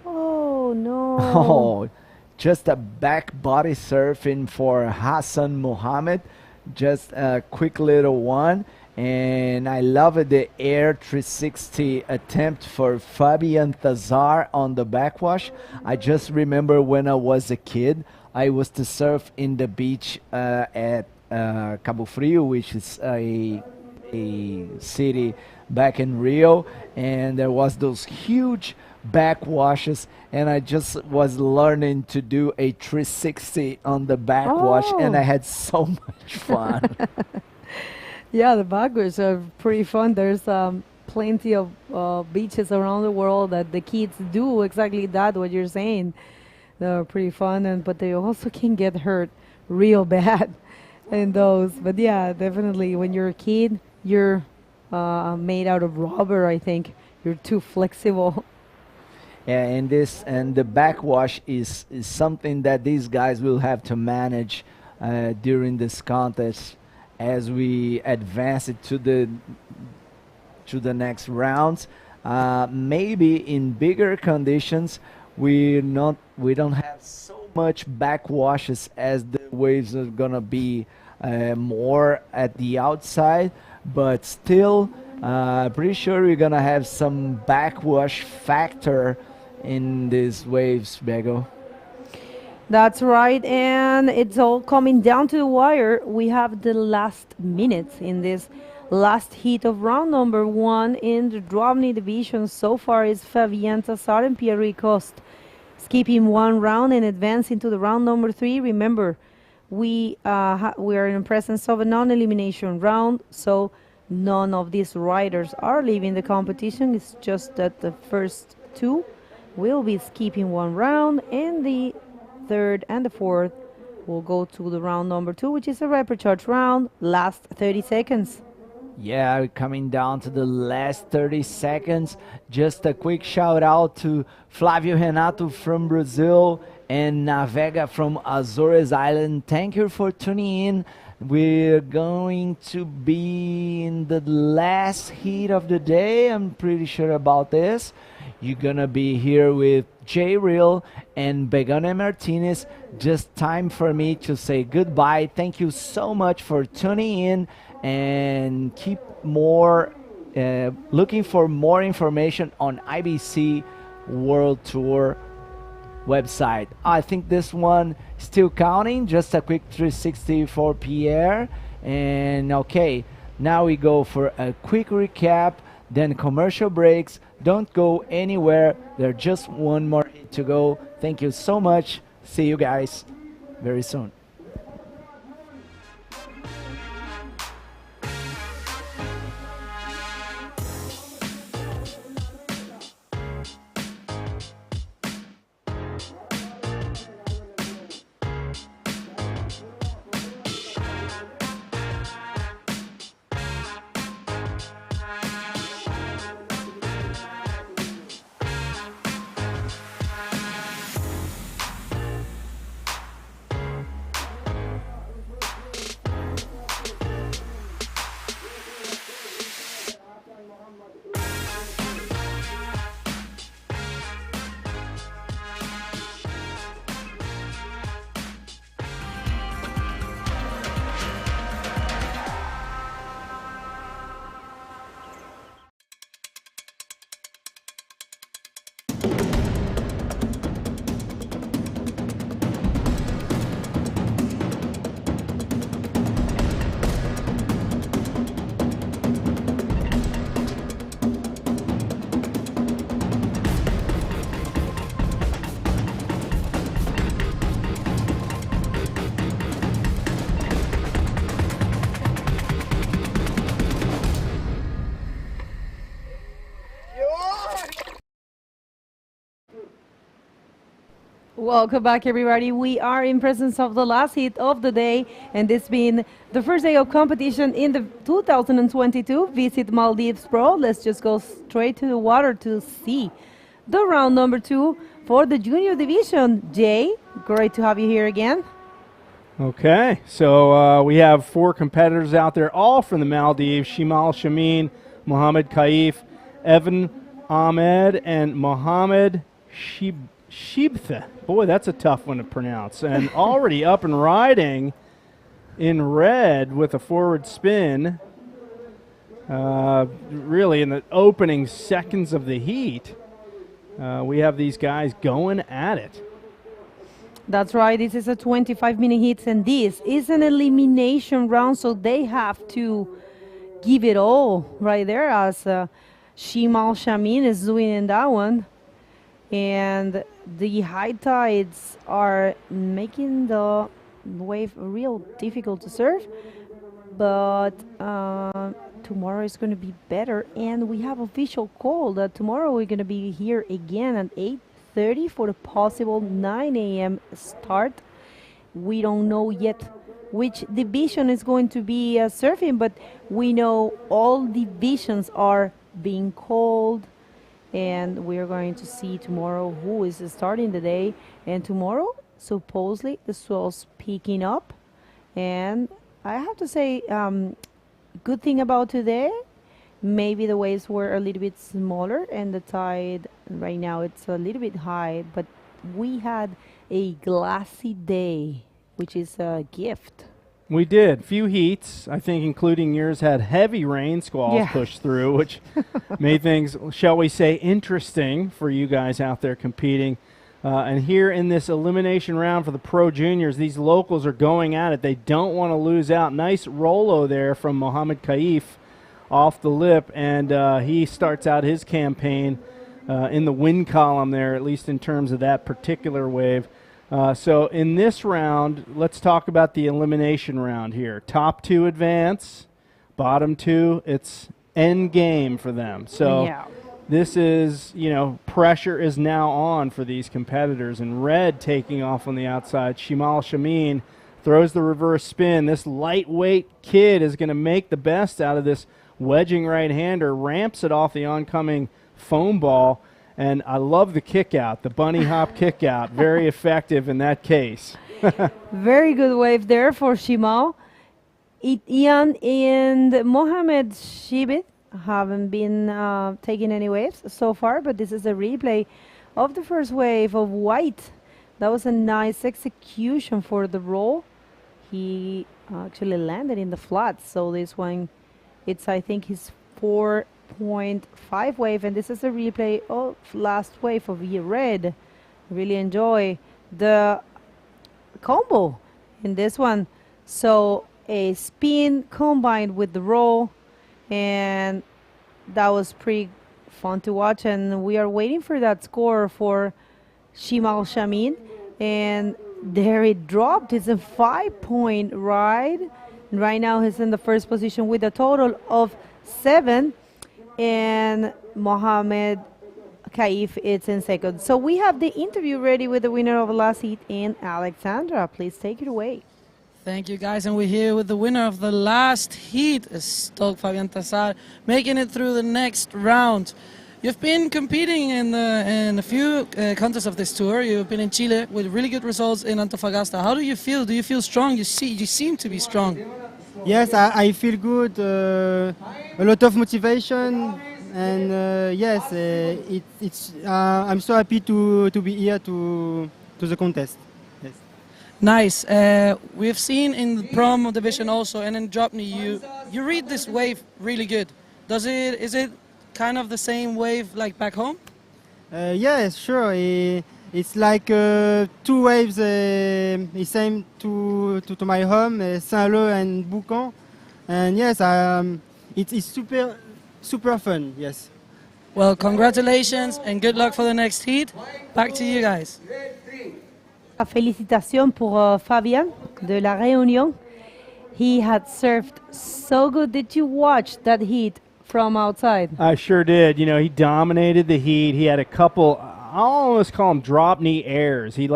Oh, no. Oh, just a back body surfing for Hassan Mohammed. Just a quick little one. And I love it, the air 360 attempt for Fabian Tazar on the backwash. I just remember when I was a kid, I was to surf in the beach at Cabo Frio, which is a city back in Rio, and there was those huge backwashes, and I just was learning to do a 360 on the backwash, and I had so much fun. Yeah, the backwards are pretty fun. There's plenty of beaches around the world that the kids do exactly that, what you're saying. They're pretty fun, but they also can get hurt real bad in those. But yeah, definitely when you're a kid, you're made out of rubber, I think. You're too flexible. Yeah, and the backwash is something that these guys will have to manage during this contest as we advance it to the next rounds. Maybe in bigger conditions, we don't have so much backwashes as the waves are gonna be more at the outside, but still pretty sure we're gonna have some backwash factor in these waves, Bego. That's right, and it's all coming down to the wire. We have the last minutes in this last heat of round number 1 in the DROPKNEE division. So far is Fabien Tassar and Pierre Coste skipping 1 round and advancing to the round number 3. Remember, we are in the presence of a non-elimination round, so none of these riders are leaving the competition. It's just that the first 2 will be skipping 1 round, and the 3rd and the 4th will go to the round number 2, which is a reprecharge round, last 30 seconds. Yeah, we're coming down to the last 30 seconds. Just a quick shout out to Flávio Renato from Brazil and Navega from Azores Island. Thank you for tuning in. We're going to be in the last heat of the day. I'm pretty sure about this. You're gonna be here with J Real and Begane Martinez. Just time for me to say goodbye. Thank you so much for tuning in, and keep looking for more information on IBC World Tour website. I think this one still counting. Just a quick 360 for Pierre. And okay, now we go for a quick recap, then commercial breaks. Don't go anywhere. There's just one more hit to go. Thank you so much. See you guys very soon. Welcome back, everybody. We are in presence of the last heat of the day, and this being the first day of competition in the 2022 Visit Maldives Pro. Let's just go straight to the water to see the round number 2 for the junior division. Jay, great to have you here again. Okay, so we have 4 competitors out there, all from the Maldives: Shimal Shamin, Mohammed Kaif, Evan Ahmed, and Mohammed Shibtha. Boy, that's a tough one to pronounce. And already up and riding in red with a forward spin, really in the opening seconds of the heat. We have these guys going at it. That's right. This is a 25-minute heat, and this is an elimination round, so they have to give it all right there, as Shimal Shamin is doing in that one. And the high tides are making the wave real difficult to surf, but tomorrow is going to be better, and we have official call that tomorrow we're going to be here again at 8:30 for the possible 9 a.m. start. We don't know yet which division is going to be surfing, but we know all divisions are being called, and we're going to see tomorrow who is starting the day. And tomorrow, supposedly, the swell's picking up. And I have to say, good thing about today, maybe the waves were a little bit smaller and the tide right now it's a little bit high, but we had a glassy day, which is a gift. We did. Few heats, I think, including yours, had heavy rain squalls push through, which made things, shall we say, interesting for you guys out there competing. And here in this elimination round for the Pro Juniors, these locals are going at it. They don't want to lose out. Nice Rolo there from Mohammed Kaif off the lip, and he starts out his campaign in the win column there, at least in terms of that particular wave. So in this round, let's talk about the elimination round here. Top two advance, bottom two, it's end game for them. So this is, you know, pressure is now on for these competitors. And Red taking off on the outside. Shimal Shamin throws the reverse spin. This lightweight kid is going to make the best out of this wedging right-hander, ramps it off the oncoming foam ball. And I love the kick out, the bunny hop kick out. Very effective in that case. Very good wave there for Shimal. Ian and Mohamed Shibit haven't been taking any waves so far, but this is a replay of the first wave of White. That was a nice execution for the roll. He actually landed in the flat, so this one, it's I think his 4.5 wave, and this is a replay of last wave of Red. Really enjoy the combo in this one. So a spin combined with the roll, and that was pretty fun to watch. And we are waiting for that score for Shimal Shamin, and there it dropped. It's a 5-point ride. Right now he's in the first position with a total of 7, and Mohammed Kaif is in second. So we have the interview ready with the winner of the last heat in Alexandra. Please take it away. Thank you, guys. And we're here with the winner of the last heat, Stoke Fabian Tassar, making it through the next round. You've been competing in a few contests of this tour. You've been in Chile with really good results in Antofagasta. How do you feel? Do you feel strong? You seem to be strong. Yes, I feel good. A lot of motivation, and yes, I'm so happy to be here to the contest. Yes. Nice. We've seen in the prom division also, and in DROPKNEE, you read this wave really good. Is it kind of the same wave like back home? Yes, sure. It's like 2 waves, the same to my home, Saint-Lô and Boucan. And yes, it's super fun, yes. Well, congratulations and good luck for the next heat. Back to you guys. Félicitations pour Fabien de La Réunion. He had surfed so good. Did you watch that heat from outside? I sure did. You know, he dominated the heat. He had a couple, I'll almost call them drop knee airs. He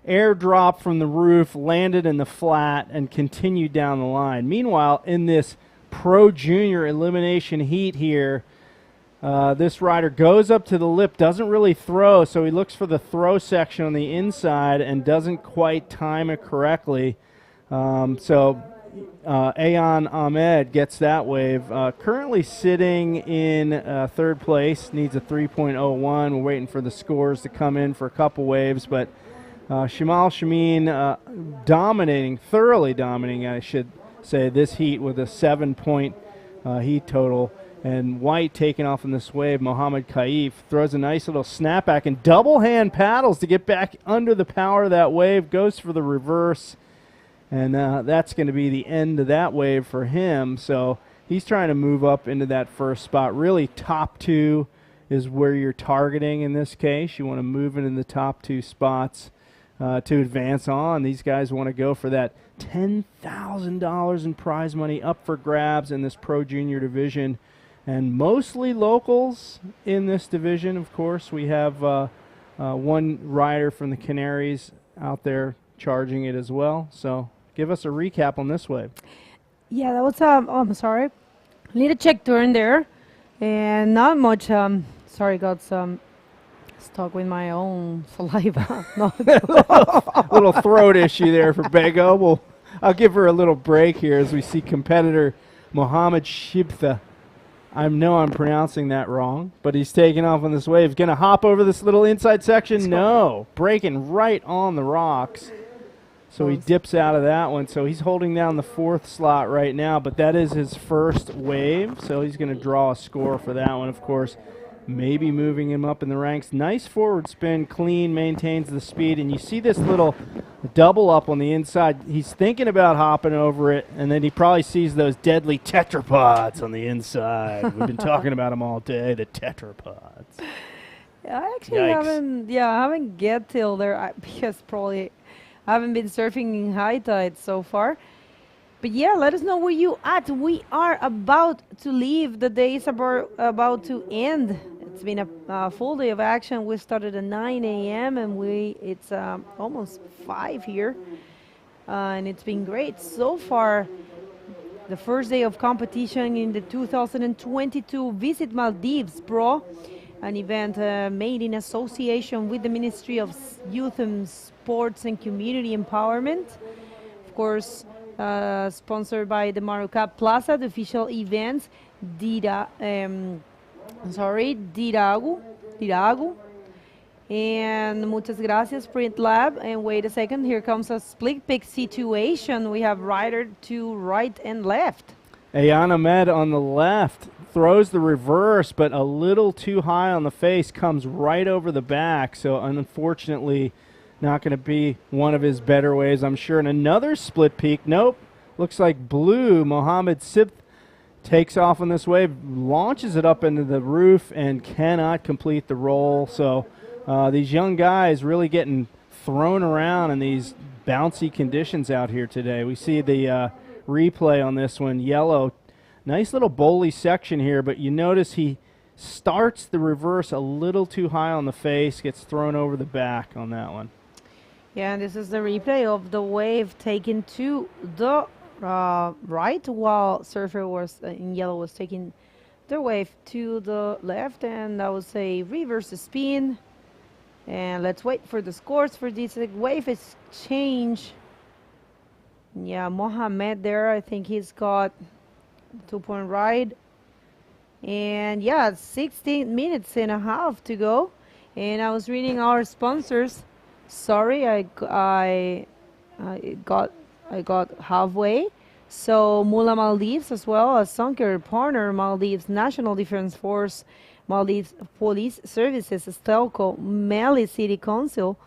air dropped from the roof, landed in the flat, and continued down the line. Meanwhile, in this Pro Junior elimination heat here, this rider goes up to the lip, doesn't really throw, so he looks for the throw section on the inside and doesn't quite time it correctly. Ayan Ahmed gets that wave. Currently sitting in third place, needs a 3.01. We're waiting for the scores to come in for a couple waves, but Shimal Shamin thoroughly dominating, I should say, this heat with a 7-point heat total. And White taking off in this wave. Mohammed Kaif throws a nice little snapback and double hand paddles to get back under the power of that wave, goes for the reverse. And that's going to be the end of that wave for him. So he's trying to move up into that first spot. Really, top 2 is where you're targeting in this case. You want to move it in the top 2 spots to advance on. These guys want to go for that $10,000 in prize money up for grabs in this Pro Junior division. And mostly locals in this division, of course. We have one rider from the Canaries out there charging it as well. So give us a recap on this wave. Yeah, that was oh, I'm sorry. Need a check turn there, and not much. Sorry, got some stuck with my own saliva. Little throat issue there for Bego. I'll give her a little break here as we see competitor Mohammed Shibtha. I know I'm pronouncing that wrong, but he's taking off on this wave. Going to hop over this little inside section. No, breaking right on the rocks. So he dips out of that one. So he's holding down the 4th slot right now, but that is his first wave. So he's going to draw a score for that one, of course. Maybe moving him up in the ranks. Nice forward spin, clean, maintains the speed. And you see this little double up on the inside. He's thinking about hopping over it, and then he probably sees those deadly tetrapods on the inside. We've been talking about them all day, the tetrapods. I actually haven't get till there because probably I haven't been surfing in high tide so far. But yeah, let us know where you at. We are about to leave. The day is about to end. It's been a full day of action. We started at 9 a.m. and it's almost 5 here. And it's been great so far. The first day of competition in the 2022 Visit Maldives Pro, an event made in association with the Ministry of Youth and Sports and Community Empowerment. Of course, sponsored by the Marucap Plaza, the official events, Diragu. And muchas gracias, Print Lab. And wait a second, here comes a split pick situation. We have rider to right and left. Ayan Ahmed on the left throws the reverse, but a little too high on the face, comes right over the back. So unfortunately, not going to be one of his better waves, I'm sure. And another split peak. Nope. Looks like blue. Mohammed Sibth takes off on this wave, launches it up into the roof, and cannot complete the roll. So these young guys really getting thrown around in these bouncy conditions out here today. We see the replay on this one. Yellow. Nice little bowly section here, but you notice he starts the reverse a little too high on the face, gets thrown over the back on that one. Yeah, and this is the replay of the wave taken to the right, while surfer was in yellow was taking the wave to the left, and that was a reverse spin. And let's wait for the scores for this wave exchange. Yeah, Mohammed there, I think he's got 2-point ride. And yeah, 16 minutes and a half to go. And I was reading our sponsors. Sorry, I got halfway. So Mula Maldives as well as Sunker partner, Maldives National Defense Force, Maldives Police Services, Stelco, Mali City Council,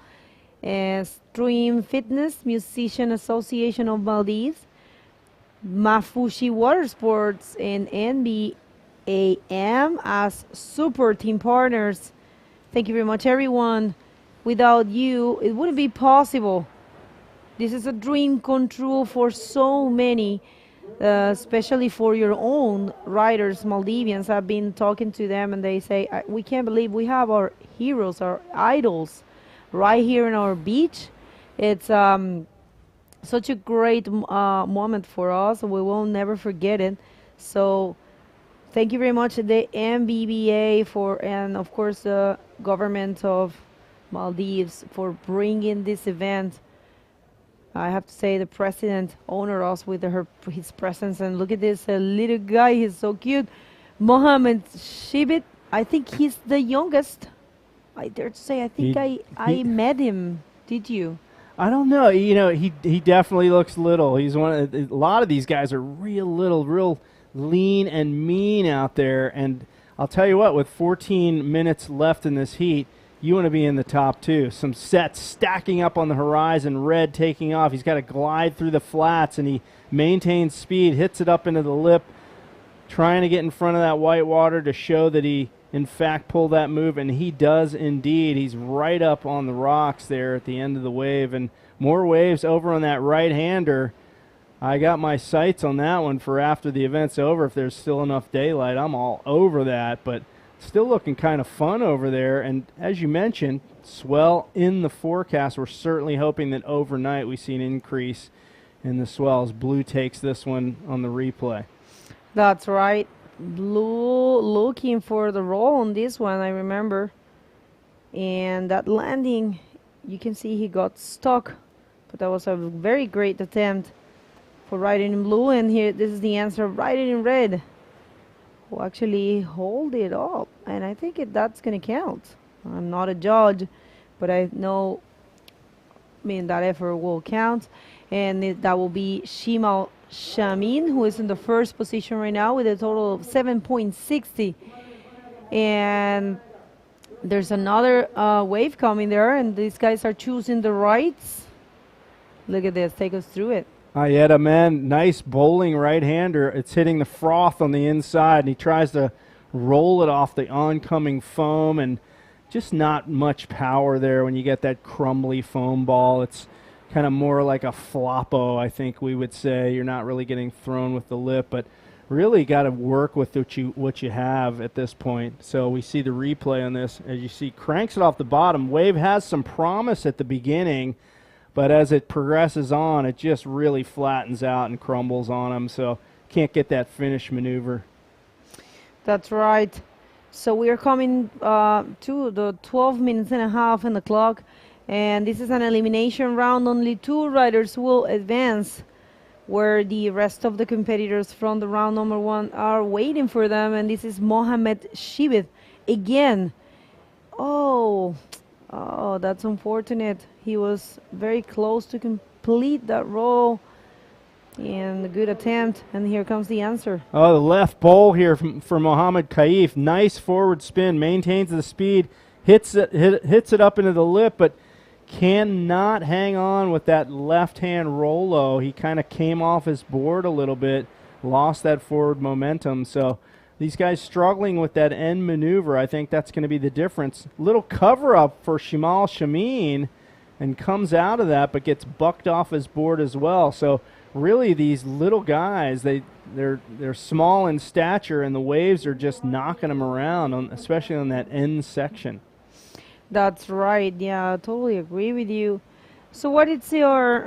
Stream Fitness, Musician Association of Maldives, Mafushi Water Sports, and NBAM as super team partners. Thank you very much, everyone. Without you, it wouldn't be possible. This is a dream come true for so many, especially for your own riders, Maldivians. I've been talking to them and they say, we can't believe we have our heroes, our idols right here in our beach. It's such a great moment for us. We will never forget it. So thank you very much to the MBBA and of course the government of Maldives for bringing this event. I have to say the president honored us with his presence, and look at this little guy, he's so cute. Mohammed Shibit, I think he's the youngest. I dare to say, I think I met him. Did you? I don't know. You know, he definitely looks little. He's a lot of these guys are real little, real lean and mean out there. And I'll tell you what, with 14 minutes left in this heat, you want to be in the top two. Some sets stacking up on the horizon, Red taking off. He's got to glide through the flats, and he maintains speed, hits it up into the lip, trying to get in front of that white water to show that he, in fact, pulled that move, and he does indeed. He's right up on the rocks there at the end of the wave, and more waves over on that right-hander. I got my sights on that one for after the event's over. If there's still enough daylight, I'm all over that, but still looking kind of fun over there. And as you mentioned, swell in the forecast. We're certainly hoping that overnight we see an increase in the swells. Blue takes this one on the replay. That's right. Blue looking for the roll on this one, I remember. And that landing, you can see he got stuck. But that was a very great attempt for riding in blue. And here, this is the answer, riding in red, who actually hold it up. And I think that's going to count. I'm not a judge, but I know, that effort will count. And that will be Shimal Shamin, who is in the first position right now with a total of 7.60. And there's another wave coming there, and these guys are choosing the rights. Look at this. Take us through it. Ayeta, man, nice bowling right-hander. It's hitting the froth on the inside, and he tries to roll it off the oncoming foam, and just not much power there when you get that crumbly foam ball. It's kind of more like a floppo, I think we would say. You're not really getting thrown with the lip, but really got to work with what you have at this point. So we see the replay on this. As you see, cranks it off the bottom. Wave has some promise at the beginning, but as it progresses on, it just really flattens out and crumbles on him. So can't get that finish maneuver. That's right. So we are coming to the 12 minutes and a half in the clock. And this is an elimination round. Only 2 riders will advance, where the rest of the competitors from the round number 1 are waiting for them. And this is Mohamed Shibith again. Oh, that's unfortunate. He was very close to complete that roll. And a good attempt. And here comes the answer. Oh, the left bowl here for Mohamed Kaif. Nice forward spin, maintains the speed, hits it up into the lip, but cannot hang on with that left-hand Rolo. He kind of came off his board a little bit, lost that forward momentum. So these guys struggling with that end maneuver. I think that's going to be the difference. Little cover-up for Shimal Shamin, and comes out of that, but gets bucked off his board as well. So really, these little guys, they're small in stature, and the waves are just knocking them around, especially on that end section. That's right. Yeah, I totally agree with you. So what is your,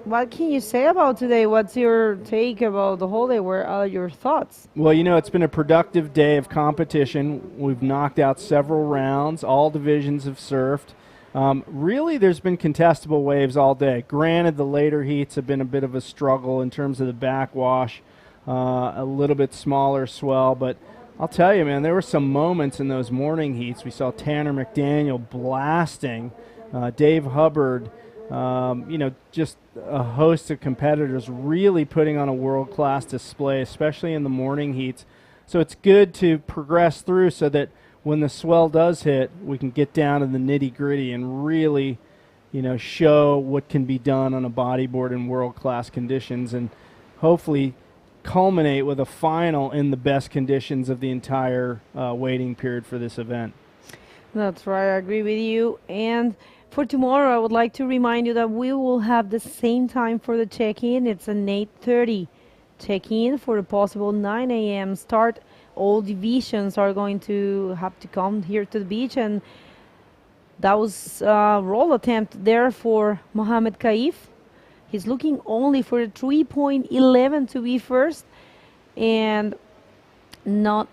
what can you say about today? What's your take about the whole day? What are your thoughts? Well, it's been a productive day of competition. We've knocked out several rounds. All divisions have surfed. Really, there's been contestable waves all day. Granted, the later heats have been a bit of a struggle in terms of the backwash, a little bit smaller swell, but I'll tell you, man, there were some moments in those morning heats. We saw Tanner McDaniel blasting, Dave Hubbard, just a host of competitors really putting on a world-class display, especially in the morning heats. So it's good to progress through so that when the swell does hit, we can get down to the nitty-gritty and really, show what can be done on a bodyboard in world-class conditions, and hopefully culminate with a final in the best conditions of the entire waiting period for this event. That's right, I agree with you. And for tomorrow, I would like to remind you that we will have the same time for the check-in. It's an 8:30 check-in for a possible 9 a.m. start. All divisions are going to have to come here to the beach, and that was a roll attempt there for Mohamed Kaif. He's looking only for a 3.11 to be first, and not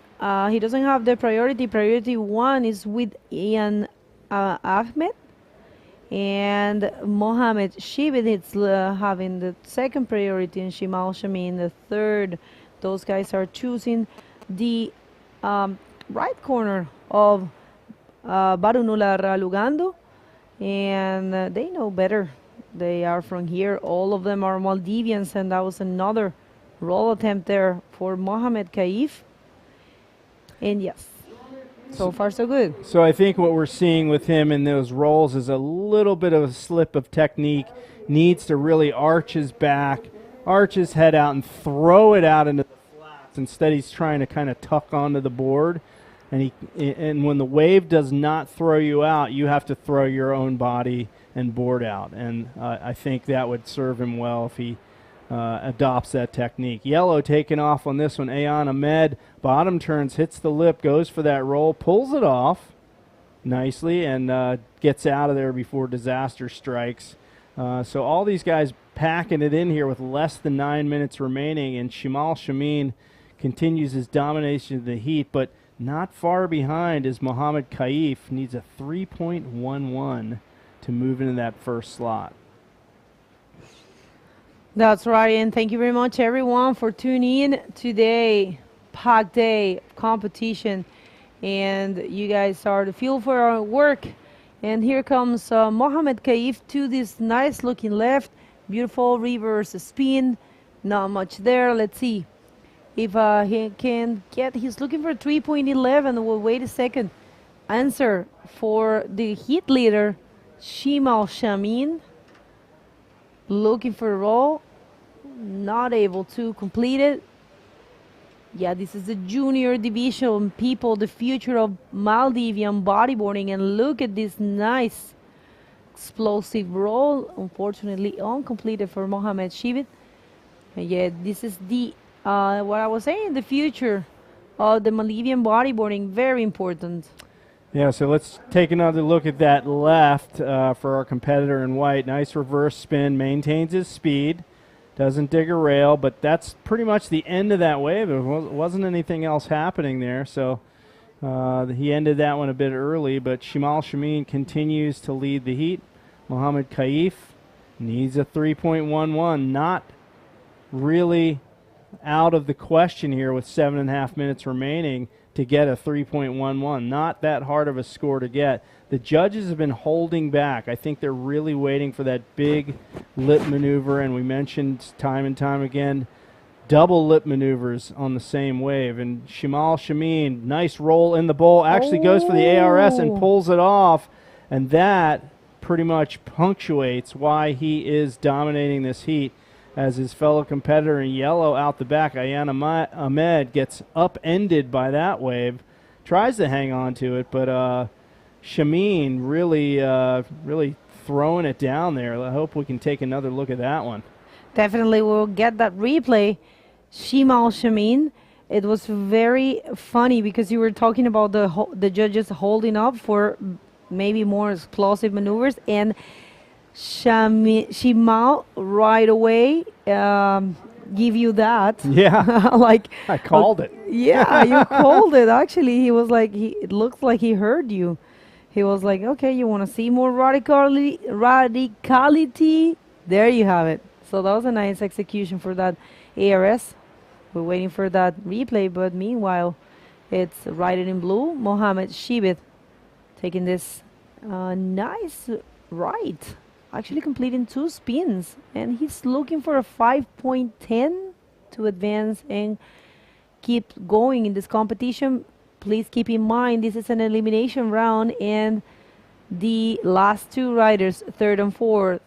he doesn't have the priority. Priority 1 is with Ian Ahmed, and Mohamed Shibid is having the second priority, and Shimal Shamin the third. Those guys are choosing the right corner of Barunula Ralugando, and they know better. They are from here. All of them are Maldivians, and that was another roll attempt there for Mohamed Kaif. And yes, so far so good. So I think what we're seeing with him in those rolls is a little bit of a slip of technique. Needs to really arch his back, arch his head out, and throw it out into the flats. Instead, he's trying to kind of tuck onto the board. And when the wave does not throw you out, you have to throw your own body and board out. And I think that would serve him well if he adopts that technique. Yellow taking off on this one. Ayan Ahmed, bottom turns, hits the lip, goes for that roll, pulls it off nicely, and gets out of there before disaster strikes. So all these guys packing it in here with less than 9 minutes remaining, and Shimal Shamin continues his domination of the heat, but not far behind is Mohammed Kaif. Needs a 3.11 to move into that first slot. That's right, and thank you very much, everyone, for tuning in today. Packed day of competition, and you guys are the fuel for our work. And here comes Mohammed Kaif to this nice looking left, beautiful reverse spin. Not much there. Let's see if he can get. He's looking for 3.11. Well, wait a second. Answer for the heat leader, Shimal Shamin. Looking for a roll, not able to complete it. Yeah, this is the junior division, people, the future of Maldivian bodyboarding. And look at this nice explosive roll. Unfortunately, uncompleted for Mohammed Shibit. Yeah, this is the, what I was saying, the future of the Maldivian bodyboarding. Very important. Yeah, so let's take another look at that left for our competitor in white. Nice reverse spin, maintains his speed. Doesn't dig a rail, but that's pretty much the end of that wave. There wasn't anything else happening there, so he ended that one a bit early, but Shimal Shamin continues to lead the heat. Mohammed Kaif needs a 3.11. Not really out of the question here with 7.5 minutes remaining to get a 3.11. Not that hard of a score to get. The judges have been holding back. I think they're really waiting for that big lip maneuver, and we mentioned time and time again, double lip maneuvers on the same wave. And Shimal Shamin, nice roll in the bowl, actually goes for the ARS and pulls it off, and that pretty much punctuates why he is dominating this heat, as his fellow competitor in yellow out the back, Ayan Ahmed, gets upended by that wave, tries to hang on to it, but Shamin really throwing it down there. I hope we can take another look at that one. Definitely we'll get that replay. Shimal Shamin. It was very funny because you were talking about the judges holding up for maybe more explosive maneuvers, and Shimal right away give you that. Yeah. Like I called it. Yeah, you called it. Actually, he was like, it looks like he heard you. He was like, okay, you want to see more radicality? There you have it. So that was a nice execution for that ARS. We're waiting for that replay, but meanwhile, it's Rider in blue, Mohammed Shibit, taking this nice right. Actually completing 2 spins, and he's looking for a 5.10 to advance and keep going in this competition. Please keep in mind this is an elimination round, and the last 2 riders, 3rd and 4th,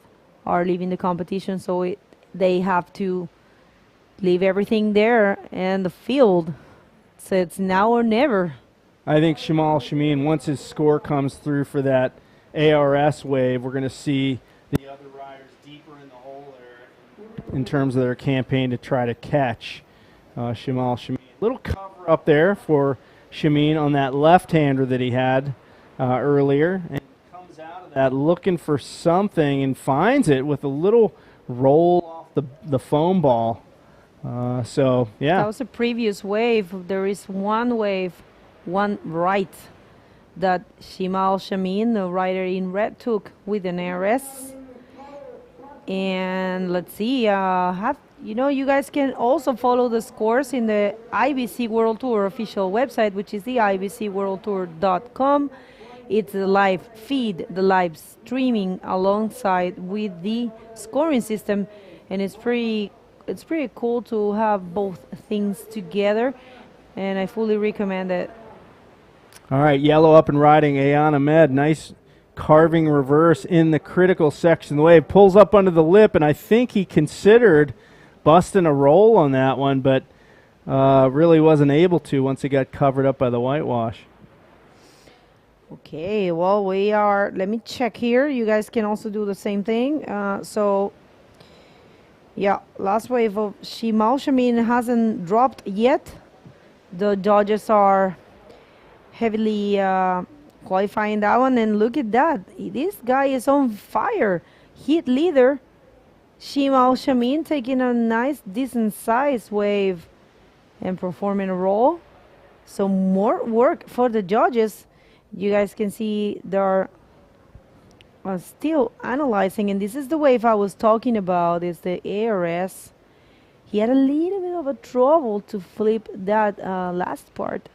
are leaving the competition, so they have to leave everything there and the field. So it's now or never. I think Shimal Shamin, once his score comes through for that ARS wave, we're going to see the other riders deeper in the hole there in terms of their campaign to try to catch Shimal Shamin. Little cover up there for Shamin on that left-hander that he had earlier, and comes out of that looking for something and finds it with a little roll off the foam ball. So, yeah. That was a previous wave. There is one wave, one right, that Shimal Shamin, the rider in red, took with an ARS. And let's see, you guys can also follow the scores in the IBC World Tour official website, which is the ibcworldtour.com. It's the live feed, the live streaming alongside with the scoring system, and it's pretty cool to have both things together, and I fully recommend it. All right, yellow up and riding, Ayan Ahmed. Nice carving reverse in the critical section. The wave pulls up under the lip, and I think he considered busting a roll on that one, but really wasn't able to once it got covered up by the whitewash. Okay, well, let me check here. You guys can also do the same thing. Yeah, last wave of Shimal Shamin hasn't dropped yet. The judges are heavily qualifying that one, and look at that. This guy is on fire. Heat leader Shimal Shamin taking a nice, decent size wave and performing a roll. So more work for the judges. You guys can see they're still analyzing, and this is the wave I was talking about, is the ARS. He had a little bit of a trouble to flip that last part,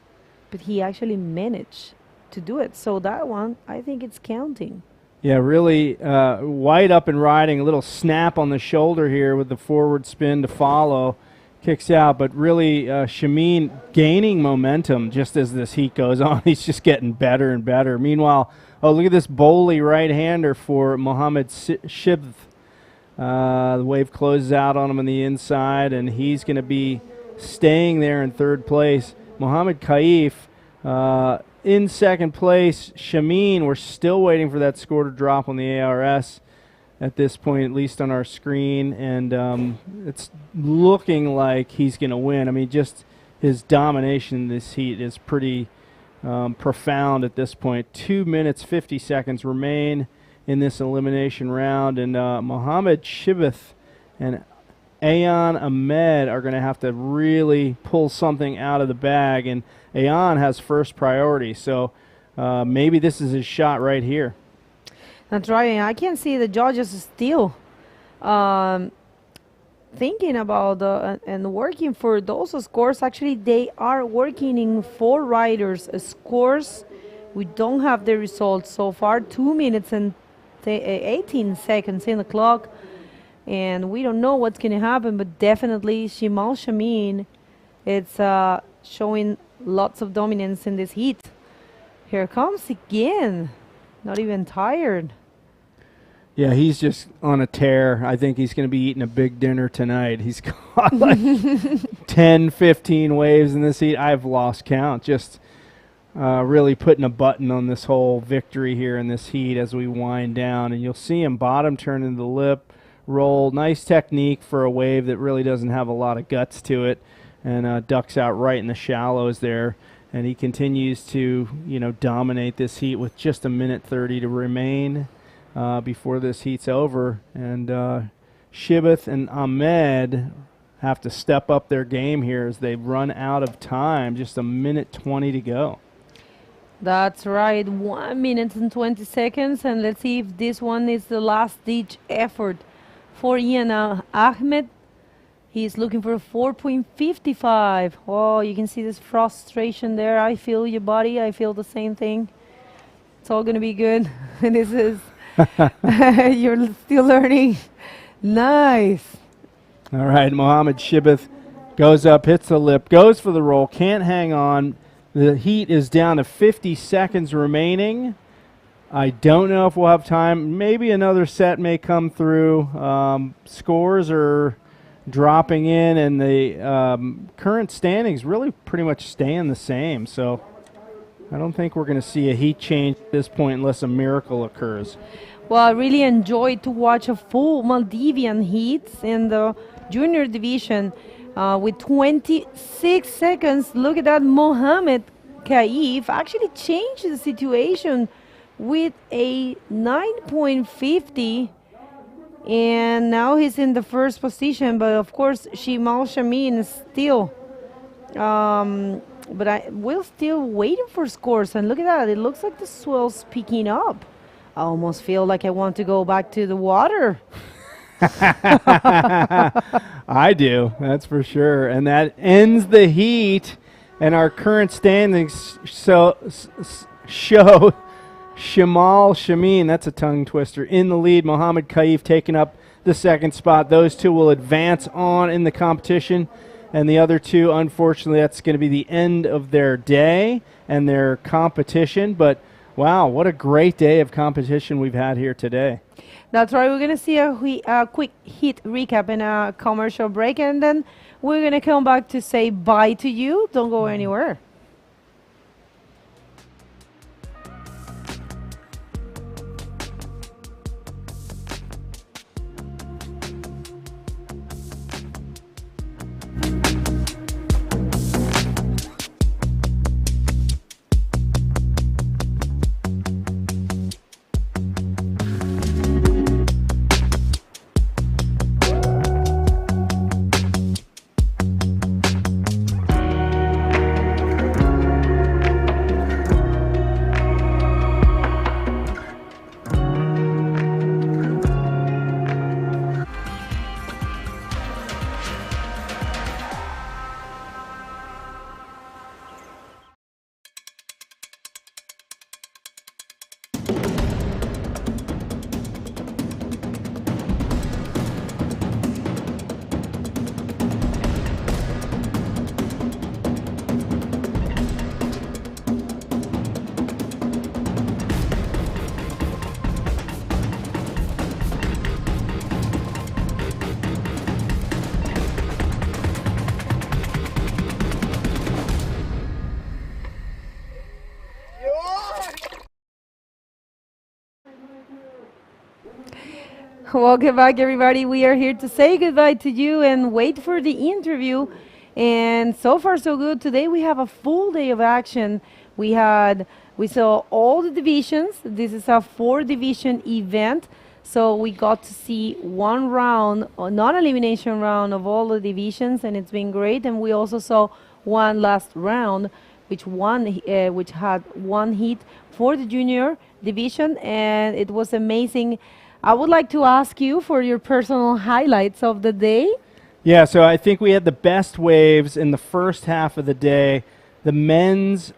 but he actually managed to do it. So that one, I think it's counting. Yeah, really White up and riding, a little snap on the shoulder here with the forward spin to follow. Kicks out, but really Shamin gaining momentum just as this heat goes on. He's just getting better and better. Meanwhile, oh, look at this bowly right-hander for Mohammed Shibth. The wave closes out on him on the inside, and he's going to be staying there in third place. Mohammed Kaif in second place. Shamin, we're still waiting for that score to drop on the ARS at this point, at least on our screen, and it's looking like he's going to win. I mean, just his domination in this heat is pretty profound at this point. 2 minutes, 50 seconds remain in this elimination round, and Mohammed Shibith and Ayan Ahmed are going to have to really pull something out of the bag, and Ayan has first priority, so maybe this is his shot right here. That's right. I can see the judges still thinking about and working for those scores. Actually, they are working in 4 riders' scores. We don't have the results so far. 2 minutes and 18 seconds in the clock. And we don't know what's going to happen, but definitely Shimal Shamin, it's showing lots of dominance in this heat. Here comes again. Not even tired. Yeah, he's just on a tear. I think he's going to be eating a big dinner tonight. He's got like 10, 15 waves in this heat. I've lost count. Just really putting a button on this whole victory here in this heat as we wind down. And you'll see him bottom turn into the lip, roll. Nice technique for a wave that really doesn't have a lot of guts to it, and ducks out right in the shallows there. And he continues to, dominate this heat with just 1:30 to remain before this heat's over. And Shibith and Ahmed have to step up their game here as they run out of time. Just 1:20 to go. That's right. 1 minute and 20 seconds. And let's see if this one is the last-ditch effort for Ian Ahmed. He's looking for a 4.55. Oh, you can see this frustration there. I feel your body. I feel the same thing. It's all going to be good. This is, you're still learning. Nice. All right, Mohammed Shibith goes up, hits the lip, goes for the roll, can't hang on. The heat is down to 50 seconds remaining. I don't know if we'll have time. Maybe another set may come through. Scores are dropping in, and the current standings really pretty much staying the same. So I don't think we're going to see a heat change at this point unless a miracle occurs. Well, I really enjoyed to watch a full Maldivian heats in the junior division with 26 seconds. Look at that. Mohammed Kaif actually changed the situation with a 9.50. And now he's in the first position, but of course Shimal Shamin is still but we're still waiting for scores. And look at that, it looks like the swell's picking up. I almost feel like I want to go back to the water. I do, that's for sure. And that ends the heat, and our current standings show Shimal Shamin, that's a tongue twister, in the lead. Mohammed Kaif taking up the second spot. Those two will advance on in the competition, and the other two, unfortunately, that's going to be the end of their day and their competition. But wow, what a great day of competition we've had here today. That's right. We're going to see a quick heat recap and a commercial break, and then we're going to come back to say bye to you. Don't go anywhere. Welcome back, everybody. We are here to say goodbye to you and wait for the interview. And so far, so good. Today we have a full day of action. We saw all the divisions. This is a 4-division event. So we got to see one round, non-elimination round of all the divisions, and it's been great. And we also saw one last round, which had one heat for the junior division, and it was amazing. I would like to ask you for your personal highlights of the day. Yeah, so I think we had the best waves in the first half of the day. The men's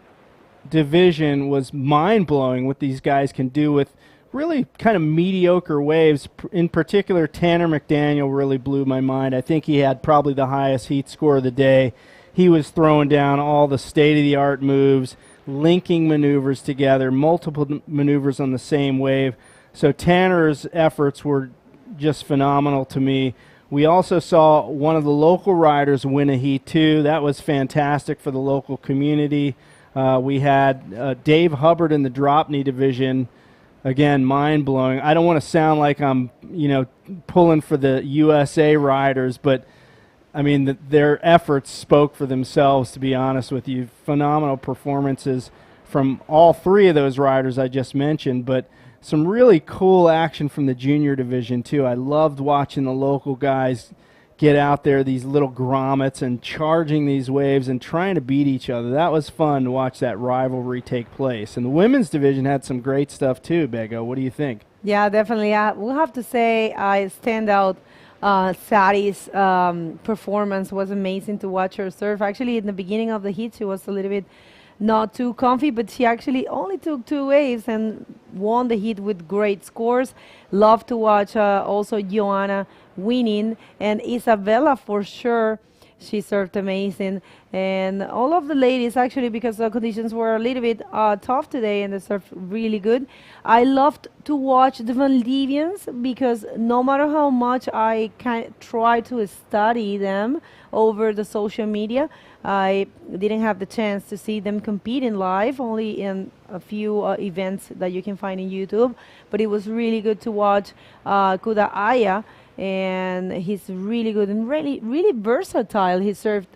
division was mind-blowing what these guys can do with really kind of mediocre waves. In particular, Tanner McDaniel really blew my mind. I think he had probably the highest heat score of the day. He was throwing down all the state-of-the-art moves, linking maneuvers together, multiple maneuvers on the same wave. So Tanner's efforts were just phenomenal to me. We also saw one of the local riders win a heat too. That was fantastic for the local community. We had Dave Hubbard in the DROPKNEE division. Again, mind-blowing. I don't want to sound like I'm, pulling for the USA riders, but I mean, their efforts spoke for themselves, to be honest with you. Phenomenal performances from all 3 of those riders I just mentioned, but some really cool action from the junior division, too. I loved watching the local guys get out there, these little grommets, and charging these waves and trying to beat each other. That was fun to watch that rivalry take place. And the women's division had some great stuff, too, Bego. What do you think? Yeah, definitely. We'll have to say I stand out. Sadi's performance was amazing to watch her surf. Actually, in the beginning of the heat, she was a little bit not too comfy, but she actually only took 2 waves and won the heat with great scores. Love to watch also Joanna winning, and Isabella for sure. She surfed amazing. And all of the ladies, actually, because the conditions were a little bit tough today and they surfed really good. I loved to watch the Maldivians because no matter how much I try to study them over the social media, I didn't have the chance to see them compete in live, only in a few events that you can find in YouTube. But it was really good to watch Kuda Aya, and he's really good and really versatile. He surfed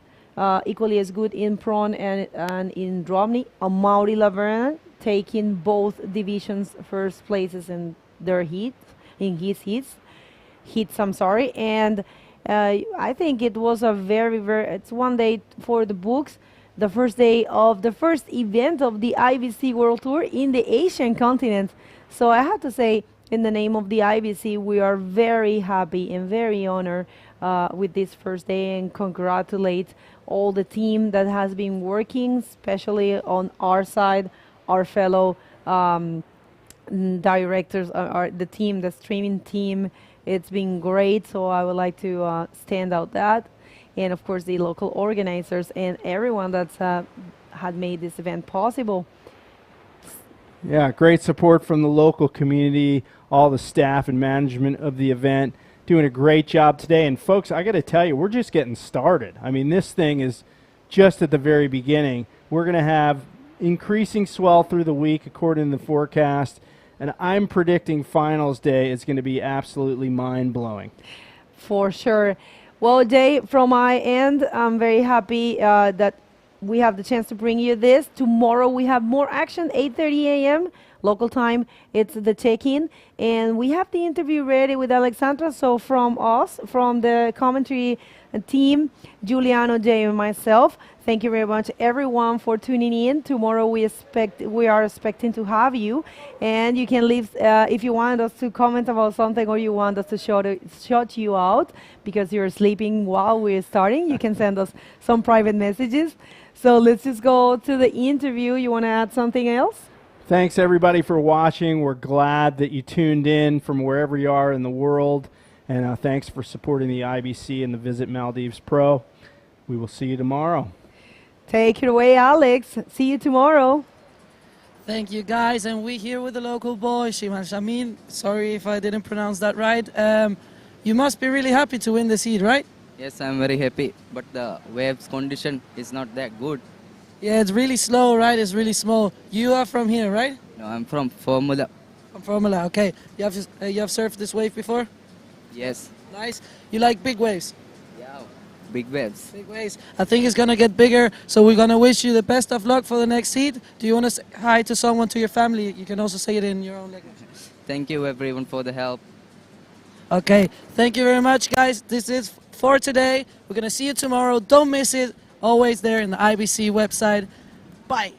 equally as good in Prawn and in DROPKNEE. Amaury Laverne taking both divisions first places in their heats, I'm sorry. And I think it was a it's one day for the books, the first day of the first event of the IBC World Tour in the Asian continent. So I have to say, in the name of the IBC, we are very happy and very honored with this first day, and congratulate all the team that has been working, especially on our side, our fellow directors, the team, the streaming team. It's been great, so I would like to stand out that. And of course the local organizers and everyone that's had made this event possible. Yeah, great support from the local community, all the staff and management of the event, doing a great job today. And folks, I got to tell you, we're just getting started. I mean, this thing is just at the very beginning. We're going to have increasing swell through the week according to the forecast, and I'm predicting finals day is going to be absolutely mind-blowing. For sure. Well, Jay, from my end, I'm very happy that we have the chance to bring you this. Tomorrow we have more action, 8:30 a.m. local time. It's the check-in, and we have the interview ready with Alexandra. So from us, from the commentary team, Giuliano, Jay, and myself, thank you very much, everyone, for tuning in. Tomorrow we are expecting to have you, and you can leave if you want us to comment about something or you want us to shout you out because you're sleeping while we're starting. You can send us some private messages. So let's just go to the interview. You want to add something else? Thanks, everybody, for watching. We're glad that you tuned in from wherever you are in the world. And thanks for supporting the IBC and the Visit Maldives Pro. We will see you tomorrow. Take it away, Alex. See you tomorrow. Thank you, guys. And we're here with the local boy, Shiman Shamin. Sorry if I didn't pronounce that right. You must be really happy to win the seed, right? Yes, I'm very happy, but the waves condition is not that good. Yeah, it's really slow, right? It's really small. You are from here, right? No, I'm from Formula. From Formula, okay. You have surfed this wave before? Yes. Nice. You like big waves? Yeah. Big waves. Big waves. I think it's going to get bigger, so we're going to wish you the best of luck for the next heat. Do you want to say hi to someone, to your family? You can also say it in your own language. Thank you everyone for the help. Okay, thank you very much, guys. This is for today. We're going to see you tomorrow. Don't miss it. Always there in the IBC website. Bye.